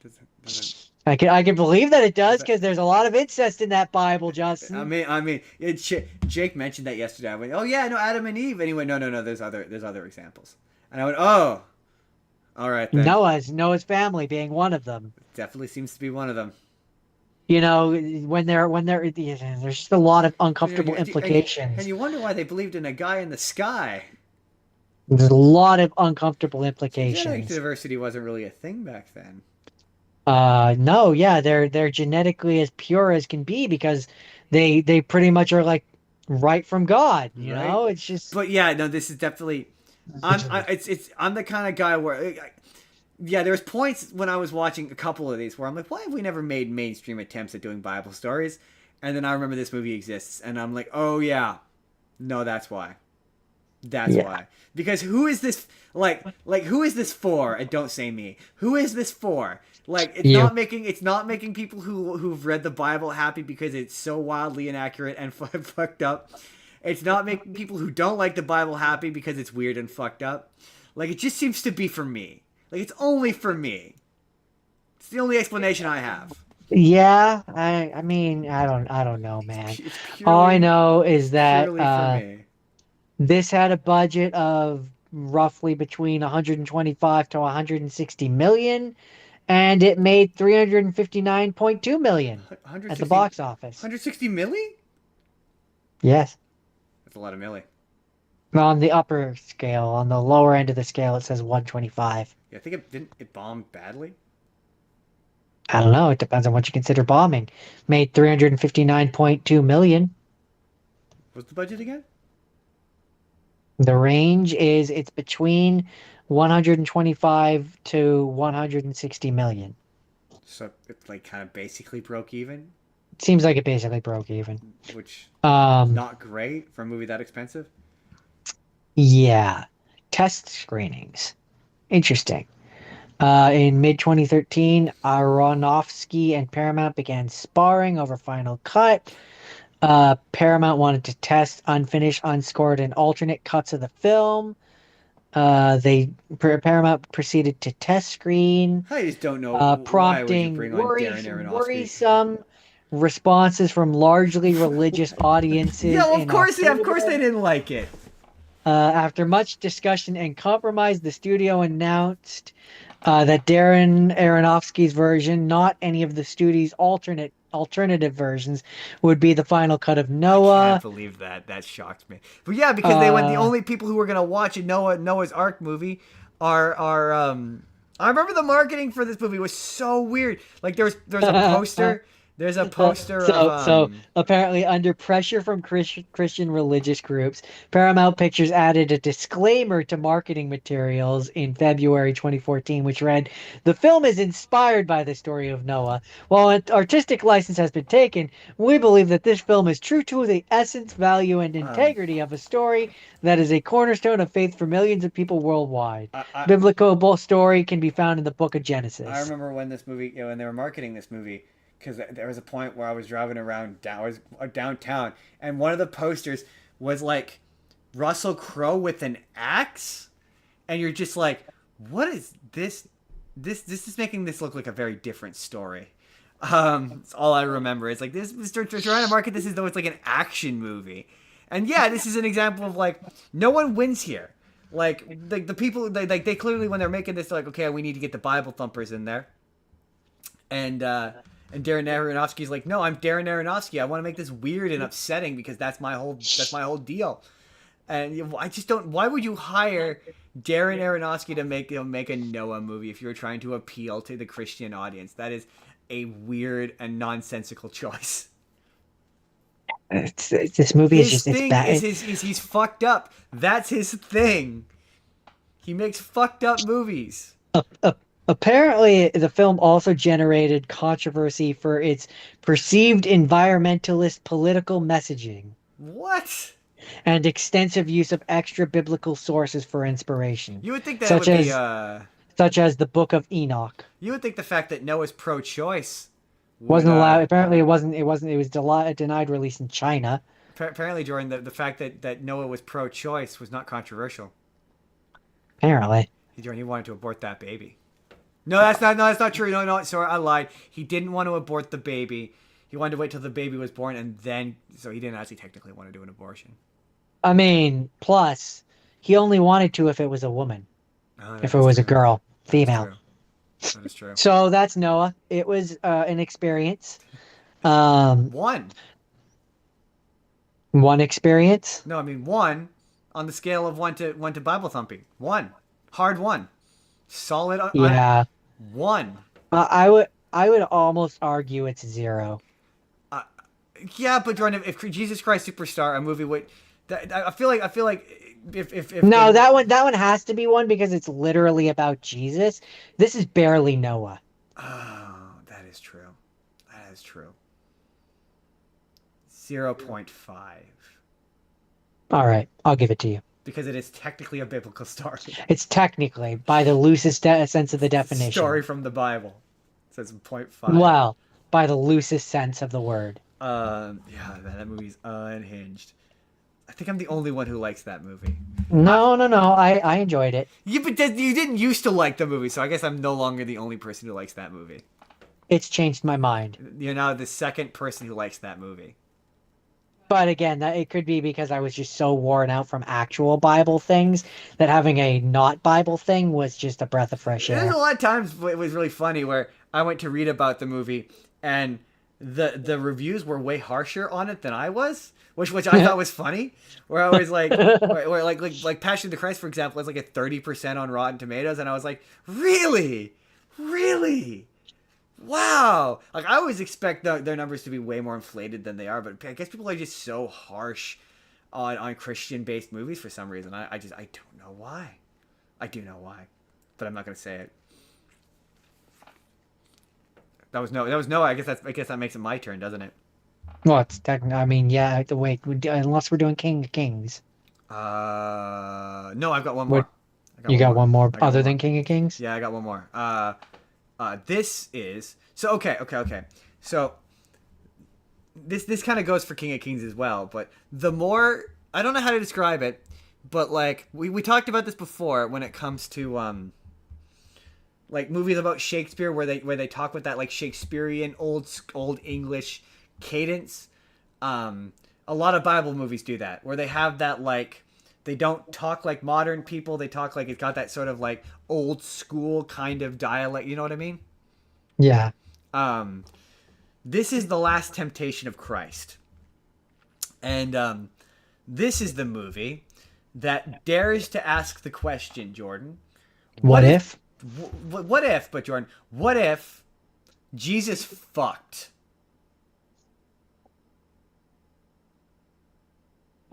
Does it? I can believe that it Does does it? because there's a lot of incest in that Bible, I Justin. mean, I mean, Jake mentioned that yesterday. I went, oh yeah, no, Adam and Eve. And he went, no. There's other examples. And I went, oh, all right then. Noah's family being one of them. Definitely seems to be one of them. There's just a lot of uncomfortable And implications. you wonder why they believed in a guy in the sky. There's a lot of uncomfortable So genetic implications. diversity wasn't really a thing back then. No, yeah, they're genetically as pure as can be because they pretty much are like right from God, Right? It's just But yeah, no, this is definitely. I'm the kind of guy where, yeah, there's points when I was watching a couple of these where I'm like, why have we never made mainstream attempts at doing Bible stories? And then I remember this movie exists, and I'm like, oh yeah, no, that's why. That's yeah. why. Because who is this like who is this for? And don't say me. Who is this for? Like You. it's not making people who've read the Bible happy because it's so wildly inaccurate and fucked up. It's not making people who don't like the Bible happy because it's weird and fucked up. Like it just seems to be for me. Like it's only for me. It's the only explanation I have. Yeah, I mean, I don't know, man. It's All I purely know is that purely for me. this had a budget of roughly between 125 to 160 million, and it made 359.2 million at the 160 box office. 160 milli? Yes. That's a lot of milli. On the upper scale, on the lower end of the scale, it says 125. Yeah, I think it bombed badly. I don't know. It depends on what you consider bombing. Made 359.2 million. What's the budget again? The range is it's between 125 to 160 million. So it's like kind of basically broke even, It seems like it basically broke even. which Um, not great for a movie that expensive. yeah. Test screenings. Interesting. In mid 2013, Aronofsky and Paramount began sparring over Final Cut. Paramount wanted to test unfinished, unscored, and alternate cuts of the film. Paramount proceeded to test screen, I just don't know why would you prompting bring on Darren Aronofsky. worrisome responses from largely religious audiences Yeah, in of course they October. didn't like it. After much discussion and compromise, the studio announced that Darren Aronofsky's version, not any of the studio's alternative versions, would be the final cut of I can't Noah. believe that. That shocked me. But yeah, because they went. The Uh, only people who were gonna watch a Noah's Ark movie are. I remember the marketing for this movie was so weird. Like there's a poster. There's a poster of so apparently, under pressure from Christian religious groups, Paramount Pictures added a disclaimer to marketing materials in February 2014, which read, "The film is inspired by the story of Noah. While an artistic license has been taken, we believe that this film is true to the essence, value, and um. integrity of a story that is a cornerstone of faith for millions of people worldwide. I Biblical story can be found in the Book of I Genesis." remember when this movie, when they were marketing this movie, because there was a point where I was driving around downtown, and one of the posters was like Russell Crowe with an axe, and you're just like, what is this? This is making this look like a very different story. It's all I remember. It's like this. They're trying to market this as though it's like an action movie, and yeah, this is an example of like no one wins here. Like the people, they clearly when they're making this, they're like, okay, we need to get the Bible thumpers in there, and Darren Aronofsky's like, no, I'm Darren Aronofsky. I want to make this weird and upsetting because that's my whole deal. And I just don't. Why would you hire Darren Aronofsky to make a Noah movie if you're trying to appeal to the Christian audience? That is a weird and nonsensical choice. This movie is His just it's thing is bad. he's fucked up. That's his thing. He makes fucked up movies. Apparently, the film also generated controversy for its perceived environmentalist political messaging. What? and extensive use of extra biblical sources for inspiration, You would think that it such would be as such as the Book of Enoch. you would think the fact that Noah's pro-choice would Wasn't allowed. Apparently, it wasn't. It wasn't. It was denied release in China. apparently, Jordan, the fact that Noah was pro-choice was not controversial. Apparently. Jordan, he wanted to abort that baby. No, that's not true. No, sorry, I lied. He didn't want to abort the baby. He wanted to wait till the baby was born, and then, so he didn't actually technically want to do an abortion. I mean, plus, he only wanted to if it was a woman. Oh, If that it is was a true. girl, That is female. true. That is true. So that's Noah. It was an experience. Um, One. one experience. No, I mean one on the scale of one to Bible thumping. One. Hard one. Solid Yeah. one. I would almost argue it's 0. Yeah, but Jordan, if Jesus Christ Superstar, a movie would, I feel like if No, that one has to be 1 because it's literally about Jesus. This is barely Noah. Oh, that is true. That is true. 0.5. All right, I'll give it to you. Because it is technically a biblical story. It's technically, by the loosest sense of the definition. Story from the Bible. It says 0.5. Well, by the loosest sense of the word. Yeah, man, that movie's unhinged. I think I'm the only one who likes that movie. No. I enjoyed it. Yeah, but you didn't used to like the movie, so I guess I'm no longer the only person who likes that movie. It's changed my mind. You're now the second person who likes that movie. But again, that it could be because I was just so worn out from actual Bible things that having a not Bible thing was just a breath of fresh air. There's a lot of times it was really funny where I went to read about the movie and the reviews were way harsher on it than I was, which I thought was funny. Where I was like, where like Passion of the Christ, for example, is like a 30% on Rotten Tomatoes, and I was like, really. Wow! Like I always expect their numbers to be way more inflated than they are, but I guess people are just so harsh on Christian-based movies for some reason. I don't know why. I do know why, but I'm not gonna say it. That was no. I guess that makes it my turn, doesn't it? Well, it's technically. I mean, yeah. Wait, unless we're doing King of Kings. No, I've got one more. You got one more I got other one than more. King of Kings? Yeah, I got one more. This is so okay. So this kind of goes for King of Kings as well, but the more I don't know how to describe it, but like we talked about this before when it comes to like movies about Shakespeare where they talk with that like Shakespearean old English cadence. A lot of Bible movies do that where they have that like they don't talk like modern people. They talk like it's got that sort of like old school kind of dialect. You know what I mean? Yeah. This is The Last Temptation of Christ. And this is the movie that dares to ask the question, Jordan. What if? What if, but Jordan, what if Jesus fucked?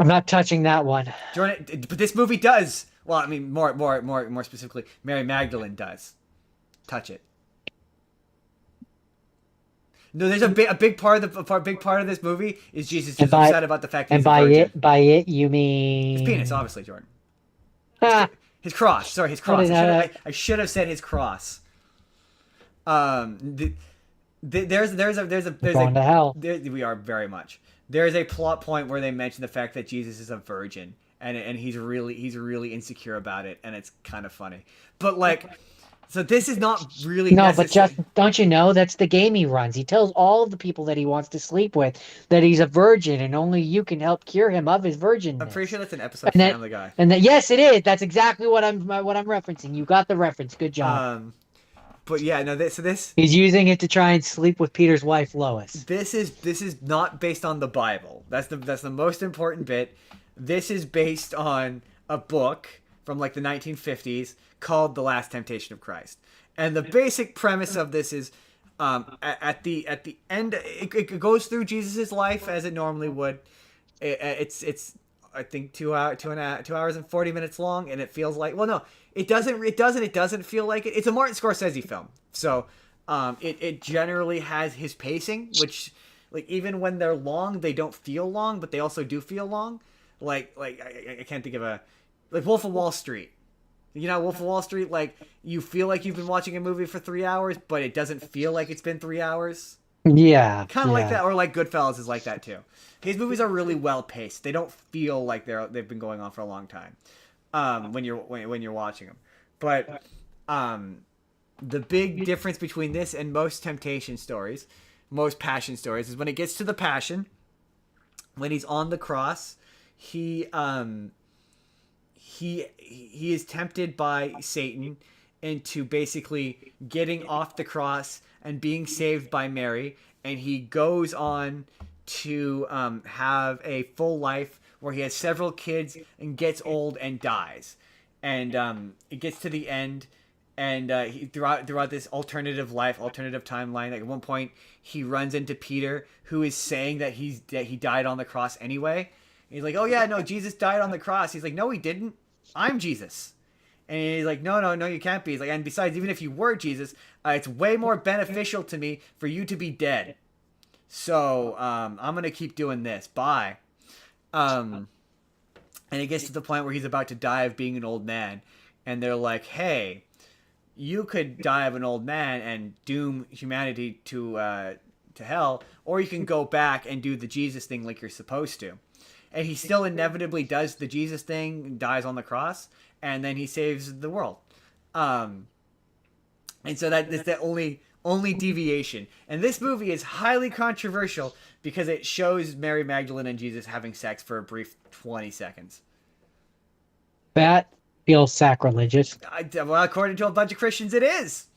I'm not touching that one. Jordan, but this movie does. Well, I mean, more specifically, Mary Magdalene does. Touch it. No, there's a big part of this movie is Jesus just upset about the fact that he's a virgin. By it you mean His penis, obviously, Jordan. Ah, His cross. Sorry, his cross. I should have said his cross. There's going to hell. We are very much. There's a plot point where they mention the fact that Jesus is a virgin, and he's really insecure about it, and it's kind of funny. But like, so this is not really no, but just don't you know that's the game he runs. He tells all of the people that he wants to sleep with that he's a virgin, and only you can help cure him of his virginness. I'm pretty sure that's an episode of Family Guy. And that yes, it is. That's exactly what I'm referencing. You got the reference. Good job. But yeah, no. This he's using it to try and sleep with Peter's wife Lois. This is not based on the Bible. That's the most important bit. This is based on a book from like the 1950s called The Last Temptation of Christ. And the basic premise of this is at the end it goes through Jesus's life as it normally would. It's I think 2 hours and 40 minutes long, and it feels like it doesn't feel like it. It's a Martin Scorsese film. So it generally has his pacing, which like even when they're long, they don't feel long, but they also do feel long. I can't think of a, like Wolf of Wall Street. You know, Wolf of Wall Street, like you feel like you've been watching a movie for 3 hours, but it doesn't feel like it's been 3 hours. Yeah, Kind of like yeah. that, or like Goodfellas is like that too. His movies are really well paced. They don't feel like they've been going on for a long time. When you're watching them, but the big difference between this and most most passion stories, is when it gets to the passion, when he's on the cross, he is tempted by Satan into basically getting off the cross and being saved by Mary, and he goes on to have a full life where he has several kids and gets old and dies. And it gets to the end, and he, throughout this alternative timeline, like at one point he runs into Peter, who is saying that he died on the cross anyway. And he's like, "Oh yeah, no, Jesus died on the cross." He's like, "No, he didn't. I'm Jesus." And he's like, no, you can't be. He's like, and besides, even if you were Jesus, it's way more beneficial to me for you to be dead. So I'm gonna keep doing this. Bye. And it gets to the point where he's about to die of being an old man, and they're like, "Hey, you could die of an old man and doom humanity to hell, or you can go back and do the Jesus thing like you're supposed to." And he still inevitably does the Jesus thing, and dies on the cross, and then he saves the world. And so that's the only deviation. And this movie is highly controversial because it shows Mary Magdalene and Jesus having sex for a brief 20 seconds. That feels sacrilegious. Well, according to a bunch of Christians, it is.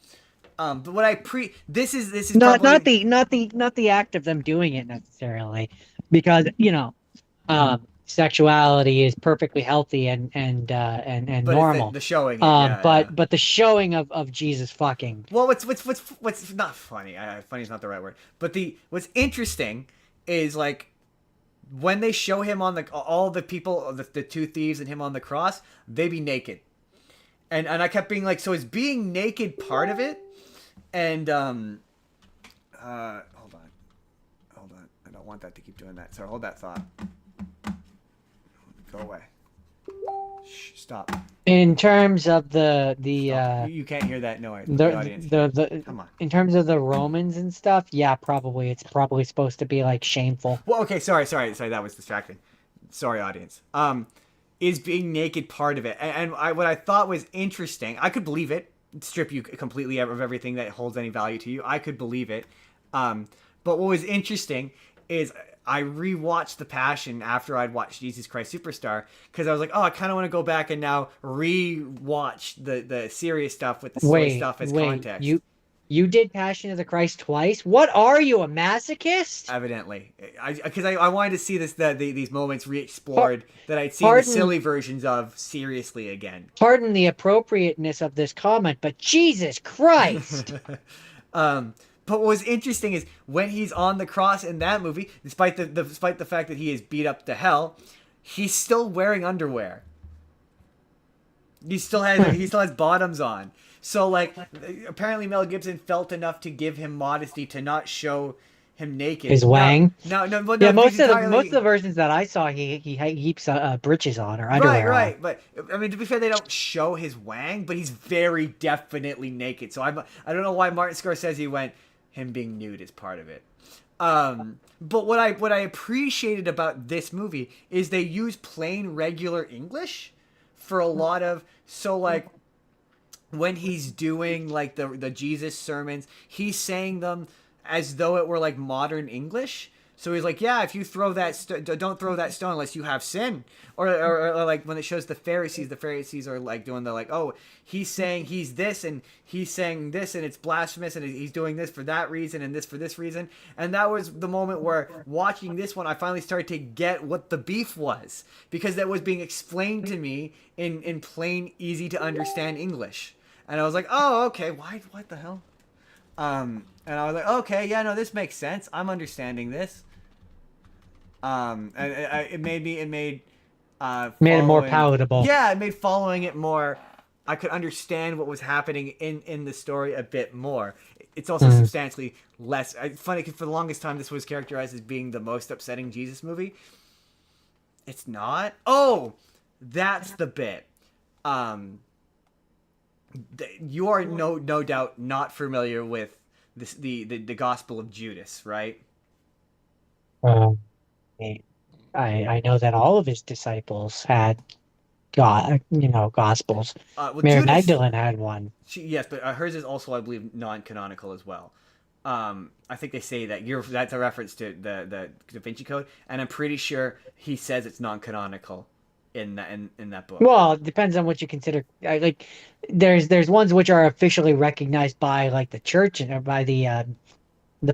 But what this is Not probably not the act of them doing it necessarily, because sexuality is perfectly healthy and but normal. it's the showing it. Yeah. But the showing of Jesus fucking. Well, what's not funny? Funny is not the right word. But what's interesting is like when they show him on all the people, the two thieves and him on the cross, they be naked, and I kept being like, so is being naked part of it? And hold on, I don't want that to keep doing that. Sorry, hold that thought. Go away. Shh, stop. In terms of the you can't hear that noise. the Audience. the Come on. in terms of the Romans and stuff, yeah, probably it's probably supposed to be like shameful. Well, okay, sorry, that was distracting. Sorry, audience. Is being naked part of it? And what I thought was interesting, I could believe it. Strip you completely of everything that holds any value to you. I could believe it. But what was interesting is I rewatched The Passion after I'd watched Jesus Christ Superstar, because I was like, oh, I kind of want to go back and now rewatch the serious stuff with the silly stuff as context. You did Passion of the Christ twice? What are you, a masochist? Evidently, because I wanted to see these moments re-explored that I'd seen the silly versions of seriously again. Pardon the appropriateness of this comment, but Jesus Christ! But what was interesting is when he's on the cross in that movie, despite the fact that he is beat up to hell, he's still wearing underwear. He still has bottoms on. So like, apparently Mel Gibson felt enough to give him modesty to not show him naked. His wang. No. Yeah, most of the versions that I saw, he heaps breeches on or underwear. Right. But I mean, to be fair, they don't show his wang, but he's very definitely naked. So I don't know why Martin Scorsese went, him being nude is part of it. But what I appreciated about this movie is they use plain regular English for a lot of, so like when he's doing like the Jesus sermons, he's saying them as though it were like modern English. So he's like, yeah, if you throw that don't throw that stone unless you have sin. Or like when it shows the Pharisees are like doing the like, oh, he's saying he's this and he's saying this and it's blasphemous and he's doing this for that reason and this for this reason. And that was the moment where watching this one, I finally started to get what the beef was, because that was being explained to me in plain, easy to understand English. And I was like, oh, okay, what the hell? And I was like, okay, yeah, no, this makes sense. I'm understanding this. And it made it more palatable. Yeah, it made following it more. I could understand what was happening in the story a bit more. It's also substantially less. Funny, because for the longest time, this was characterized as being the most upsetting Jesus movie. It's not? Oh, that's the bit. Um, you are no doubt not familiar with the Gospel of Judas, right? Um, I know that all of his disciples had gospels. Well, Mary Judas, Magdalene had one. yes, but hers is also, I believe, non-canonical as well. I think they say that that's a reference to the Da Vinci Code, and I'm pretty sure he says it's non-canonical in that book. Well, it depends on what you consider. Like, there's ones which are officially recognized by like the church and or by the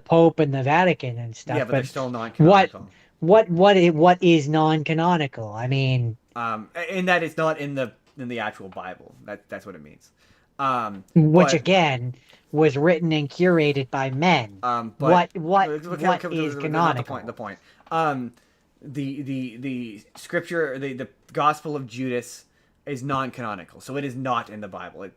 Pope and the Vatican and Yeah, stuff. but they're But still what non-canonical. what is non-canonical? I mean, In that it's not in the actual Bible. That's what it means. which But again was written and curated by men. but What is not the point. The canonical? point. The scripture, the Gospel of Judas is non-canonical, so it is not in the Bible.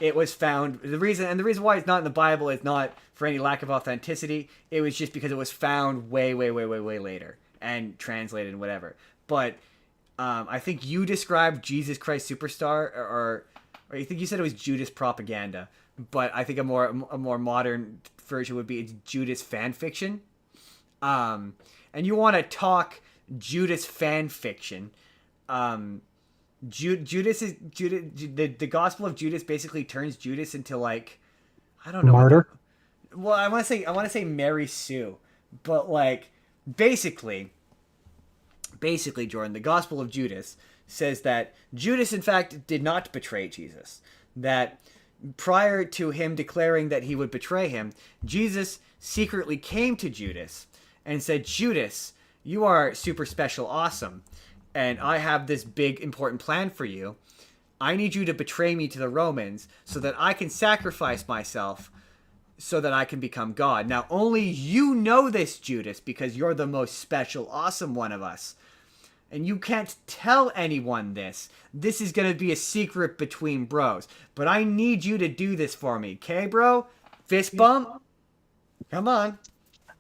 It was found. The reason why it's not in the Bible is not for any lack of authenticity. It was just because it was found way later and translated and whatever. But I think you described Jesus Christ Superstar, or I think you said it was Judas Propaganda. But I think a more modern version would be it's Judas fan fiction. And you want to talk Judas fan fiction. Judas is Judas. The Gospel of Judas basically turns Judas into, like, I don't know what Martyr? well, I want to say Mary Sue, but like basically Jordan, the Gospel of Judas says that Judas in fact did not betray Jesus. That prior to him declaring that he would betray him, Jesus secretly came to Judas and said, "Judas, you are super special awesome, and I have this big important plan for you. I need you to betray me to the Romans so that I can sacrifice myself so that I can become God. Now, only you know this, Judas, because you're the most special, awesome one of us. And you can't tell anyone this. This is going to be a secret between bros. But I need you to do this for me, okay, bro? Fist bump? Come on."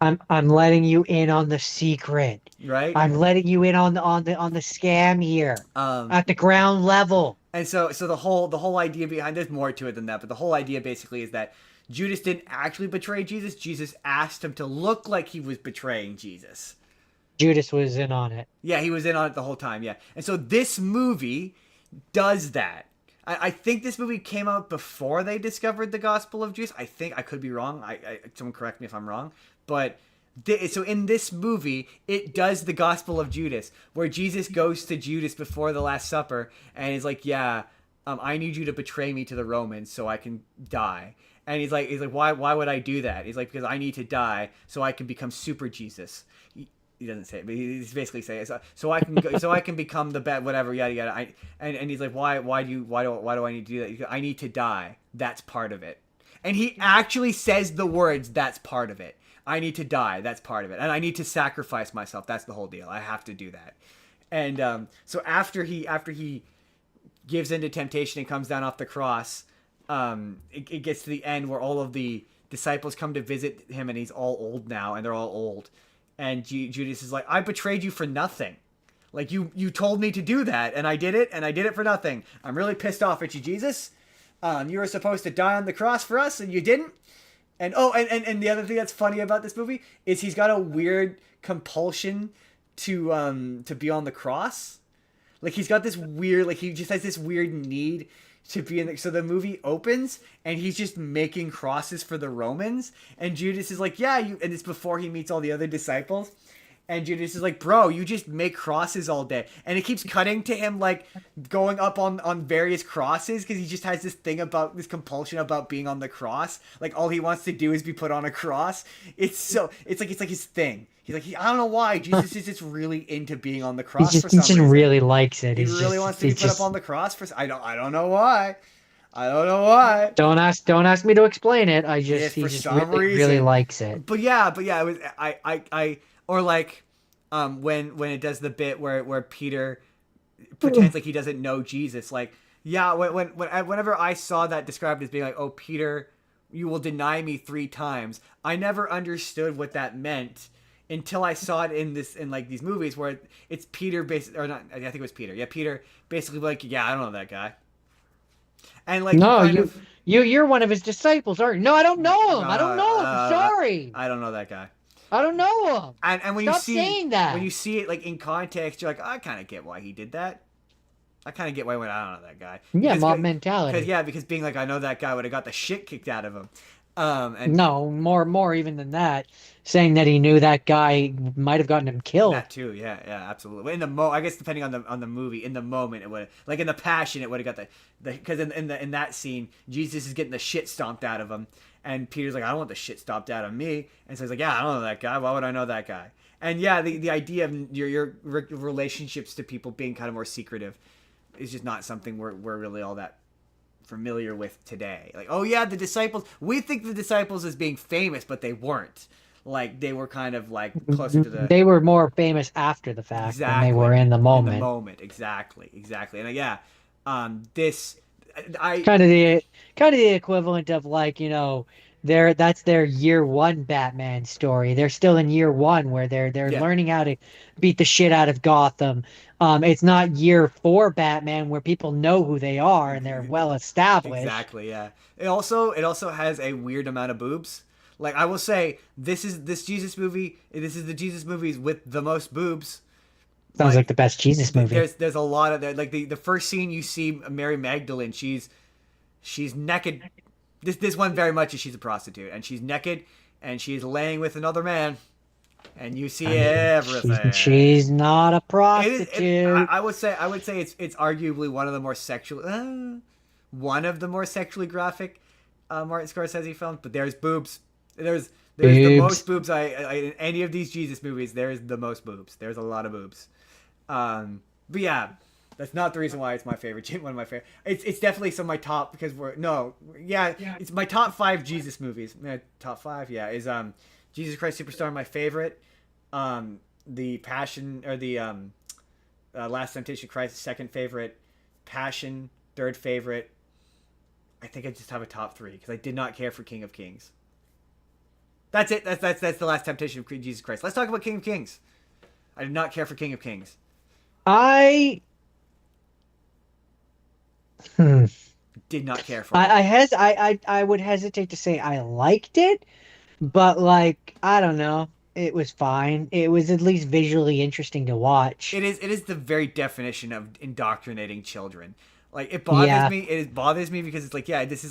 I'm letting you in on the secret. Right? I'm letting you in on the scam here at the ground level. And so the whole idea behind, there's more to it than that, but the whole idea basically is that Judas didn't actually betray Jesus. Jesus asked him to look like he was betraying Jesus. Judas was in on it. Yeah, he was in on it the whole time, yeah. And so this movie does that. I think this movie came out before they discovered the Gospel of Judas. I think, I could be wrong. Someone correct me if I'm wrong. But so in this movie, it does the Gospel of Judas, where Jesus goes to Judas before the Last Supper and he's like, "Yeah, I need you to betray me to the Romans so I can die." And he's like, why would I do that? He's like, "Because I need to die so I can become super Jesus." He doesn't say it, but he's basically saying it. So I can so I can become the best, whatever, yada yada. And he's like, why do I need to do that? He's like, "I need to die. That's part of it." And he actually says the words, "That's part of it. I need to die. That's part of it. And I need to sacrifice myself. That's the whole deal. I have to do that." And so after he gives into temptation and comes down off the cross, it gets to the end where all of the disciples come to visit him, and he's all old now, and they're all old. And Judas is like, "I betrayed you for nothing. Like, you told me to do that, and I did it, and I did it for nothing. I'm really pissed off at you, Jesus. You were supposed to die on the cross for us, and you didn't." And and the other thing that's funny about this movie is he's got a weird compulsion to be on the cross. Like, he's got this weird, like, he just has this weird need to be in the, so the movie opens and he's just making crosses for the Romans, and Judas is like, "Yeah, you," and it's before he meets all the other disciples. And Judas is like, "Bro, you just make crosses all day." And it keeps cutting to him, like, going up on various crosses, because he just has this thing about this compulsion about being on the cross. Like, all he wants to do is be put on a cross. It's like his thing. He's like, I don't know why. Jesus is just really into being on the cross for some reason. He just really likes it. He really wants to be put up on the cross for. I don't know why. I don't know why. Don't ask me to explain it. He For just some really, reason. really likes it. But yeah, it was I or like when it does the bit where Peter pretends like he doesn't know Jesus. Like, yeah, whenever I saw that described as being like, "Oh, Peter, you will deny me 3 times," I never understood what that meant until I saw it in like these movies where it's Peter basically, or not, I think it was Peter. Yeah, Peter basically like, yeah, I don't know that guy. And like you No, kind of you're one of his disciples, aren't you? No, I don't know him. I don't know him. uh, Sorry. I don't know that guy. I don't know him. And Stop saying when you that. see it like in context, you're like, oh, I kind of get why he did that. I kind of get why I don't know that guy. Yeah, mob Because mentality. yeah, because being like I know that guy would have got the shit kicked out of him. And No, more even than that. Saying that he knew that guy might have gotten him killed. that too, yeah, yeah, absolutely. In the I guess depending on the movie, in the moment it would like in the passion it would have got the because in that scene Jesus is getting the shit stomped out of him, and Peter's like I don't want the shit stomped out of me, and so he's like yeah I don't know that guy. Why would I know that guy? And yeah, the idea of your relationships to people being kind of more secretive is just not something we're really all that familiar with today. Like, oh yeah, the disciples. We think the disciples as being famous, but they weren't. Like they were kind of like closer to the They were more famous after the fact than they were exactly in the in the moment. moment. Exactly. And yeah, this I Kind of the equivalent of like, that's their year one Batman story. They're still in year one where they're yeah learning how to beat the shit out of Gotham. It's not year four Batman where people know who they are and they're well established. exactly yeah. It also has a weird amount of boobs. Like I will say, this Jesus movie. This is the Jesus movies with the most boobs. Sounds like Like the best Jesus movie. there's a lot of that. Like the first scene you see Mary Magdalene, she's naked. This one very much is she's a prostitute and she's naked and she's laying with another man and you see I mean, everything. she's not a It is. prostitute. I would say it's arguably one of the more sexually graphic Martin Scorsese films. But there's boobs. There's the Boobs. most boobs in any of these Jesus movies. There's the most boobs. There's a lot of boobs. But yeah, that's not the reason why it's my favorite. One of my favorite. It's definitely some of my top because it's my top 5 Jesus movies. Top 5, yeah, is Jesus Christ Superstar my favorite. The Passion or the Last Temptation of Christ second favorite. Passion third favorite. I think I just have a top 3 because I did not care for King of Kings. That's it. That's the Last Temptation of Jesus Christ. Let's talk about King of Kings. I did not care for King of Kings. I hmm. Did not care for it. I would hesitate to say I liked it, but like I don't know, it was fine. It was at least visually interesting to watch. It is the very definition of indoctrinating children. Like it bothers Yeah, me. It bothers me because it's like yeah, this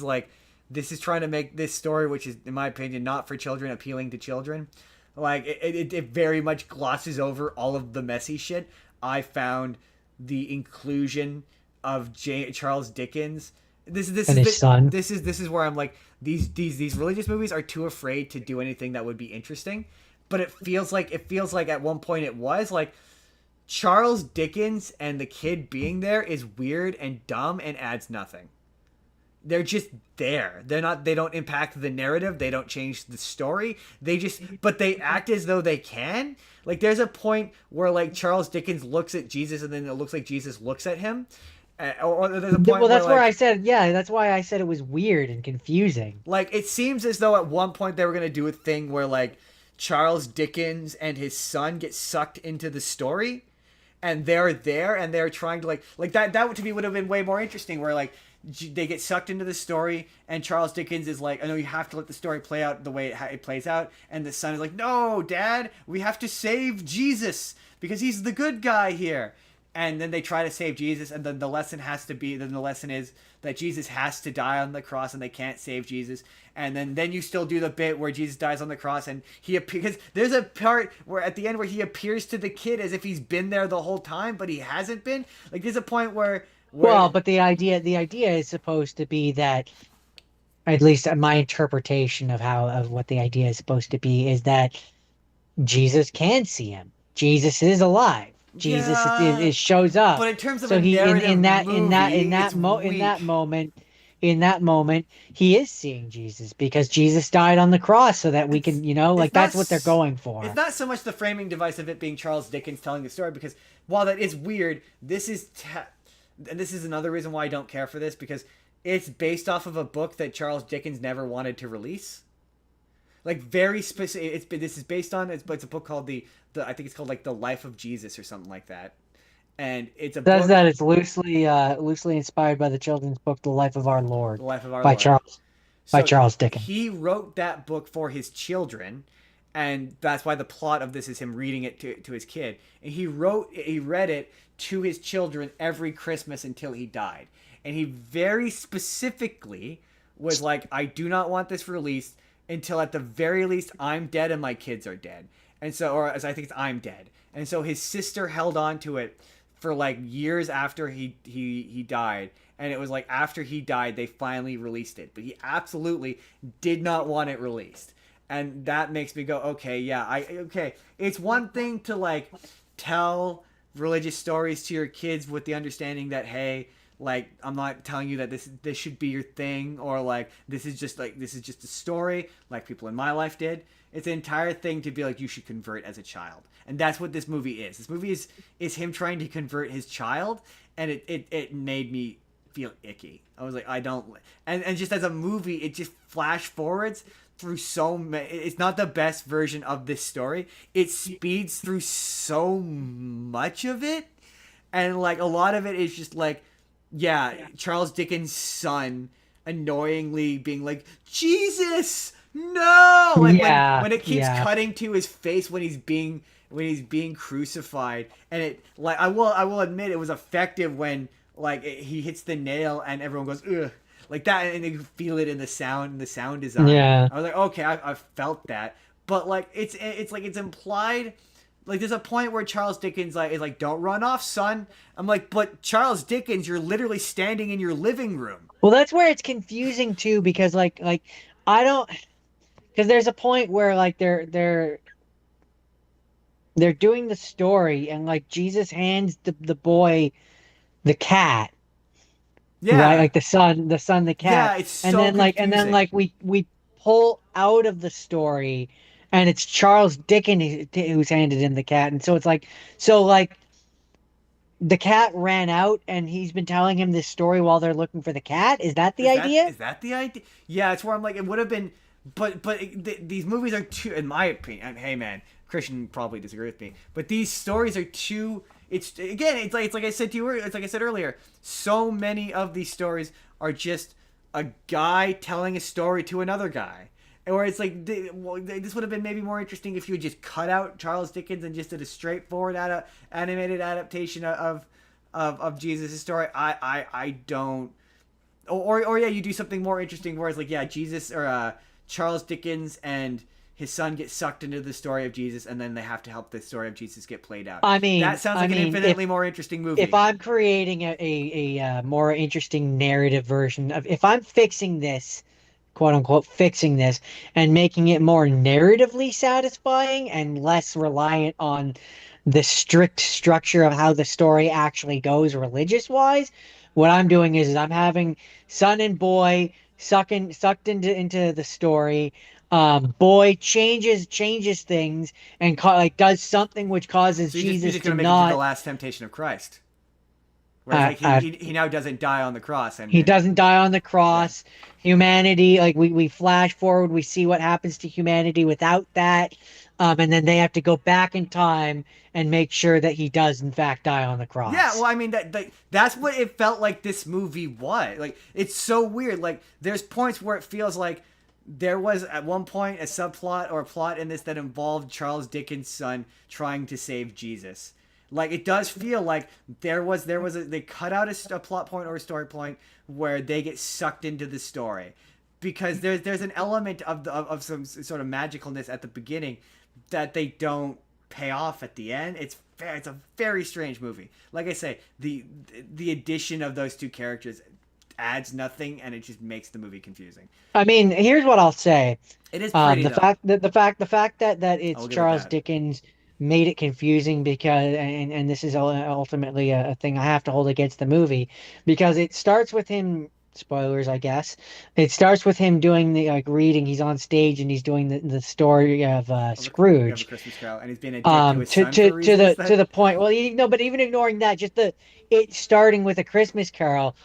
is trying to make this story, which is in my opinion not for children, appealing to children. Like it very much glosses over all of the messy shit. I found the inclusion of Charles Dickens. This and is his son. this is where I'm like these religious movies are too afraid to do anything that would be interesting. But it feels like at one point it was like Charles Dickens and the kid being there is weird and dumb and adds nothing. They're just there. They don't impact the narrative. They don't change the story. But they act as though they can. Like there's a point where like Charles Dickens looks at Jesus and then it looks like Jesus looks at him. Or there's a point Well, that's where where like I said, yeah, that's why I said it was weird and confusing. it seems as though at one point they were going to do a thing where like Charles Dickens and his son get sucked into the story and they're there and they're trying to like that to me would have been way more interesting where like they get sucked into the story and Charles Dickens is like I know you have to let the story play out the way it plays out and the son is like no dad we have to save Jesus because he's the good guy here and then they try to save Jesus and then the lesson is that Jesus has to die on the cross and they can't save Jesus and then you still do the bit where Jesus dies on the cross and because there's a part where at the end where he appears to the kid as if he's been there the whole time but he hasn't been like there's a point where Well, but the idea is supposed to be that, at least my interpretation of what the idea is supposed to be is that Jesus can see him. Jesus is alive. Jesus yeah shows up. but in terms of So a he narrative in movie it's that mo in weak. that moment in that moment he is seeing Jesus because Jesus died on the cross so that we it's can, it's like not that's what they're going for. it's not so much the framing device of it being Charles Dickens telling the story because while that is weird and this is another reason why I don't care for this because it's based off of a book that Charles Dickens never wanted to release. like very specific. This is based on it's a book called the I think it's called like the Life of Jesus or something like that, and it's a Says book, that it's loosely inspired by the children's book The Life of Our Lord the Life of Our by Lord. Charles by So Charles Dickens. he wrote that book for his children, and that's why the plot of this is him reading it to his kid. And he read it to his children every Christmas until he died. And he very specifically was like, I do not want this released until at the very least I'm dead and my kids are dead. And so, or as I think it's I'm dead. And so his sister held on to it for like years after he died, and it was like after he died they finally released it, but he absolutely did not want it released. And that makes me go, okay, yeah, okay, it's one thing to like tell religious stories to your kids with the understanding that, hey, like I'm not telling you that this should be your thing, or like this is just a story like people in my life did. It's an entire thing to be like, you should convert as a child. And that's what this movie is. This movie is him trying to convert his child, and it made me feel icky. I was like, I don't, and just as a movie, it just flash forwards through so many. It's not the best version of this story. It speeds through so much of it, and like a lot of it is just like, yeah, Charles Dickens' son annoyingly being like, Jesus, no, like Yeah, when it keeps yeah. cutting to his face when he's being crucified, and it like I will admit it was effective when like he hits the nail and everyone goes ugh, like that, and you feel it in the sound design. Yeah. I was like, okay, I felt that, but like it's like it's implied. Like there's a point where Charles Dickens like is like, don't run off, son. I'm like, but Charles Dickens, you're literally standing in your living room. Well, that's where it's confusing too, because like I don't, because there's a point where like they're doing the story, and like Jesus hands the boy the cat, right? Yeah, Like the son the cat. yeah, it's And so then confusing. we pull out of the story, and it's Charles Dickens who's handed him the cat. And so it's like, so like the cat ran out and he's been telling him this story while they're looking for the cat. Is that the idea? Is that the idea? Yeah, it's where I'm like, it would have been, these movies are too, in my opinion. Hey man, Christian probably disagree with me, but these stories are too. It's again, it's like I said to you, it's like I said earlier. So many of these stories are just a guy telling a story to another guy. Or it's like, this would have been maybe more interesting if you had just cut out Charles Dickens and just did a straightforward animated adaptation of Jesus' story. I don't, or yeah, you do something more interesting where it's like, yeah, Jesus or Charles Dickens and his son get sucked into the story of Jesus, and then they have to help the story of Jesus get played out. I That mean, sounds I like an mean, if infinitely more interesting if movie. I'm creating a more interesting narrative version of, if I'm fixing this, quote unquote, fixing this and making it more narratively satisfying and less reliant on the strict structure of how the story actually goes religious wise, what I'm doing is I'm having son and boy sucked into the story. Boy changes things and like does something which causes So you're Jesus just to gonna make it to the not last temptation of Christ, where it's like uh, he now doesn't die on the cross, he and doesn't die on the yeah. cross. Humanity, like we flash forward, we see what happens to humanity without that. And then they have to go back in time and make sure that he does in fact die on the Yeah, well, cross. I mean that's what it felt like this movie was. Like it's so weird. Like there's points where it feels like there was at one point a subplot or a plot in this that involved Charles Dickens' son trying to save Jesus. Like it does feel like they cut out a plot point or a story point where they get sucked into the story, because there's an element of some sort of magicalness at the beginning that they don't pay off at the end. It's a very strange movie. Like I say, the addition of those two characters adds nothing, and it just makes the movie confusing. I mean, here's what I'll say. It is pretty The though. fact that I it's will give it Charles that. Dickens made it confusing, because and this is ultimately a thing I have to hold against the movie, because it starts with him, spoilers I guess, it starts with him doing the like reading. He's on stage and he's doing the story of Of a Scrooge, Christmas Carol, and he's being a dick to his to son for reasons to that. the point, well, no, but even ignoring that, just the it starting with A Christmas Carol,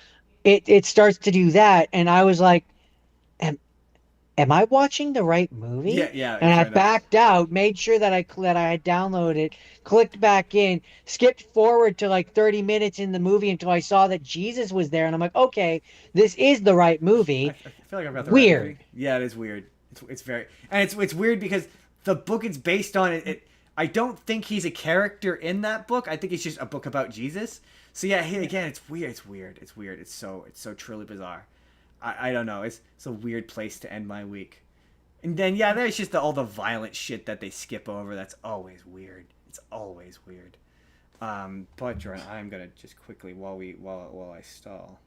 it starts to do that, and I was like, am am I watching the right movie? Yeah, And I fair enough. backed out, made sure that I had downloaded, clicked back in, skipped forward to like 30 minutes in the movie until I saw that Jesus was there, and I'm like, okay, this is the right I movie. feel like I've got the right movie. Weird. Yeah, it is weird. It's very, and it's weird because the book it's based on I don't think he's a character in that book. I think it's just a book about Jesus. So yeah, again, it's weird. It's weird. It's weird. It's so truly bizarre. I don't know. It's a weird place to end my week. And then yeah, there's just all the violent shit that they skip over. That's always weird. It's always weird. But Jordan, I'm gonna just quickly while I stall.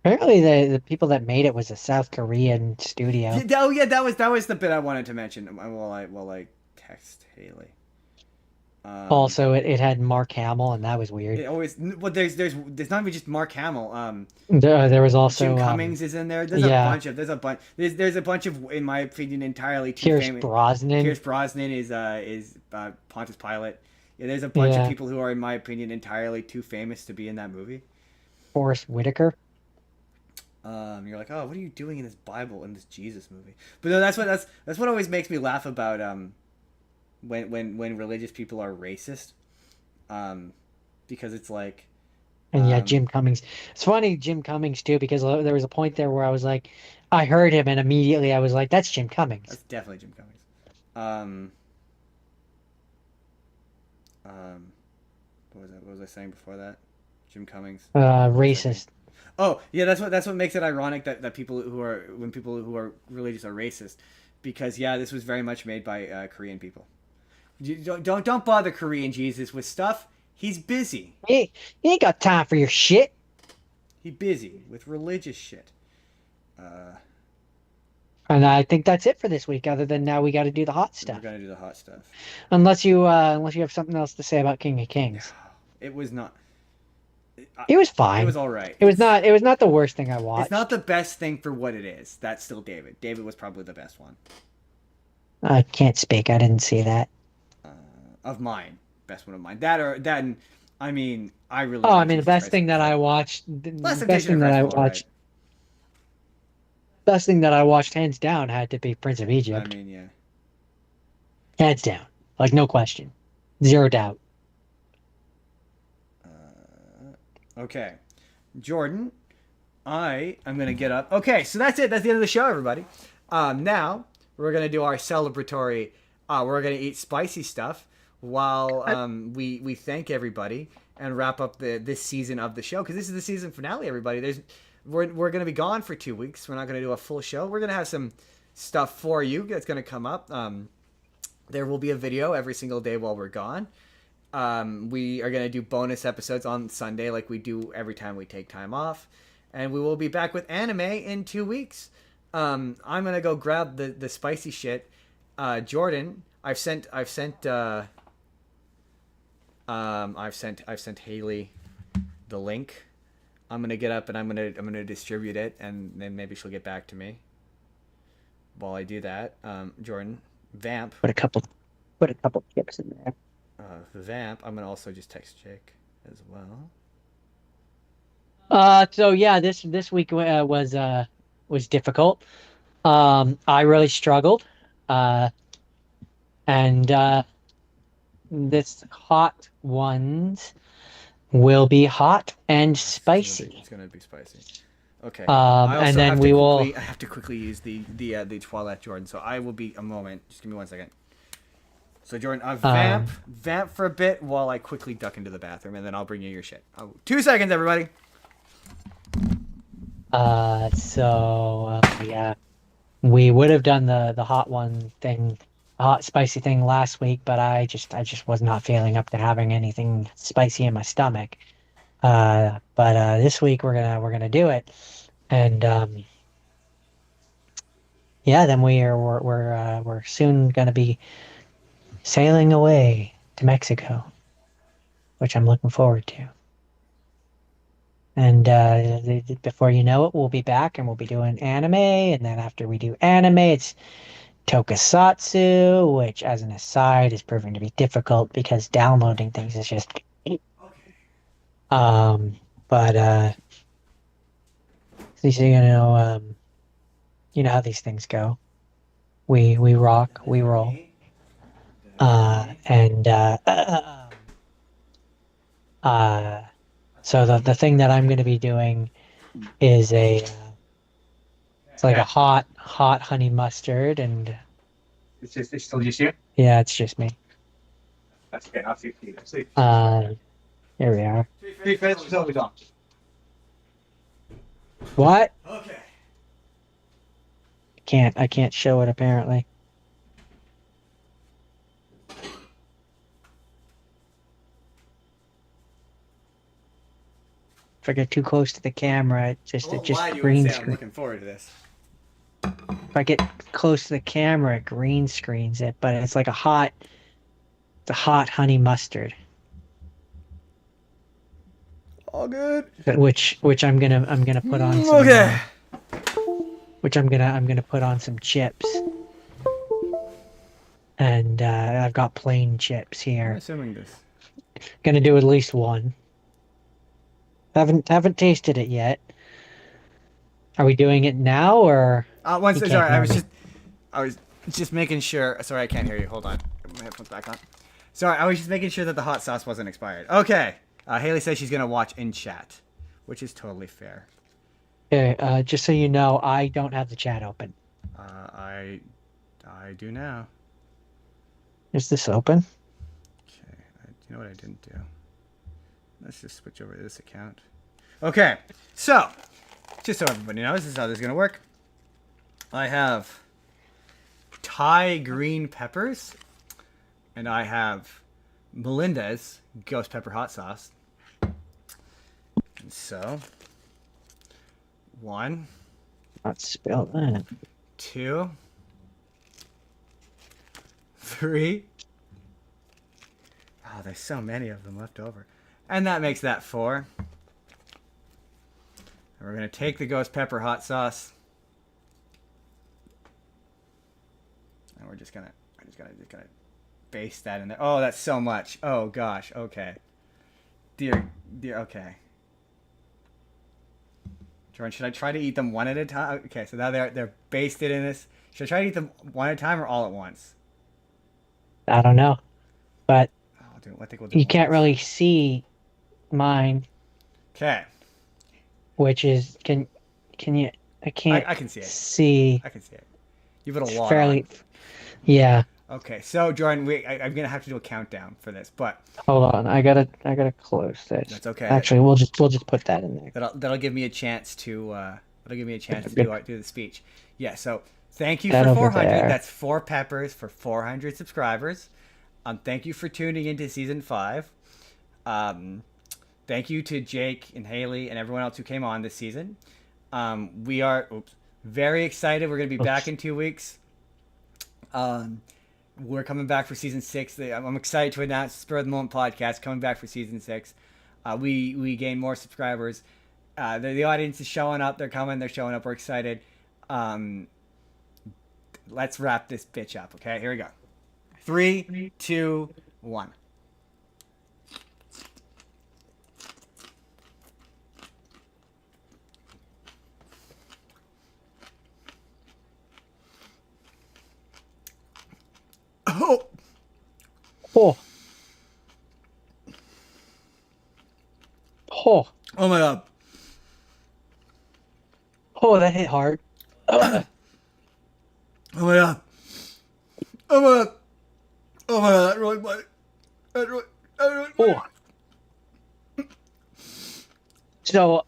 Apparently, the people that made it was a South Korean studio. Oh yeah, that was the bit I wanted to mention while I text Haley. Um, Also, it had Mark Hamill, and that was weird. it always well there's not even just Mark Hamill. There was Jim also, Cummings is in there. yeah, There's a bunch of, in my opinion, entirely too Pierce famous. Brosnan. Pierce Brosnan is Pontius Pilate. Yeah, there's a bunch of Yeah, people who are, in my opinion, entirely too famous to be in that movie. Forrest Whitaker. You're like, oh, what are you doing in this Bible in this Jesus movie? But no, that's what always makes me laugh about when religious people are racist, um, because it's like, And yeah, um, Jim Cummings. It's funny, Jim Cummings too, because there was a point there where I was like, I heard him, and immediately I was like, that's Jim Cummings. that's definitely Jim Cummings. Um, um, what was I saying before that? Jim Cummings. What was I saying? Racist. Oh yeah, that's what makes it ironic that people who are religious are racist, because yeah, this was very much made by Korean people. Don't bother Korean Jesus with stuff. He's busy. He ain't got time for your shit. He's busy with religious shit. Uh, And I think that's it for this week. Other than now, we got to do the hot we're stuff. gonna do the hot stuff. Unless you have something else to say about King of Kings. It was not. It was It fine. was all right. It was not the worst thing I It's not watched. the best thing for what it is. That's still David. David was probably the best one I can't speak. I didn't see that. uh, of mine. Best one of mine. That. And, I mean, I really Oh, I like mean, the Jesus best Christ thing that I Superstar. watched, the Last best Temptation of thing that Christ I was all right. watched, best thing that I watched, hands down, had to be Prince of I Egypt. mean, yeah. Hands down, like no question, zero doubt. Okay, Jordan, I am gonna get up. Okay, so that's it. That's the end of the show, everybody. Now we're gonna do our celebratory. We're gonna eat spicy stuff while we thank everybody and wrap up this season of the show, because this is the season finale. Everybody, we're gonna be gone for 2 weeks. We're not gonna do a full show. We're gonna have some stuff for you that's gonna come up. There will be a video every single day while we're gone. We are going to do bonus episodes on Sunday like we do every time we take time off. And we will be back with anime in 2 weeks. I'm going to go grab the spicy shit. Jordan, I've sent Haley the link. I'm going to get up and I'm going to distribute it, and then maybe she'll get back to me while I do that. Jordan, Vamp. Put a couple, put a couple chips in there. Vamp. I'm gonna also just text Jake as well. So yeah, this week was difficult. I really struggled. Uh, and this hot ones will be hot and spicy. It's gonna be spicy. Okay. And then we will. I have to quickly use the toilet, Jordan. So I will be a moment. Just give me 1 second. So Jordan, vamp for a bit while I quickly duck into the bathroom, and then I'll bring you your shit. 2 seconds, everybody. Yeah, we would have done the hot one thing, hot spicy thing last week, but I just was not feeling up to having anything spicy in my stomach. But this week we're gonna do it, and yeah, then we're soon gonna be sailing away to Mexico, which I'm looking forward to. And before you know it, we'll be back and we'll be doing anime. And then after we do anime, it's tokusatsu, which, as an aside, is proving to be difficult because downloading things is just. But so you know, you know how these things go. We rock, we roll. And so the thing that I'm going to be doing is it's like a hot honey mustard, and It's still just you? yeah, it's just me. That's okay. I'll see you. Here we are. 3 minutes until we done. What? Okay. I can't show it apparently. If I get too close to the camera, it just green I'm screen. looking forward to this. If I get close to the camera, it green screens it, but it's like it's a hot honey mustard. All good. Which I'm gonna put on some, Okay. which I'm gonna put on some chips. And I've got plain chips I'm here. assuming this. Gonna do at least one. Haven't tasted it yet. Are we doing it now or? Sorry, can't hear me. I was just making sure. Sorry, I can't hear you. Hold on. Put my headphones back on. Sorry, I was just making sure that the hot sauce wasn't expired. Okay. Haley says she's gonna watch in chat, which is totally fair. Okay, just so you know, I don't have the chat open. I do now. Is this open? Okay. You know what I didn't do? Let's just switch over to this account. Okay. So, just so everybody knows, this is how this is gonna work. I have Thai green peppers, and I have Melinda's ghost pepper hot sauce. And so, 1, Not spell that. 2, 3. Oh, there's so many of them left over. And that makes that 4. And we're gonna take the ghost pepper hot sauce. And we're just gonna baste that in there. Oh, that's so much. Oh gosh. Okay. Dear. Okay. Jordan, should I try to eat them one at a time? Okay, so now they're basted in this. Should I try to eat them one at a time or all at once? I don't know, but I think we'll do you can't once. really see mine, Okay. which is can you? I can't. I can see it. See. I can see it. You put a It's lot fairly. on. Yeah. Okay, so Jordan, I'm gonna have to do a countdown for this, but Hold on. I gotta close this. that's okay. Actually, we'll just put that in there. That'll give me a chance to do the speech. Yeah. So thank you That for over 400. there. That's 4 peppers for 400 subscribers. Thank you for tuning into season 5. Thank you to Jake and Haley and everyone else who came on this season. We are very excited. We're gonna be back in 2 weeks. We're coming back for season 6. I'm excited to announce Spur of the Moment podcast coming back for season 6. We gain more subscribers. The audience is showing up. They're coming. They're showing up. We're excited. Let's wrap this bitch up. Okay, here we go. 3, 2, 1. Oh. Oh. Oh. Oh my god. Oh, that hit hard. Oh my god. Oh my god. Oh my god, that really bite. That really Oh. So,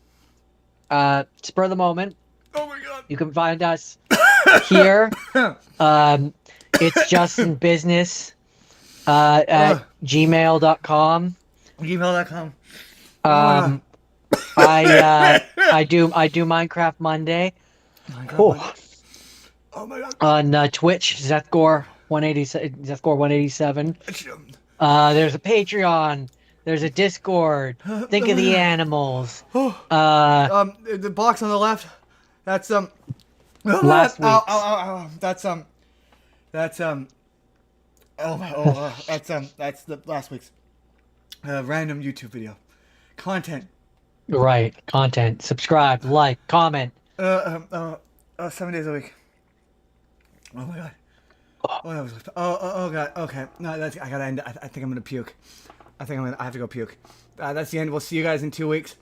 spur of the moment. Oh my god. You can find us here. It's Justin Business at gmail.com. Gmail.com. I do Minecraft Monday. Oh my god. On Twitch, Zethgore 187. There's a Patreon. There's a Discord. Think of the animals. The box on the left. That's Last week's. That's the last week's random YouTube video content. Right, content. Subscribe, like, comment. 7 days a week. Oh my god. Oh, that was. Oh god. Okay. No, that's. I gotta end. I think I'm gonna puke. I have to go puke. That's the end. We'll see you guys in 2 weeks.